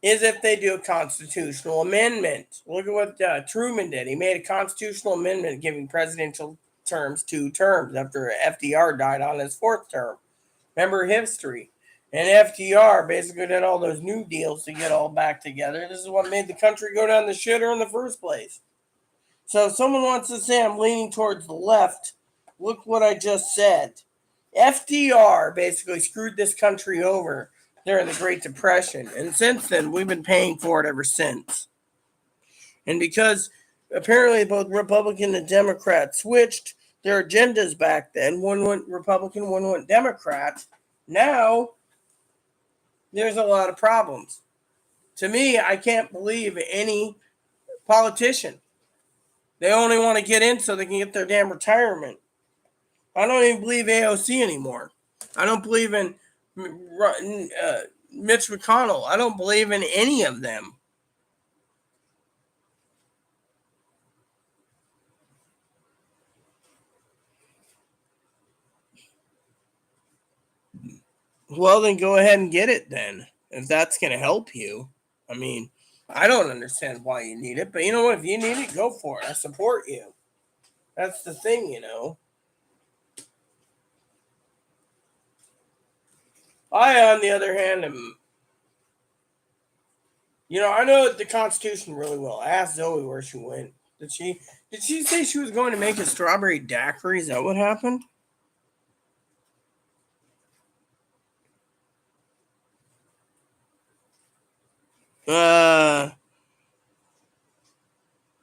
if they do a constitutional amendment. Look at what Truman did. He made a constitutional amendment giving presidential terms 2 terms after FDR died on his 4th term. Remember history. And FDR basically did all those new deals to get all back together. This is what made the country go down the shitter in the first place. So if someone wants to say I'm leaning towards the left, look what I just said. FDR basically screwed this country over during the Great Depression. And since then, we've been paying for it ever since. And because apparently both Republican and Democrat switched their agendas back then, one went Republican, one went Democrat, now there's a lot of problems. To me, I can't believe any politician. They only want to get in so they can get their damn retirement. I don't even believe AOC anymore. I don't believe in Mitch McConnell. I don't believe in any of them. Well, then go ahead and get it then, if that's going to help you. I mean, I don't understand why you need it, but you know what? If you need it, go for it. I support you. That's the thing, you know. I, on the other hand, am. I know the Constitution really well. I asked Zoe where she went. Did she say she was going to make a strawberry daiquiri? Is that what happened? Uh,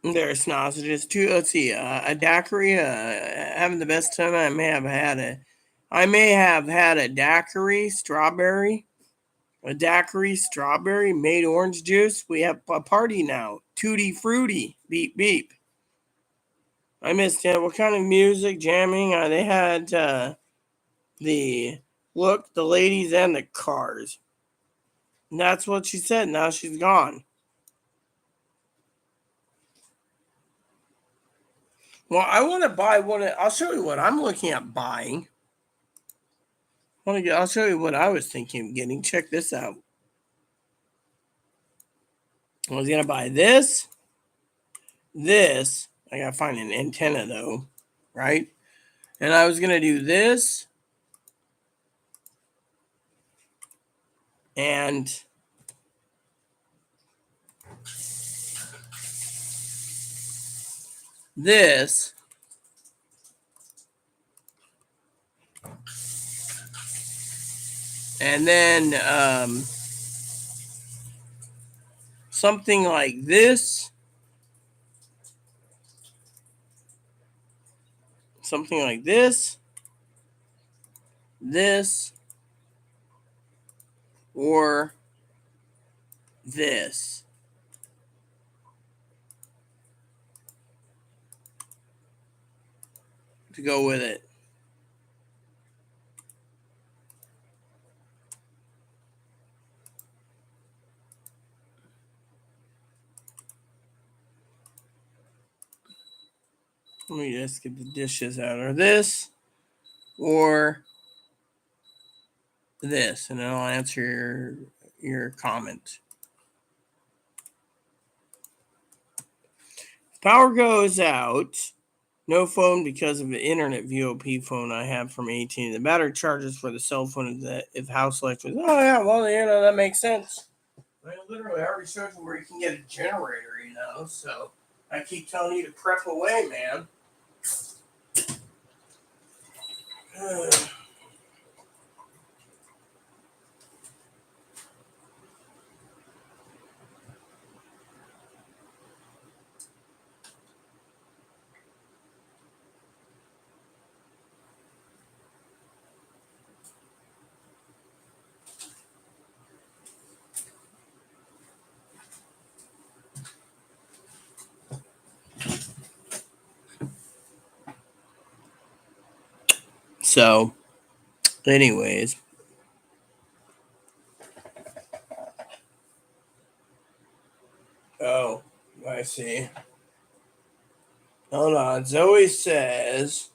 there's sausages too. Let's see. A daiquiri. Having the best time I may have had a daiquiri strawberry. A daiquiri strawberry made orange juice. We have a party now. Tutti frutti. Beep beep. I missed it. What kind of music jamming? They had the ladies and the cars. And that's what she said. Now she's gone. Well, I want to buy one. I'll show you what I'm looking at buying. I'll show you what I was thinking of getting. Check this out. I was gonna buy this. I gotta find an antenna though, right? And I was gonna do this and this. And then something like this. Something like this. This. Or this. to go with it. Let me just get the dishes out of this or this, and then I'll answer your comment. If power goes out, no phone because of the internet VoIP phone I have from AT&T. The battery charges for the cell phone is that if house electric. Oh yeah, well that makes sense. I mean, literally, I already showed you where you can get a generator, So I keep telling you to prep away, man. So, anyways. Oh, I see. Hold on. Zoe says,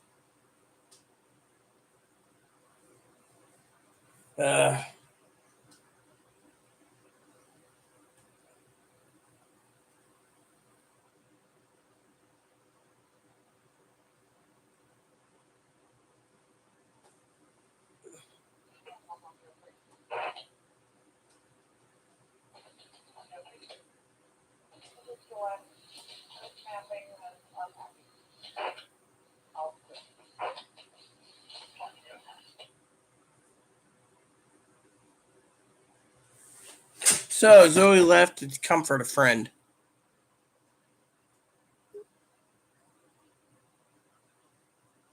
so Zoe left to comfort a friend.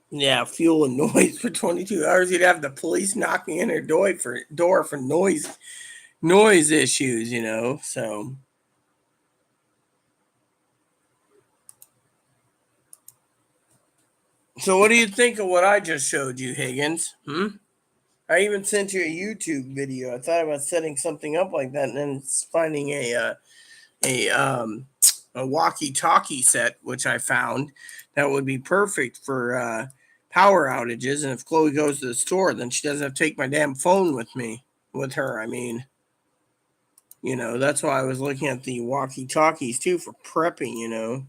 Yeah, fuel and noise for 22 hours. You'd have the police knocking in her door for noise issues, So what do you think of what I just showed you, Higgins? I even sent you a YouTube video. I thought about setting something up like that, and then finding a walkie-talkie set, which I found that would be perfect for power outages. And if Chloe goes to the store, then she doesn't have to take my damn phone with her. I mean, that's why I was looking at the walkie-talkies too for prepping.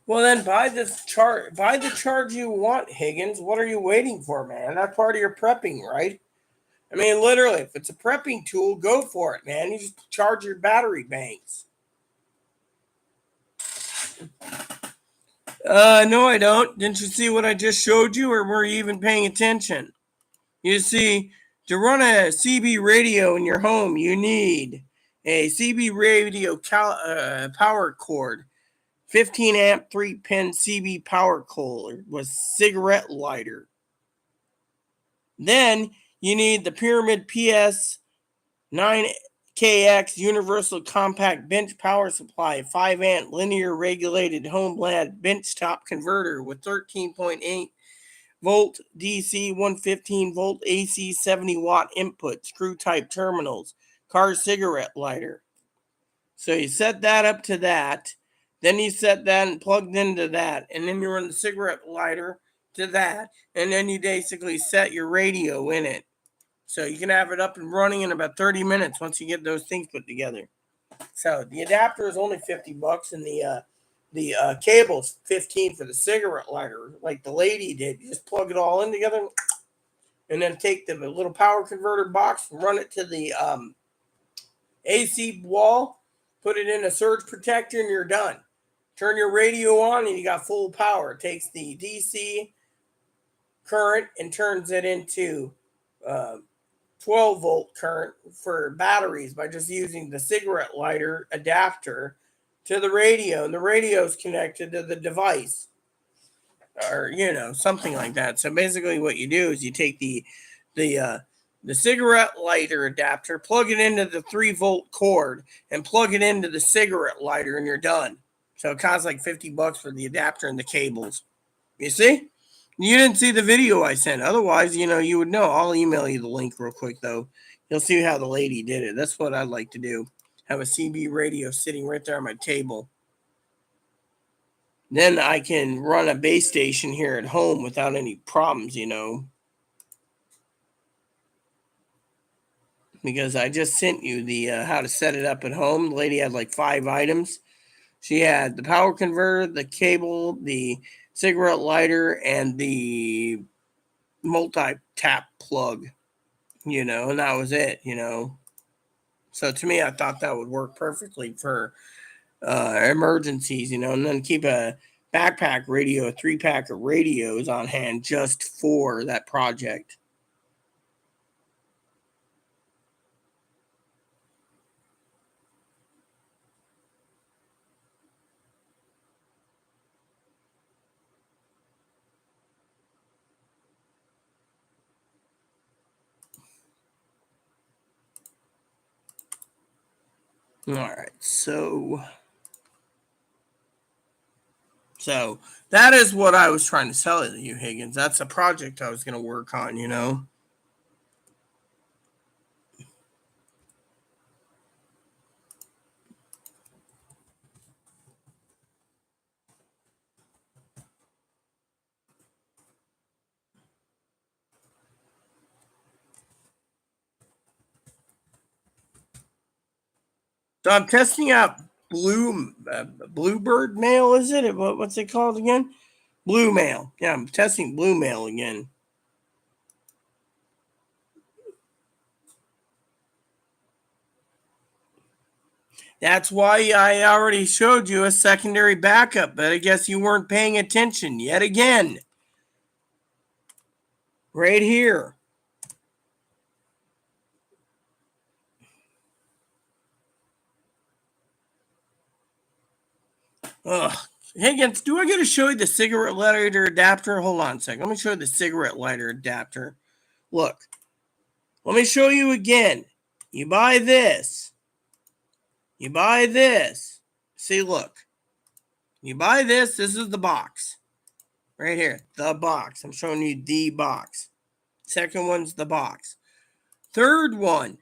Well, then buy the charge you want, Higgins. What are you waiting for, man? That's part of your prepping, right? I mean, literally, if it's a prepping tool, go for it, man. You just charge your battery banks. No, I don't. Didn't you see what I just showed you, or were you even paying attention? You see, to run a CB radio in your home, you need a CB radio power cord, 15 amp 3-pin CB power cord with cigarette lighter. Then you need the Pyramid PS 9KX Universal Compact Bench Power Supply, 5 amp linear regulated homeland benchtop converter with 13.8 volt DC, 115 volt AC, 70 watt input, screw type terminals, car cigarette lighter. So you set that up to that. Then you set that and plugged into that. And then you run the cigarette lighter to that. And then you basically set your radio in it. So you can have it up and running in about 30 minutes once you get those things put together. So the adapter is only $50, and the cable's $15 for the cigarette lighter, like the lady did. You just plug it all in together, and then take the little power converter box and run it to the AC wall, put it in a surge protector, and you're done. Turn your radio on, and you got full power. It takes the DC current and turns it into 12 volt current for batteries by just using the cigarette lighter adapter to the radio, and the radio is connected to the device, or something like that. So basically what you do is you take the the cigarette lighter adapter, plug it into the 3-volt cord, and plug it into the cigarette lighter, and you're done. So it costs like $50 for the adapter and the cables. You see? You didn't see the video I sent. Otherwise, you would know. I'll email you the link real quick, though. You'll see how the lady did it. That's what I'd like to do. Have a CB radio sitting right there on my table. Then I can run a base station here at home without any problems, Because I just sent you the how to set it up at home. The lady had like 5 items. She had the power converter, the cable, the cigarette lighter, and the multi-tap plug, and that was it, So to me, I thought that would work perfectly for emergencies, and then keep a backpack radio, a 3-pack of radios on hand just for that project. All right, so that is what I was trying to sell you, Higgins. That's a project I was going to work on, So I'm testing out Bluebird mail, is it? What's it called again? Blue mail. Yeah, I'm testing blue mail again. That's why I already showed you a secondary backup, but I guess you weren't paying attention yet again. Right here. Ugh. Higgins, do I get to show you the cigarette lighter adapter? Hold on a second. Let me show you the cigarette lighter adapter. Look. Let me show you again. You buy this. You buy this. See, look. You buy this. This is the box. Right here. The box. I'm showing you the box. Second one's the box. Third one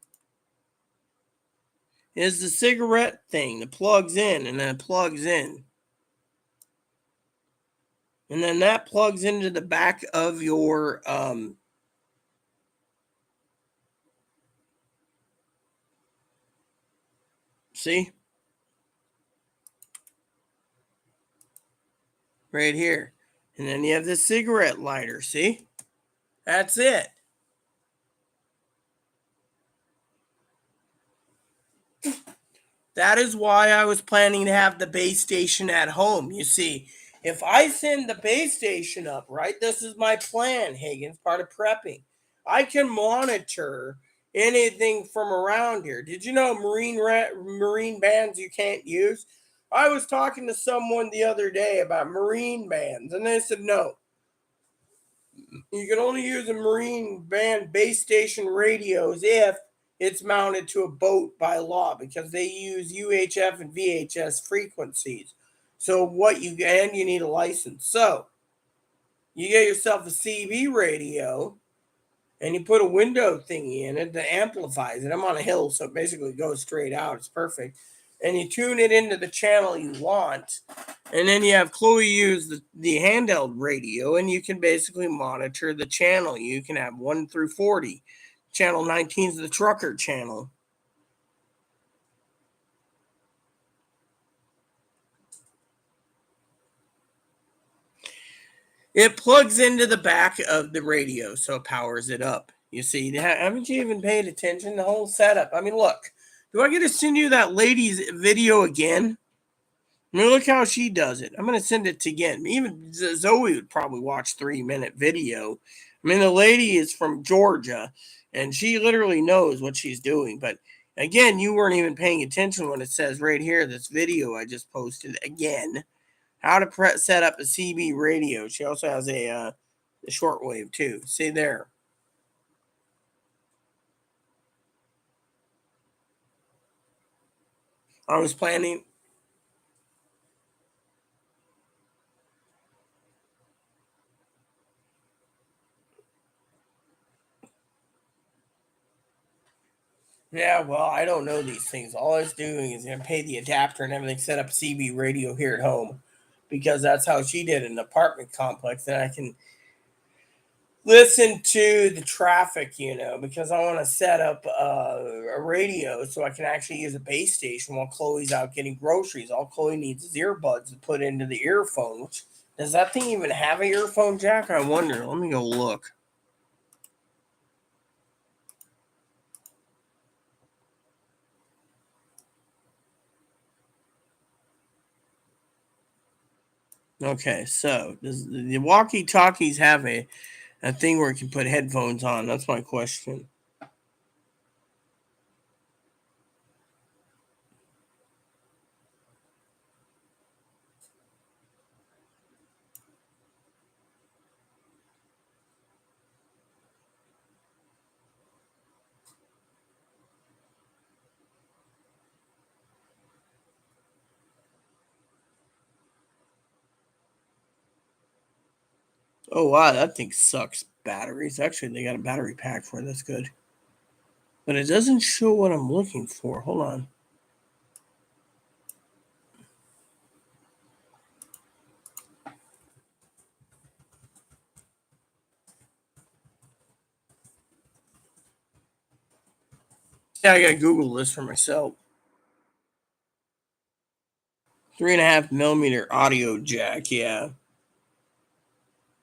is the cigarette thing that plugs in, and then it plugs in. And then that plugs into the back of your see? Right here. And then you have the cigarette lighter, see? That's it. That is why I was planning to have the base station at home. You see, if I send the base station up, right, this is my plan, Higgins, part of prepping. I can monitor anything from around here. Did you know marine bands you can't use? I was talking to someone the other day about marine bands, and they said no. You can only use a marine band base station radios if it's mounted to a boat by law, because they use UHF and VHS frequencies. So you need a license. So you get yourself a CB radio and you put a window thingy in it that amplifies it. I'm on a hill, so it basically goes straight out. It's perfect. And you tune it into the channel you want. And then you have Chloe use the handheld radio, and you can basically monitor the channel. You can have 1 through 40. Channel 19 is the trucker channel. It plugs into the back of the radio, so it powers it up. You see, haven't you even paid attention? The whole setup. I mean, look. Do I get to send you that lady's video again? I mean, look how she does it. I'm going to send it to again. Even Zoe would probably watch 3-minute video. I mean, the lady is from Georgia, and she literally knows what she's doing. But again, you weren't even paying attention when it says right here, this video I just posted again. How to set up a CB radio. She also has a shortwave too. See there. I was planning. Yeah, well, I don't know these things. All I was doing is gonna pay the adapter and everything, set up a CB radio here at home, because that's how she did in an apartment complex. And I can listen to the traffic, because I want to set up a radio so I can actually use a base station while Chloe's out getting groceries. All Chloe needs is earbuds to put into the earphone. Which, does that thing even have an earphone jack? I wonder. Let me go look. Okay, so does the walkie talkies have a thing where you can put headphones on? That's my question. Oh wow, that thing sucks batteries. Actually, they got a battery pack for it. That's good. But it doesn't show what I'm looking for. Hold on. Yeah, I gotta Google this for myself. 3.5 millimeter audio jack, yeah.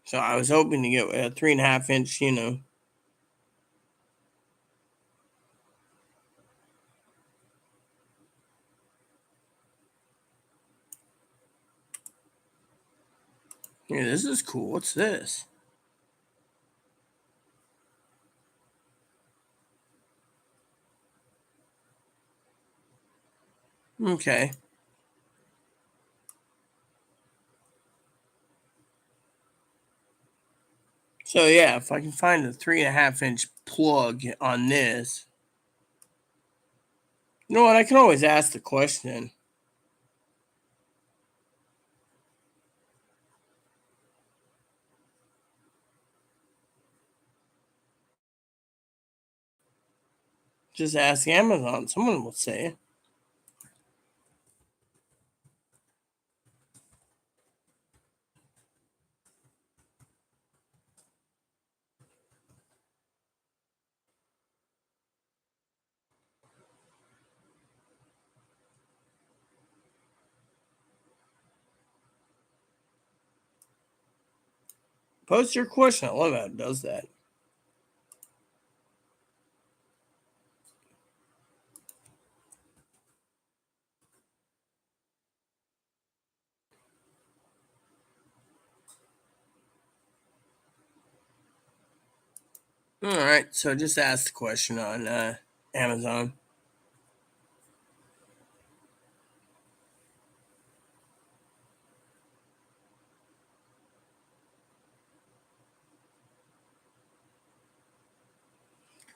So I was hoping to get a 3.5 inch, Yeah, this is cool. What's this? Okay. So yeah, if I can find a 3.5 inch plug on this, you know what? I can always ask the question. Just ask Amazon. Someone will say. Post your question. I love how it does that. All right. So just ask the question on Amazon.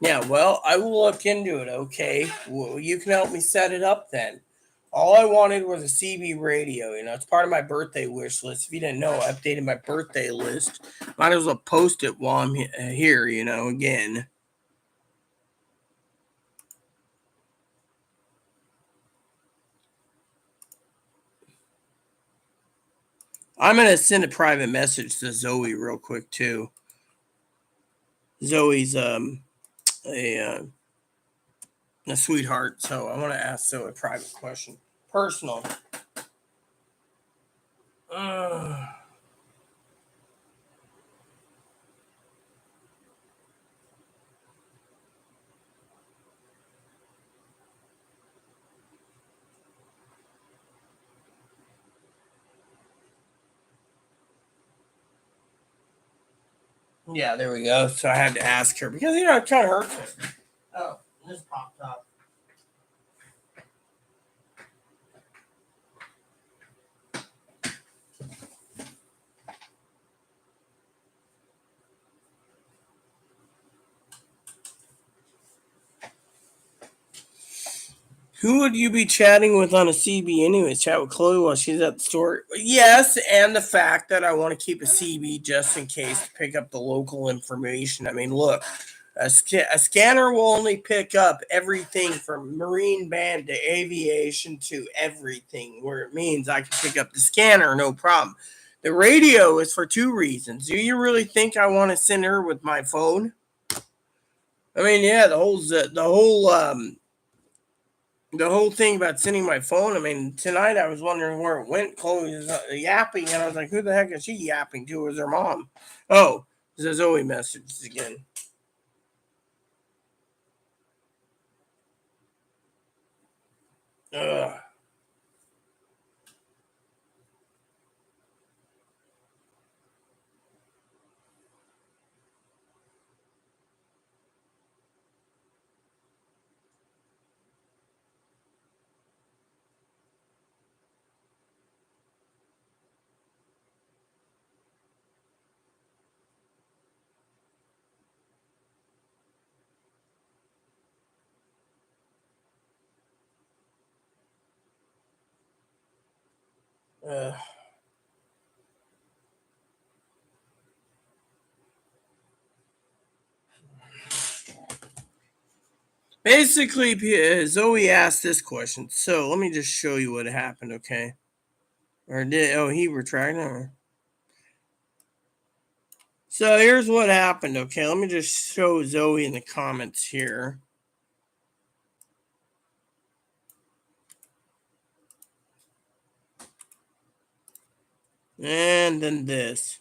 Yeah, well, I will look into it, okay? Well, you can help me set it up then. All I wanted was a CB radio. It's part of my birthday wish list. If you didn't know, I updated my birthday list. Might as well post it while I'm here, again. I'm going to send a private message to Zoe real quick, too. Zoe's a, a sweetheart, so I want to ask Zoe a private question. Personal. Uh, yeah, there we go. So I had to ask her because, it kind of hurts her. Oh, this popped up. Who would you be chatting with on a CB anyways? Chat with Chloe while she's at the store? Yes, and the fact that I want to keep a CB just in case to pick up the local information. I mean, look, a scanner will only pick up everything from marine band to aviation to everything, where it means I can pick up the scanner, no problem. The radio is for two reasons. Do you really think I want to send her with my phone? I mean, yeah, the whole thing about sending my phone. I mean, tonight I was wondering where it went. Chloe was yapping, and I was like, "Who the heck is she yapping to?" It was her mom. Oh, the Zoe messages again. Ugh. Ugh. Basically, Zoe asked this question. So let me just show you what happened, okay? Or did he retracted her? So here's what happened, okay? Let me just show Zoe in the comments here. And then this.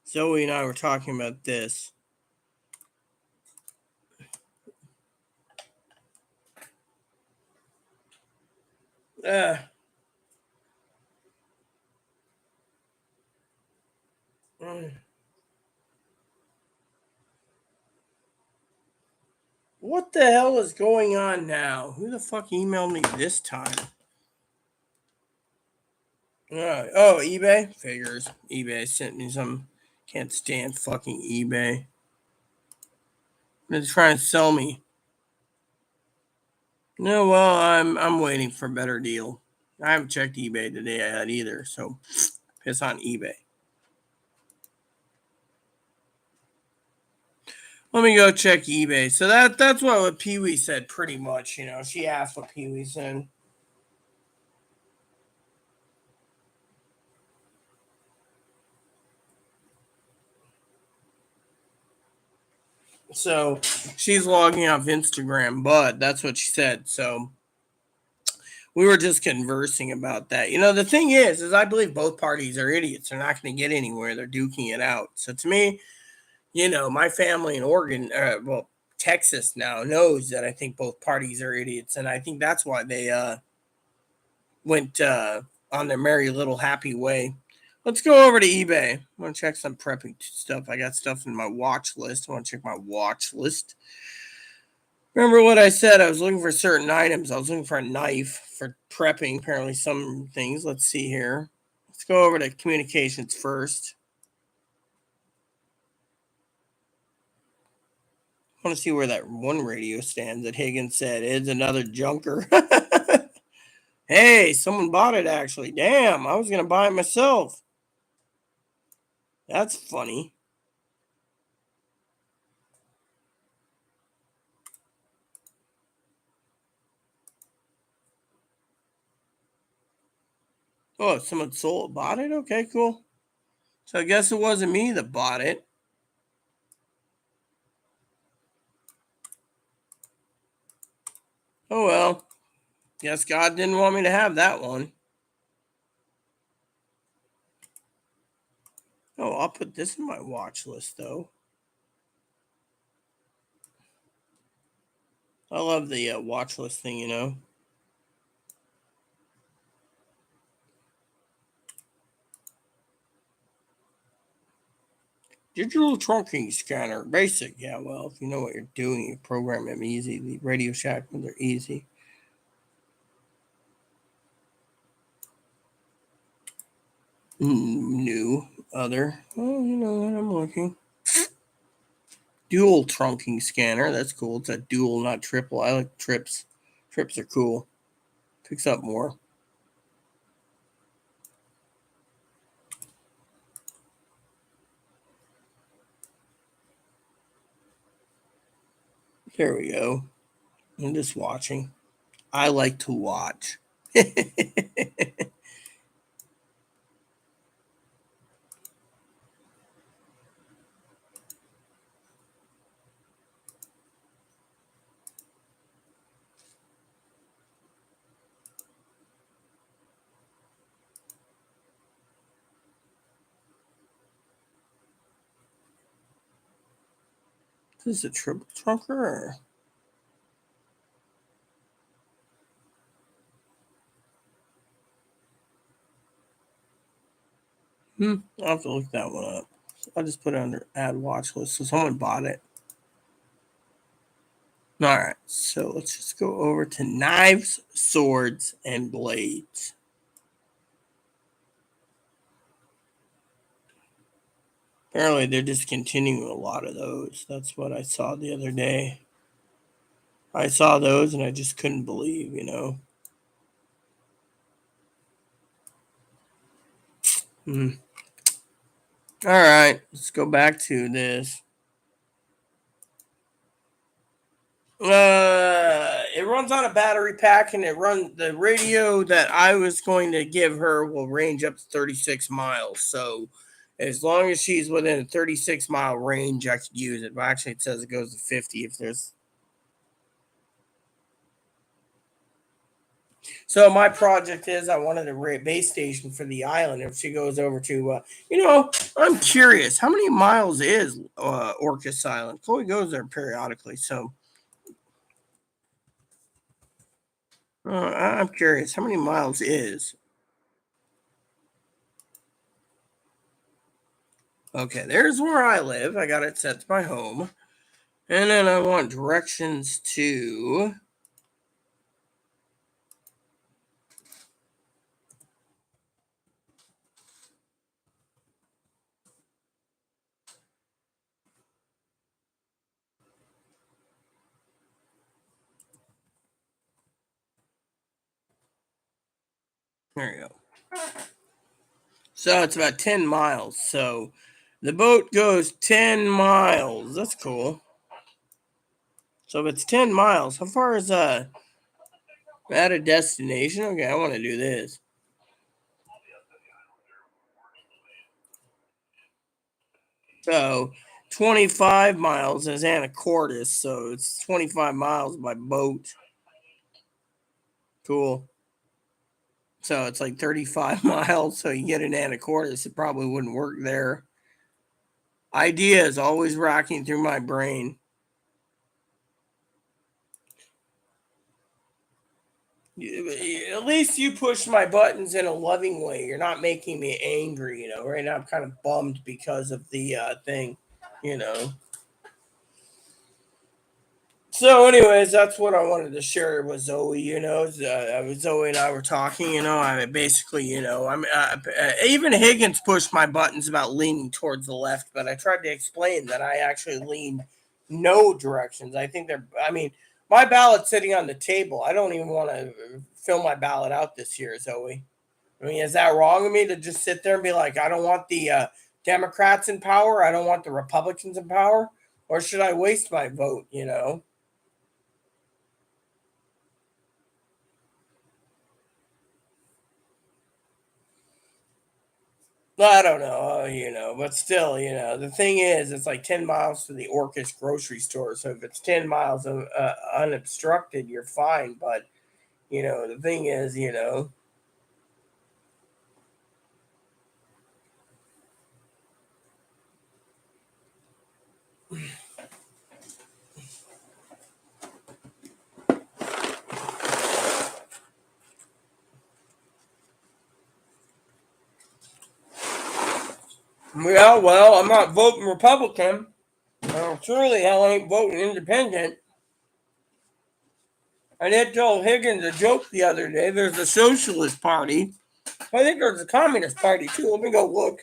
Zoe and I were talking about this. Uh, What the hell is going on now? Who the fuck emailed me this time? Oh, eBay? Figures. eBay sent me some. Can't stand fucking eBay. They're trying to sell me. No, well, I'm waiting for a better deal. I haven't checked eBay today yet either, so piss on eBay. Let me go check eBay. So that's what Pee Wee said pretty much, you know. She asked what Pee Wee said. So she's logging off Instagram, but that's what she said. So we were just conversing about that. You know, the thing is I believe both parties are idiots. They're not going to get anywhere. They're duking it out. So to me, you know, my family in Oregon, Texas now knows that I think both parties are idiots, and I think that's why they went on their merry little happy way. Let's go over to eBay. I want to check some prepping stuff. I got stuff in my watch list. I want to check my watch list. Remember what I said? I was looking for certain items. I was looking for a knife for prepping, apparently some things. Let's see here. Let's go over to communications first. I want to see where that one radio stands that Higgins said is another junker. Hey, someone bought it actually. Damn, I was going to buy it myself. That's funny. Oh, someone bought it? Okay, cool. So I guess it wasn't me that bought it. Oh well. Guess God didn't want me to have that one. Oh, I'll put this in my watch list though. I love the watch list thing, you know. Digital trunking scanner, basic. Yeah, well, if you know what you're doing, you program them easy. The Radio Shack ones are easy. New, other. Oh, you know what? I'm looking. Dual trunking scanner. That's cool. It's a dual, not triple. I like trips. Trips are cool. Picks up more. There we go. I'm just watching. I like to watch. This is a triple trunker. I'll have to look that one up. I'll just put it under add watch list so someone bought it. All right, so let's just go over to knives, swords, and blades. Apparently, they're discontinuing a lot of those. That's what I saw the other day. I saw those and I just couldn't believe, All right, let's go back to this. It runs on a battery pack, and the radio that I was going to give her will range up to 36 miles. So, as long as she's within a 36-mile range, I could use it. But actually, it says it goes to 50 if there's. So my project is I wanted a base station for the island. If she goes over to, I'm curious, how many miles is Orcas Island? Chloe goes there periodically, so. I'm curious, how many miles is? Okay, there's where I live. I got it set to my home. And then I want directions to. There you go. So it's about 10 miles. So the boat goes 10 miles. That's cool. So if it's 10 miles, how far is at a destination? Okay, I want to do this. So 25 miles is Anacortes, so it's 25 miles by boat. Cool. So it's like 35 miles. So you get an Anacortes, it probably wouldn't work there. Ideas always racking through my brain. At least you push my buttons in a loving way. You're not making me angry, Right now I'm kind of bummed because of the thing. So, anyways, that's what I wanted to share with Zoe. Zoe and I were talking. I basically, even Higgins pushed my buttons about leaning towards the left, but I tried to explain that I actually lean no directions. I think my ballot's sitting on the table. I don't even want to fill my ballot out this year, Zoe. I mean, is that wrong of me to just sit there and be like, I don't want the Democrats in power, I don't want the Republicans in power, or should I waste my vote? I don't know, but still, the thing is, it's like 10 miles to the Orcas grocery store. So if it's 10 miles of unobstructed, you're fine. But, the thing is. Yeah, well, I'm not voting Republican. Surely hell ain't voting independent. I did tell Higgins a joke the other day. There's a Socialist Party. I think there's a Communist Party too. Let me go look.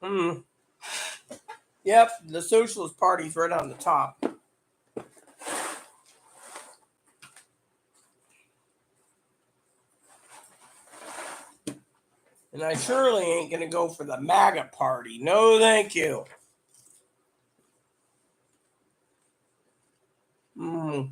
Hmm. Yep, the Socialist Party's right on the top. And I surely ain't gonna go for the MAGA party. No, thank you. Hmm.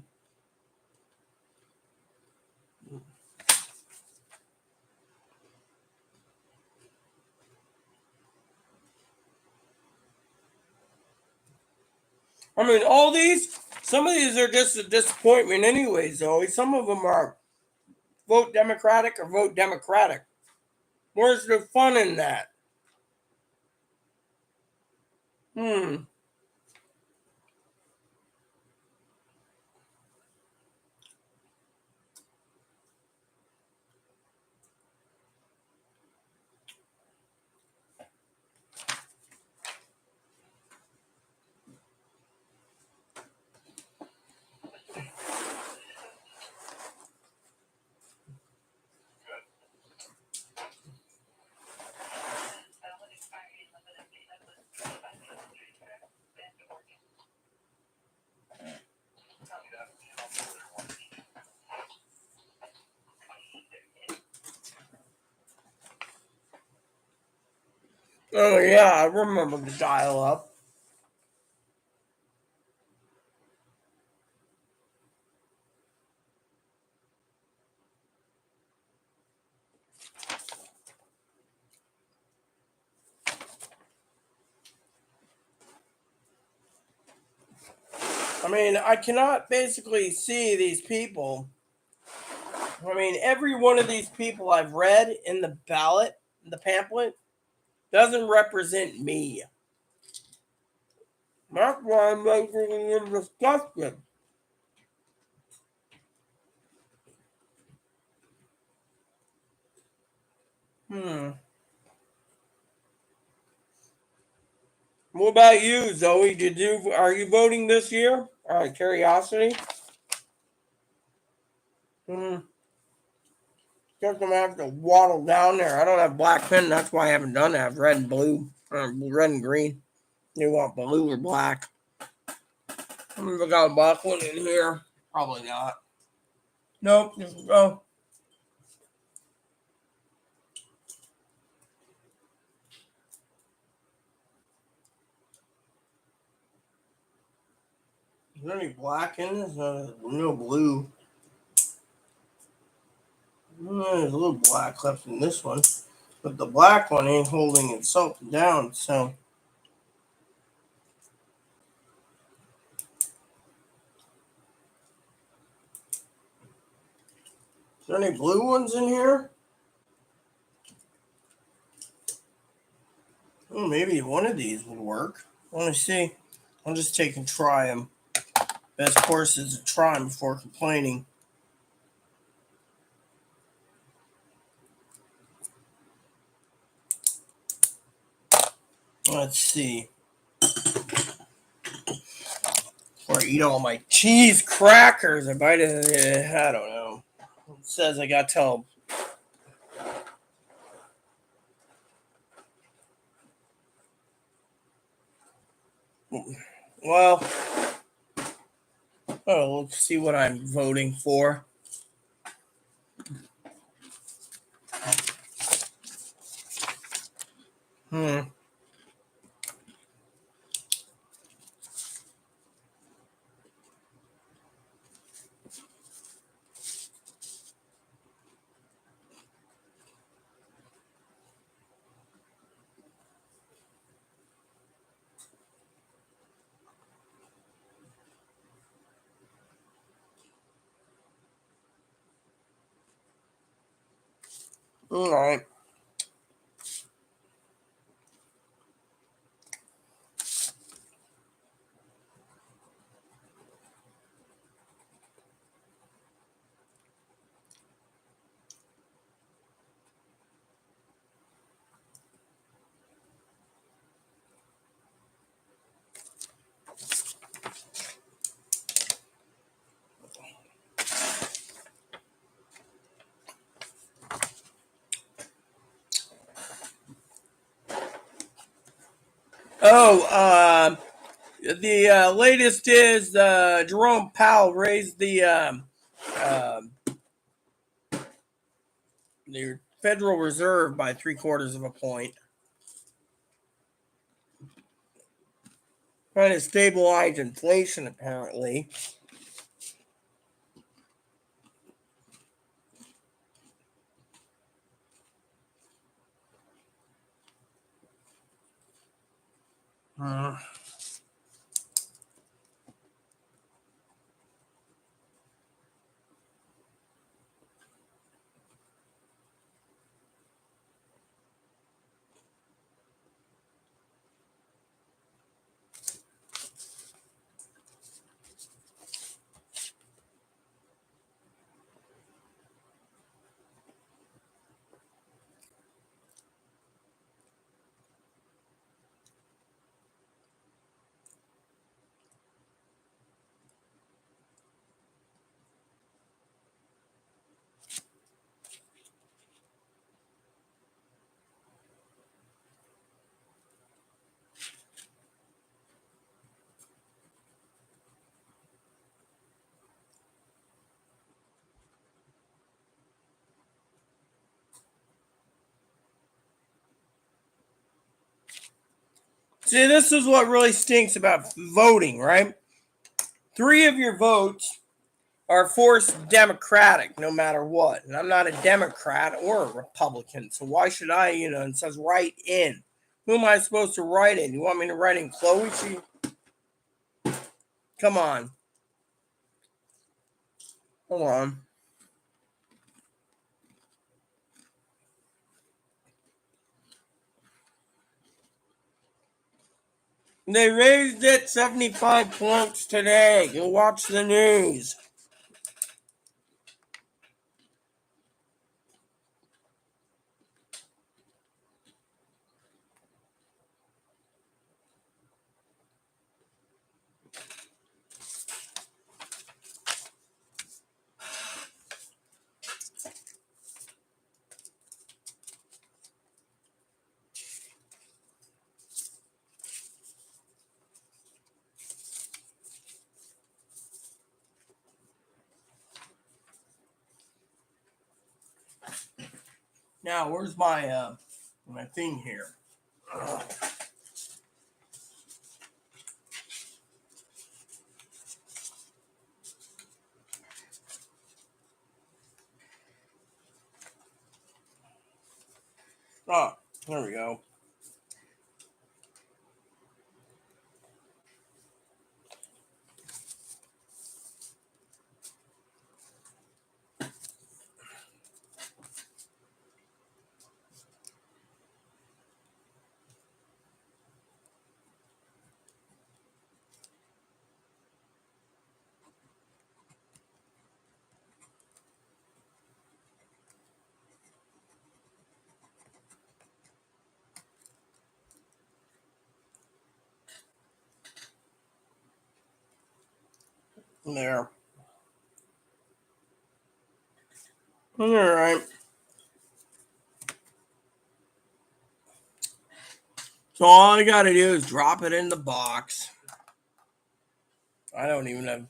I mean, some of these are just a disappointment anyways, though. Some of them are vote Democratic or vote Democratic. Where's the fun in that? Hmm. Oh, yeah, I remember the dial up. I mean, I cannot basically see these people. I mean, every one of these people I've read in the ballot, the pamphlet, doesn't represent me. That's why I'm basically disgusted. Hmm. What about you, Zoe? Are you voting this year? All right, curiosity. Hmm. Guess I'm gonna have to waddle down there. I don't have black pen. That's why I haven't done it. I have red and blue, red and green. You want blue or black? I mean, if I got a black one in here, probably not. Nope. Oh, is there any black in this? No blue. There's a little black left in this one, but the black one ain't holding itself down. So is there any blue ones in here? Oh, maybe one of these would work. I want to see. I'll just take and try them. Best course is to try them before complaining. Let's see. Before I eat all my cheese crackers, I bite it. I don't know. It says I got till. Well, oh, let's see what I'm voting for. Hmm. All right. Oh, the latest is Jerome Powell raised the Federal Reserve by 3/4 of a point, trying to stabilize inflation. Apparently, see, this is what really stinks about voting, right? 3 of your votes are forced Democratic, no matter what. And I'm not a Democrat or a Republican, so why should I? It says write in. Who am I supposed to write in? You want me to write in Chloe? Come on. Hold on. They raised it 75 points today. Go watch the news. Now, where's my thing here? Oh, there we go. There. All right. So all I got to do is drop it in the box. I don't even have.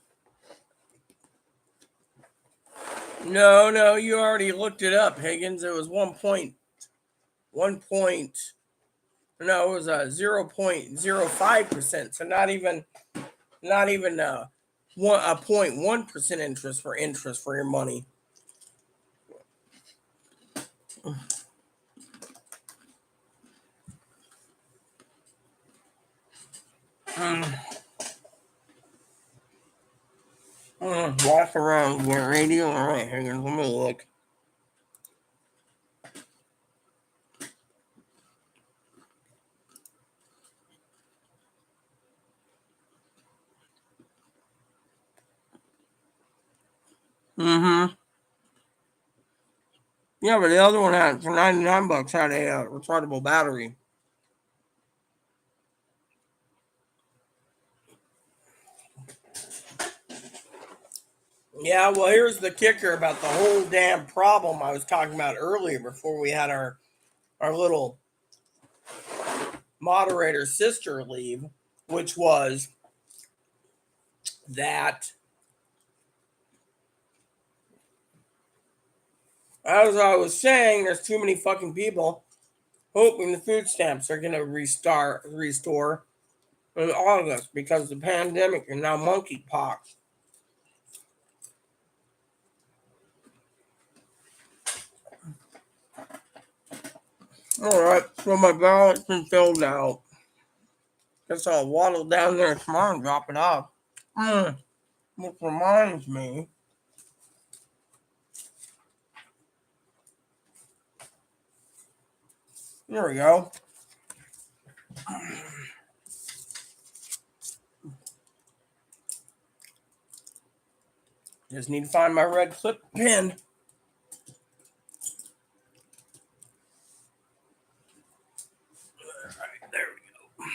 No, you already looked it up, Higgins. It was 1 point. No, it was 0.05%. So not even 0.1% interest for your money. Walk around with radio. All right, Higgins. Let me look. Mm-hmm. Yeah, but the other one had for $99 had a rechargeable battery. Yeah, well, here's the kicker about the whole damn problem I was talking about earlier before we had our little moderator's sister leave, which was that, as I was saying, there's too many fucking people hoping the food stamps are going to restore in August because of the pandemic and now monkeypox. All right, so my ballot's been filled out. Guess I'll waddle down there tomorrow and drop it off. Which reminds me, there we go. Just need to find my red clip pen. All right, there we go.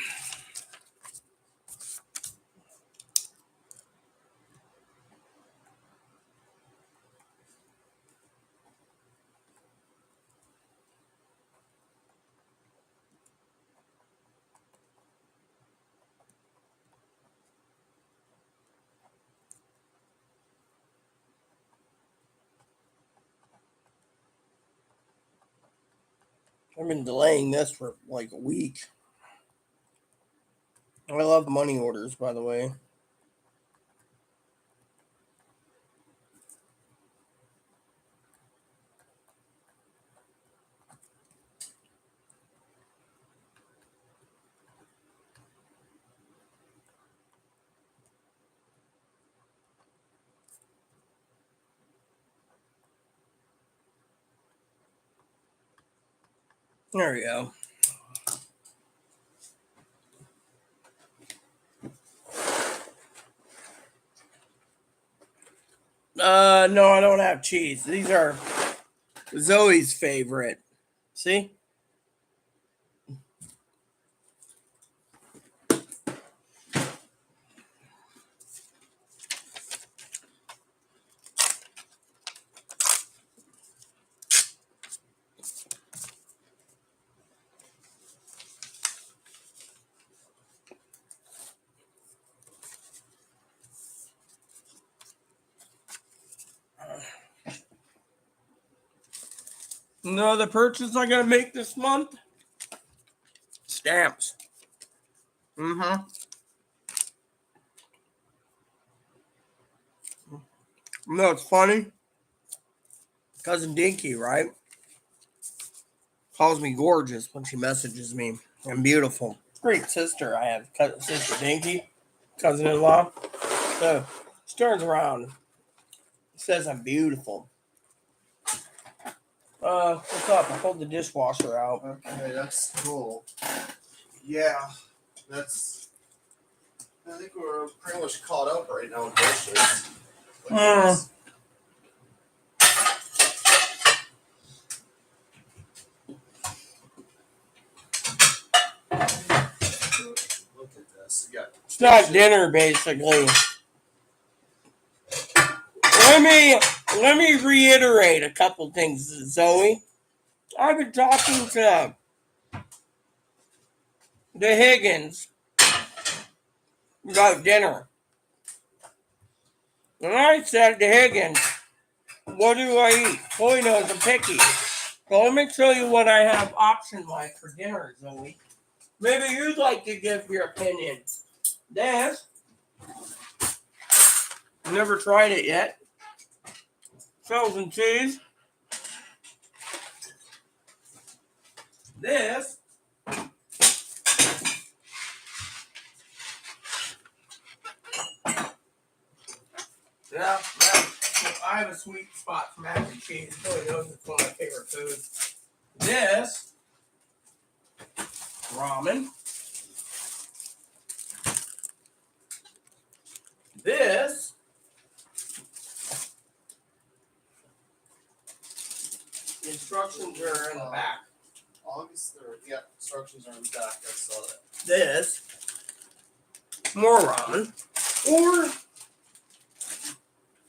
I've been delaying this for like a week. I love money orders, by the way. There we go. No, I don't have cheese. These are Zoe's favorite. See? No, the purchase I'm gonna make this month? Stamps. Mm-hmm. No, it's funny. Cousin Dinky, right? Calls me gorgeous when she messages me. I'm beautiful. Great sister I have. Sister Dinky, cousin-in-law. So she turns around, says I'm beautiful. What's up? I pulled the dishwasher out. Okay, that's cool. Yeah, that's. I think we're pretty much caught up right now with dishes. Look at this. You got It's not dinner, basically. Let me reiterate a couple things, Zoe. I've been talking to the Higgins about dinner. And I said to Higgins, what do I eat? Oh, he knows I'm picky. So let me tell you what I have option-wise for dinner, Zoe. Maybe you'd like to give your opinion. This. Never tried it yet. Frozen cheese. This. Yeah, I have a sweet spot for mac and cheese. Really knows it's one of my favorite foods. This. Ramen. This. The instructions are in the back. August 3rd. Yeah, instructions are in the back. I saw that. This. More ramen. Or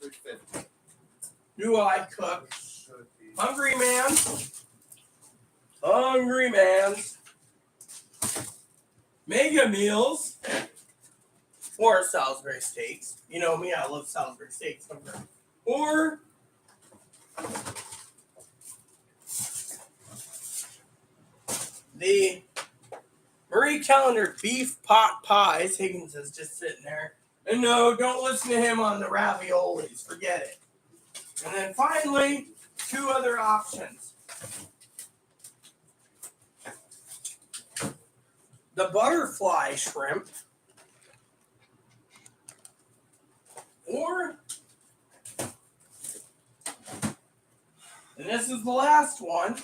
$3.50. do I cook? Should be. Hungry man. Hungry man. mega meals, or Salisbury steaks. You know me, I love Salisbury steaks. Or the Marie Callender beef pot pies. Higgins is just sitting there. And no, don't listen to him on the raviolis. Forget it. And then finally, two other options. The butterfly shrimp. Or, and this is the last one.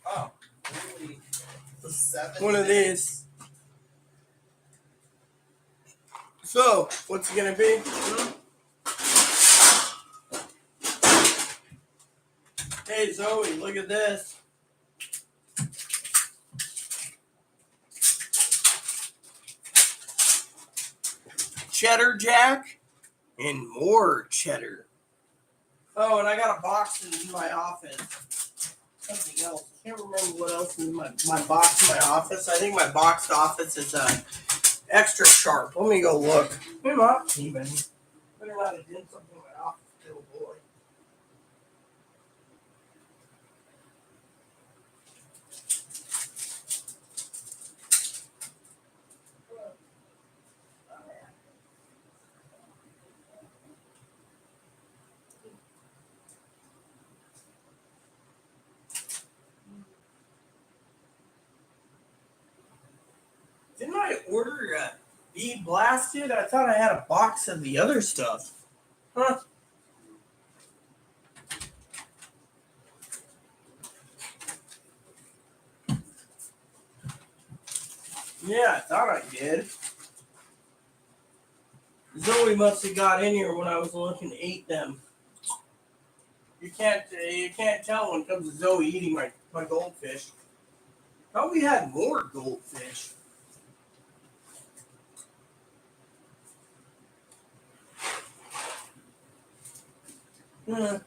Oh, Really? The 7 one of minutes? these. So, what's it gonna be? Hey Zoe, look at this. Cheddar Jack and more cheddar. Oh, and I got a box in my office. Something else. I can't remember what else is in my box in my office. I think my boxed office is extra sharp. Let me go look. Come on, even. Better not have done something in my office, little boy. Didn't I order Be Blasted? I thought I had a box of the other stuff. Huh? Yeah, I thought I did. Zoe must have got in here when I was looking to eat them. You can't tell when it comes to Zoe eating my goldfish. Thought we had more goldfish. Hmm.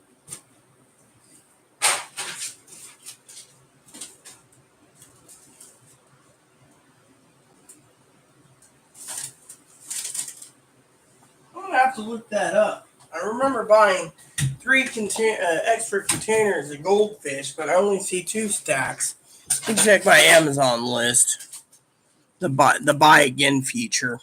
I'm gonna have to look that up. I remember buying 3 extra containers of goldfish, but I only see 2 stacks. Let me check my Amazon list. The buy again feature.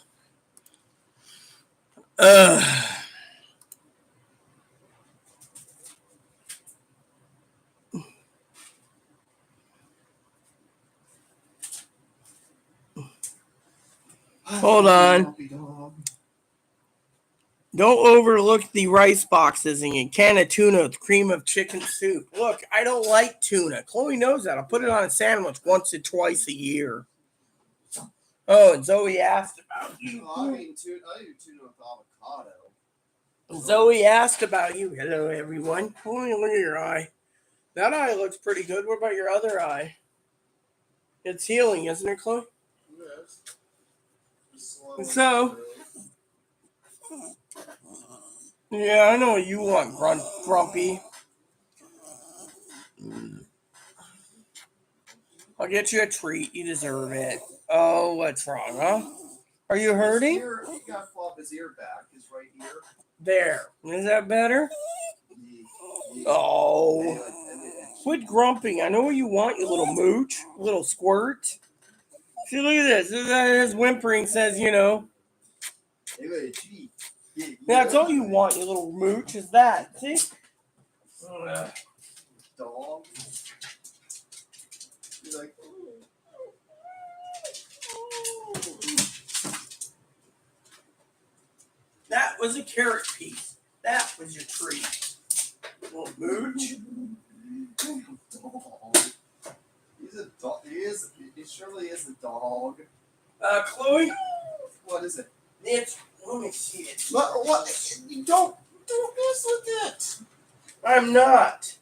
Hold on. Don't overlook the rice boxes and a can of tuna with cream of chicken soup. Look, I don't like tuna. Chloe knows that. I'll put it on a sandwich once or twice a year. Oh, and Zoe asked about you. I eat tuna with avocado. Zoe asked about you. Hello, everyone. Look at your eye. That eye looks pretty good. What about your other eye? It's healing, isn't it, Chloe? Yes. So, yeah, I know what you want, Grumpy. I'll get you a treat. You deserve it. Oh, what's wrong, huh? Are you hurting? You gotta flop his ear back. His right ear. There. Is that better? Yeah. Oh. Quit grumping. I know what you want, you little mooch. Little squirt. See, look at this. His whimpering says, you know. That's all you want, you little mooch, is that. See? Dog. You're like, that was a carrot piece. That was your treat. Little mooch. dog. He's a dog. He surely is a dog. Chloe? What is it? Let me see it. What? You don't mess with it. I'm not.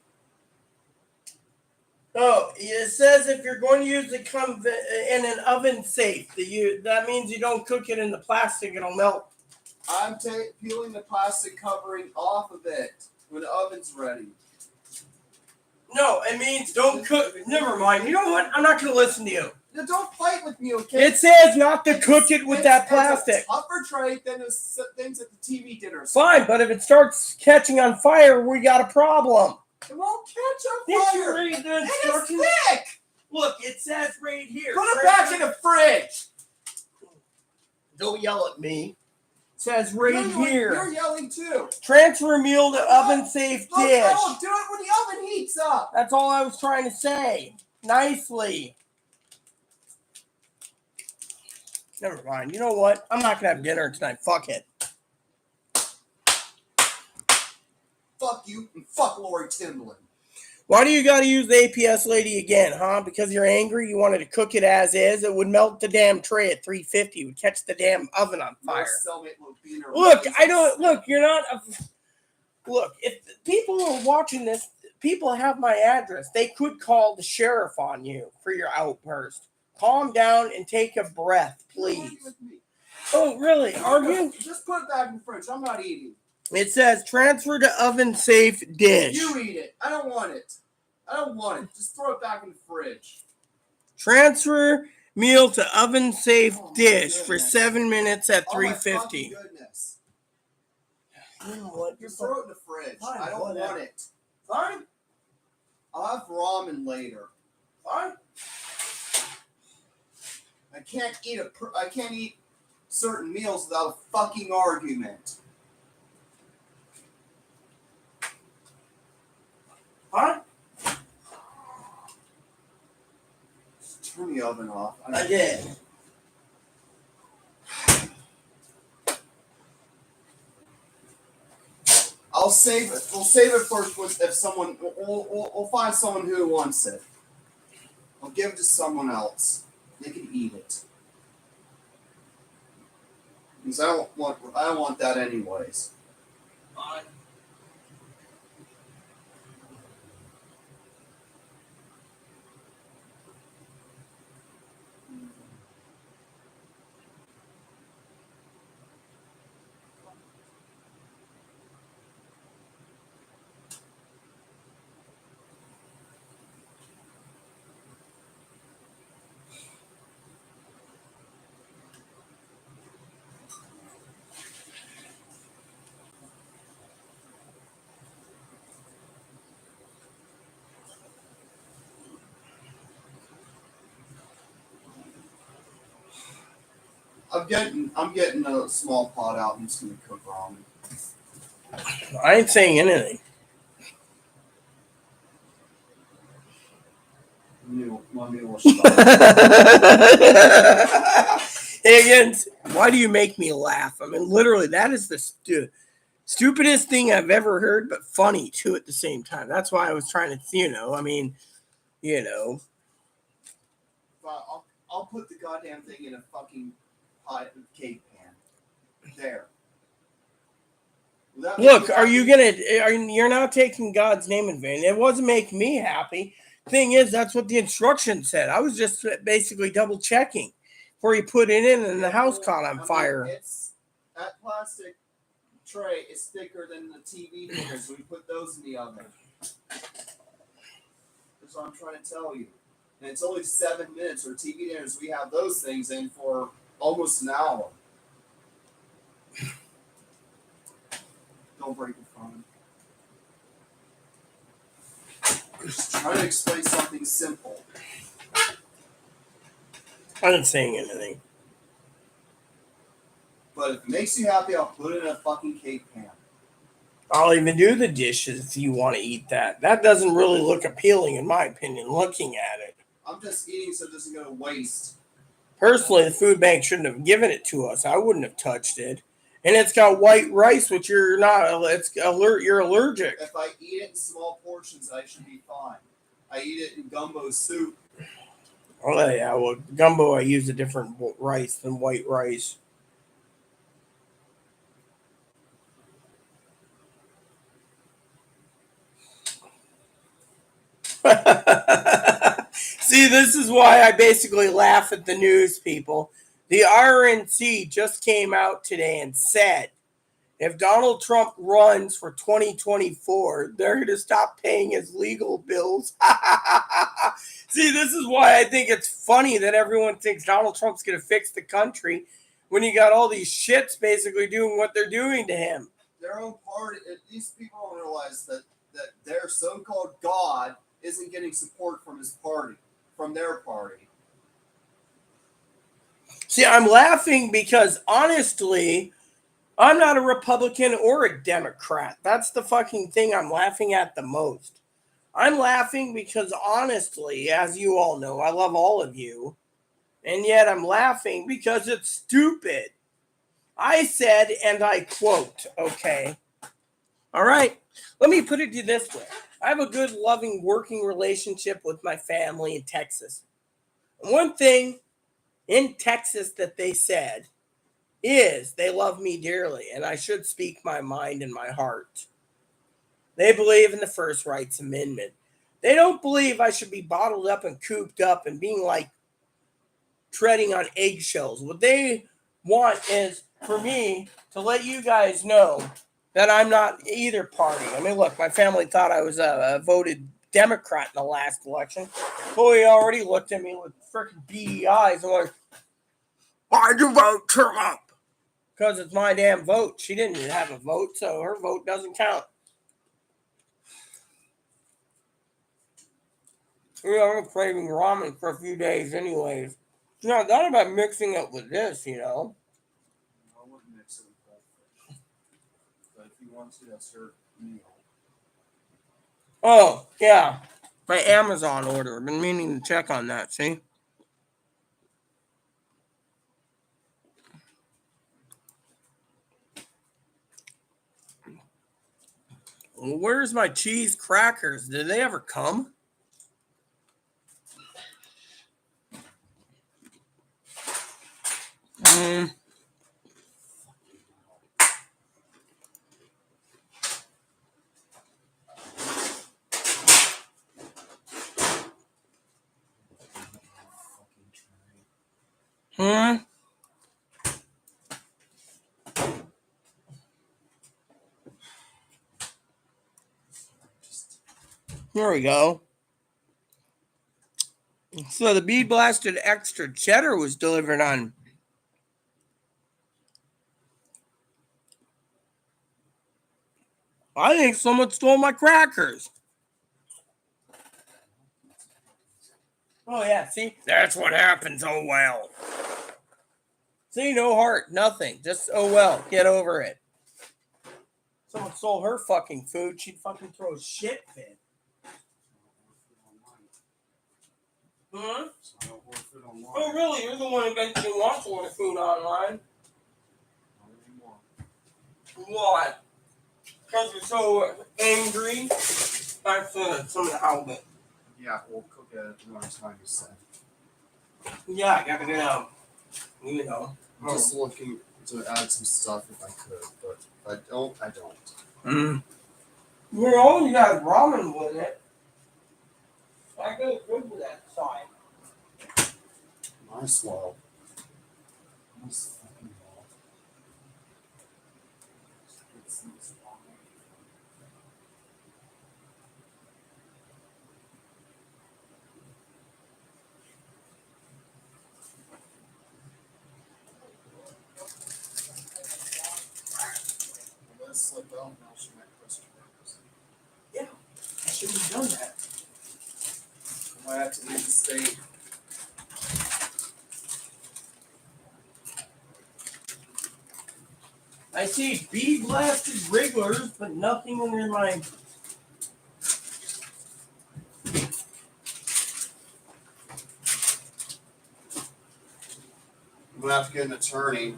Oh, it says if you're going to use it in an oven safe, that means you don't cook it in the plastic, it'll melt. I'm peeling the plastic covering off of it when the oven's ready. No, it means don't cook. Never mind. You know what? I'm not going to listen to you. Now, don't fight with me, okay? It says not to cook it with that plastic. It's a tougher tray than the things at the TV dinners. Fine, but if it starts catching on fire, we got a problem. It won't catch on Did fire. you read the instructions? It is thick. Look, it says right here. Put it back in the fridge. Don't yell at me. It says right here. You're yelling too. Transfer meal to oven-safe dish. No, do it when the oven heats up. That's all I was trying to say. Nicely. Never mind. You know what? I'm not going to have dinner tonight. Fuck it. Fuck you and fuck Lori Timlin. Why do you got to use the APS lady again, huh? Because you're angry? You wanted to cook it as is? It would melt the damn tray at 350. It would catch the damn oven on fire. Look, I don't... Look, you're not... Look, if people are watching this, people have my address. They could call the sheriff on you for your outburst. Calm down and take a breath, please. Oh, really? Are you? Just put it back in the fridge. I'm not eating. It says transfer to oven-safe dish. You eat it. I don't want it. I don't want it. Just throw it back in the fridge. Transfer meal to oven-safe dish for 7 minutes at 3:50. Goodness. You know what? Just throw it in the fridge. Fine, I don't whatever. want it. Fine. I'll have ramen later. Fine. I can't eat certain meals without a fucking argument. Fine. Just turn the oven off. I did. I'll save it. We'll save it for if someone. We'll find someone who wants it. I'll give it to someone else. They can eat it. Because I don't want that anyways. Fine. I'm getting a small pot out. I'm just gonna cook ramen. I ain't saying anything. My meal was Hey, again, why do you make me laugh? I mean, literally, that is the stupidest thing I've ever heard, but funny too at the same time. That's why I was trying to, I'll put the goddamn thing in a fucking pot cake pan. There. Look, you're not taking God's name in vain. It wasn't making me happy. Thing is, that's what the instructions said. I was just basically double checking before you put it in and the house caught on fire. That plastic tray is thicker than the TV dinners. We put those in the oven. That's what I'm trying to tell you. And it's only 7 minutes for TV dinners. We have those things in for almost an hour. Don't break the phone. Just trying to explain something simple. I didn't say anything. But if it makes you happy, I'll put it in a fucking cake pan. I'll even do the dishes if you want to eat that. That doesn't really look appealing, in my opinion, looking at it. I'm just eating so it doesn't go to waste. Personally, the food bank shouldn't have given it to us. I wouldn't have touched it. And it's got white rice, which you're not. You're allergic. If I eat it in small portions, I should be fine. I eat it in gumbo soup. Oh yeah, well, gumbo I use a different rice than white rice. See, this is why I basically laugh at the news people. The RNC just came out today and said if Donald Trump runs for 2024, they're going to stop paying his legal bills. See, this is why I think it's funny that everyone thinks Donald Trump's going to fix the country when you got all these shits basically doing what they're doing to him. Their own party, these people don't realize that their so-called God isn't getting support from his party, from their party. See, I'm laughing because honestly, I'm not a Republican or a Democrat. That's the fucking thing I'm laughing at the most. I'm laughing because honestly, as you all know, I love all of you. And yet I'm laughing because it's stupid. I said, and I quote, okay. All right. Let me put it to you this way. I have a good, loving, working relationship with my family in Texas. And one thing in Texas that they said is they love me dearly, and I should speak my mind and my heart. They believe in the First Rights Amendment. They don't believe I should be bottled up and cooped up and being like treading on eggshells. What they want is for me to let you guys know that I'm not either party. I mean, look, my family thought I was a voted Democrat in the last election. Chloe already looked at me with freaking beady eyes and like, why'd you vote Trump? Because it's my damn vote. She didn't have a vote, so her vote doesn't count. I'm craving ramen for a few days anyways. It's not that about mixing it with this, I wouldn't mix it with goldfish. But if you want to, that's your meal. Oh, yeah. My Amazon order. I've been meaning to check on that, see? Where's my cheese crackers? Did they ever come? There we go. So the Bee Blasted Extra Cheddar was delivered on. I think someone stole my crackers. Oh, yeah, see? That's what happens. Oh, well. See, no heart, nothing. Just, oh, well, get over it. Someone stole her fucking food. She'd fucking throw a shit fit. Huh? Oh, really? You're the one who eventually wants to order food online. What? Because you're so angry? That's some of the halibut. Yeah, we'll cook it another time, you said. Yeah, I gotta get out. You know. I'm just looking to add some stuff if I could, but if I don't, I don't. You know, you got ramen with it. I go good with that side. Nice well. Nice fucking well. Slip out and I'll show my question marks. Yeah, I should have done that. I might have to leave the state. I see Bee Blasted Wrigglers, but nothing under my. I'm gonna have to get an attorney.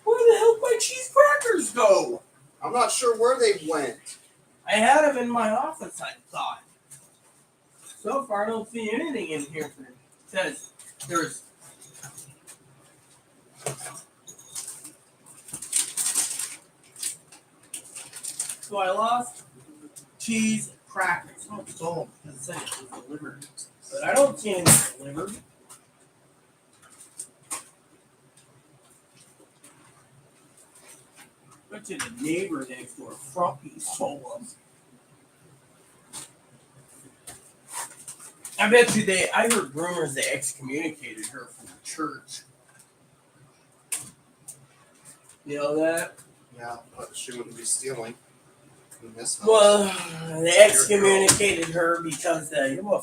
Where the hell did my cheese crackers go? I'm not sure where they went. I had them in my office, I thought. So far, I don't see anything in here that says there's. So I lost cheese crackers. Oh, it's gold because it said it was delivered. But I don't see anything delivered. Went to the neighbor next door. Frumpy stole them. I bet you I heard rumors they excommunicated her from the church. You know that? Yeah, but she wouldn't be stealing in this house. Well, they excommunicated her because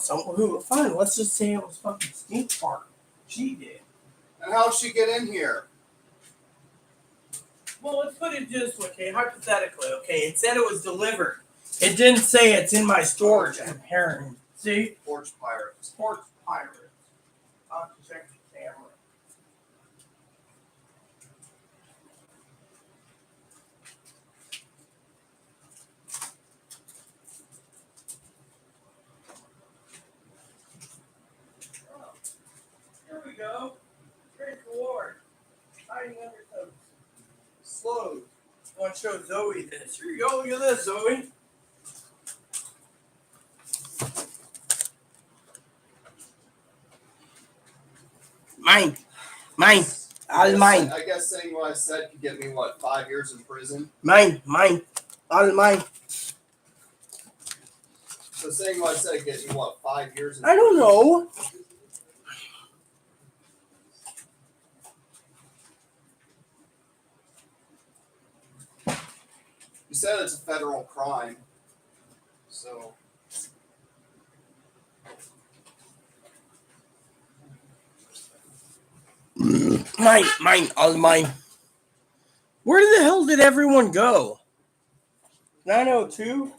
someone who fine, let's just say it was fucking Stink Fart. She did. And how'd she get in here? Well, let's put it this way, okay? Hypothetically, okay? It said it was delivered. It didn't say it's in my storage. Apparently, see? Porch pirates. Porch pirates. I'll have to check the camera. Oh, here we go. Great reward. Hiding under some slows. I want to show Zoe this. Here you go. Look at this, Zoe. Mine. All mine. I guess saying what I said could get me, 5 years in prison? Mine. All mine. So saying what I said could get me, 5 years in prison? I don't know. You said it's a federal crime. So. Mine, all mine. Where the hell did everyone go? 902?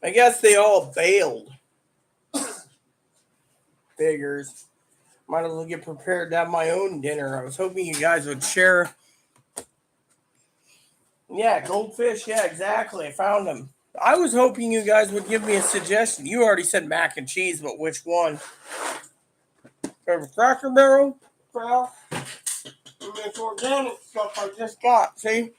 I guess they all bailed. Figures. Might as well get prepared to have my own dinner. I was hoping you guys would share. Yeah, goldfish. Yeah, exactly. I found them. I was hoping you guys would give me a suggestion. You already said mac and cheese, but which one? There's Cracker Barrel. Well, it's organic stuff I just got. See?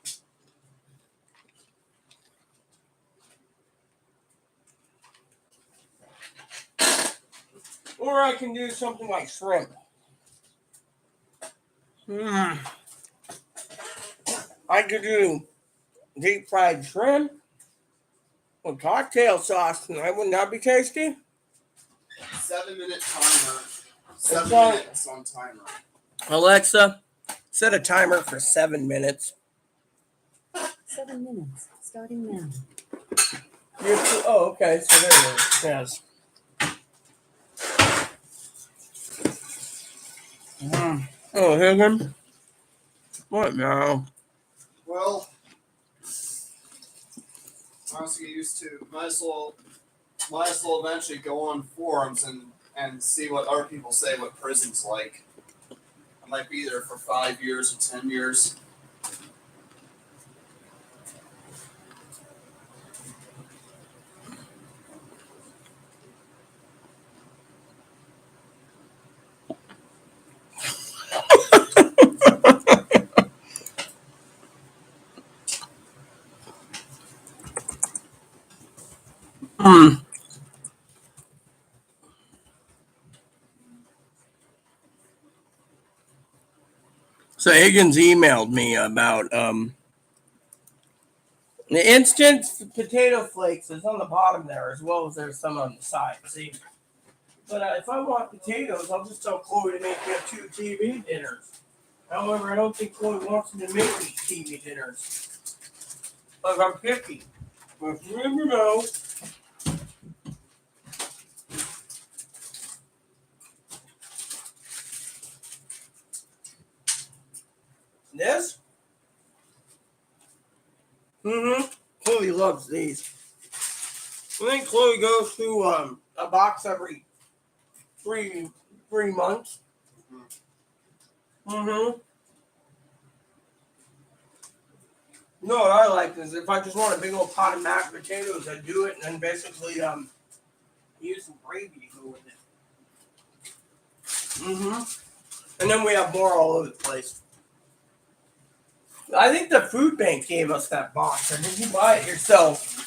Or I can do something like shrimp. I could do deep fried shrimp with cocktail sauce. Wouldn't that be tasty? 7-minute timer. 7 on. minutes on timer. Alexa, set a timer for 7 minutes. 7 minutes, starting now. Okay. So there it is. Yes. Oh, Higgin. What now? Well, I also get used to. Might as well eventually go on forums and see what other people say what prison's like. I might be there for 5 years or 10 years. So Higgins emailed me about the instant potato flakes is on the bottom there, as well as there's some on the side. See, but if I want potatoes, I'll just tell Chloe to make me 2 TV dinners. However, I don't think Chloe wants me to make me TV dinners. Like I'm picky. But you never know. This? Chloe loves these. I think Chloe goes through a box every 3 months. No, what I like is if I just want a big old pot of mashed potatoes, I do it and then basically use some gravy to go with it. And then we have more all over the place. I think the food bank gave us that box. Or did you buy it yourself?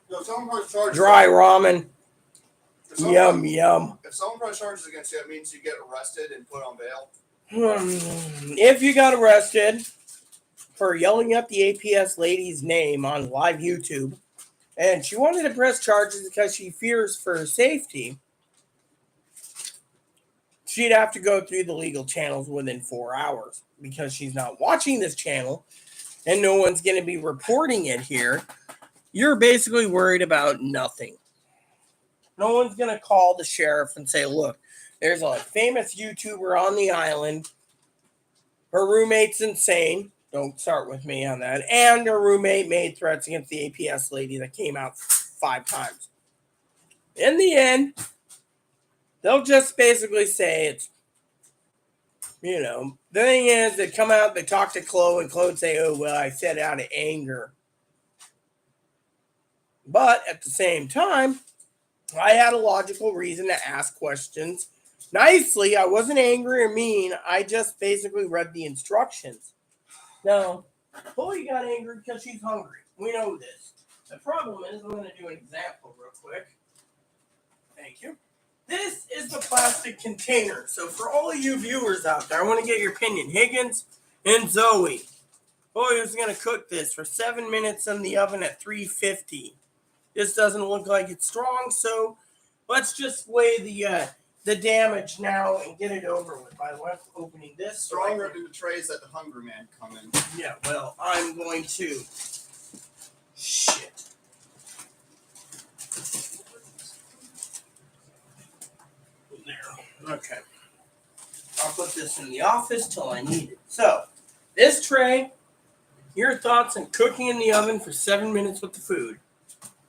No, someone probably charges. Dry ramen. Yum. Yum. If someone probably charges against you, that means you get arrested and put on bail. If you got arrested for yelling at the APS lady's name on live YouTube, and she wanted to press charges because she fears for her safety, she'd have to go through the legal channels within 4 hours. Because she's not watching this channel and no one's going to be reporting it here, you're basically worried about nothing. No one's going to call the sheriff and say, look, there's a famous YouTuber on the island. Her roommate's insane. Don't start with me on that. And her roommate made threats against the APS lady that came out 5 times. In the end, they'll just basically say it's, the thing is, they come out, they talk to Chloe, and Chloe would say, oh, well, I said it out of anger. But at the same time, I had a logical reason to ask questions nicely. I wasn't angry or mean. I just basically read the instructions. Now, Chloe got angry because she's hungry. We know this. The problem is, I'm going to do an example real quick. Thank you. This is the plastic container. So for all of you viewers out there, I want to get your opinion. Higgins and Zoe. Chloe is going to cook this for 7 minutes in the oven at 350. This doesn't look like it's strong, so let's just weigh the damage now and get it over with. By the way, I'm opening this. Stronger than the trays that the Hungry Man come in. Yeah, well, I'm going to... Shit. There. Okay. I'll put this in the office till I need it. So, this tray, your thoughts on cooking in the oven for 7 minutes with the food.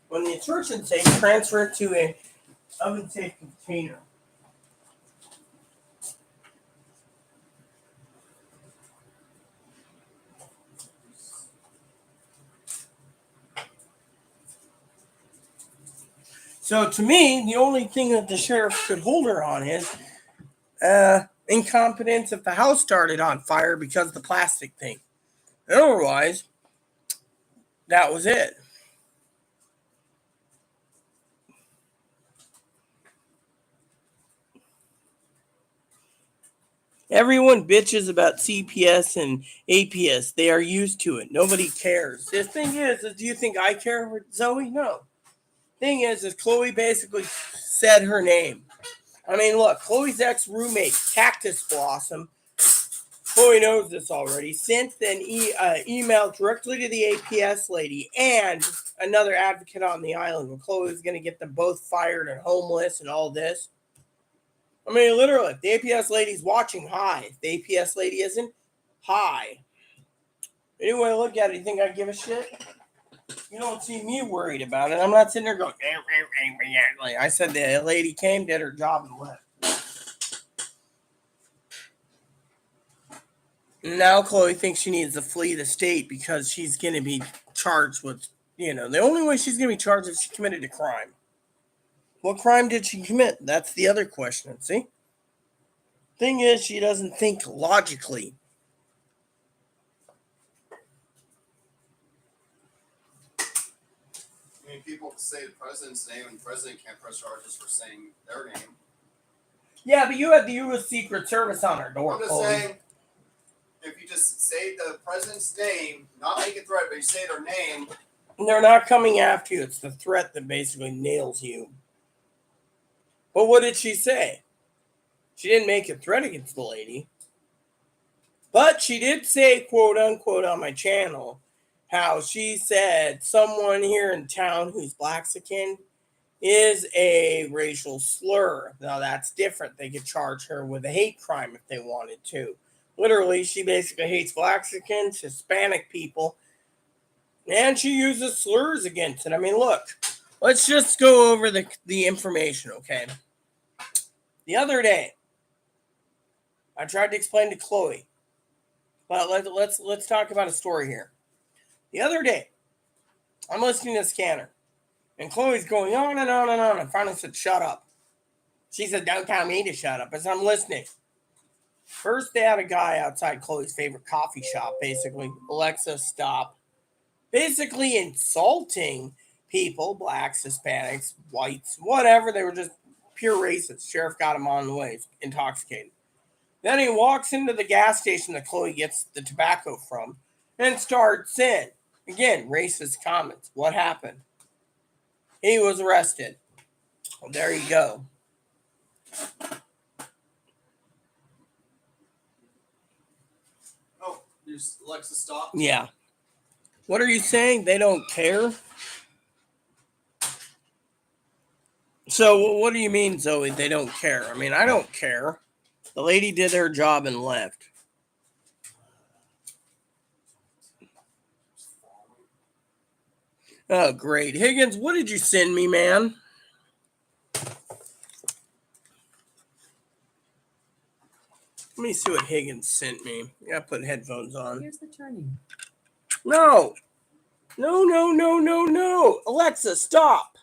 When the instructions say transfer it to a oven-safe container. So to me, the only thing that the sheriff could hold her on is incompetence if the house started on fire because of the plastic thing. And otherwise, that was it. Everyone bitches about CPS and APS. They are used to it. Nobody cares. The thing is do you think I care for Zoe? No. Thing is Chloe basically said her name. I mean, look, Chloe's ex-roommate, Cactus Blossom, Chloe knows this already, sent an email directly to the APS lady and another advocate on the island when Chloe was going to get them both fired and homeless and all this. I mean, literally, if the APS lady's watching, hi. If the APS lady isn't, hi. Anyway, look at it. You think I give a shit? You don't see me worried about it. I'm not sitting there going, like I said, the lady came, did her job, and left. Now Chloe thinks she needs to flee the state because she's going to be charged with, the only way she's going to be charged is she committed a crime. What crime did she commit? That's the other question, see? Thing is, she doesn't think logically. I mean, people say the president's name, and the president can't press charges for saying their name. Yeah, but you had the U.S. Secret Service on her door, I'm just saying, if you just say the president's name, not make a threat, but you say their name. They're not coming after you. It's the threat that basically nails you. But what did she say? She didn't make a threat against the lady. But she did say, quote unquote, on my channel, how she said someone here in town who's Blaxican is a racial slur. Now that's different. They could charge her with a hate crime if they wanted to. Literally, she basically hates Blaxicans, Hispanic people, and she uses slurs against it. I mean, look, let's just go over the information, okay? The other day, I tried to explain to Chloe, but let's talk about a story here. The other day, I'm listening to Scanner, and Chloe's going on and on and on, and finally said, shut up. She said, don't tell me to shut up. I said, I'm listening. First, they had a guy outside Chloe's favorite coffee shop, basically. Alexa, stop. Basically insulting people, blacks, Hispanics, whites, whatever. They were just pure racists. Sheriff got him on the way, intoxicated. Then he walks into the gas station that Chloe gets the tobacco from and starts in. Again, racist comments. What happened? He was arrested. Well, there you go. Oh, Alexa, stop. Yeah. What are you saying? They don't care? So what do you mean, Zoe, they don't care? I mean, I don't care. The lady did her job and left. Oh, great. Higgins, what did you send me, man? Let me see what Higgins sent me. I gotta put headphones on. Here's the turning. No. No, no, no, no, no. Alexa, stop.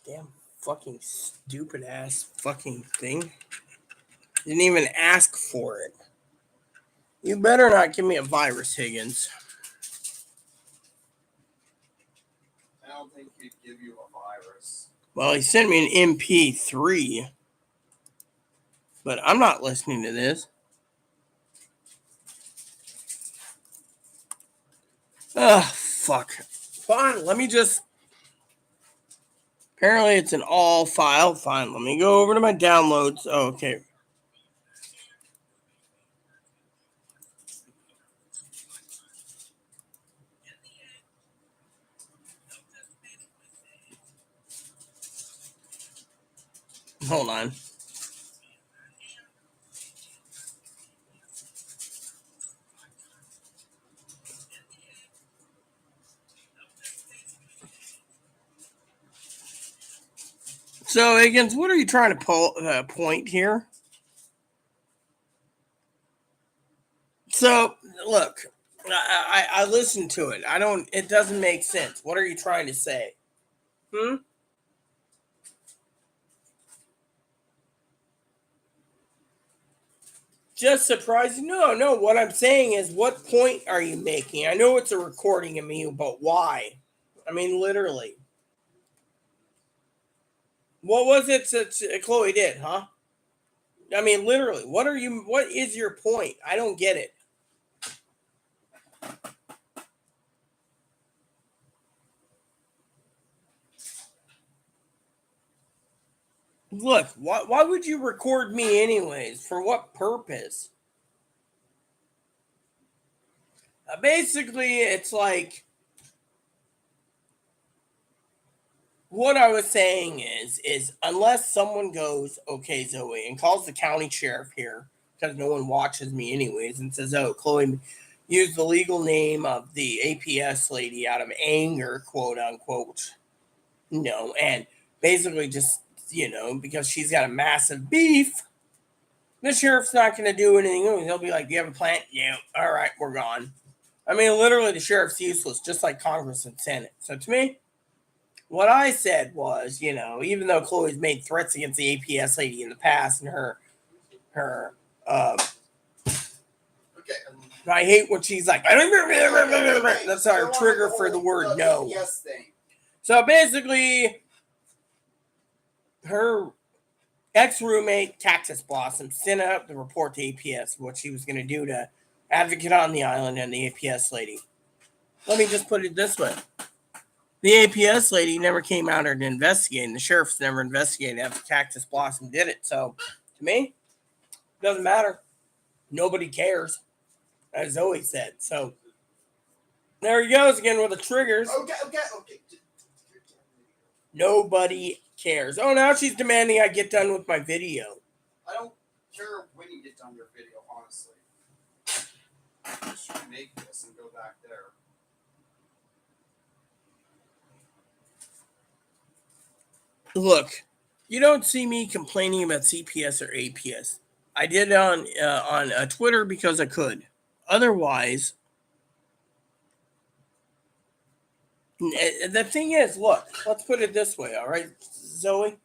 Damn fucking stupid ass fucking thing. Didn't even ask for it. You better not give me a virus, Higgins. I don't think he'd give you a virus. Well, he sent me an MP3. But I'm not listening to this. Ugh, fuck. Fine, let me just... Apparently it's an all file. Fine, let me go over to my downloads. Oh, okay. Hold on. So, Higgins, what are you trying to point here? So, look, I listened to it. It doesn't make sense. What are you trying to say? Just surprising? No. What I'm saying is, what point are you making? I know it's a recording of me, but why? I mean, literally. What was it that Chloe did, huh? I mean, literally. What is your point? I don't get it. Look, why would you record me anyways? For what purpose? Basically, it's like what I was saying is unless someone goes, okay, Zoe, and calls the county sheriff here because no one watches me anyways, and says, oh, Chloe used the legal name of the APS lady out of anger, quote unquote, and basically just because she's got a massive beef. The sheriff's not going to do anything. He'll be like, do you have a plan? Yeah. All right, we're gone. I mean, literally, the sheriff's useless, just like Congress and Senate. So to me, what I said was, even though Chloe's made threats against the APS lady in the past and her, Okay. I hate when she's like, that's our trigger for the word no. Yes thing. So basically, her ex-roommate, Cactus Blossom, sent out the report to APS what she was going to do to Advocate on the Island and the APS lady. Let me just put it this way. The APS lady never came out and investigated, and the sheriff's never investigated after Cactus Blossom did it. So, to me, it doesn't matter. Nobody cares, as Zoe said. So, there he goes again with the triggers. Okay. Nobody cares. Oh, now she's demanding I get done with my video. I don't care when you get done your video, honestly. You should make this and go back there. Look, you don't see me complaining about CPS or APS. I did it on Twitter because I could. Otherwise, the thing is, look, let's put it this way, all right, Zoe?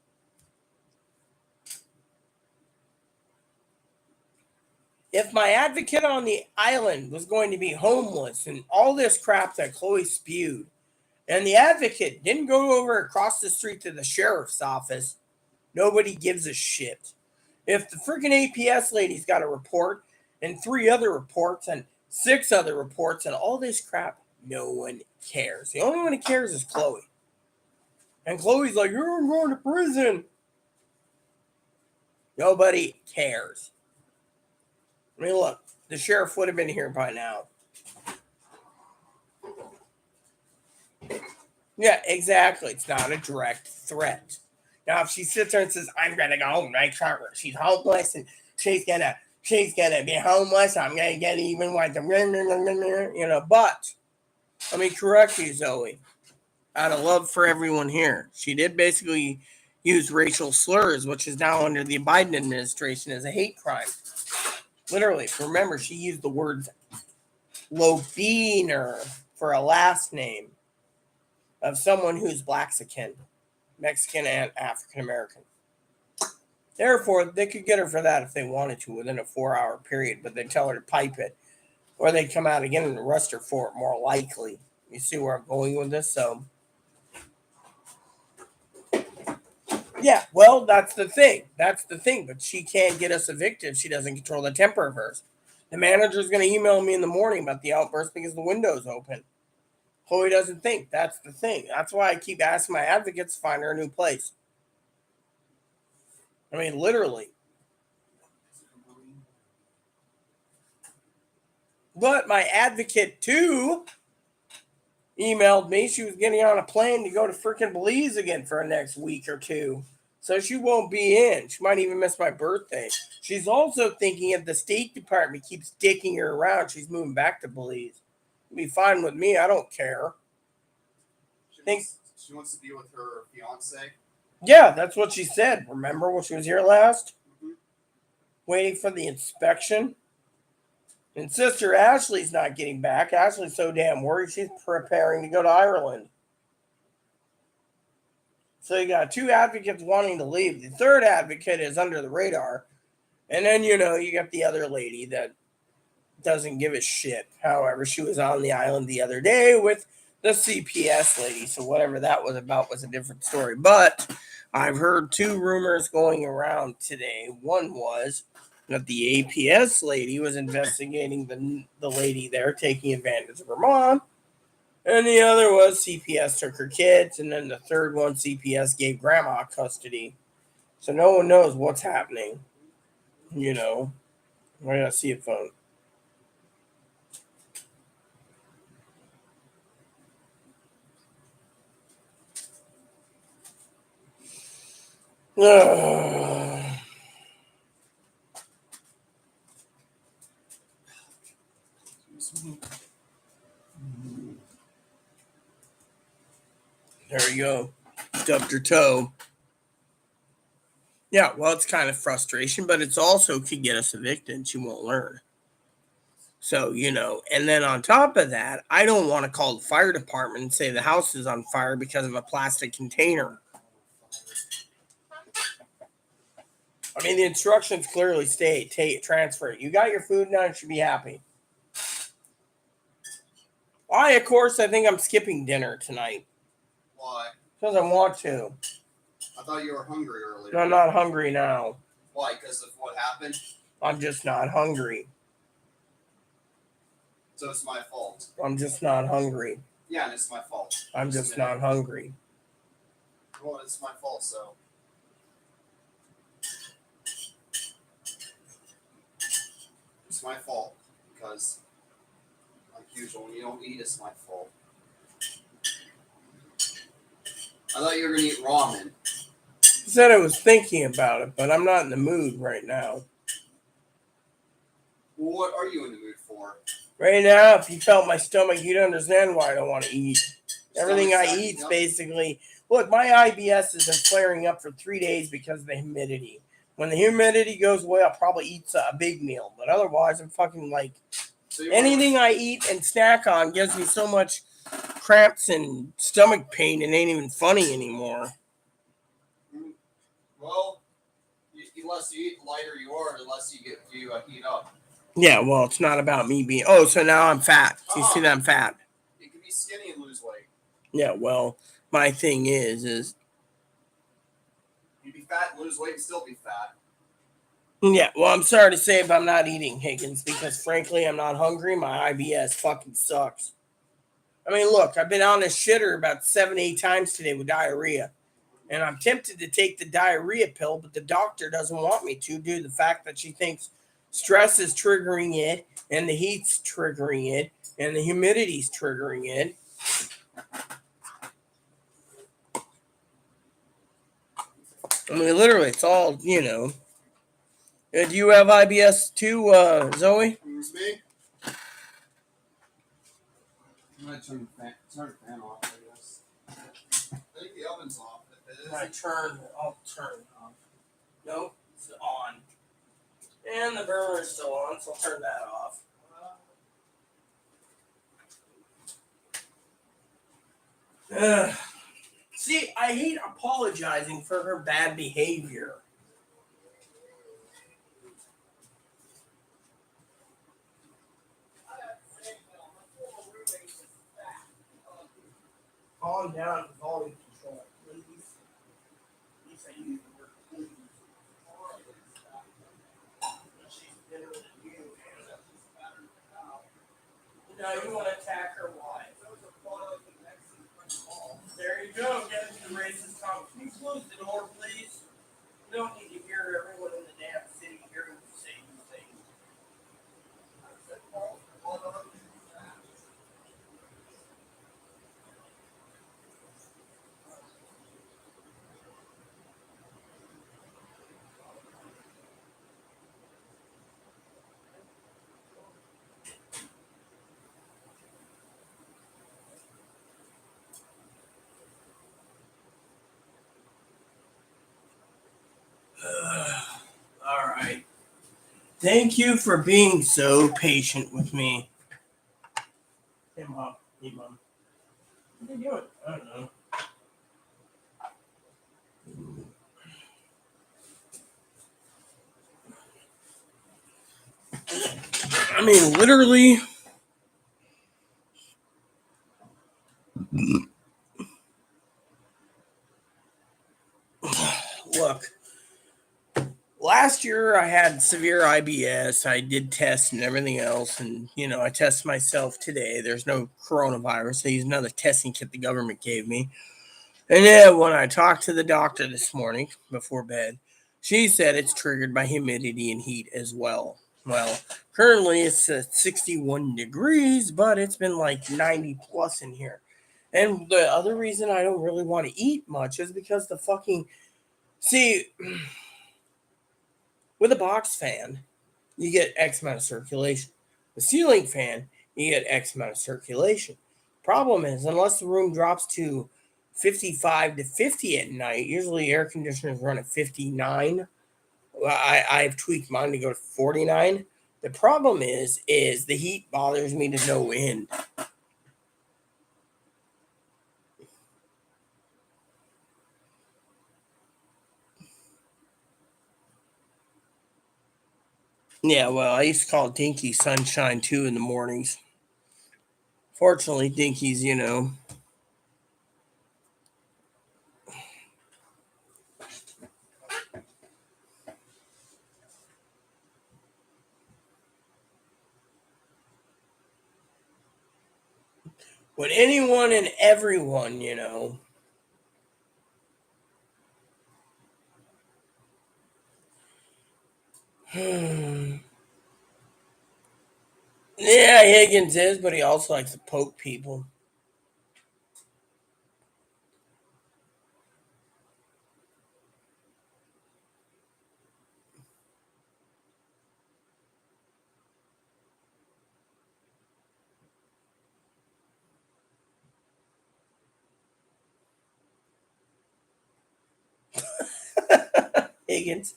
If my advocate on the island was going to be homeless and all this crap that Chloe spewed, and the advocate didn't go over across the street to the sheriff's office, nobody gives a shit. If the freaking APS lady's got a report and 3 other reports and 6 other reports and all this crap, no one cares. The only one who cares is Chloe. And Chloe's like, you're going to prison. Nobody cares. I mean, look, the sheriff would have been here by now. Yeah, exactly. It's not a direct threat. Now, if she sits there and says, I'm going to go home, right? She's homeless and she's going to be homeless. I'm going to get even with the, but let me correct you, Zoe. Out of love for everyone here, she did basically use racial slurs, which is now under the Biden administration as a hate crime. Literally, remember, she used the words Lobiner for a last name of someone who's Blaxican, Mexican, and African American. Therefore, they could get her for that if they wanted to within a 4-hour period, but they tell her to pipe it, or they come out again and arrest her for it more likely. You see where I'm going with this? So, yeah, well, that's the thing. But she can't get us evicted if she doesn't control the temper of hers. The manager's going to email me in the morning about the outburst because the window's open. Chloe doesn't think. That's the thing. That's why I keep asking my advocates to find her a new place. I mean, literally. But my advocate, too, emailed me. She was getting on a plane to go to freaking Belize again for the next week or 2. So she won't be in. She might even miss my birthday. She's also thinking if the State Department keeps dicking her around, she's moving back to Belize. It'll be fine with me. I don't care. She wants to be with her fiance. Yeah, that's what she said. Remember when she was here last? Mm-hmm. Waiting for the inspection. And Sister Ashley's not getting back. Ashley's so damn worried she's preparing to go to Ireland. So you got 2 advocates wanting to leave. The 3rd advocate is under the radar. And then, you got the other lady that doesn't give a shit. However, she was on the island the other day with the CPS lady. So whatever that was about was a different story. But I've heard 2 rumors going around today. One was that the APS lady was investigating the lady there taking advantage of her mom. And the other was CPS took her kids. And then the 3rd one, CPS gave grandma custody. So no one knows what's happening. I gotta see a phone. There you go. Stubbed her toe. Yeah, well, it's kind of frustration, but it's also could get us evicted. She won't learn. So, and then on top of that, I don't want to call the fire department and say the house is on fire because of a plastic container. I mean, the instructions clearly state, transfer it. You got your food now, you should be happy. Of course, I think I'm skipping dinner tonight. Why? Because I want to. I thought you were hungry earlier. I'm not hungry now. Why? Because of what happened? I'm just not hungry. So it's my fault. I'm just not hungry. Yeah, and it's my fault. I'm just not hungry. Well, it's my fault, so. It's my fault. Because, like usual, when you don't eat, it's my fault. I thought you were going to eat ramen. I said I was thinking about it, but I'm not in the mood right now. Well, what are you in the mood for? Right now, if you felt my stomach, you'd understand why I don't want to eat. Everything I eat is basically... Look, my IBS has been flaring up for 3 days because of the humidity. When the humidity goes away, I'll probably eat a big meal. But otherwise, I'm fucking like So you anything I eat and snack on gives me so much cramps and stomach pain. It ain't even funny anymore. Well, the less you eat, the lighter you are, the less you heat up. Yeah, well, it's not about me being. Oh, so now I'm fat. So you see that I'm fat. You can be skinny and lose weight. Yeah, well, my thing is You be fat and lose weight and still be fat. yeah, well, I'm sorry to say, but I'm not eating, Higgins, because frankly, I'm not hungry. My IBS fucking sucks. I mean, look, I've been on a shitter about 7-8 times today with diarrhea. And I'm tempted to take the diarrhea pill, but the doctor doesn't want me to due to the fact that she thinks stress is triggering it, and the heat's triggering it, and the humidity's triggering it. I mean, literally, it's all, you know. Do you have IBS too, Zoe? Who's me? I'm gonna turn the fan off, I guess. I think the oven's off. If it is, I'll turn it off. Nope, it's on. And the burner's still on, so I'll turn that off. See, I hate apologizing for her bad behavior. Calm down, volume control, please. At least I use the word please. She's better than you. No, you want to attack her wife. There you go. Get into the racist comment. Can you close the door, please? You don't need to hear everyone in the damn city hearing you say these things. All right. Thank you for being so patient with me. Hey, Mom. Hey, Mom. What are you doing? I don't know. I mean, literally. Look. Last year I had severe IBS. I did tests and everything else. And, you know, I test myself today. There's no coronavirus. I used another testing kit the government gave me. And then when I talked to the doctor this morning before bed, she said it's triggered by humidity and heat as well. Well, currently it's 61 degrees, but it's been like 90 plus in here. And the other reason I don't really want to eat much is because the fucking. See, with a box fan, you get X amount of circulation. The ceiling fan, you get X amount of circulation. Problem is, unless the room drops to 55 to 50 at night, usually air conditioners run at 59. I've tweaked mine to go to 49. The problem is the heat bothers me to no end. Yeah, well, I used to call Dinky Sunshine too in the mornings. Fortunately, Dinky's, you know. With anyone and everyone, you know. Yeah, Higgins is, but he also likes to poke people. Higgins.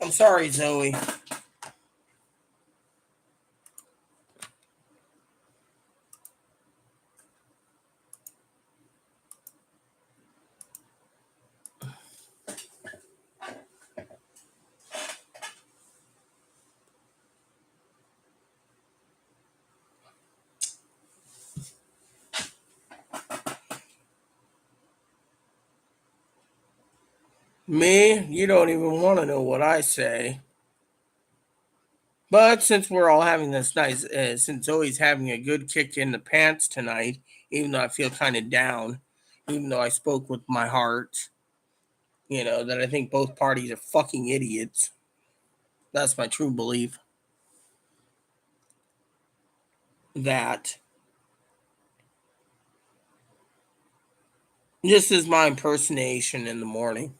I'm sorry, Zoe. Me? You don't even want to know what I say. But since we're all having this nice, since Zoe's having a good kick in the pants tonight, even though I feel kind of down, even though I spoke with my heart, that I think both parties are fucking idiots. That's my true belief. That this is my impersonation in the morning.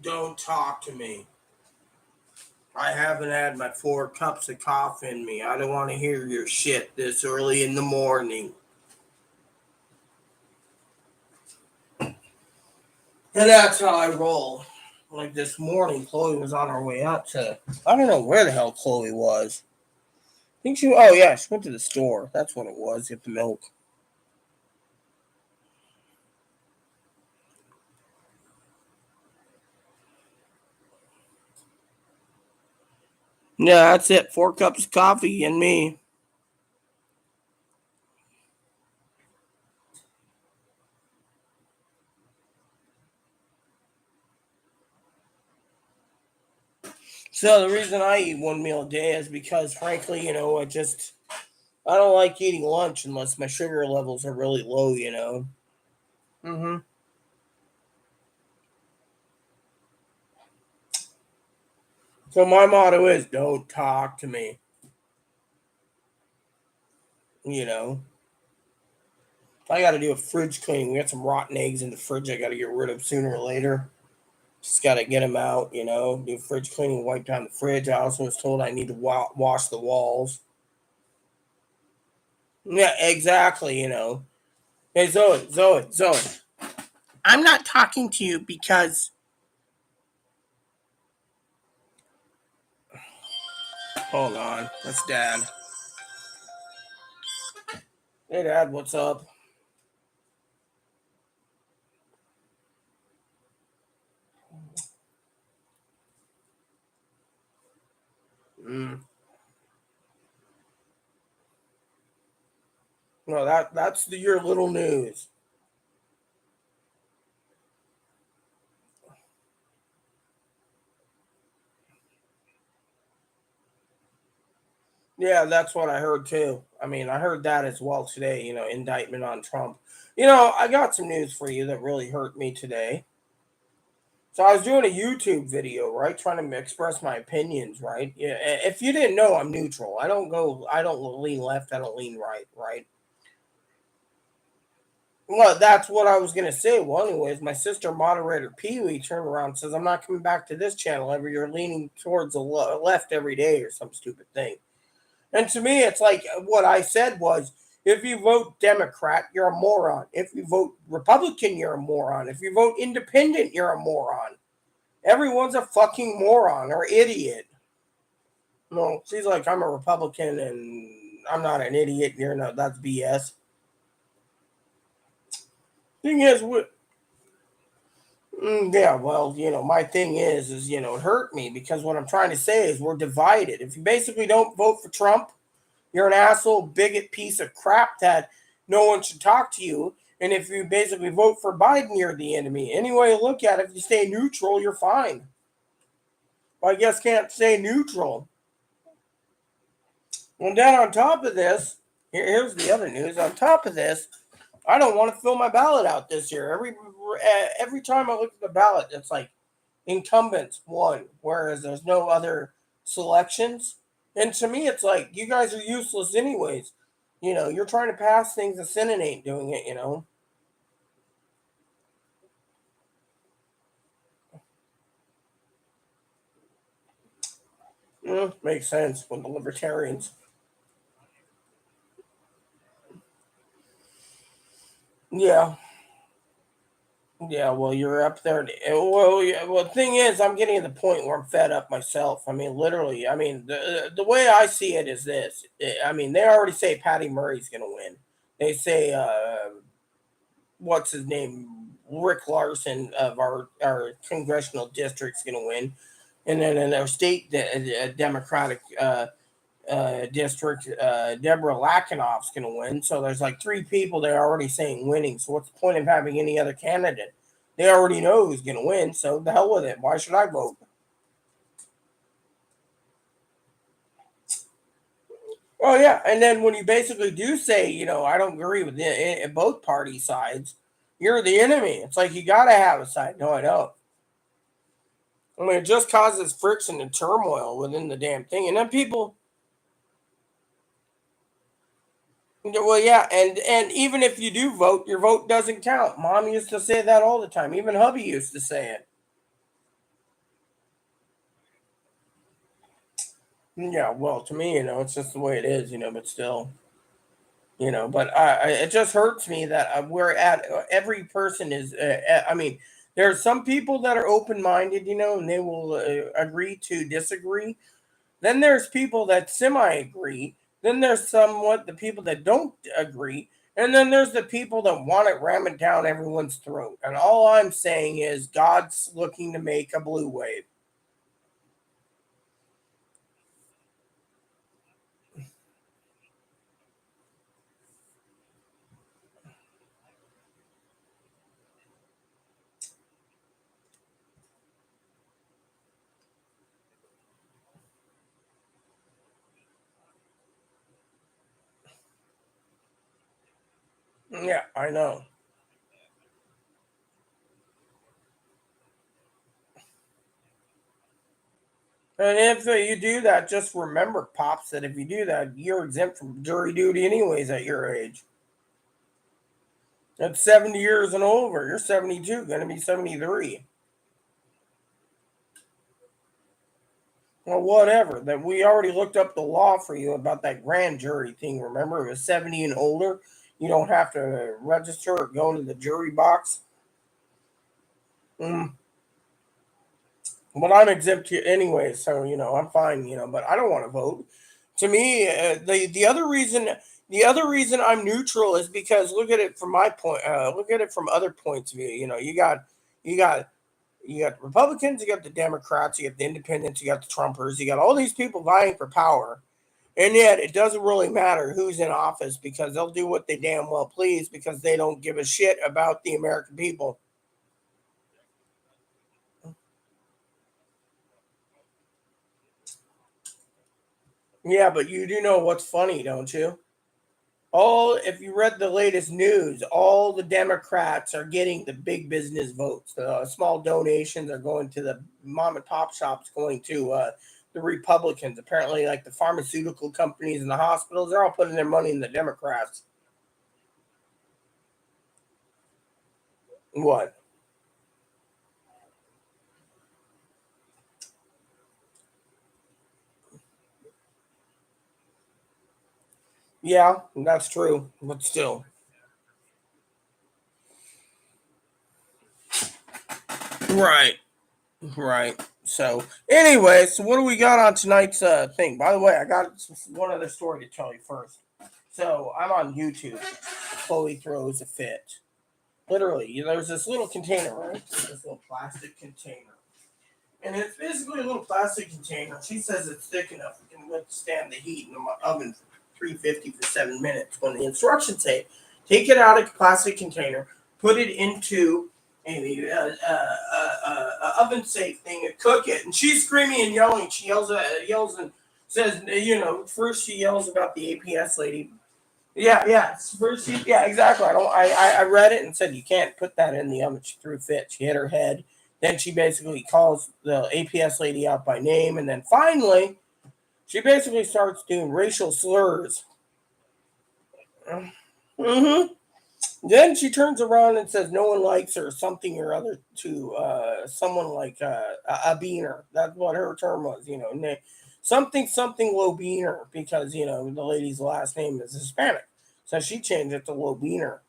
Don't talk to me. I haven't had my 4 cups of coffee in me. I don't want to hear your shit this early in the morning. And that's how I roll. Like this morning, Chloe was on her way out to, I don't know where the hell Chloe was. I think she went to the store. That's what it was, get the milk. Yeah, that's it. 4 cups of coffee and me. So the reason I eat one meal a day is because, frankly, I don't like eating lunch unless my sugar levels are really low. Mm-hmm. So my motto is, don't talk to me. I got to do a fridge cleaning. We got some rotten eggs in the fridge I got to get rid of sooner or later. Just got to get them out, do fridge cleaning, wipe down the fridge. I also was told I need to wash the walls. Yeah, exactly, Hey, Zoe. I'm not talking to you because... Hold on. That's Dad. Hey, Dad, what's up? No, that's your little news. Yeah, that's what I heard too. I mean, I heard that as well today, indictment on Trump. I got some news for you that really hurt me today. So I was doing a YouTube video, right, trying to express my opinions, right? Yeah, if you didn't know, I'm neutral. I don't lean left, I don't lean right, right? Well, that's what I was gonna say. Well, anyways, my sister moderator Pee Wee turned around and says, "I'm not coming back to this channel ever. You're leaning towards the left every day or some stupid thing." And to me, it's like what I said was, if you vote Democrat, you're a moron. If you vote Republican, you're a moron. If you vote Independent, you're a moron. Everyone's a fucking moron or idiot. No, she's like, I'm a Republican and I'm not an idiot. That's BS. Thing is, yeah, well, my thing is, it hurt me because what I'm trying to say is we're divided. If you basically don't vote for Trump, you're an asshole, bigot piece of crap that no one should talk to you. And if you basically vote for Biden, you're the enemy. Any way you look at it, if you stay neutral, you're fine. Well, I guess can't stay neutral. And then on top of this, Here's the other news. On top of this, I don't want to fill my ballot out this year. Every time I look at the ballot, it's like incumbents won, whereas there's no other selections. And to me, it's like you guys are useless anyways. You're trying to pass things, the Senate ain't doing it. Makes sense with the libertarians. Yeah. Yeah, well, you're up there. Well, yeah, well, the thing is, I'm getting to the point where I'm fed up myself. I mean, literally. I mean, the way I see it is this. I mean, they already say Patty Murray's going to win. They say, what's his name, Rick Larson of our congressional district's going to win, and then in our state Democratic district, Deborah Lackenoff's going to win. So there's like three people they're already saying winning. So what's the point of having any other candidate? They already know who's going to win. So the hell with it. Why should I vote? Oh yeah, and then when you basically do say, I don't agree with both party sides, you're the enemy. It's like you got to have a side. No, I don't. I mean, it just causes friction and turmoil within the damn thing, and then people. Well, yeah, and even if you do vote, your vote doesn't count. Mom used to say that all the time. Even hubby used to say it. Yeah, well, to me, it's just the way it is, but still, but it just hurts me that we're at every person is. I mean, there are some people that are open minded, and they will agree to disagree. Then there's people that semi agree. Then there's somewhat the people that don't agree. And then there's the people that want it ramming down everyone's throat. And all I'm saying is God's looking to make a blue wave. Yeah, I know. And if you do that, just remember, Pops, that if you do that, you're exempt from jury duty anyways at your age. That's 70 years and over. You're 72, going to be 73. Well, whatever. That we already looked up the law for you about that grand jury thing. Remember, it was 70 and older. You don't have to register or go into the jury box. Mm. But I'm exempt here anyway, so I'm fine. But I don't want to vote. To me, the other reason I'm neutral is because look at it from my point. Look at it from other points of view. You got you got the Republicans, you got the Democrats, you got the Independents, you got the Trumpers, you got all these people vying for power. And yet it doesn't really matter who's in office because they'll do what they damn well please because they don't give a shit about the American people. Yeah, but you do know what's funny, don't you? All if you read the latest news, all the Democrats are getting the big business votes. The small donations are going to the mom and pop shops, going to the Republicans. Apparently, like the pharmaceutical companies and the hospitals, they're all putting their money in the Democrats. What? Yeah, that's true, but still, right, right. So, anyway, so what do we got on tonight's thing? By the way, I got one other story to tell you first. So, I'm on YouTube. Chloe throws a fit. Literally, there's this little container, right? This little plastic container. And it's basically a little plastic container. She says it's thick enough it can withstand the heat in the oven for 350 for 7 minutes. When the instructions say, take it out of the plastic container, put it into a oven safe thing and cook it. And she's screaming and yelling. She yells and says, first she yells about the APS lady Yeah. First, yeah, exactly. I read it and said you can't put that in the oven. She threw a fit. She hit her head. Then she basically calls the APS lady out by name, and then finally, she basically starts doing racial slurs. Hmm. Then she turns around and says no one likes her, something or other, to someone like a beaner. That's what her term was, something low beaner, because the lady's last name is Hispanic, so she changed it to low beaner.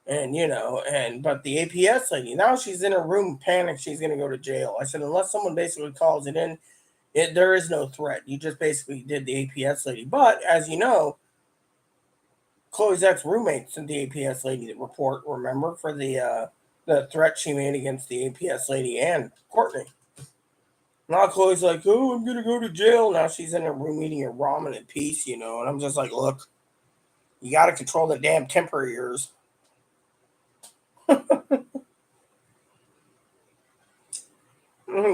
And but the APS lady, now she's in her room, panicked. She's gonna go to jail. I said unless someone basically calls it in, there is no threat. You just basically did the APS lady. But as you know, Chloe's ex roommate sent the APS lady the report. Remember, for the threat she made against the APS lady and Courtney. Now Chloe's like, "Oh, I'm gonna go to jail." Now she's in her room eating her ramen in peace, And I'm just like, "Look, you got to control the damn temper of yours."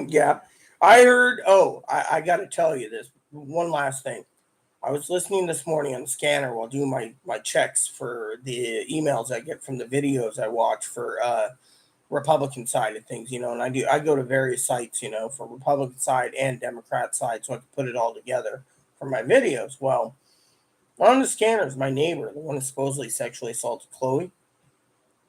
Yeah, I heard. Oh, I got to tell you this one last thing. I was listening this morning on the scanner while doing my checks for the emails I get from the videos I watch for Republican side of things, and I go to various sites, for Republican side and Democrat side, so I can put it all together for my videos. Well, on the scanners, my neighbor, the one who supposedly sexually assaulted Chloe,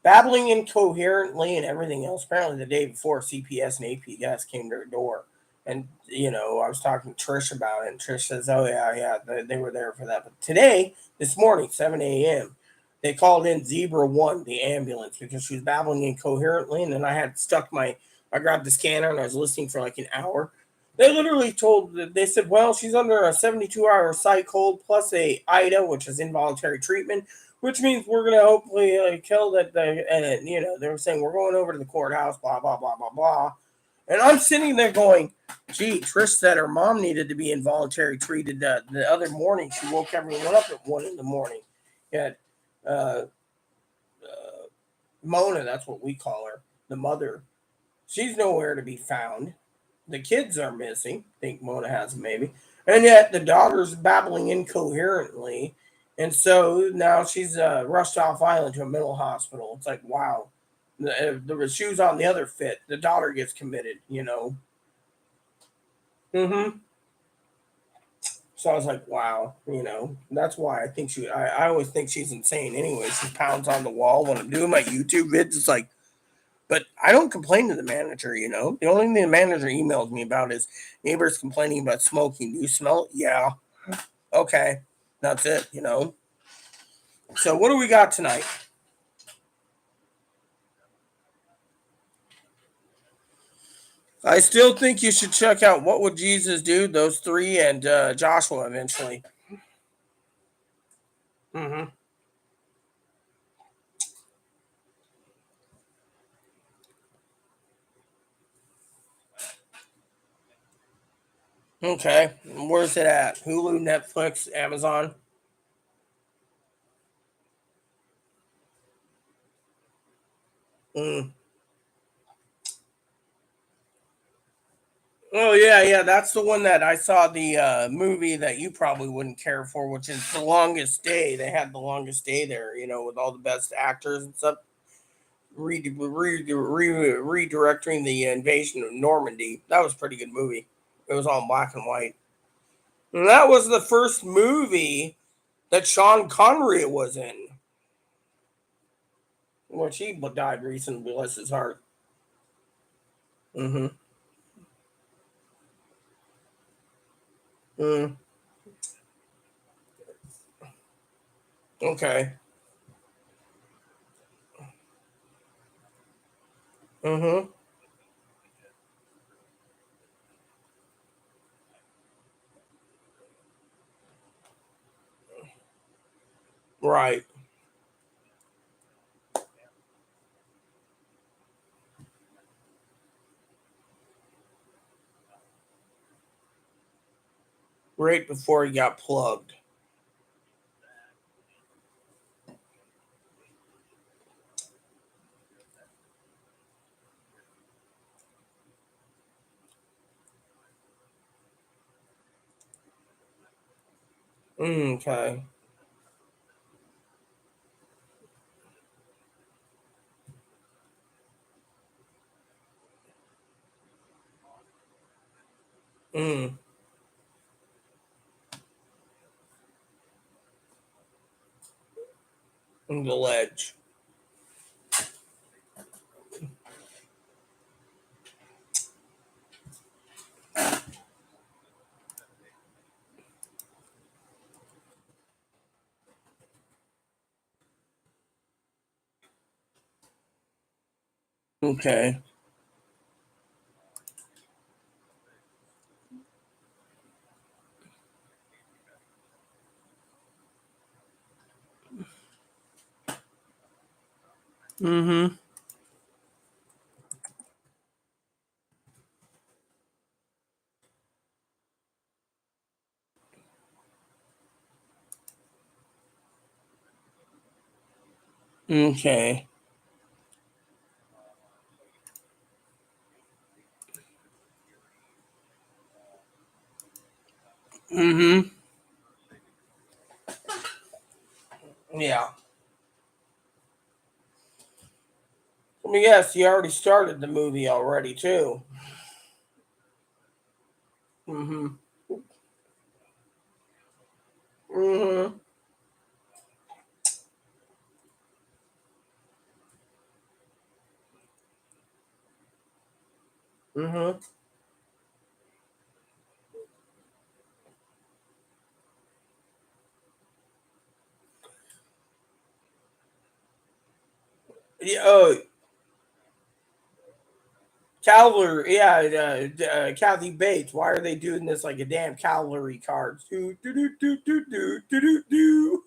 babbling incoherently and everything else. Apparently, the day before, CPS and APS came to her door. And, I was talking to Trish about it, and Trish says, "Oh, yeah, they were there for that." But today, this morning, 7 a.m., they called in Zebra 1, the ambulance, because she was babbling incoherently. And then I grabbed the scanner and I was listening for like an hour. They said, well, she's under a 72-hour psych hold plus a IDA, which is involuntary treatment, which means we're going to hopefully kill that. They were saying we're going over to the courthouse, blah, blah, blah, blah, blah. And I'm sitting there going, gee, Trish said her mom needed to be involuntary treated the other morning. She woke everyone up at 1 in the morning. Yeah, uh, Mona, that's what we call her, the mother. She's nowhere to be found. The kids are missing. I think Mona has them, maybe. And yet the daughter's babbling incoherently. And so now she's rushed off island to a mental hospital. It's like, wow. The shoes on the other fit. The daughter gets committed. Mm-hmm. So I was like, wow. That's why I think I always think she's insane anyway. She pounds on the wall when I'm doing my YouTube vids. It's like, but I don't complain to the manager. The only thing the manager emails me about is neighbors complaining about smoking. Do you smell it? Yeah. Okay. That's it. So what do we got tonight? I still think you should check out What Would Jesus Do? Those three and Joshua eventually. Mm-hmm. Okay. Where's it at? Hulu, Netflix, Amazon? Mm. Oh yeah. That's the one that I saw the movie that you probably wouldn't care for, which is The Longest Day. They had The Longest Day there, with all the best actors and stuff. Redirecting the invasion of Normandy. That was a pretty good movie. It was all in black and white. And that was the first movie that Sean Connery was in, which he died recently. Bless his heart. Mm-hmm. Mm. Okay. Mm-hmm. Right. Right before he got plugged. Okay. Mm. The ledge. Okay. Mm-hmm. Okay. Mm-hmm. Yeah. I mean, yes, you already started the movie already too. Mm-hmm. Mm-hmm. Mm-hmm. Yeah, oh, Cavalry. Yeah, Kathy Bates. Why are they doing this like a damn cavalry cards? Do do do do do do do do do.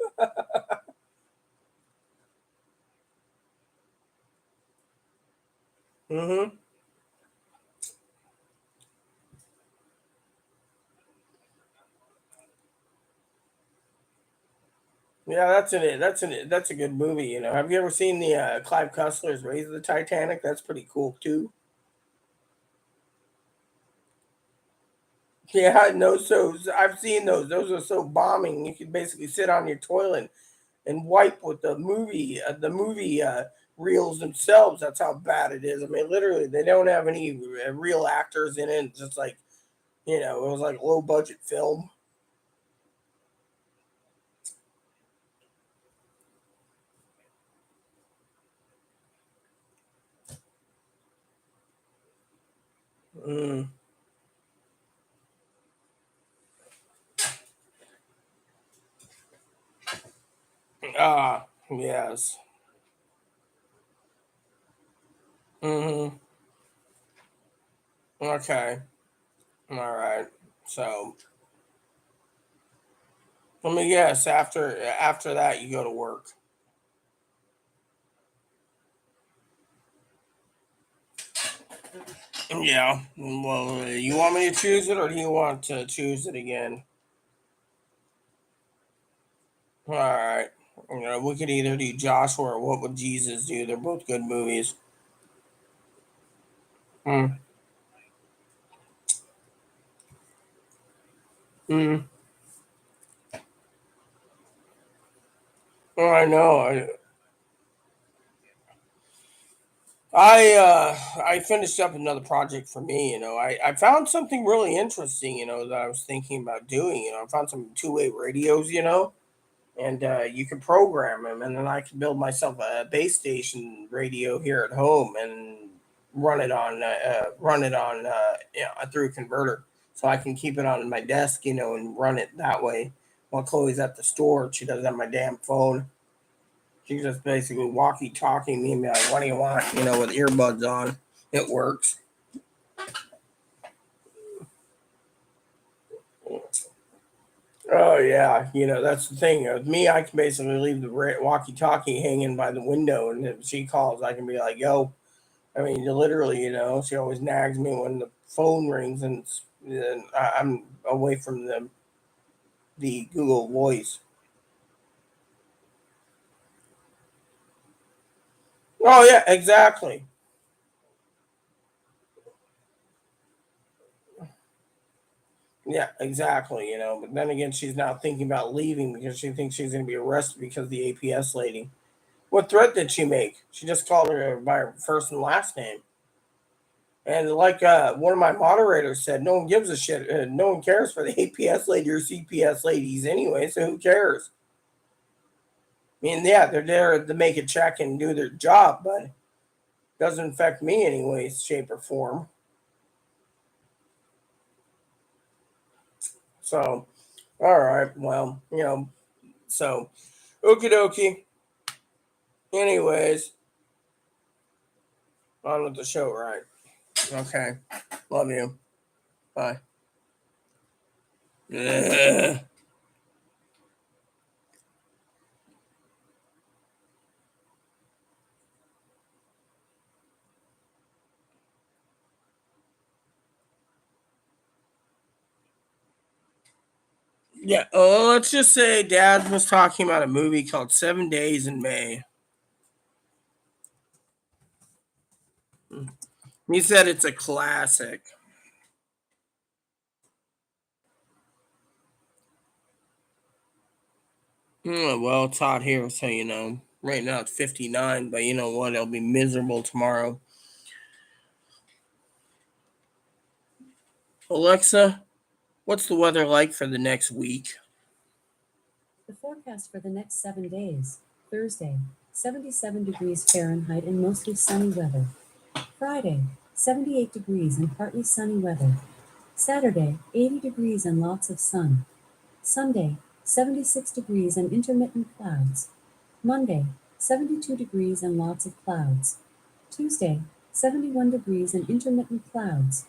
Mm-hmm. Yeah, that's an it. That's an it. That's a good movie. Have you ever seen the Clive Cussler's Raise of the Titanic? That's pretty cool too. Yeah, no, so I've seen those. Those are so bombing. You can basically sit on your toilet and wipe with the movie reels themselves. That's how bad it is. I mean, literally, they don't have any real actors in it. It's just like it was like low budget film. Mm. Ah, yes. Mm-hmm. Okay. All right. So let me guess. After that, you go to work. Yeah. Well, you want me to choose it, or do you want to choose it again? All right. We could either do Joshua or What Would Jesus Do? They're both good movies. Mm. Mm. Oh, I know. I finished up another project for me. I found something really interesting. That I was thinking about doing. I found some two-way radios. And you can program them, and then I can build myself a base station radio here at home and run it on through a converter, so I can keep it on my desk, and run it that way. While Chloe's at the store, she doesn't have my damn phone. She just basically walkie talking me and be like, "What do you want?" With earbuds on. It works. Oh yeah, that's the thing. With me, I can basically leave the walkie-talkie hanging by the window, and if she calls, I can be like, "Yo." I mean, literally, she always nags me when the phone rings, and I'm away from the Google Voice. Oh yeah, exactly. Yeah, exactly. But then again, she's now thinking about leaving because she thinks she's going to be arrested because of the APS lady. What threat did she make? She just called her by her first and last name. And like one of my moderators said, no one gives a shit. No one cares for the APS lady or CPS ladies anyway, so who cares? I mean, yeah, they're there to make a check and do their job, but it doesn't affect me in any way, shape, or form. So, all right, well, so okie dokie. Anyways, on with the show, right? Okay. Love you. Bye. Ugh. Yeah. Oh, let's just say Dad was talking about a movie called 7 Days in May. He said it's a classic. Well, it's hot here, so right now it's 59, but you know what? It'll be miserable tomorrow. Alexa, what's the weather like for the next week? The forecast for the next 7 days. Thursday, 77 degrees Fahrenheit and mostly sunny weather. Friday, 78 degrees and partly sunny weather. Saturday, 80 degrees and lots of sun. Sunday, 76 degrees and intermittent clouds. Monday, 72 degrees and lots of clouds. Tuesday, 71 degrees and intermittent clouds.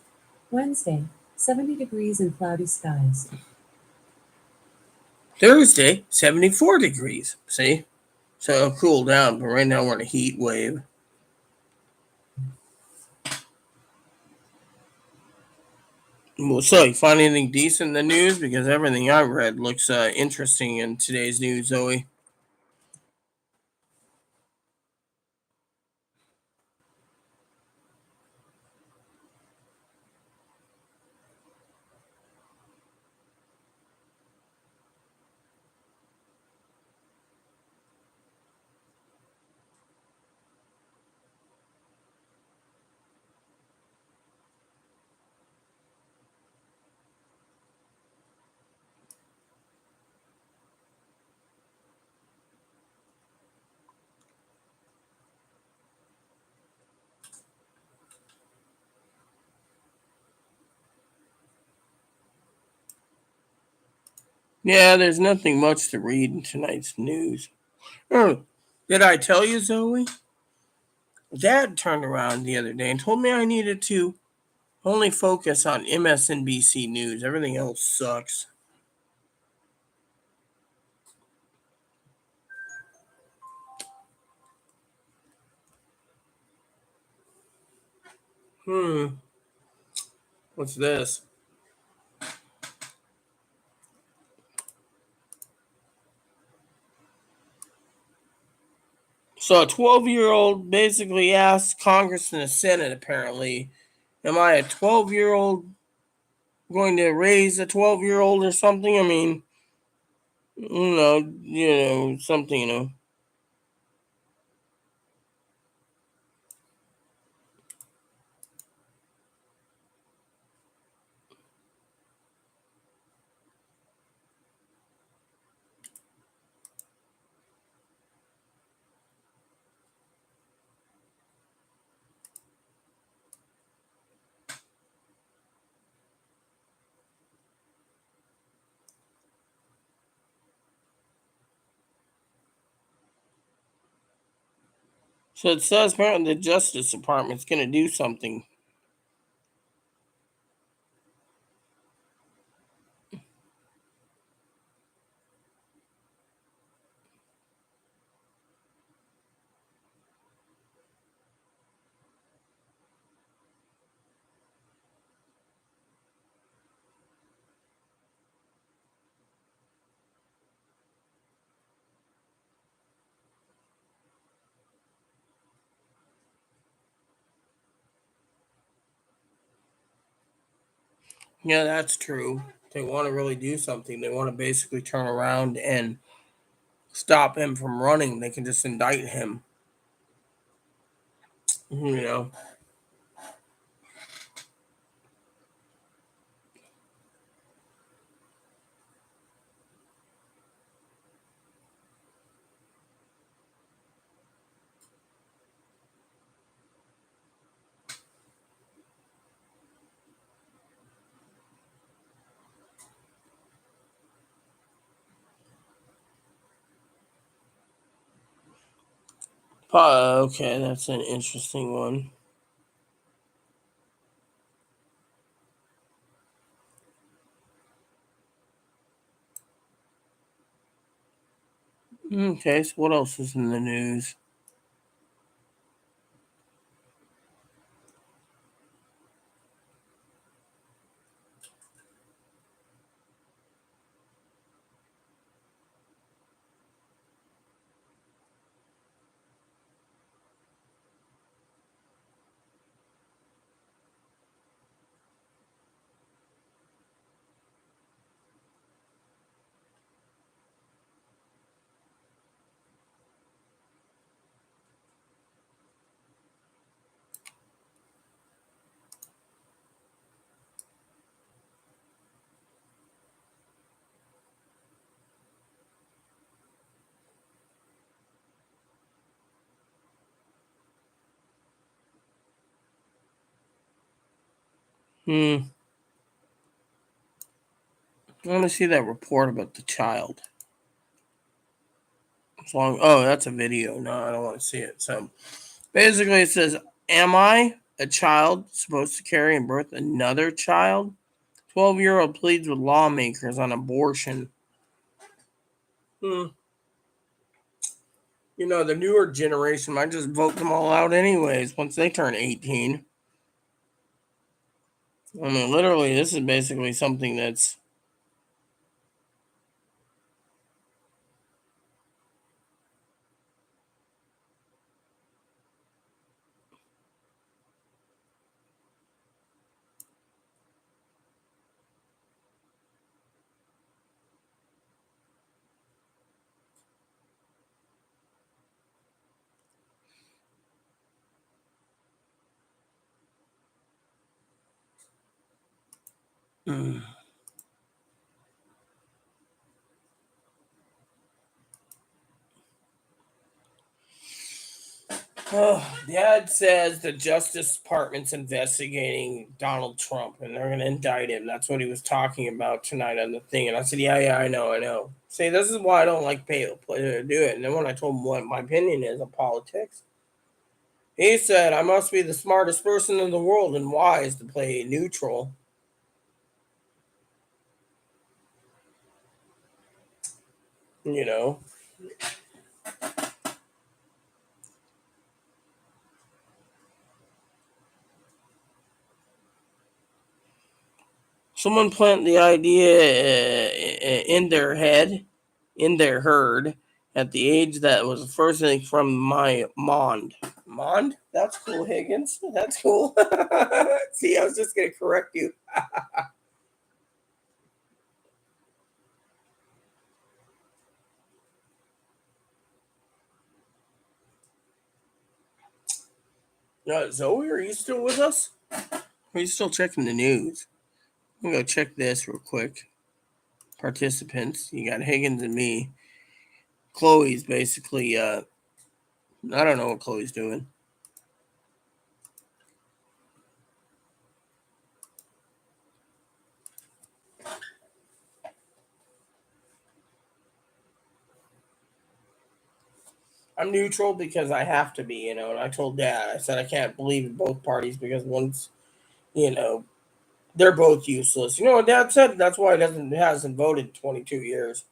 Wednesday, 70 degrees and cloudy skies. Thursday, 74 degrees. See? So it'll cool down, but right now we're in a heat wave. So, you find anything decent in the news? Because everything I read looks interesting in today's news, Zoe. Yeah, there's nothing much to read in tonight's news. Oh, did I tell you, Zoe? Dad turned around the other day and told me I needed to only focus on MSNBC News. Everything else sucks. What's this? So a 12-year-old basically asked Congress and the Senate, apparently, am I a 12-year-old going to raise a 12-year-old or something? I mean, something. So it says apparently the Justice Department's going to do something. Yeah, that's true. They want to really do something. They want to basically turn around and stop him from running. They can just indict him. You know. Okay, that's an interesting one. Okay, so what else is in the news? I want to see that report about the child. Oh, that's a video. No, I don't want to see it. So basically, it says, "Am I a child supposed to carry and birth another child?" 12-year-old pleads with lawmakers on abortion. The newer generation might just vote them all out anyways once they turn 18. I mean, literally, this is basically something that's. Oh, Dad says the Justice Department's investigating Donald Trump and they're going to indict him. That's what he was talking about tonight on the thing. And I said, yeah, I know. See, this is why I don't like pay to do it. And then when I told him what my opinion is on politics, he said, I must be the smartest person in the world and wise to play neutral. You know, someone plant the idea in their head, in their herd, at the age that was the first thing from my Mond. Mond? That's cool, Higgins. That's cool. See, I was just going to correct you. Zoe, are you still with us? Are you still checking the news? I'm going to go check this real quick. Participants. You got Higgins and me. Chloe's basically, I don't know what Chloe's doing. I'm neutral because I have to be, and I told Dad, I said I can't believe in both parties because once, you know, they're both useless. You know what Dad said? That's why he hasn't voted in 22 years.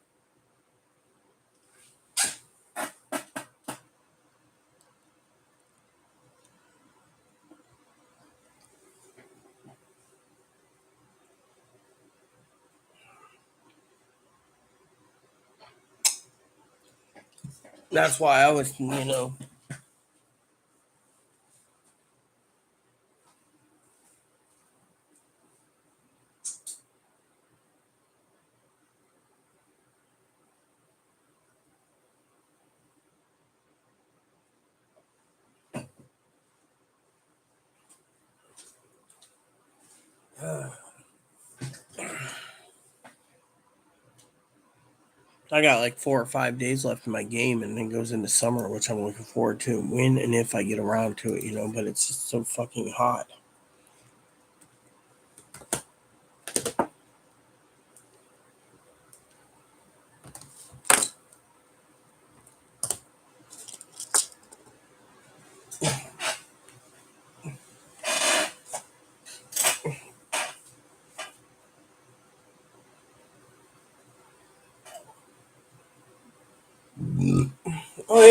That's why I was. I got like 4 or 5 days left in my game, and then goes into summer, which I'm looking forward to. When and if I get around to it. But it's just so fucking hot.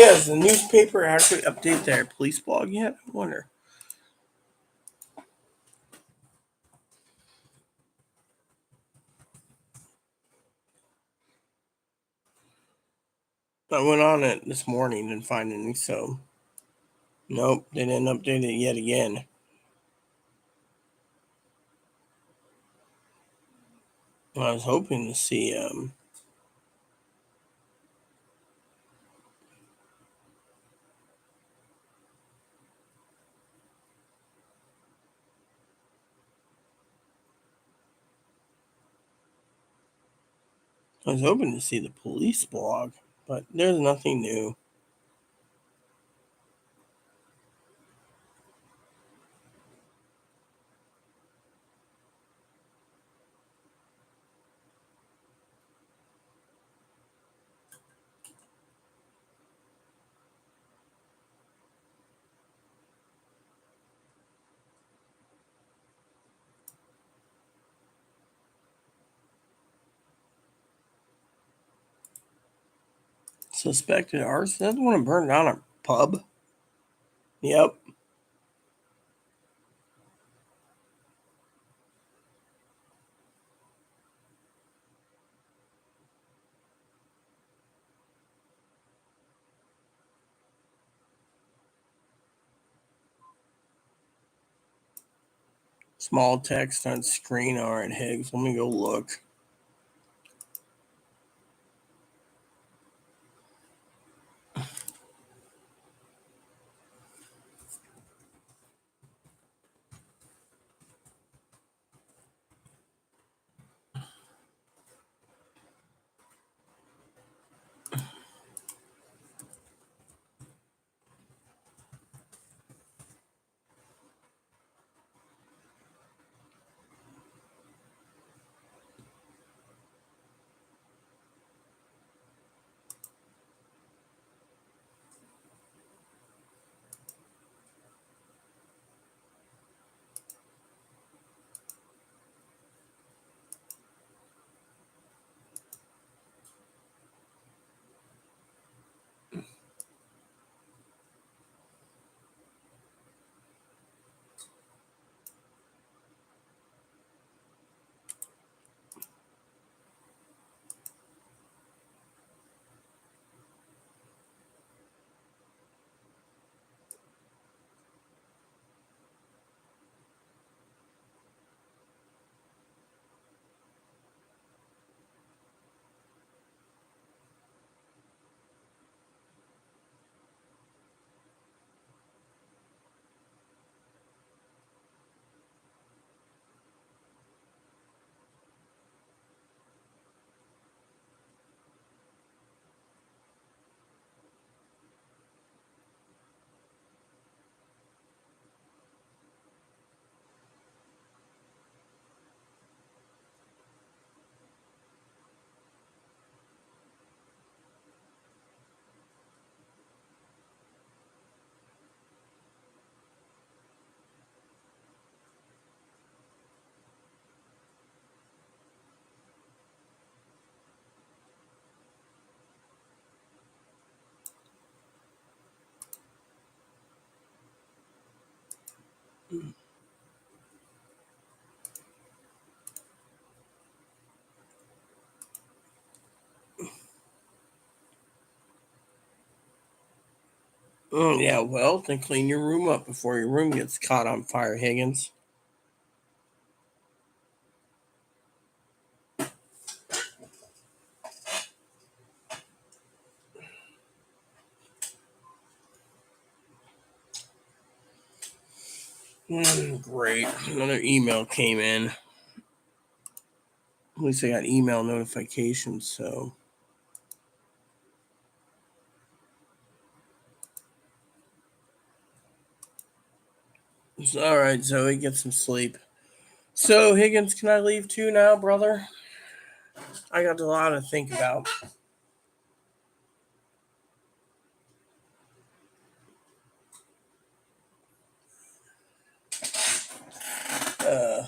yeah, does the newspaper actually update their police blog yet? I wonder. I went on it this morning, didn't find any, so nope, they didn't update it yet again. I was hoping to see the police blog, but there's nothing new. Suspected arson. That's the one that burned down a pub. Yep. Small text on screen. All right, Higgs. Let me go look. Yeah, well, then clean your room up before your room gets caught on fire, Higgins. Great. Another email came in. At least I got email notifications, so. All right, Zoe, get some sleep. So, Higgins, can I leave too now, brother? I got a lot to think about. Uh,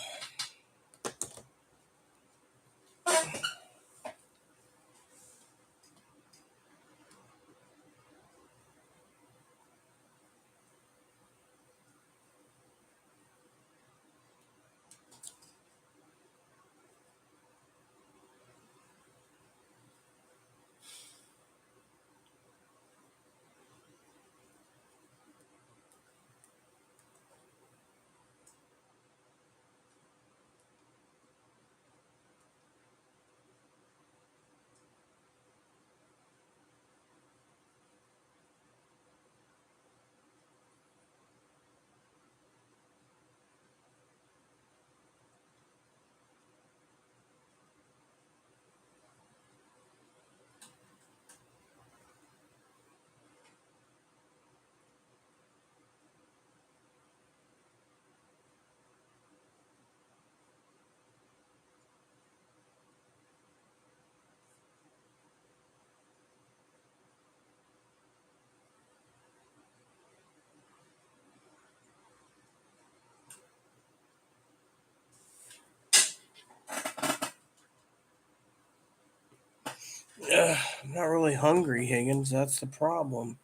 I'm not really hungry, Higgins. That's the problem.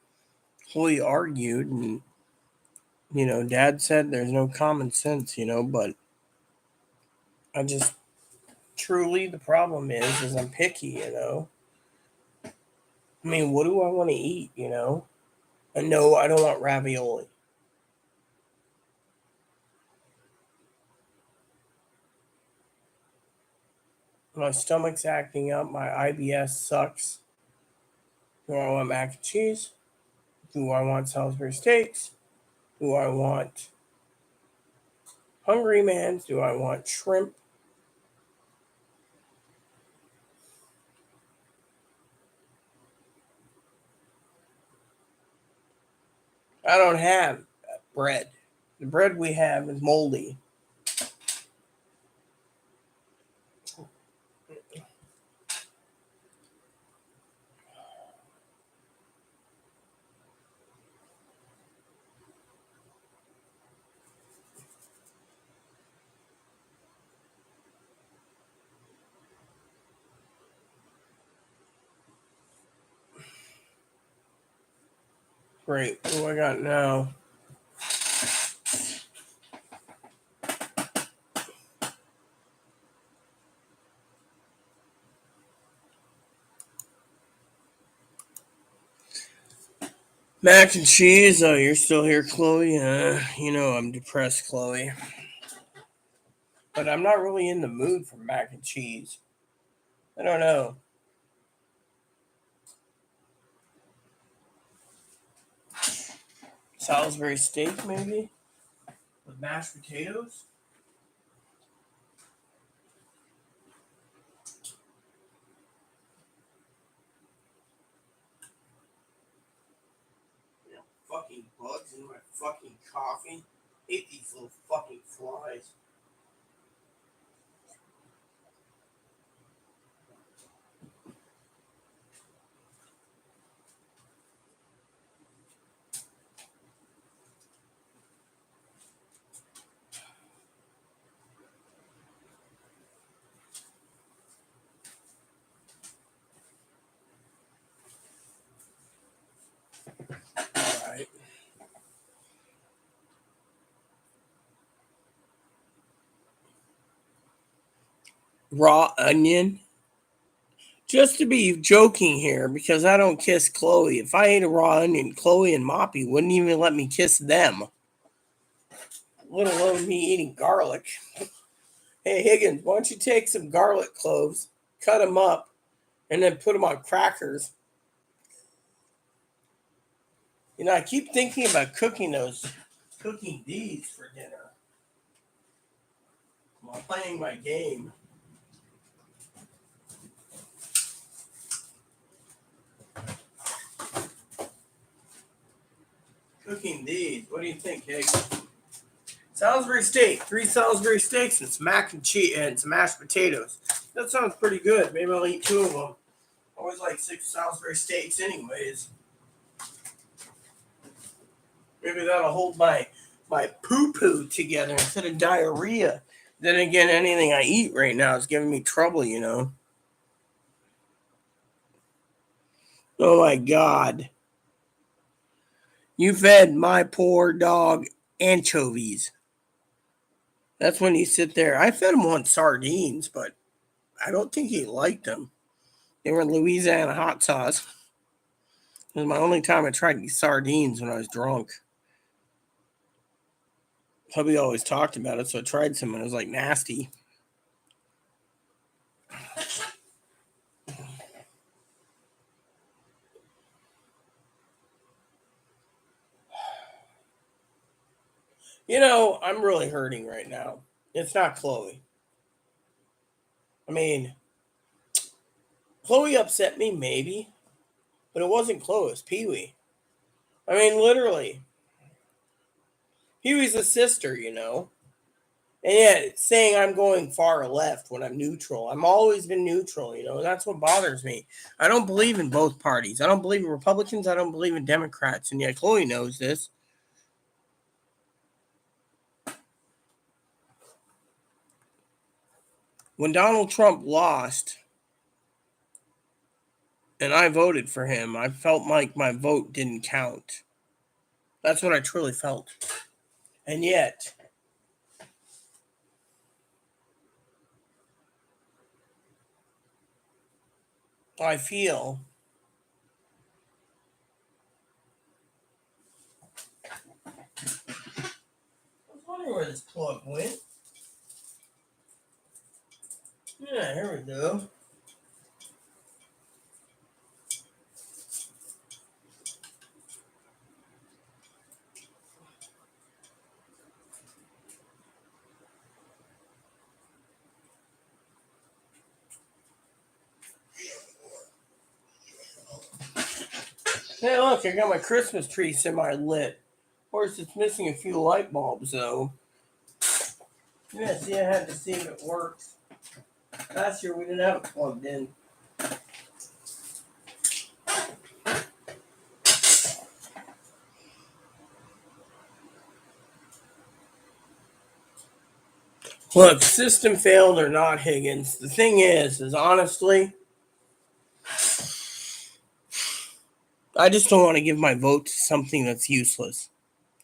Chloe argued, and Dad said there's no common sense, but I just truly the problem is I'm picky. I mean, what do I want to eat? And no, I don't want ravioli. My stomach's acting up. My IBS sucks. Do I want mac and cheese? Do I want Salisbury steaks? Do I want Hungry Man's? Do I want shrimp? I don't have bread. The bread we have is moldy. Great. What do I got now? Mac and cheese. Oh, you're still here, Chloe? I'm depressed, Chloe. But I'm not really in the mood for mac and cheese. I don't know. Salisbury steak, maybe? With mashed potatoes? Fucking bugs in my fucking coffee. Hate these little fucking flies. Alright. Raw onion. Just to be joking here, because I don't kiss Chloe. If I ate a raw onion, Chloe and Moppy wouldn't even let me kiss them, let alone me eating garlic. Hey, Higgins, why don't you take some garlic cloves, cut them up, and then put them on crackers? I keep thinking about cooking these for dinner while playing my game. Cooking these. What do you think, Higgins? Salisbury steak, 3 Salisbury steaks, and some mac and cheese and some mashed potatoes. That sounds pretty good. Maybe I'll eat 2 of them. I always like 6 Salisbury steaks, anyways. Maybe that'll hold my poo poo together instead of diarrhea. Then again, anything I eat right now is giving me trouble. Oh my God. You fed my poor dog anchovies. That's when you sit there. I fed him once sardines, but I don't think he liked them. They were Louisiana hot sauce. It was my only time I tried these sardines when I was drunk. Hubby always talked about it, so I tried some and it was like nasty. I'm really hurting right now. It's not Chloe. I mean, Chloe upset me, maybe, but it wasn't Chloe, it was Pee Wee. I mean, literally. Pee Wee's a sister. And yet, saying I'm going far left when I'm neutral. I'm always been neutral, and that's what bothers me. I don't believe in both parties. I don't believe in Republicans. I don't believe in Democrats. And yet, Chloe knows this. When Donald Trump lost, And I voted for him. I felt like my vote didn't count. That's what I truly felt. And yet, I feel I was wondering where this plug went. Yeah, here we go. Hey, look, I got my Christmas tree semi-lit. Of course, it's missing a few light bulbs, though. Yeah, see, I had to see if it works. Last year, we didn't have it plugged in. Look, system failed or not, Higgins. The thing is honestly, I just don't want to give my vote to something that's useless.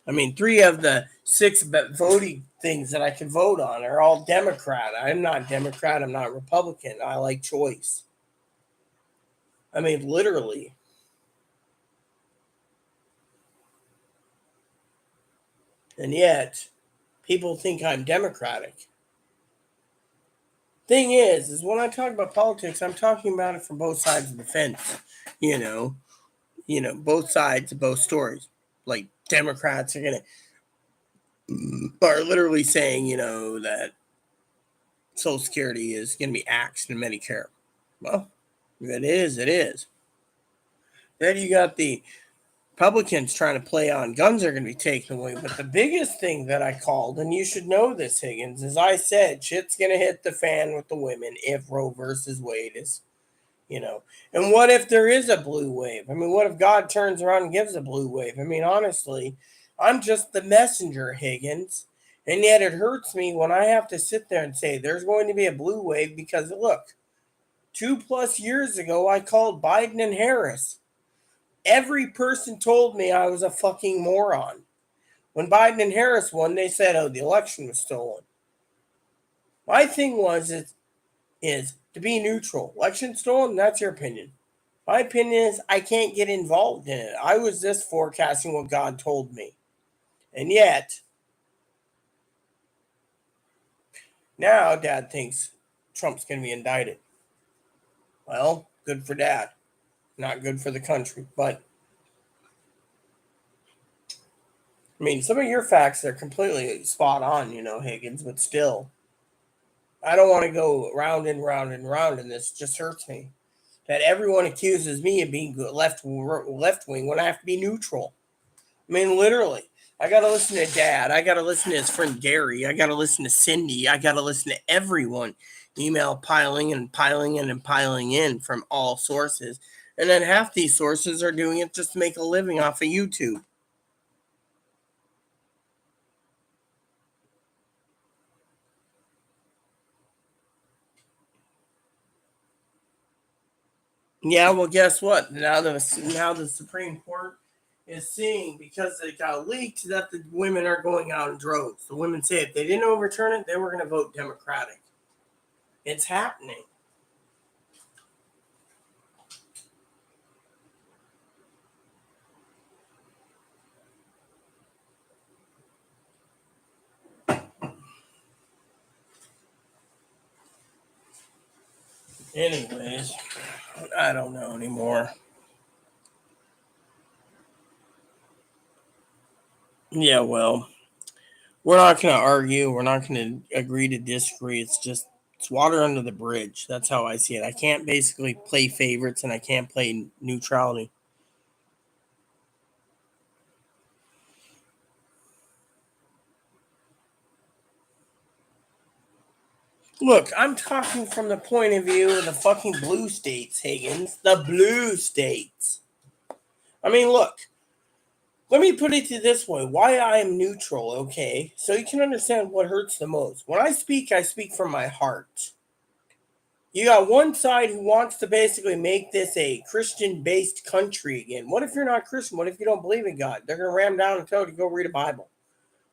I mean, 3 of the 6 voting things that I can vote on are all Democrat. I'm not Democrat. I'm not Republican. I like choice. I mean, literally. And yet, people think I'm Democratic. Thing is when I talk about politics, I'm talking about it from both sides of the fence. You know, both sides of both stories. Like Democrats are literally saying, that Social Security is going to be axed in Medicare. Well, if it is, it is. Then you got the Republicans trying to play on guns are going to be taken away. But the biggest thing that I called, and you should know this, Higgins, is I said shit's going to hit the fan with the women if Roe versus Wade is, And what if there is a blue wave? I mean, what if God turns around and gives a blue wave? I mean, honestly, I'm just the messenger, Higgins. And yet it hurts me when I have to sit there and say there's going to be a blue wave because, look, 2+ years ago, I called Biden and Harris. Every person told me I was a fucking moron. When Biden and Harris won, they said, oh, the election was stolen. My thing is to be neutral. Election stolen, that's your opinion. My opinion is I can't get involved in it. I was just forecasting what God told me. And yet, now Dad thinks Trump's going to be indicted. Well, good for Dad. Not good for the country. But, I mean, some of your facts are completely spot on, Higgins, but still. I don't want to go round and round and round, and this just hurts me. That everyone accuses me of being left wing when I have to be neutral. I mean, literally. I got to listen to Dad. I got to listen to his friend Gary. I got to listen to Cindy. I got to listen to everyone. Email piling and piling in and piling in from all sources. And then half these sources are doing it just to make a living off of YouTube. Yeah, well, guess what? Now the Supreme Court is seeing, because it got leaked, that the women are going out in droves. The women say if they didn't overturn it, they were going to vote Democratic. It's happening. Anyways, I don't know anymore. Yeah, well, we're not going to argue. We're not going to agree to disagree. It's water under the bridge. That's how I see it. I can't basically play favorites and I can't play neutrality. Look, I'm talking from the point of view of the fucking blue states, Higgins. The blue states. I mean, look. Let me put it this way. Why I am neutral, okay? So you can understand what hurts the most. When I speak from my heart. You got one side who wants to basically make this a Christian-based country again. What if you're not Christian? What if you don't believe in God? They're going to ram down and tell you to go read a Bible.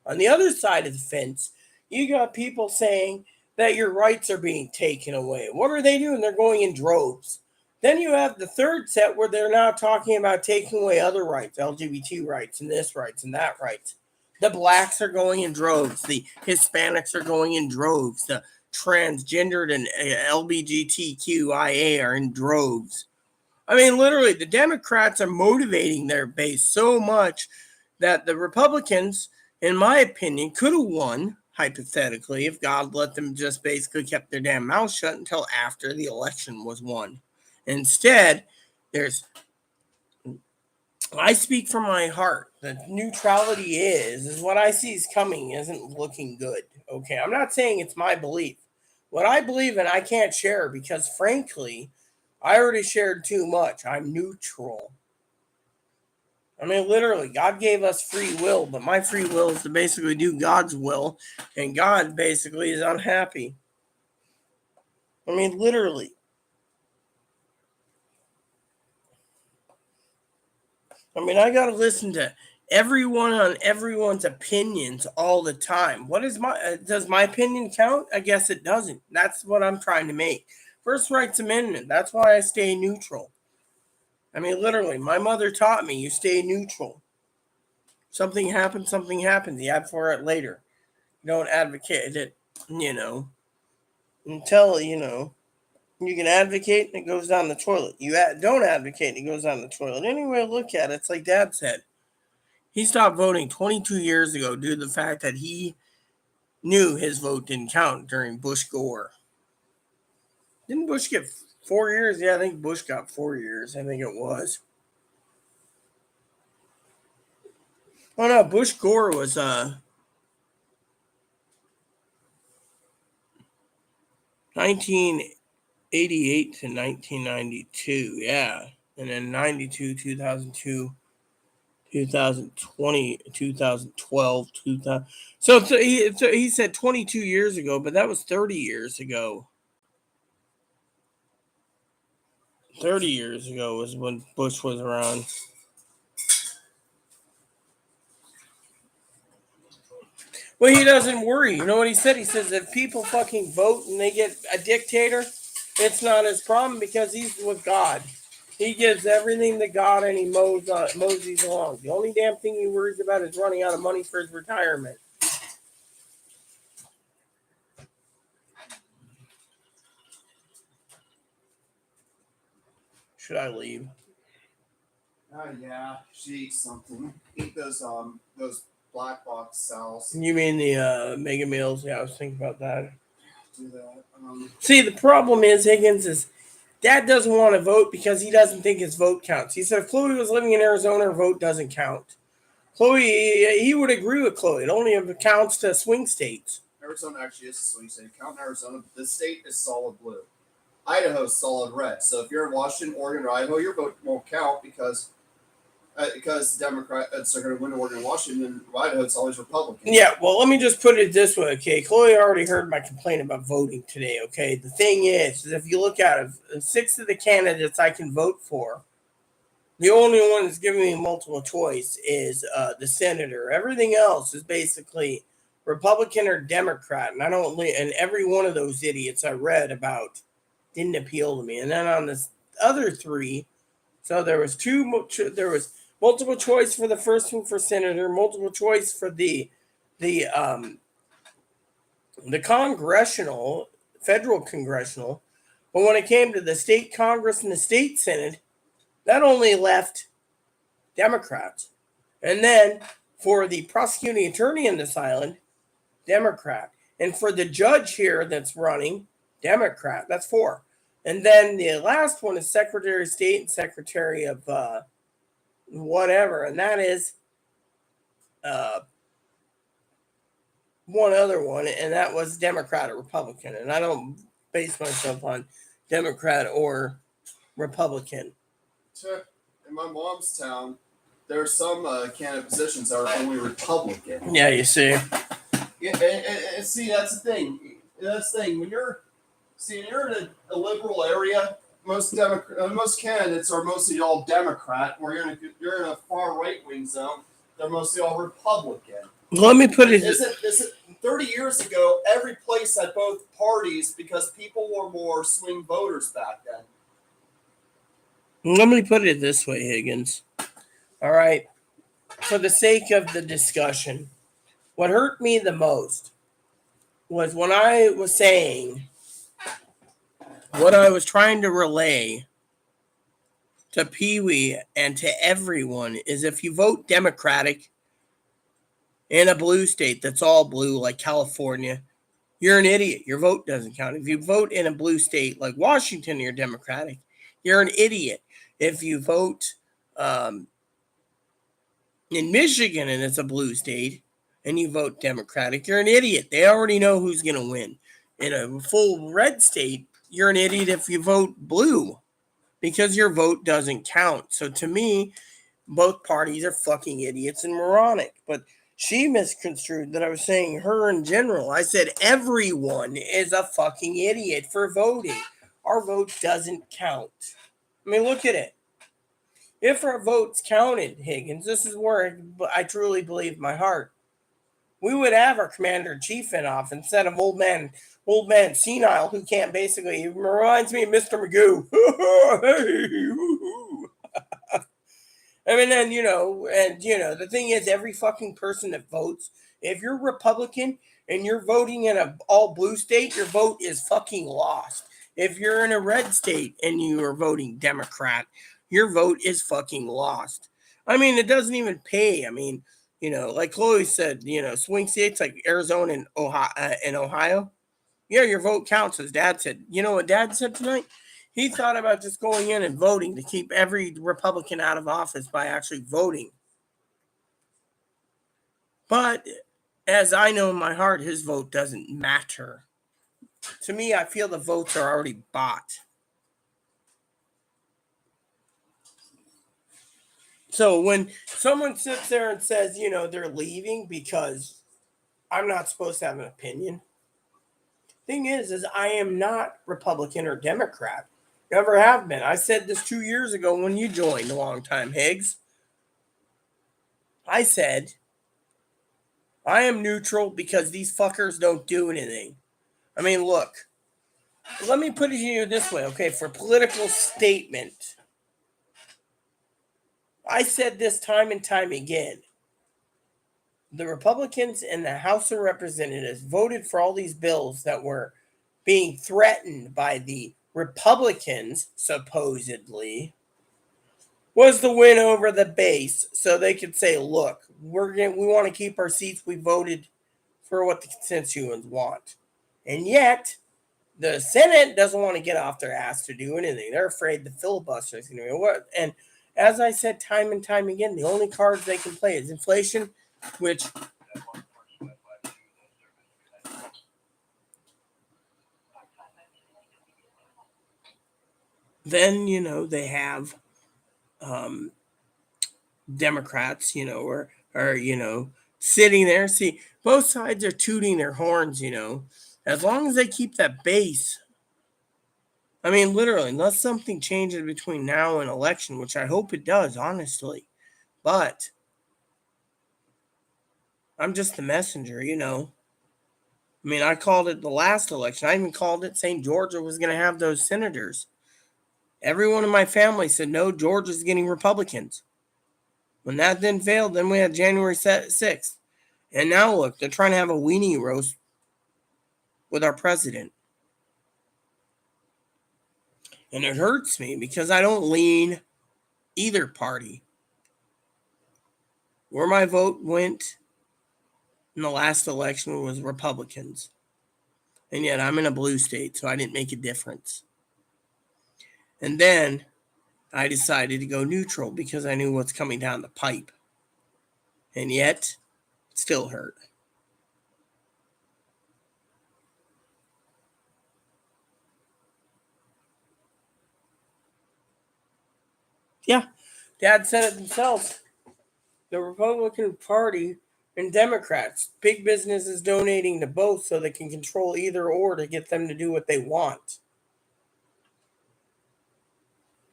On the other side of the fence, you got people saying that your rights are being taken away. What are they doing? They're going in droves. Then you have the third set where they're now talking about taking away other rights, LGBT rights and this rights and that rights. The blacks are going in droves. The Hispanics are going in droves. The transgendered and LGBTQIA are in droves. I mean, literally, the Democrats are motivating their base so much that the Republicans, in my opinion, could have won, hypothetically, if God let them just basically kept their damn mouth shut until after the election was won. Instead, I speak from my heart. The neutrality is what I see is coming isn't looking good. Okay, I'm not saying it's my belief. What I believe in, I can't share because, frankly, I already shared too much. I'm neutral. I mean, literally, God gave us free will, but my free will is to basically do God's will, and God basically is unhappy. I mean, literally. I mean, I got to listen to everyone on everyone's opinions all the time. What is does my opinion count? I guess it doesn't. That's what I'm trying to make. First Rights Amendment. That's why I stay neutral. I mean, literally, my mother taught me you stay neutral. Something happens, something happens. You advocate for it later. You don't advocate it, until, you can advocate and it goes down the toilet. You don't advocate and it goes down the toilet. Anyway, look at it. It's like Dad said. He stopped voting 22 years ago due to the fact that he knew his vote didn't count during Bush Gore. Didn't Bush get 4 years? Yeah, I think Bush got 4 years. I think it was. Oh no, Bush Gore was 1988 to 1992. Yeah, and then 92, 2002. 2020, 2012, 2000. So he said 22 years ago, but that was 30 years ago. 30 years ago was when Bush was around. Well, he doesn't worry. You know what he said? He says if people fucking vote and they get a dictator, it's not his problem because he's with God. He gives everything to God and he moseys along. The only damn thing he worries about is running out of money for his retirement. Should I leave? Yeah, should eat something. Eat those black box cells. You mean the Mega Meals? Yeah, I was thinking about that. Do that. See, the problem is Higgins is Dad doesn't want to vote because he doesn't think his vote counts. He said if Chloe was living in Arizona, her vote doesn't count. Chloe, he would agree with Chloe. It only counts to swing states. Arizona actually is a swing state. Count Arizona, but this state is solid blue. Idaho's solid red. So if you're in Washington, Oregon, or Idaho, your vote won't count because Democrats are going to win Oregon and Washington, and Idaho, it's always Republican. Yeah, well, let me just put it this way, okay? Chloe already heard my complaint about voting today, okay? The thing is if you look at it, 6 of the candidates I can vote for, the only one that's giving me multiple choice is the senator. Everything else is basically Republican or Democrat, and and every one of those idiots I read about didn't appeal to me. And then on the other 3, so there was multiple choice for the first one for senator, multiple choice for the congressional, federal congressional, but when it came to the state Congress and the state Senate, that only left Democrats. And then for the prosecuting attorney in this island, Democrat. And for the judge here that's running, Democrat. That's 4. And then the last one is Secretary of State and Secretary of whatever. And that is one other one. And that was Democrat or Republican. And I don't base myself on Democrat or Republican. In my mom's town, there are some candidate positions that are only Republican. Yeah, you see. Yeah, and see, that's the thing. That's the thing. When you're See, you're in a liberal area. Most candidates are mostly all Democrat, or you're in a far right wing zone. They're mostly all Republican. Let me put it. Is it 30 years ago? Every place had both parties because people were more swing voters back then. Let me put it this way, Higgins. All right. For the sake of the discussion, what hurt me the most was when I was saying what I was trying to relay to Pee Wee and to everyone is if you vote Democratic in a blue state that's all blue, like California, you're an idiot. Your vote doesn't count. If you vote in a blue state like Washington, you're Democratic. You're an idiot. If you vote in Michigan and it's a blue state and you vote Democratic, you're an idiot. They already know who's going to win. In a full red state, you're an idiot if you vote blue because your vote doesn't count. So to me, both parties are fucking idiots and moronic. But she misconstrued that I was saying her in general. I said everyone is a fucking idiot for voting. Our vote doesn't count. I mean, look at it. If our votes counted, Higgins, this is where I truly believe my heart. We would have our commander-in-chief in off instead of old man senile who can't basically. He reminds me of Mr. Magoo. I mean, and the thing is, every fucking person that votes, if you're Republican and you're voting in a all blue state, your vote is fucking lost. If you're in a red state and you are voting Democrat, your vote is fucking lost. I mean, it doesn't even pay. I mean, like Chloe said, swing states like Arizona and Ohio. Yeah, your vote counts, as Dad said. You know what Dad said tonight? He thought about just going in and voting to keep every Republican out of office by actually voting. But as I know in my heart, his vote doesn't matter. To me, I feel the votes are already bought. So when someone sits there and says, they're leaving because I'm not supposed to have an opinion. Thing is I am not Republican or Democrat. Never have been. I said this 2 years ago when you joined a long time, Higgs. I said, I am neutral because these fuckers don't do anything. I mean, look, let me put it to you this way, okay? For political statement, I said this time and time again. The Republicans in the House of Representatives voted for all these bills that were being threatened by the Republicans, supposedly, was the win over the base, so they could say, look, we want to keep our seats. We voted for what the constituents want. And yet, the Senate doesn't want to get off their ass to do anything. They're afraid the filibuster is going to be what. And as I said time and time again, the only cards they can play is inflation, which then, they have Democrats, or sitting there. See, both sides are tooting their horns, as long as they keep that base. I mean, literally, unless something changes between now and election, which I hope it does, honestly. But I'm just the messenger, I mean, I called it the last election. I even called it saying Georgia was going to have those senators. Everyone in my family said, no, Georgia's getting Republicans. When that then failed, then we had January 6th. And now look, they're trying to have a weenie roast with our president. And it hurts me because I don't lean either party. Where my vote went in the last election was Republicans. And yet I'm in a blue state, so I didn't make a difference. And then I decided to go neutral because I knew what's coming down the pipe. And yet, it still hurt. Yeah, Dad said it himself. The Republican Party and Democrats. Big business is donating to both so they can control either or to get them to do what they want.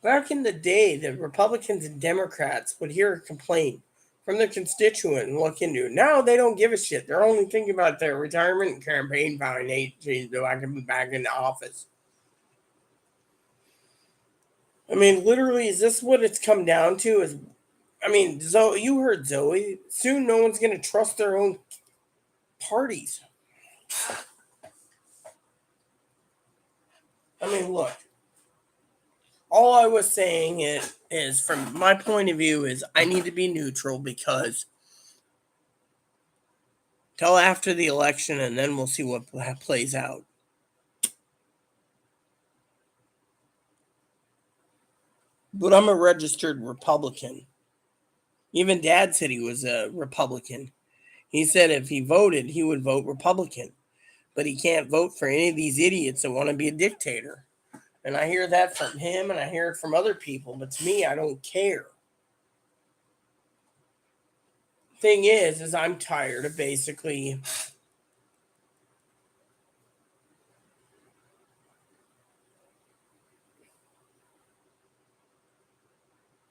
Back in the day, the Republicans and Democrats would hear a complaint from their constituent and look into it. Now they don't give a shit. They're only thinking about their retirement and campaign financials so I can be back in the office. I mean, literally, is this what it's come down to? Zoe, you heard Zoe. Soon no one's going to trust their own parties. I mean, look. All I was saying is, from my point of view, is I need to be neutral because till after the election, and then we'll see what plays out. But I'm a registered Republican. Even Dad said he was a Republican. He said if he voted, he would vote Republican. But he can't vote for any of these idiots that want to be a dictator. And I hear that from him, and I hear it from other people. But to me, I don't care. Thing is I'm tired of basically...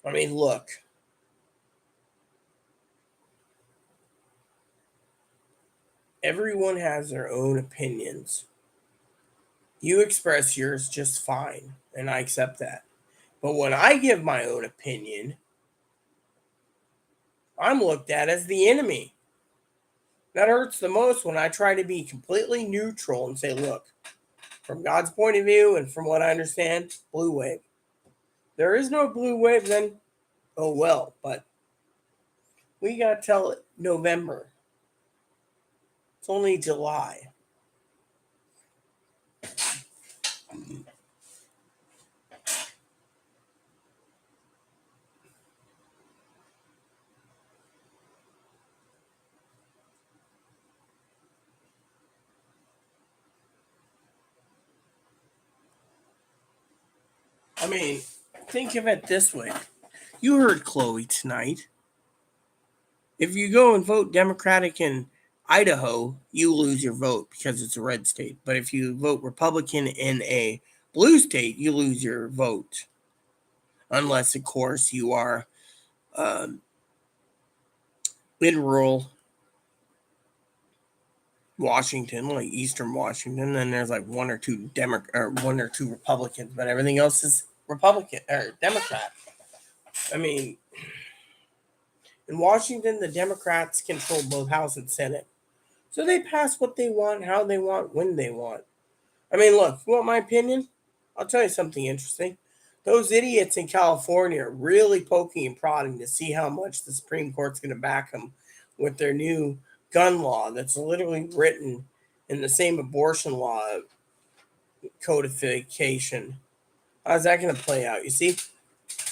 I mean, look. Everyone has their own opinions. You express yours just fine, and I accept that. But when I give my own opinion, I'm looked at as the enemy. That hurts the most when I try to be completely neutral and say, look, from God's point of view and from what I understand, blue wave. There is no blue wave, then, oh well, but we got till November. It's only July. I mean, think of it this way. You heard Chloe tonight. If you go and vote Democratic in Idaho, you lose your vote because it's a red state. But if you vote Republican in a blue state, you lose your vote. Unless, of course, you are in rural Washington, like Eastern Washington, and there's like one or two Republicans, but everything else is Republican or Democrat. I mean, in Washington, the Democrats control both House and Senate. So they pass what they want, how they want, when they want. I mean, look, you want my opinion? I'll tell you something interesting. Those idiots in California are really poking and prodding to see how much the Supreme Court's going to back them with their new gun law that's literally written in the same abortion law codification. How's that going to play out? You see,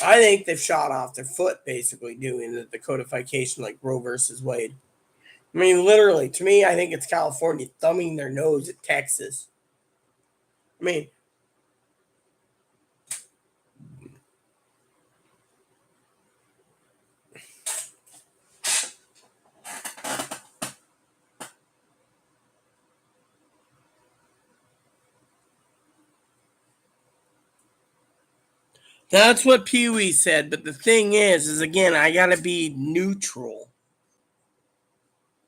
I think they've shot off their foot basically doing the codification like Roe versus Wade. I mean, literally, to me, I think it's California thumbing their nose at Texas. I mean, that's what Pee Wee said. But the thing is again, I got to be neutral.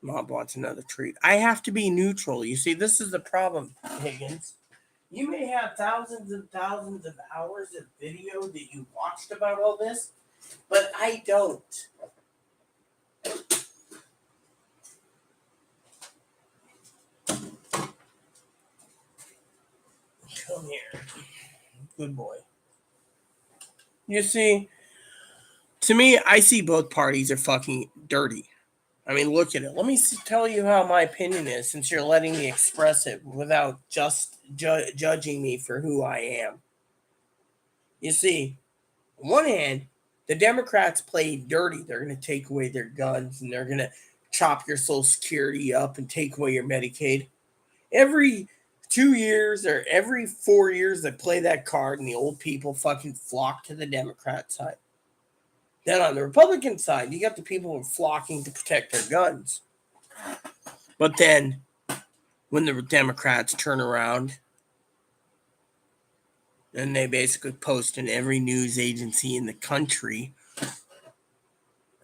Mom wants another treat. I have to be neutral. You see, this is the problem, Higgins. You may have thousands and thousands of hours of video that you watched about all this, but I don't. Come here. Good boy. You see, to me, I see both parties are fucking dirty. I mean, look at it. Let me tell you how my opinion is, since you're letting me express it without just judging me for who I am. You see, on one hand, the Democrats play dirty. They're going to take away their guns, and they're going to chop your Social Security up and take away your Medicaid. Every 2 years or every 4 years, they play that card, and the old people fucking flock to the Democrat side. Then on the Republican side, you got the people who are flocking to protect their guns. But then when the Democrats turn around and they basically post in every news agency in the country,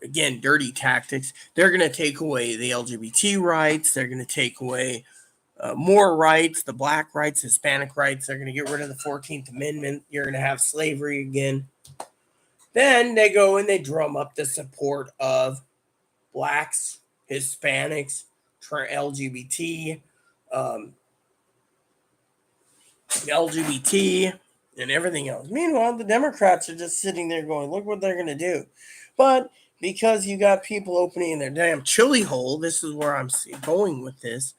again, dirty tactics, they're going to take away the LGBT rights. They're going to take away more rights, the black rights, Hispanic rights. They're going to get rid of the 14th Amendment. You're going to have slavery again. Then they go and they drum up the support of blacks, Hispanics, LGBT, LGBT, and everything else. Meanwhile, the Democrats are just sitting there going, look what they're going to do. But because you got people opening their damn chili hole, this is where I'm going with this.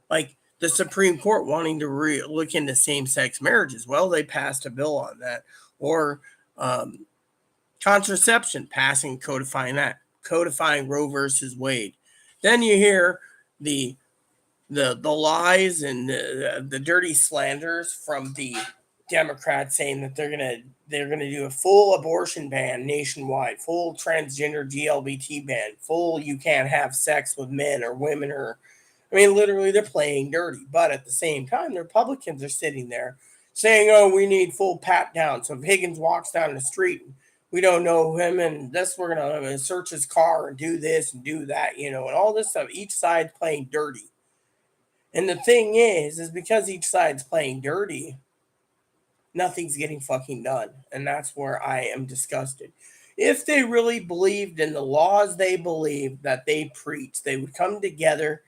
Like the Supreme Court wanting to look into same-sex marriages. Well, they passed a bill on that. Or contraception, passing, codifying that. Codifying Roe versus Wade. Then you hear the lies and the dirty slanders from the Democrats saying that they're gonna do a full abortion ban nationwide, full transgender GLBT ban, full you can't have sex with men or women or, I mean, literally they're playing dirty. But at the same time, the Republicans are sitting there saying, "Oh, we need full pat down." So if Higgins walks down the street, we don't know him, and this we're gonna search his car and do this and do that, and all this stuff. Each side playing dirty. And the thing is because each side's playing dirty, nothing's getting fucking done. And that's where I am disgusted. If they really believed in the laws they believe that they preach, they would come together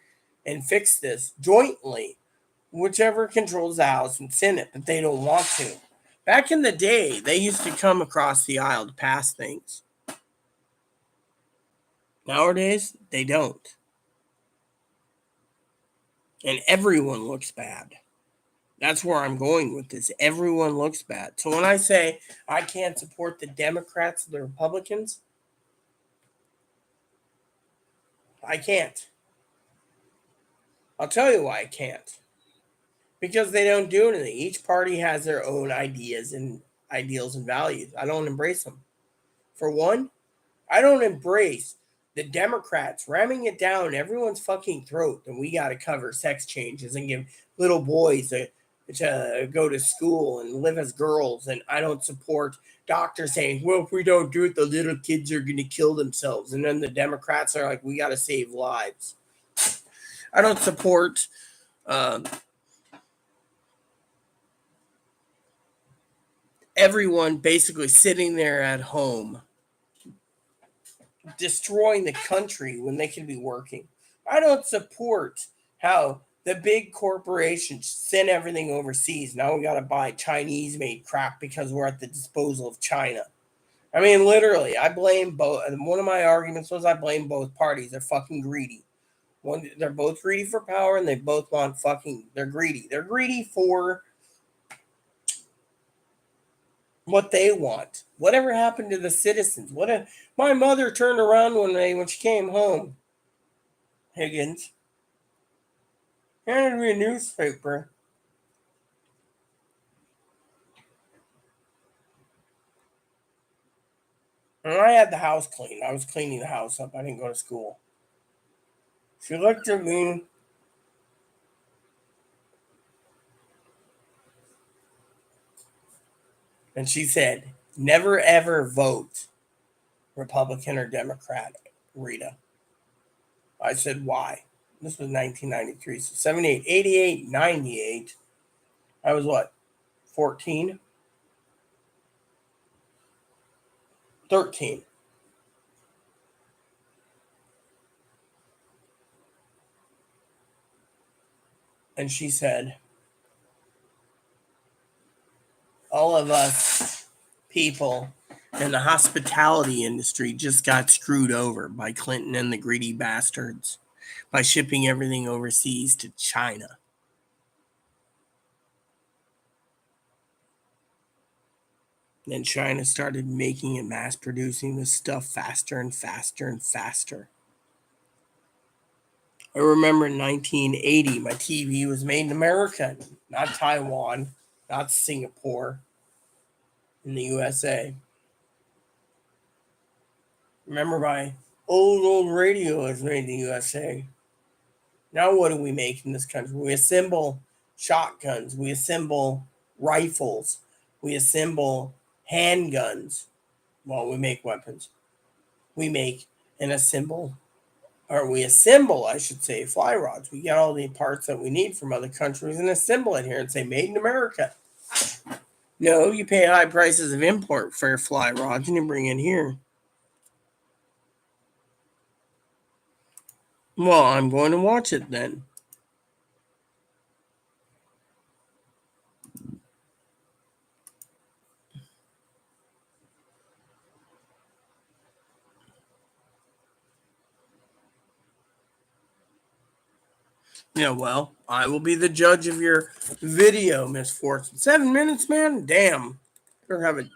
and fix this jointly, whichever controls the House and Senate, but they don't want to. Back in the day, they used to come across the aisle to pass things. Nowadays, they don't. And everyone looks bad. That's where I'm going with this. Everyone looks bad. So when I say I can't support the Democrats or the Republicans, I can't. I'll tell you why I can't. Because they don't do anything. Each party has their own ideas and ideals and values. I don't embrace them. For one, I don't embrace the Democrats ramming it down everyone's fucking throat that we got to cover sex changes and give little boys to go to school and live as girls. And I don't support doctors saying, well, if we don't do it, the little kids are going to kill themselves. And then the Democrats are like, we got to save lives. I don't support everyone basically sitting there at home destroying the country when they can be working. I don't support how the big corporations send everything overseas. Now we got to buy Chinese made crap because we're at the disposal of China. I mean, literally, I blame both. One of my arguments was I blame both parties. They're fucking greedy. They're both greedy for power and they both want they're greedy. They're greedy for what they want. Whatever happened to the citizens? My mother turned around one day when she came home, Higgins, handed me a newspaper. And I had the house clean. I was cleaning the house up. I didn't go to school. She looked at me and she said, never ever vote Republican or Democrat, Rita. I said, why? This was 1993. So 78, 88, 98. I was what? 14? 13. And she said, all of us people in the hospitality industry just got screwed over by Clinton and the greedy bastards by shipping everything overseas to China. Then China started making and mass producing this stuff faster and faster and faster. I remember in 1980, my TV was made in America, not Taiwan, not Singapore, in the USA. Remember my old radio was made in the USA. Now, what do we make in this country? We assemble shotguns, we assemble rifles, we assemble handguns. Well, we make weapons. We make and assemble, or we assemble, I should say, fly rods. We get all the parts that we need from other countries and assemble it here and say, made in America. No, you pay high prices of import for your fly rods and you bring it here. Well, I'm going to watch it then. Yeah, well, I will be the judge of your video, Miss Fortune. 7 minutes, man? Damn. Better have it.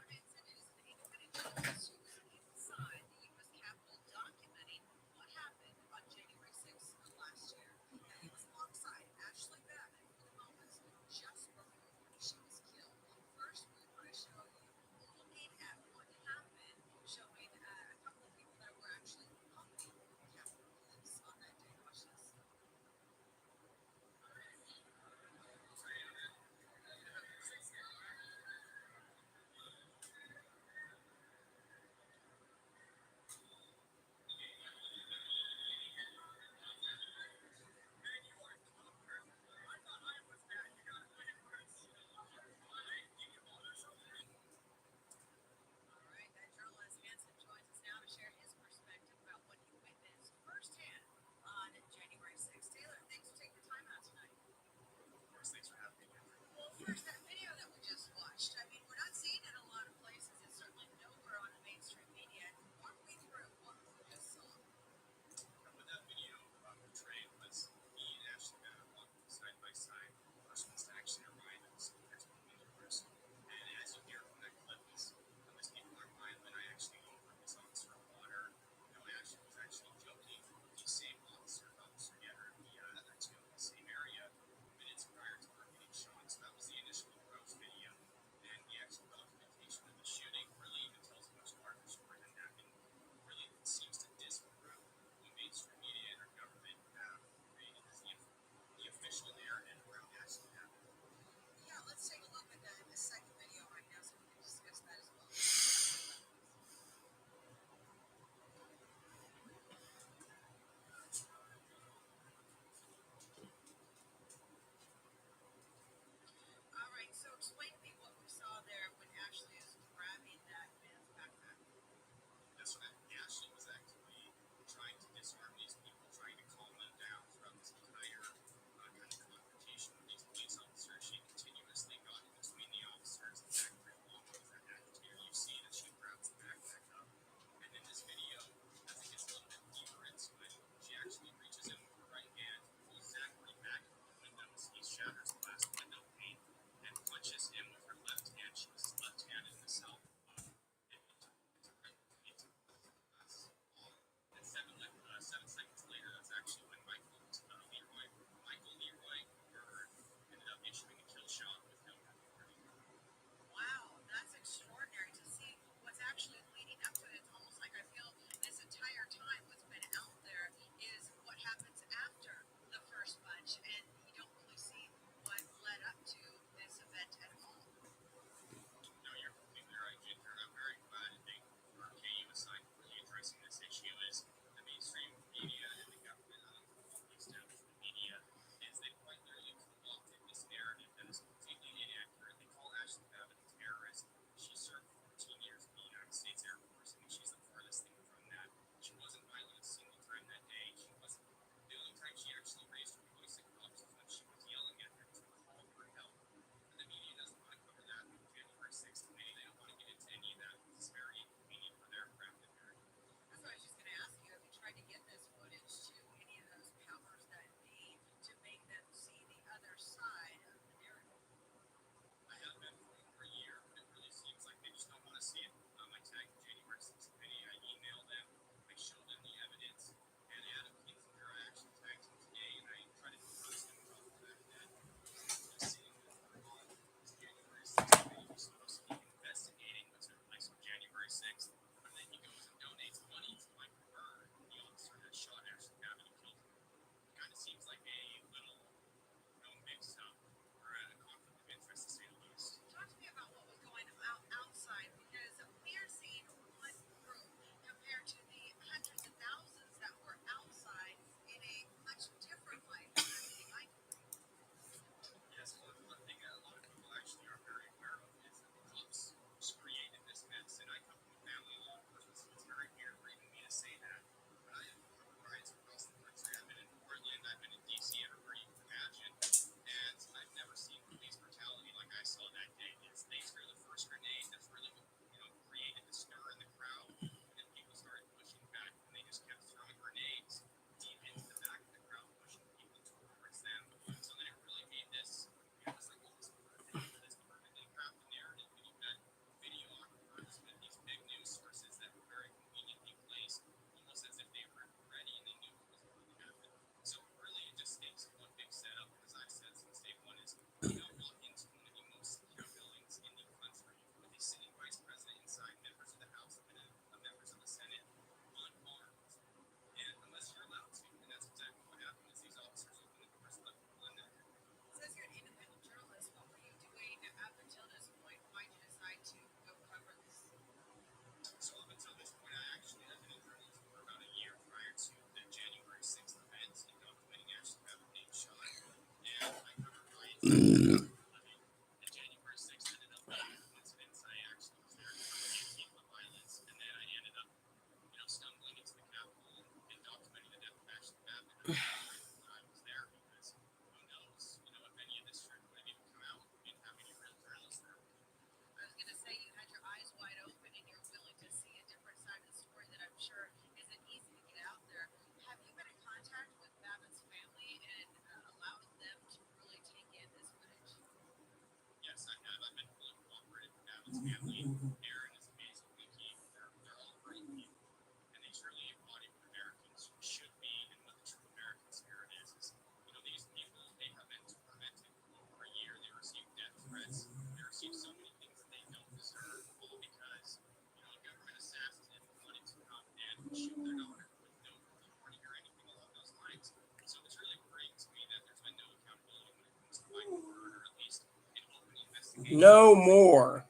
No more.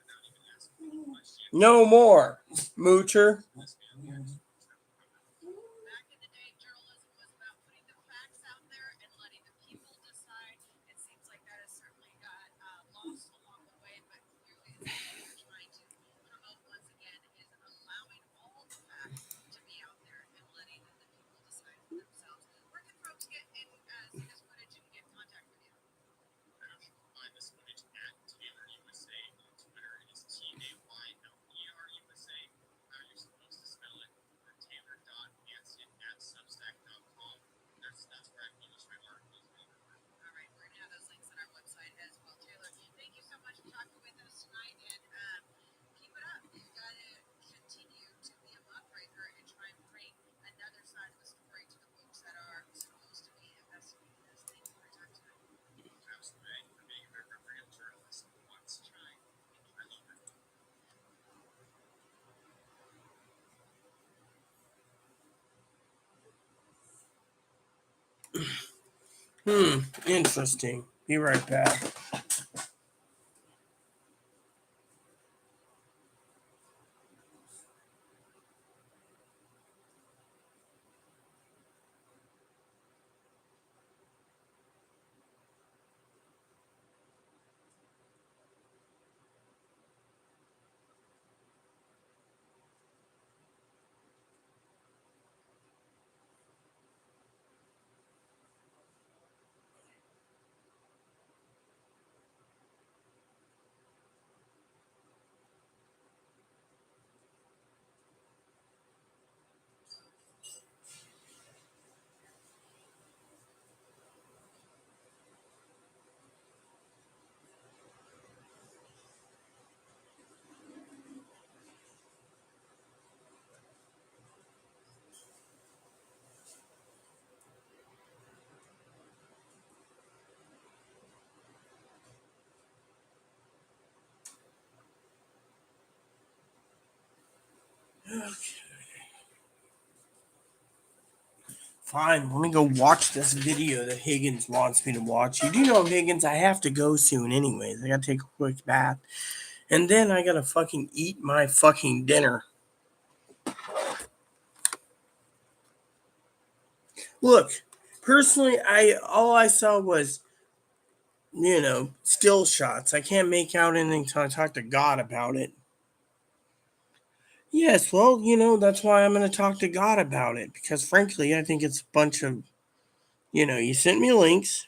No more. Moocher. Interesting. Be right back. Fine, let me go watch this video that Higgins wants me to watch. You do know, Higgins, I have to go soon anyways. I gotta take a quick bath. And then I gotta fucking eat my fucking dinner. Look, personally, all I saw was, still shots. I can't make out anything until I talk to God about it. Yes, well, that's why I'm going to talk to God about it. Because frankly, I think it's a bunch of, you sent me links.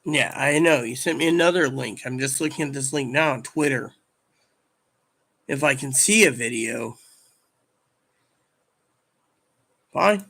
Yeah, I know. You sent me another link. I'm just looking at this link now on Twitter. If I can see a video. Fine.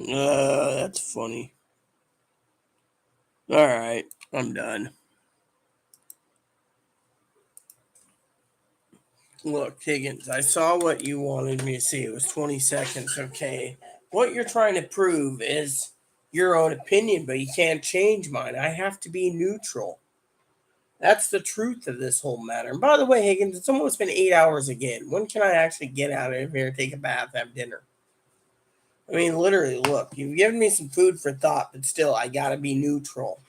That's funny. All right, I'm done. Look, Higgins, I saw what you wanted me to see. It was 20 seconds. Okay. What you're trying to prove is your own opinion, but you can't change mine. I have to be neutral. That's the truth of this whole matter. And by the way, Higgins, it's almost been 8 hours again. When can I actually get out of here, take a bath, have dinner? I mean, literally, look, you've given me some food for thought, but still, I gotta be neutral.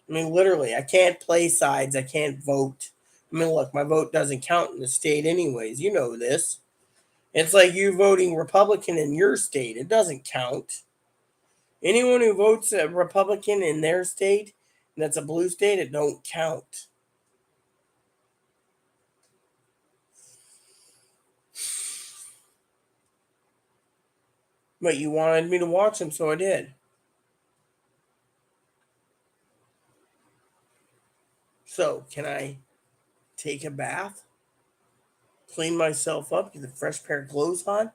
I mean, literally, I can't play sides. I can't vote. I mean, look, my vote doesn't count in the state, anyways. You know this. It's like you voting Republican in your state. It doesn't count. Anyone who votes a Republican in their state, and that's a blue state, it don't count. But you wanted me to watch them, so I did. So, can I take a bath? Clean myself up, get a fresh pair of clothes on?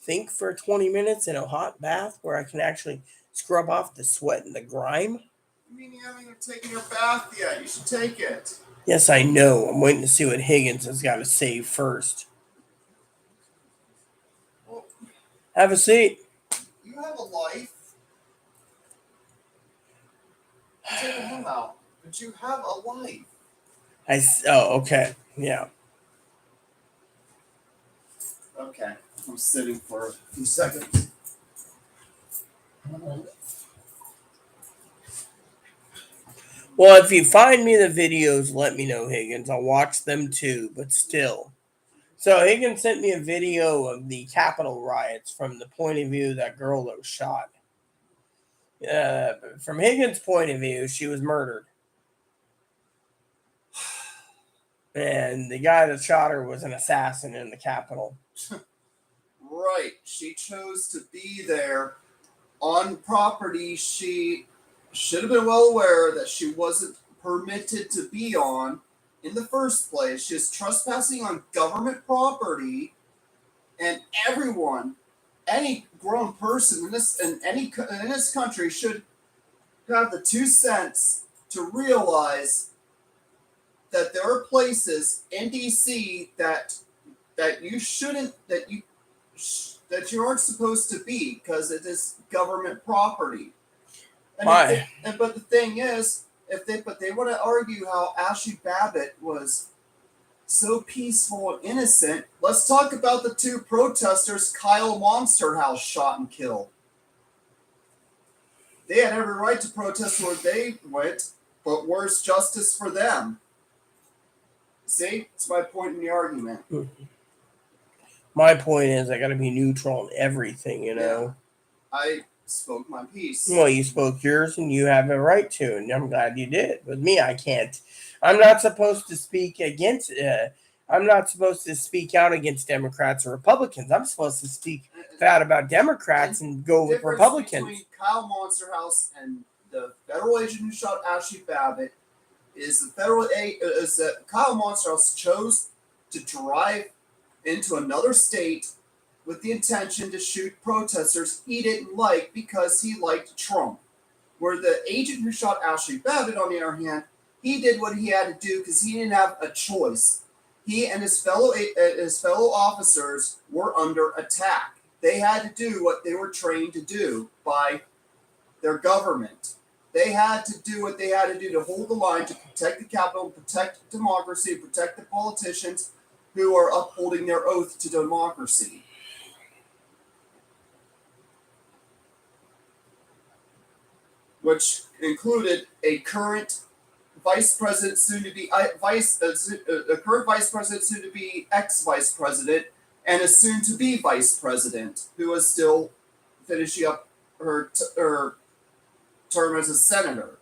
Think for 20 minutes in a hot bath where I can actually scrub off the sweat and the grime? You mean you haven't even taken your bath yet? You should take it. Yes, I know. I'm waiting to see what Higgins has got to say first. Well, Have a seat. you have a life. Take him out. But you have a life. Oh, okay. Yeah. Okay. I'm sitting for a few seconds. Well, if you find me the videos, let me know, Higgins. I'll watch them too, but still. So Higgins sent me a video of the Capitol riots from the point of view of that girl that was shot. From Higgins' point of view, she was murdered. And the guy that shot her was an assassin in the Capitol. Right. She chose to be there on property she should have been well aware that she wasn't permitted to be on in the first place. She's trespassing on government property, and everyone, any grown person in this country should have the 2 cents to realize that there are places in DC that you shouldn't that you aren't supposed to be because it is government property. Why? But the thing is, they want to argue how Ashley Babbitt was so peaceful and innocent. Let's talk about the 2 protesters Kyle Monsterhouse shot and killed. They had every right to protest where they went, but where's justice for them? See, it's my point in the argument. My point is, I got to be neutral in everything, you know. Yeah. I spoke my piece. Well, you spoke yours, and you have a right to, and I'm glad you did. With me, I can't. I'm not supposed to speak against. I'm not supposed to speak out against Democrats or Republicans. I'm supposed to speak bad about Democrats and go with Republicans. Between Kyle Monsterhouse and the federal agent who shot Ashley Babbitt is that Kyle Monsterhouse chose to drive into another state with the intention to shoot protesters he didn't like because he liked Trump. Where the agent who shot Ashley Babbitt, on the other hand, he did what he had to do because he didn't have a choice. He and his fellow officers were under attack. They had to do what they were trained to do by their government. They had to do what they had to do to hold the line, to protect the Capitol, protect democracy, protect the politicians who are upholding their oath to democracy. Which included a current vice president, soon to be a current vice president, soon to be ex-vice president, and a soon to be vice president who is still finishing up her term as a senator.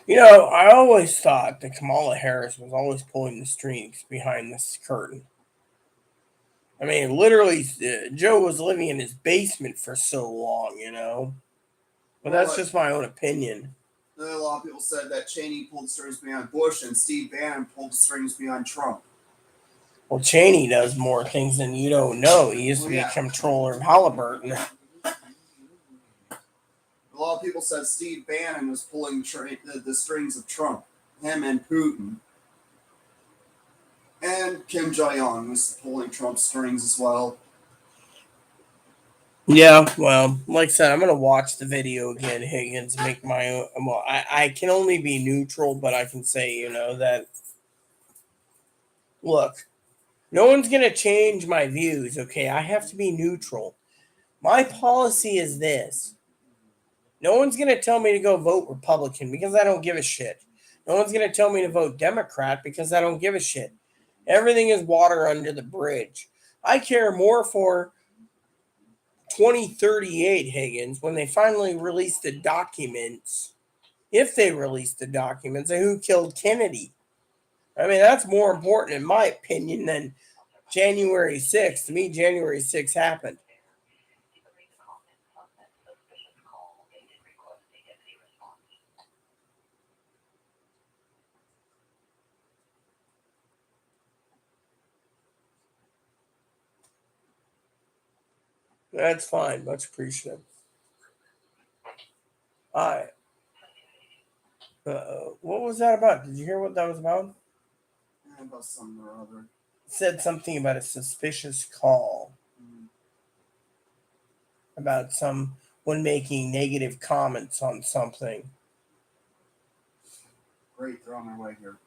You know, I always thought that Kamala Harris was always pulling the strings behind this curtain. I mean, literally, Joe was living in his basement for so long, you know. But that's just my own opinion. A lot of people said that Cheney pulled the strings behind Bush and Steve Bannon pulled the strings behind Trump. Well, Cheney does more things than you don't know. He used to be Yeah. a controller of Halliburton. A lot of people said Steve Bannon was pulling the strings of Trump. Him and Putin. And Kim Jong-un was pulling Trump's strings as well. Yeah, well, like I said, I'm gonna watch the video again, Higgins. Make my own. Well, I can only be neutral, but I can say, that. Look, no one's gonna change my views. Okay, I have to be neutral. My policy is this. No one's going to tell me to go vote Republican because I don't give a shit. No one's going to tell me to vote Democrat because I don't give a shit. Everything is water under the bridge. I care more for 2038, Higgins, when they finally release the documents, if they release the documents, of who killed Kennedy. I mean, that's more important, in my opinion, than January 6th. To me, January 6th happened. That's fine. Much appreciated. All right. What was that about? Did you hear what that was about? About something or other. It said something about a suspicious call. About someone making negative comments on something. Great, they're on their way here.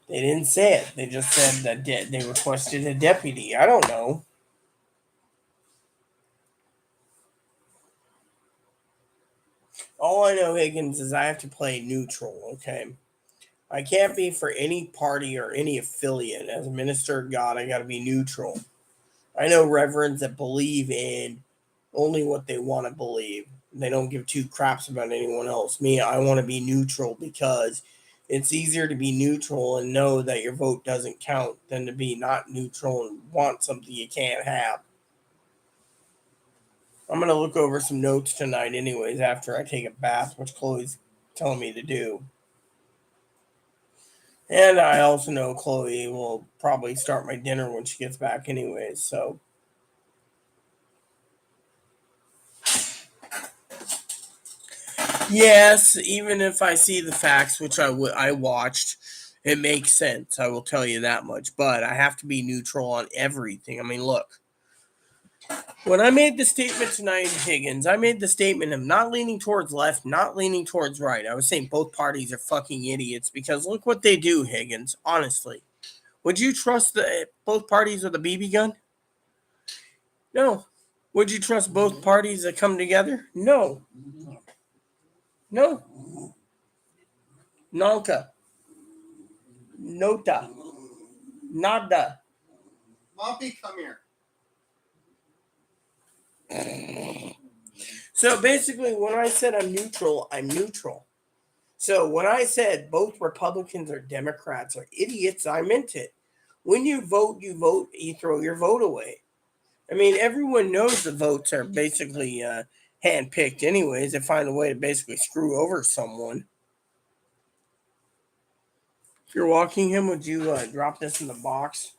They didn't say it. They just said that they requested a deputy. I don't know. All I know, Higgins, is I have to play neutral, okay? I can't be for any party or any affiliate. As a minister of God, I got to be neutral. I know reverends that believe in only what they want to believe. They don't give two craps about anyone else. Me, I want to be neutral because it's easier to be neutral and know that your vote doesn't count than to be not neutral and want something you can't have. I'm going to look over some notes tonight anyways after I take a bath, which Chloe's telling me to do. And I also know Chloe will probably start my dinner when she gets back anyways, so. Yes, even if I see the facts, which I watched, it makes sense. I will tell you that much. But I have to be neutral on everything. I mean, look. When I made the statement tonight, Higgins, I made the statement of not leaning towards left, not leaning towards right. I was saying both parties are fucking idiots because look what they do, Higgins. Honestly. Would you trust both parties with a BB gun? No. Would you trust both parties that come together? No. No. Nonka. Nota. Nada. Moppy, come here. So basically, when I said I'm neutral, I'm neutral. So when I said both Republicans or Democrats are idiots, I meant it. When you vote, you throw your vote away. I mean, everyone knows the votes are basically handpicked anyways. They find a way to basically screw over someone. If you're walking him, would you drop this in the box?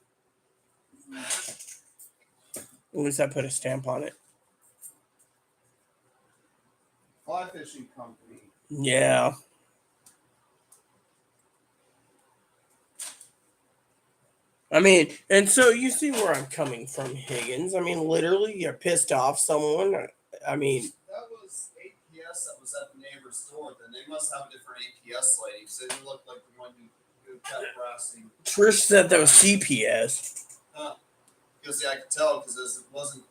At least I put a stamp on it. Fly fishing company. Yeah. I mean, and so you see where I'm coming from, Higgins. I mean, literally, you're pissed off someone. I mean, that was APS that was at the neighbor's door. Then they must have a different APS lady because they didn't look like the one who kept harassing. Trish said that was CPS. Because I could tell because it wasn't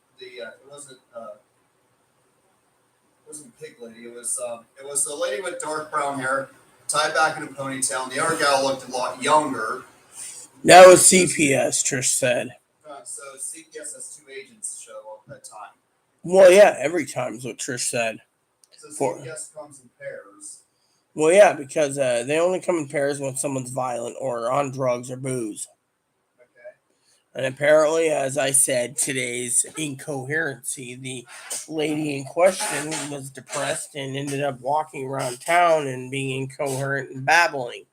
pig lady. It was the lady with dark brown hair, tied back in a ponytail, and the other gal looked a lot younger. That was CPS, Trish said. So CPS has two agents show up at that time. Well, yeah, every time is what Trish said. So CPS comes in pairs. Well, yeah, because they only come in pairs when someone's violent or on drugs or booze. Okay. And apparently, as I said, today's incoherency, the lady in question was depressed and ended up walking around town and being incoherent and babbling.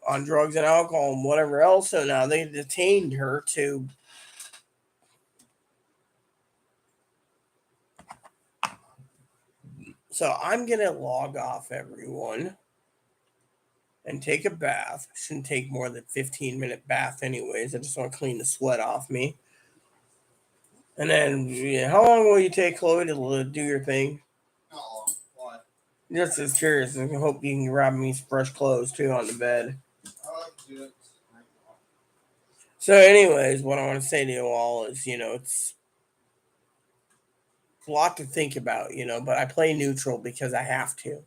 on drugs and alcohol and whatever else. So now they detained her to. So I'm going to log off, everyone, and take a bath. Shouldn't take more than 15-minute bath anyways. I just want to clean the sweat off me. And then, how long will you take, Chloe, to do your thing? Not long. Why? Just as curious. I hope you can grab me some fresh clothes, too, on the bed. I like to do it. So, anyways, what I want to say to you all is, it's a lot to think about, but I play neutral because I have to.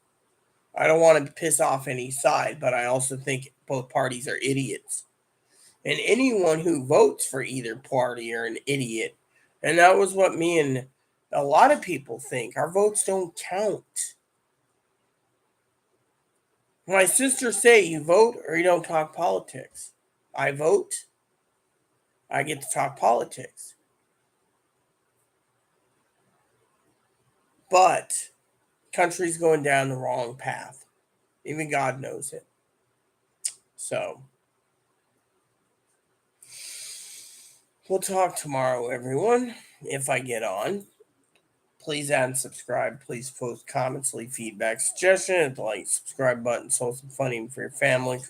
I don't want to piss off any side, but I also think both parties are idiots. And anyone who votes for either party are an idiot. And that was what me and a lot of people think. Our votes don't count. My sisters say you vote or you don't talk politics. I vote, I get to talk politics. But country's going down the wrong path. Even God knows it. So we'll talk tomorrow, everyone, if I get on. Please add and subscribe. Please post comments, leave feedback, suggestions, hit the like, subscribe button, so some funding for your family,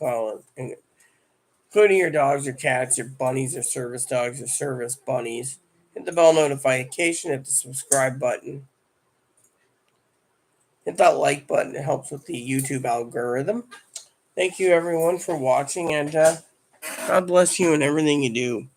including your dogs, your cats, your bunnies, your service dogs, your service bunnies. Hit the bell notification, hit the subscribe button. Hit that like button. It helps with the YouTube algorithm. Thank you, everyone, for watching, and God bless you and everything you do.